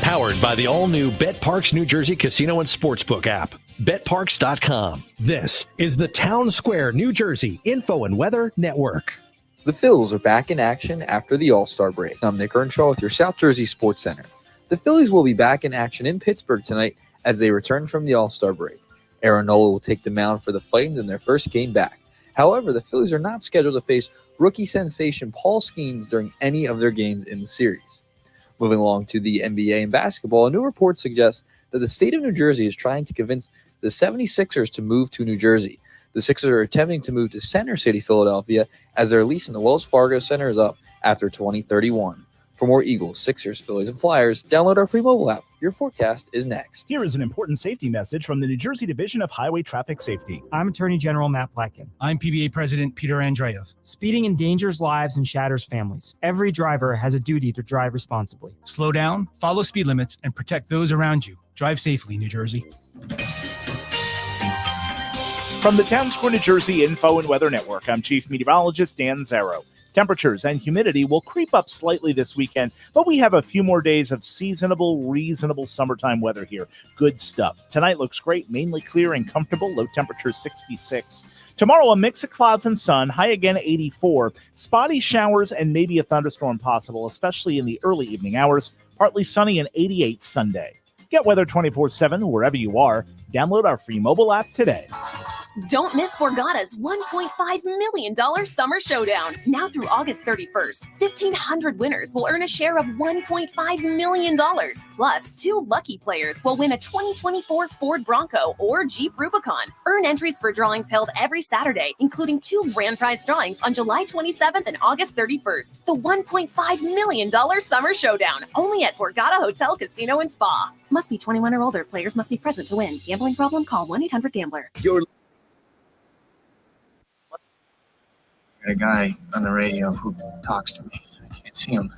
Powered by the all-new BetParks New Jersey Casino and Sportsbook app. BetParks.com. This is the Town Square, New Jersey Info and Weather Network. The Phils are back in action after the All-Star break. I'm Nick Earnshaw with your South Jersey Sports Center. The Phillies will be back in action in Pittsburgh tonight as they return from the All-Star break. Aaron Nola will take the mound for the Flames in their first game back. However, the Phillies are not scheduled to face rookie sensation Paul Skeens during any of their games in the series. Moving along to the NBA and basketball, a new report suggests that the state of New Jersey is trying to convince the 76ers to move to New Jersey. The Sixers are attempting to move to Center City, Philadelphia, as their lease in the Wells Fargo Center is up after 2031. For more Eagles, Sixers, Phillies, and Flyers, download our free mobile app. Your forecast is next. Here is an important safety message from the New Jersey Division of Highway Traffic Safety. I'm Attorney General Matt Blacken. I'm PBA President Peter Andreev. Speeding endangers lives and shatters families. Every driver has a duty to drive responsibly. Slow down, follow speed limits, and protect those around you. Drive safely, New Jersey. From the Town Square, New Jersey Info and Weather Network, I'm Chief Meteorologist Dan Zarrow. Temperatures and humidity will creep up slightly this weekend, but we have a few more days of seasonable, reasonable summertime weather here. Good stuff. Tonight looks great, mainly clear and comfortable, low temperature 66. Tomorrow, a mix of clouds and sun, high again 84. Spotty showers and maybe a thunderstorm possible, especially in the early evening hours. Partly sunny and 88 Sunday. Get weather 24/7 wherever you are. Download our free mobile app today. Don't miss Borgata's $1.5 million Summer Showdown. Now through August 31st, 1,500 winners will earn a share of $1.5 million. Plus, 2 lucky players will win a 2024 Ford Bronco or Jeep Rubicon. Earn entries for drawings held every Saturday, including 2 grand prize drawings on July 27th and August 31st. The $1.5 million Summer Showdown, only at Borgata Hotel, Casino, and Spa. Must be 21 or older. Players must be present to win. Gambling problem? Call 1-800-GAMBLER. A guy on the radio who talks to me. I can't see him,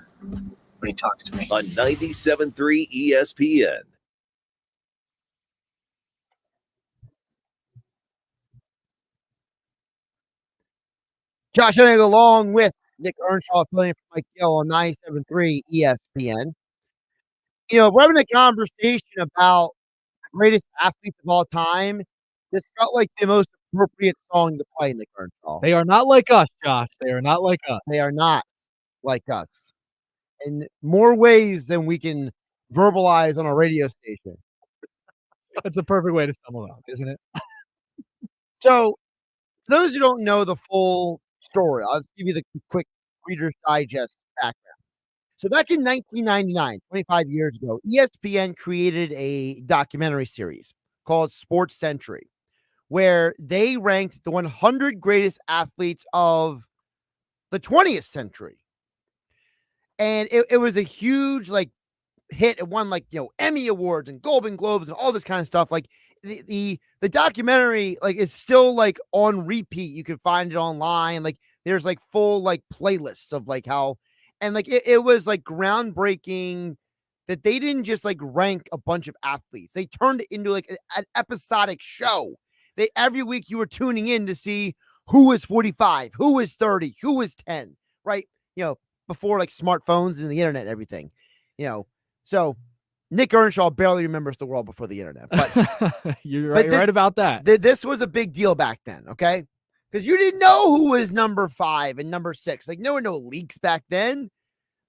but he talks to me. On 97.3 ESPN. Josh Hennig along with Nick Earnshaw filling for Mike Gill on 97.3 ESPN. You know, we're having a conversation about the greatest athletes of all time. This felt like the most appropriate song to play, Nick Earnshaw. They are not like us, Josh. They are not like us. They are not like us in more ways than we can verbalize on a radio station. That's a perfect way to sum it up, isn't it? So, for those who don't know the full story, I'll just give you the quick Reader's Digest background. So, back in 1999, 25 years ago, ESPN created a documentary series called Sports Century, where they ranked the 100 greatest athletes of the 20th century. And it was a huge hit. It won Emmy Awards and Golden Globes and all this kind of stuff. Like the documentary is still on repeat. You can find it online. There's full playlists of how, and it was groundbreaking that they didn't just rank a bunch of athletes. They turned it into an episodic show. Every week you were tuning in to see who was 45, who was 30, who was 10, right? Before smartphones and the internet and everything, So Nick Earnshaw barely remembers the world before the internet. But you're right about that. This was a big deal back then, okay? Because you didn't know who was number 5 and number 6. No one knew leaks back then.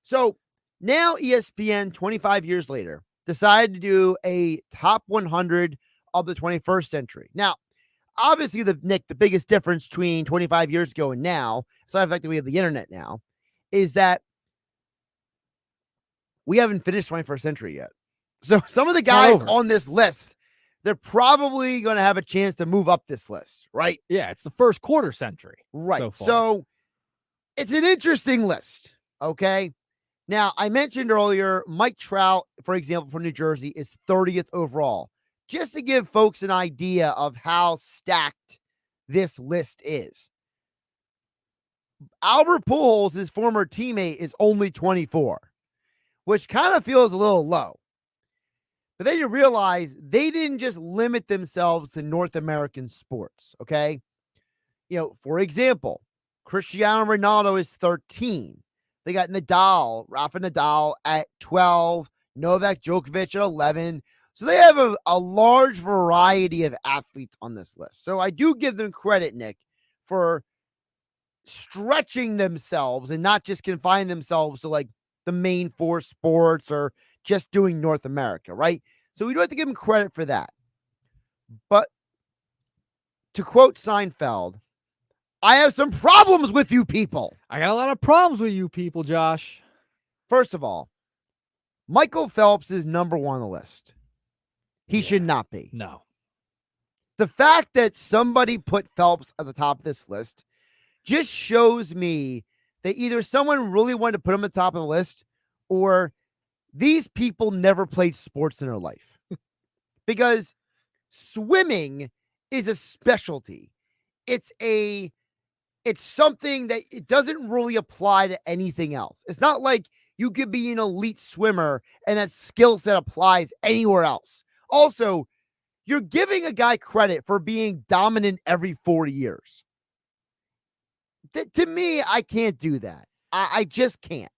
So now ESPN, 25 years later, decided to do a top 100 of the 21st century. Now, obviously, the biggest difference between 25 years ago and now, aside from the fact that we have the internet now, is that we haven't finished 21st century yet. So some of the guys on this list, they're probably going to have a chance to move up this list, right? Yeah, it's the first quarter century. Right. So it's an interesting list, okay? Now, I mentioned earlier, Mike Trout, for example, from New Jersey, is 30th overall. Just to give folks an idea of how stacked this list is. Albert Pujols, his former teammate, is only 24, which kind of feels a little low. But then you realize they didn't just limit themselves to North American sports, okay? For example, Cristiano Ronaldo is 13. They got Rafa Nadal at 12, Novak Djokovic at 11. So they have a large variety of athletes on this list. So I do give them credit, Nick, for stretching themselves and not just confine themselves to the main 4 sports or just doing North America, right? So we do have to give them credit for that. But to quote Seinfeld, I have some problems with you people. I got a lot of problems with you people, Josh. First of all, Michael Phelps is number 1 on the list. He should not be. No. The fact that somebody put Phelps at the top of this list just shows me that either someone really wanted to put him at the top of the list or these people never played sports in their life. Because swimming is a specialty. It's something that it doesn't really apply to anything else. It's not like you could be an elite swimmer and that skill set applies anywhere else. Also, you're giving a guy credit for being dominant every 4 years. To me, I can't do that. I just can't.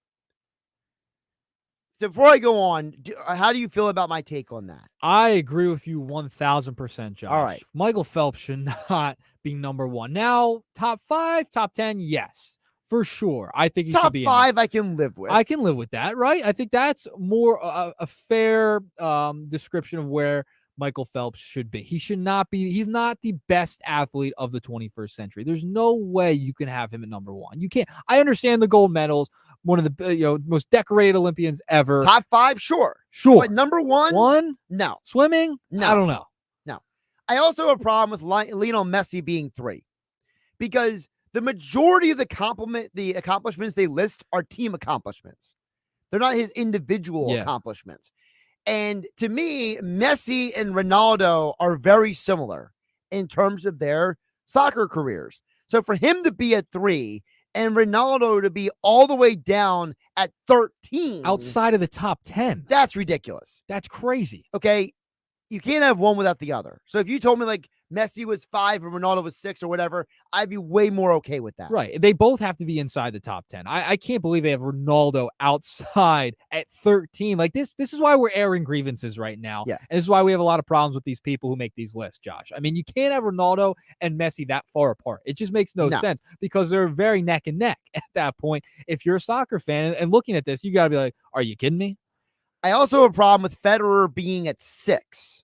So before I go on, how do you feel about my take on that? I agree with you 1,000%, Josh. All right. Michael Phelps should not be number 1. Now, top 5, top 10, yes, for sure. I think he should be top 5. I can live with. I can live with that, right? I think that's more a fair description of where Michael Phelps should be. He should not be. He's not the best athlete of the 21st century. There's no way you can have him at number 1. You can't. I understand the gold medals, one of the most decorated Olympians ever. Top 5, sure. But number 1, no. Swimming, no. I don't know. No. I also have a problem with Lionel Messi being 3 because the majority of the accomplishments they list are team accomplishments. They're not his individual accomplishments. And to me, Messi and Ronaldo are very similar in terms of their soccer careers. So for him to be at 3 and Ronaldo to be all the way down at 13. Outside of the top 10. That's ridiculous. That's crazy. Okay. you can't have one without the other. So if you told me like Messi was 5 and Ronaldo was 6 or whatever, I'd be way more okay with that. Right. They both have to be inside the top 10. I can't believe they have Ronaldo outside at 13. Like this is why we're airing grievances right now. Yeah. And this is why we have a lot of problems with these people who make these lists, Josh. I mean, you can't have Ronaldo and Messi that far apart. It just makes no sense because they're very neck and neck at that point. If you're a soccer fan and looking at this, you got to be like, are you kidding me? I also have a problem with Federer being at 6.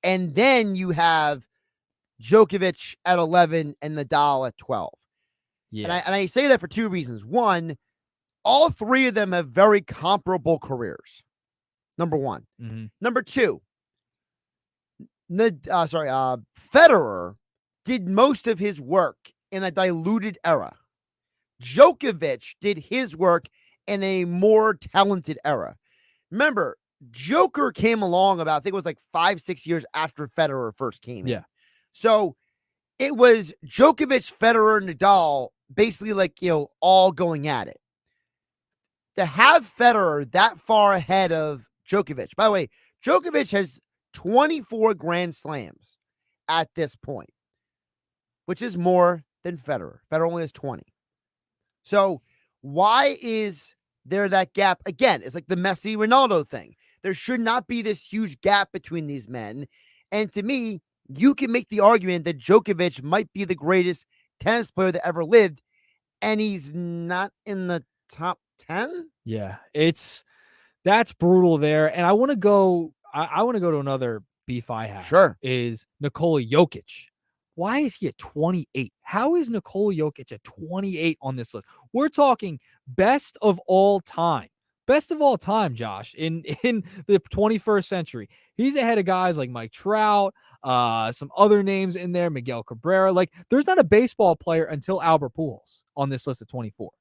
And then you have Djokovic at 11 and Nadal at 12. Yeah. And I say that for 2 reasons. One, all 3 of them have very comparable careers. Number 1. Mm-hmm. Number 2, Federer did most of his work in a diluted era. Djokovic did his work in a more talented era. Remember, Joker came along about, I think it was like 5-6 years after Federer first came in. Yeah. So it was Djokovic, Federer, Nadal, basically like, all going at it. To have Federer that far ahead of Djokovic. By the way, Djokovic has 24 Grand Slams at this point, which is more than Federer. Federer only has 20. So why is there that gap? Again, it's like the Messi-Ronaldo thing. There should not be this huge gap between these men. And to me, you can make the argument that Djokovic might be the greatest tennis player that ever lived, and he's not in the top 10. Yeah, that's brutal there. And I want to go to another beef I have. Sure. Is Nikola Jokic. Why is he at 28? How is Nikola Jokic at 28 on this list? We're talking best of all time. Best of all time, Josh, in the 21st century. He's ahead of guys like Mike Trout, some other names in there, Miguel Cabrera. Like, there's not a baseball player until Albert Pujols on this list at 24.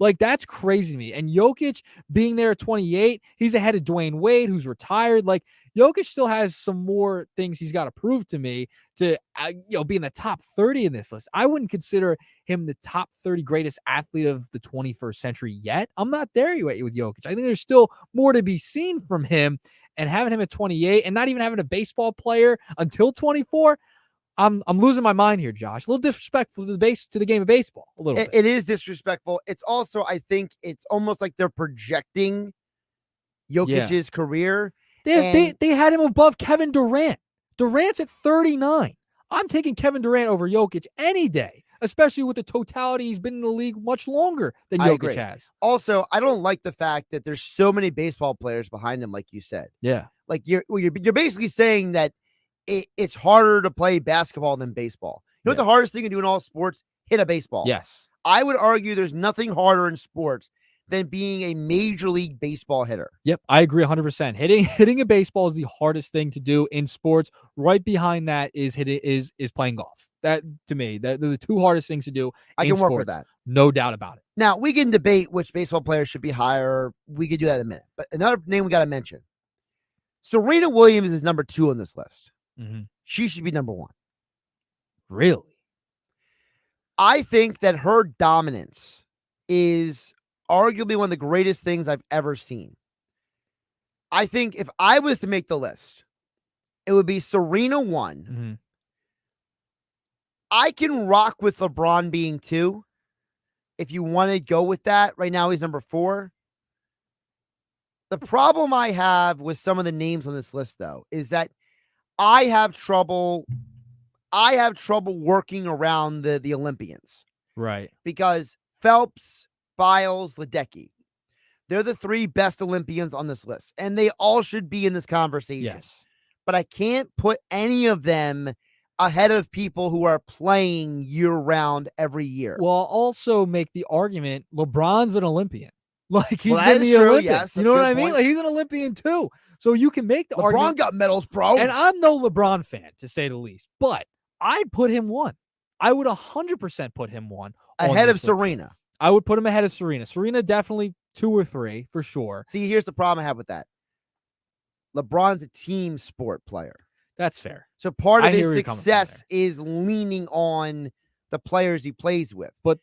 Like, that's crazy to me. And Jokic being there at 28, he's ahead of Dwayne Wade, who's retired. Like, Jokic still has some more things he's got to prove to me to, be in the top 30 in this list. I wouldn't consider him the top 30 greatest athlete of the 21st century yet. I'm not there yet with Jokic. I think there's still more to be seen from him, and having him at 28 and not even having a baseball player until 24, I'm losing my mind here, Josh. A little disrespectful to the game of baseball. A little bit. It is disrespectful. It's also, I think, it's almost like they're projecting Jokic's career. They had him above Kevin Durant. Durant's at 39. I'm taking Kevin Durant over Jokic any day, especially with the totality. He's been in the league much longer than Jokic has. Also, I don't like the fact that there's so many baseball players behind him, like you said. Yeah. Like you're basically saying that it's harder to play basketball than baseball. You know what the hardest thing to do in all sports? Hit a baseball. Yes. I would argue there's nothing harder in sports than being a major league baseball hitter. Yep, I agree 100%. Hitting a baseball is the hardest thing to do in sports. Right behind that is playing golf. That, to me, they're the 2 hardest things to do. I can work with that. No doubt about it. Now, we can debate which baseball players should be higher. We could do that in a minute. But another name we got to mention. Serena Williams is number 2 on this list. Mm-hmm. She should be number 1. Really? I think that her dominance is arguably one of the greatest things I've ever seen. I think if I was to make the list, it would be Serena 1. Mm-hmm. I can rock with LeBron being 2. If you want to go with that, right now he's number 4. The problem I have with some of the names on this list, though, is that I have trouble working around the Olympians. Right. Because Phelps, Biles, Ledecky, they're the 3 best Olympians on this list, and they all should be in this conversation. Yes. But I can't put any of them ahead of people who are playing year-round every year. Well, I'll also make the argument LeBron's an Olympian. Like, he's that been is the true, Olympic. yes, You know what that's a I good mean? point. Like, he's an Olympian too. So you can make the argument. LeBron got medals, bro. And I'm no LeBron fan, to say the least. But I'd put him 1. I would 100% put him 1. Ahead of Serena. I would put him ahead of Serena. Serena definitely 2 or 3 for sure. See, here's the problem I have with that. LeBron's a team sport player. That's fair. So part I of hear his where you're coming from success is leaning on the players he plays with. But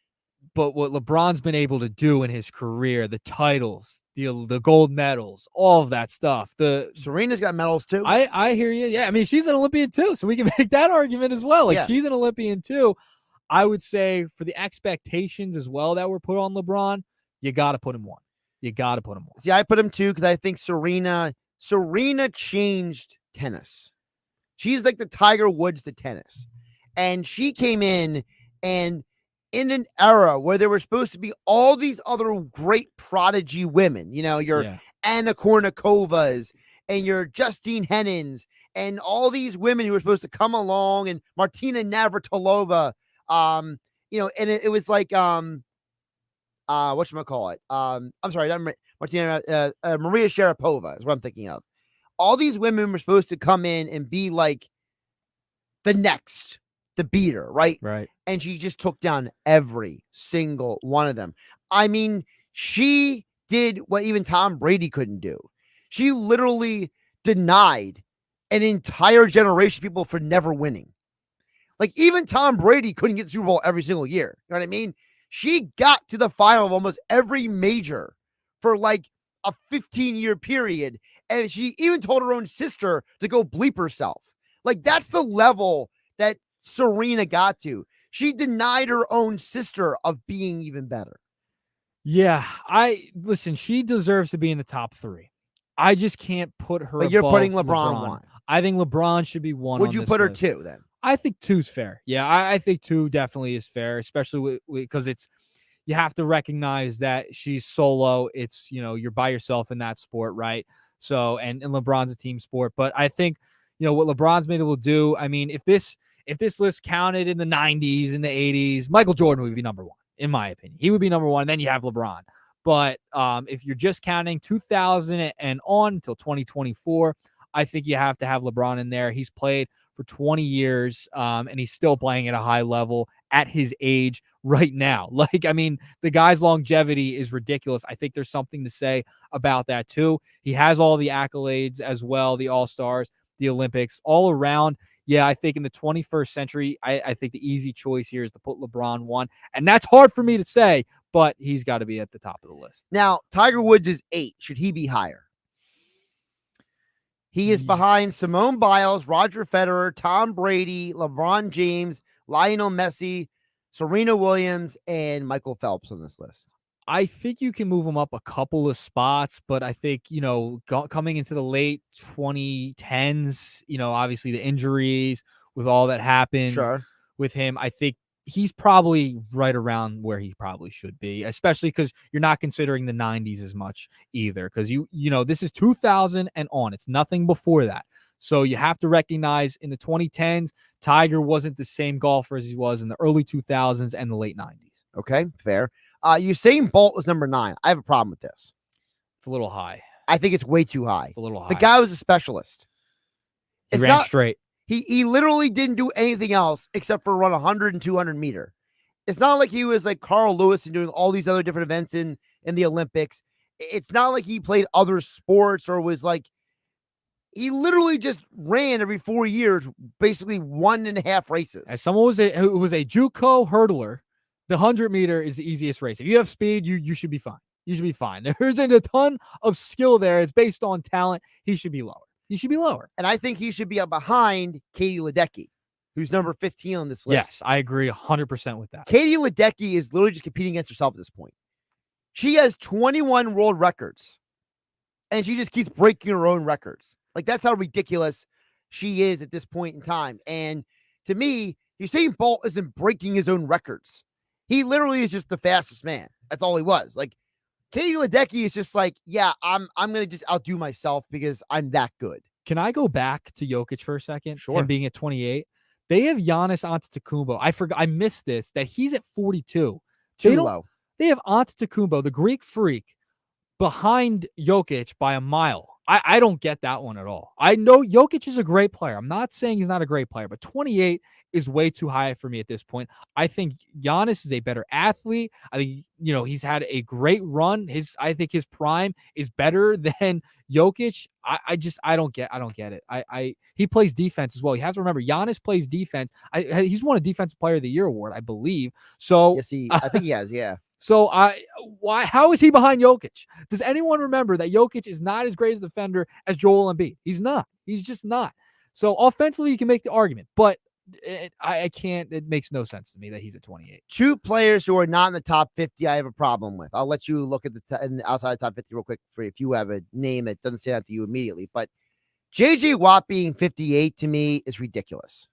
But what LeBron's been able to do in his career, the titles, the gold medals, all of that stuff. Serena's got medals too. I hear you. Yeah, I mean, she's an Olympian too, so we can make that argument as well. Like, she's an Olympian too. I would say for the expectations as well that were put on LeBron, you got to put him 1. You got to put him 1. See, I put him 2 because I think Serena changed tennis. She's like the Tiger Woods to tennis. And she came in and in an era where there were supposed to be all these other great prodigy women, your Anna Kournikovas and your Justine Hennigs and all these women who were supposed to come along, and Martina Navratilova, and it was like, whatchamacallit? I'm sorry, Martina, Maria Sharapova is what I'm thinking of. All these women were supposed to come in and be like the next, the beater, right? Right. And she just took down every single one of them. I mean, she did what even Tom Brady couldn't do. She literally denied an entire generation of people for never winning. Like, even Tom Brady couldn't get the Super Bowl every single year. You know what I mean? She got to the final of almost every major for like a 15-year period. And she even told her own sister to go bleep herself. Like, that's the level that Serena got to. She denied her own sister of being even better. Yeah, listen, she deserves to be in the top 3. I just can't put her. But you're above putting LeBron 1. I think LeBron should be 1. Would you put her 2 then? I think 2's fair. Yeah, I think 2 definitely is fair, especially because you have to recognize that she's solo. It's, you're by yourself in that sport, right? So, and LeBron's a team sport. But I think, what LeBron's been able to do, I mean, if this list counted in the 90s, in the 80s, Michael Jordan would be number 1, in my opinion. He would be number 1, and then you have LeBron. But if you're just counting 2000 and on until 2024, I think you have to have LeBron in there. He's played for 20 years, and he's still playing at a high level at his age right now. Like, I mean, the guy's longevity is ridiculous. I think there's something to say about that too. He has all the accolades as well, the All-Stars, the Olympics, all around. Yeah, I think in the 21st century, I think the easy choice here is to put LeBron 1. And that's hard for me to say, but he's got to be at the top of the list. Now, Tiger Woods is 8. Should he be higher? He is behind Simone Biles, Roger Federer, Tom Brady, LeBron James, Lionel Messi, Serena Williams, and Michael Phelps on this list. I think you can move him up a couple of spots, but I think, coming into the late 2010s, obviously the injuries with all that happened with him, I think he's probably right around where he probably should be, especially because you're not considering the 90s as much either, because this is 2000 and on. It's nothing before that. So you have to recognize in the 2010s, Tiger wasn't the same golfer as he was in the early 2000s and the late 90s. Okay, fair. Usain Bolt is number 9. I have a problem with this. It's a little high. I think it's way too high. It's a little high. The guy was a specialist. He ran straight. He literally didn't do anything else except for run 100 and 200 meter. It's not like he was like Carl Lewis and doing all these other different events in the Olympics. It's not like he played other sports or was like, he literally just ran every 4 years, basically 1.5 races. As someone who was a JUCO hurdler, the 100 meter is the easiest race. If you have speed, you should be fine. You should be fine. There's a ton of skill there. It's based on talent. He should be lower. He should be lower. And I think he should be up behind Katie Ledecky, who's number 15 on this list. Yes, I agree 100% with that. Katie Ledecky is literally just competing against herself at this point. She has 21 world records, and she just keeps breaking her own records. Like, that's how ridiculous she is at this point in time. And to me, Usain Bolt isn't breaking his own records. He literally is just the fastest man. That's all he was. Like, Katie Ledecky is just like, yeah, I'm going to just outdo myself because I'm that good. Can I go back to Jokic for a second? Sure. Him being at 28. They have Giannis Antetokounmpo. I missed this, that he's at 42. Too low. They have Antetokounmpo, the Greek freak, behind Jokic by a mile. I don't get that one at all. I know Jokic is a great player. I'm not saying he's not a great player, but 28 is way too high for me at this point. I think Giannis is a better athlete. I think, he's had a great run. I think his prime is better than Jokic. I don't get it. He plays defense as well. You have to remember, Giannis plays defense. He's won a Defensive Player of the Year award, I believe. So yes, I think he has, yeah. So how is he behind Jokic? Does anyone remember that Jokic is not as great as a defender as Joel Embiid? He's not. He's just not. So offensively, you can make the argument, but I can't. It makes no sense to me that he's at 28. Two players who are not in the top 50, I have a problem with. I'll let you look at the outside the top 50 real quick for if you have a name that doesn't stand out to you immediately. But J.J. Watt being 58 to me is ridiculous.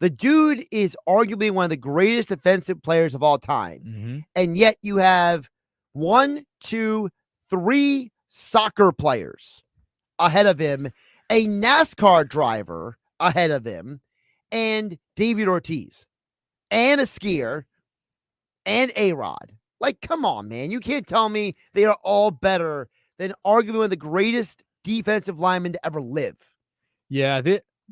The dude is arguably one of the greatest defensive players of all time. Mm-hmm. And yet you have 1, 2, 3 soccer players ahead of him, a NASCAR driver ahead of him, and David Ortiz, and a skier, and A-Rod. Like, come on, man. You can't tell me they are all better than arguably one of the greatest defensive linemen to ever live. Yeah,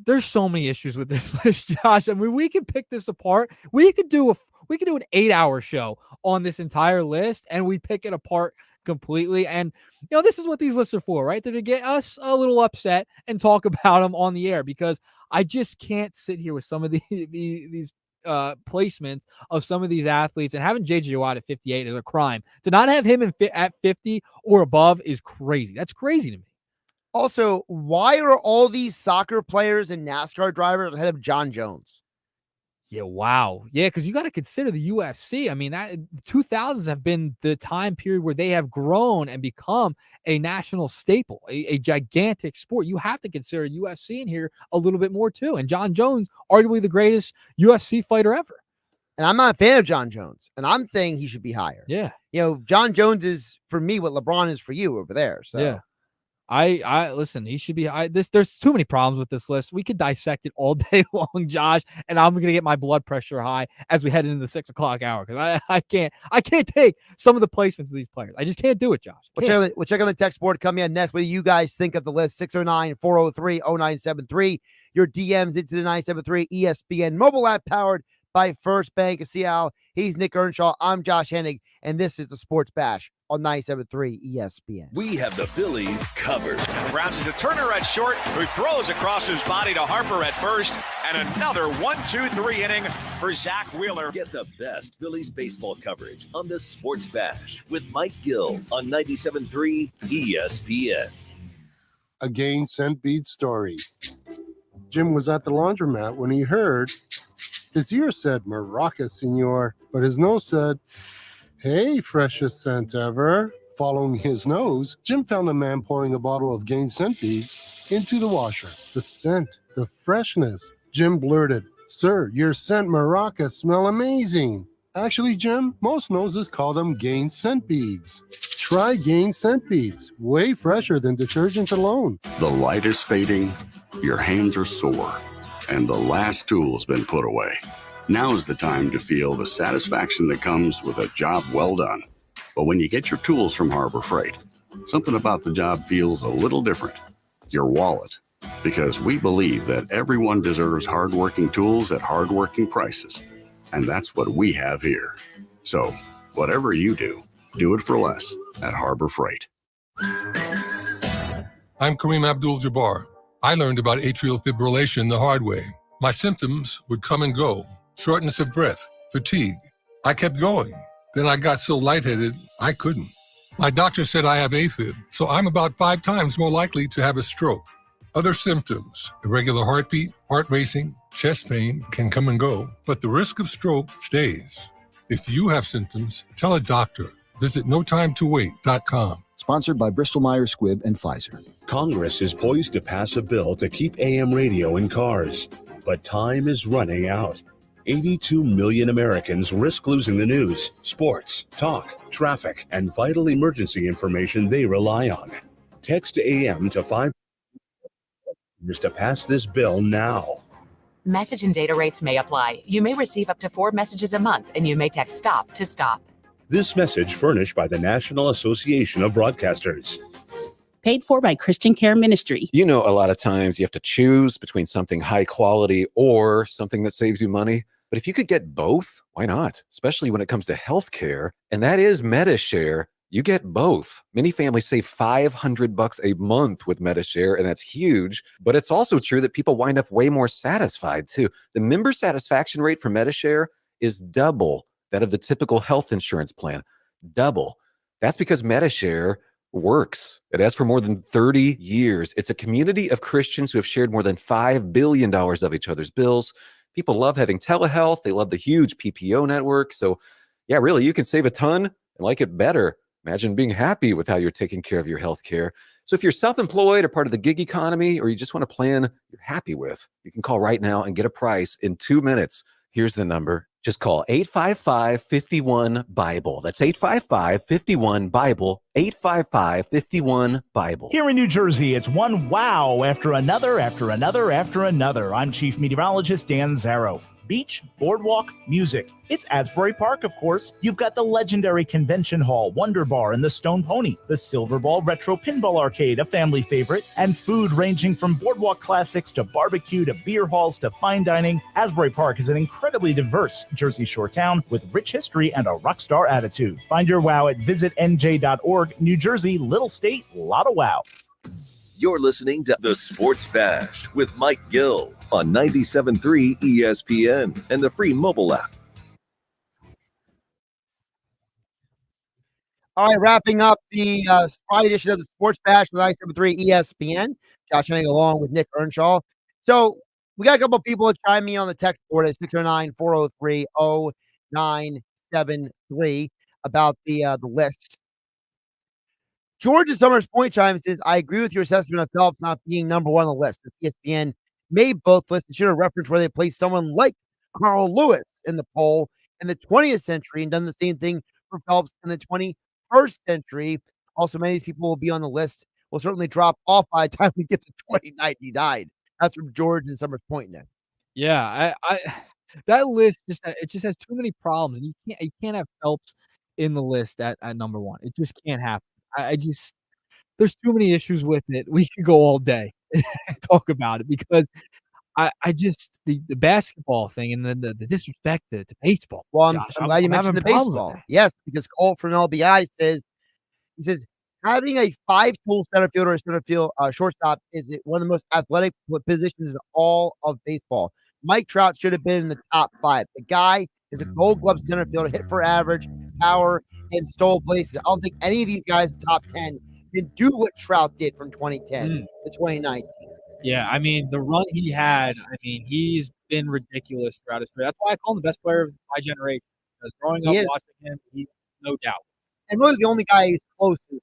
there's so many issues with this list, Josh. I mean, we can pick this apart. We could do an 8-hour show on this entire list, and we pick it apart completely. And this is what these lists are for, right? They're to get us a little upset and talk about them on the air, because I just can't sit here with some of these placements of some of these athletes, and having JJ Watt at 58 is a crime. To not have him at 50 or above is crazy. That's crazy to me. Also, why are all these soccer players and NASCAR drivers ahead of John Jones? Yeah, wow. Yeah, because you got to consider the UFC. I mean, the 2000s have been the time period where they have grown and become a national staple, a gigantic sport. You have to consider UFC in here a little bit more too. And John Jones, arguably the greatest UFC fighter ever. And I'm not a fan of John Jones, and I'm saying he should be higher. Yeah. John Jones is, for me, what LeBron is for you over there. So yeah. I listen, he should be there's too many problems with this list. We could dissect it all day long, Josh, and I'm going to get my blood pressure high as we head into the 6 o'clock hour, because I can't take some of the placements of these players. I just can't do it, Josh. We'll check on the text board coming in next. What do you guys think of the list? 609-403-0973. Your DMs into the 973 ESPN mobile app, powered by First Bank of Seattle. He's Nick Earnshaw. I'm Josh Hennig, and this is the Sports Bash on 97.3 ESPN. We have the Phillies covered. Browns is the Turner at short, who throws across his body to Harper at first, and another 1-2-3 inning for Zach Wheeler. Get the best Phillies baseball coverage on the Sports Bash with Mike Gill on 97.3 ESPN. A Gain Scent Bead story. Jim was at the laundromat when he heard his ear said, "Maraca, senor," but his nose said, "Hey, freshest scent ever." Following his nose, Jim found a man pouring a bottle of Gain scent beads into the washer. The scent, the freshness. Jim blurted, "Sir, your scent Maraca smell amazing." Actually, Jim, most noses call them Gain scent beads. Try Gain scent beads, way fresher than detergent alone. The light is fading, your hands are sore, and the last tool's been put away. Now's the time to feel the satisfaction that comes with a job well done. But when you get your tools from Harbor Freight, something about the job feels a little different. Your wallet. Because we believe that everyone deserves hardworking tools at hardworking prices. And that's what we have here. So, whatever you do it for less at Harbor Freight. I'm Kareem Abdul-Jabbar. I learned about atrial fibrillation the hard way. My symptoms would come and go. Shortness of breath, fatigue. I kept going. Then I got so lightheaded, I couldn't. My doctor said I have AFib, so I'm about 5 times more likely to have a stroke. Other symptoms, irregular heartbeat, heart racing, chest pain can come and go, but the risk of stroke stays. If you have symptoms, tell a doctor. Visit NoTimeToWait.com. Sponsored by Bristol-Myers Squibb and Pfizer. Congress is poised to pass a bill to keep AM radio in cars, but time is running out. 82 million Americans risk losing the news, sports, talk, traffic, and vital emergency information they rely on. Text AM to 5 to pass this bill now. Message and data rates may apply. You may receive up to 4 messages a month, and you may text STOP to stop. This message furnished by the National Association of Broadcasters. paid for by Christian Care Ministry. You know, a lot of times you have to choose between something high quality or something that saves you money. But if you could get both, why not? Especially when it comes to healthcare. And that is MediShare. You get both. Many families save $500 a month with MediShare, and that's huge. But it's also true that people wind up way more satisfied too. The member satisfaction rate for MediShare is double that of the typical health insurance plan. Double. That's because MediShare works. It has for more than 30 years. It's a community of Christians who have shared more than $5 billion of each other's bills. People love having telehealth. They love the huge PPO network. So yeah, really, you can save a ton and like it better. Imagine being happy with how you're taking care of your health care. So if you're self-employed or part of the gig economy, or you just want a plan you're happy with, you can call right now and get a price in 2 minutes. Here's the number. Just call 855-51-BIBLE. That's 855-51-BIBLE, 855-51-BIBLE. Here in New Jersey, it's one wow after another, after another, after another. I'm Chief Meteorologist Dan Zarrow. Beach, boardwalk, music. It's Asbury Park, of course. You've got the legendary Convention Hall, Wonder Bar, and the Stone Pony, the Silver Ball Retro Pinball Arcade, a family favorite, and food ranging from boardwalk classics to barbecue to beer halls to fine dining. Asbury Park is an incredibly diverse Jersey Shore town with rich history and a rock star attitude. Find your wow at visitnj.org. New Jersey, little state, lot of wow. You're listening to The Sports Bash with Mike Gill on 97.3 ESPN and the free mobile app. All right, wrapping up the Friday edition of the Sports Bash with 97.3 ESPN. Josh Hennig along with Nick Earnshaw. So we got a couple of people to chime in on the text board at 609-403-0973 about the list. George at Summers Point chimes says, I agree with your assessment of Phelps not being number one on the list. The ESPN made both lists and should have referenced where they placed someone like Carl Lewis in the poll in the 20th century and done the same thing for Phelps in the 21st century. Also, many of these people will be on the list, will certainly drop off by the time we get to 2099. That's from George and Summers Point now. Yeah, I that list just has too many problems, and you can't have Phelps in the list at number one. It just can't happen. I just there's too many issues with it. We could go all day and talk about it because I just the basketball thing and then the disrespect to baseball. Well, I'm Josh, glad you mentioned the baseball. Yes, because Cole from LBI says having a 5-tool center fielder or center field shortstop is one of the most athletic positions in all of baseball. Mike Trout should have been in the top 5. The guy is a Gold Glove center fielder, hit for average, power, and stole places. I don't think any of these guys in the top 10 can do what Trout did from 2010 to 2019. Yeah, I mean, the run he had, I mean, he's been ridiculous throughout his career. That's why I call him the best player of my generation. Because growing up watching him, he's no doubt. And really the only guy who's close is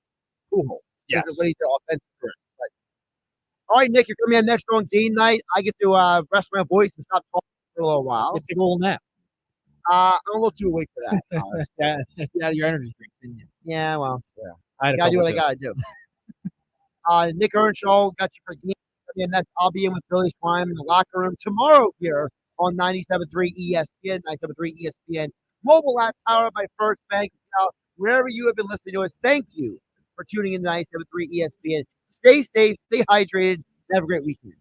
Pujols. Yes. What he did offensive career. All right, Nick, you're coming in next on game night. I get to rest my voice and stop talking for a little while. It's a little nap. I'm a little too awake for that. Yeah, your energy drink, didn't you? Yeah, well, yeah. I gotta do what I gotta do. Nick Earnshaw got you for game. And that's I'll be in with Billy Schwein in the locker room tomorrow here on 97.3 ESPN, 97.3 ESPN mobile app powered by First Bank. Wherever you have been listening to us, thank you for tuning in to 97.3 ESPN. Stay safe, stay hydrated, and have a great weekend.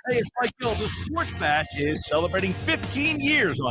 Hey, it's Mike Gill. The Sports Bash is celebrating 15 years on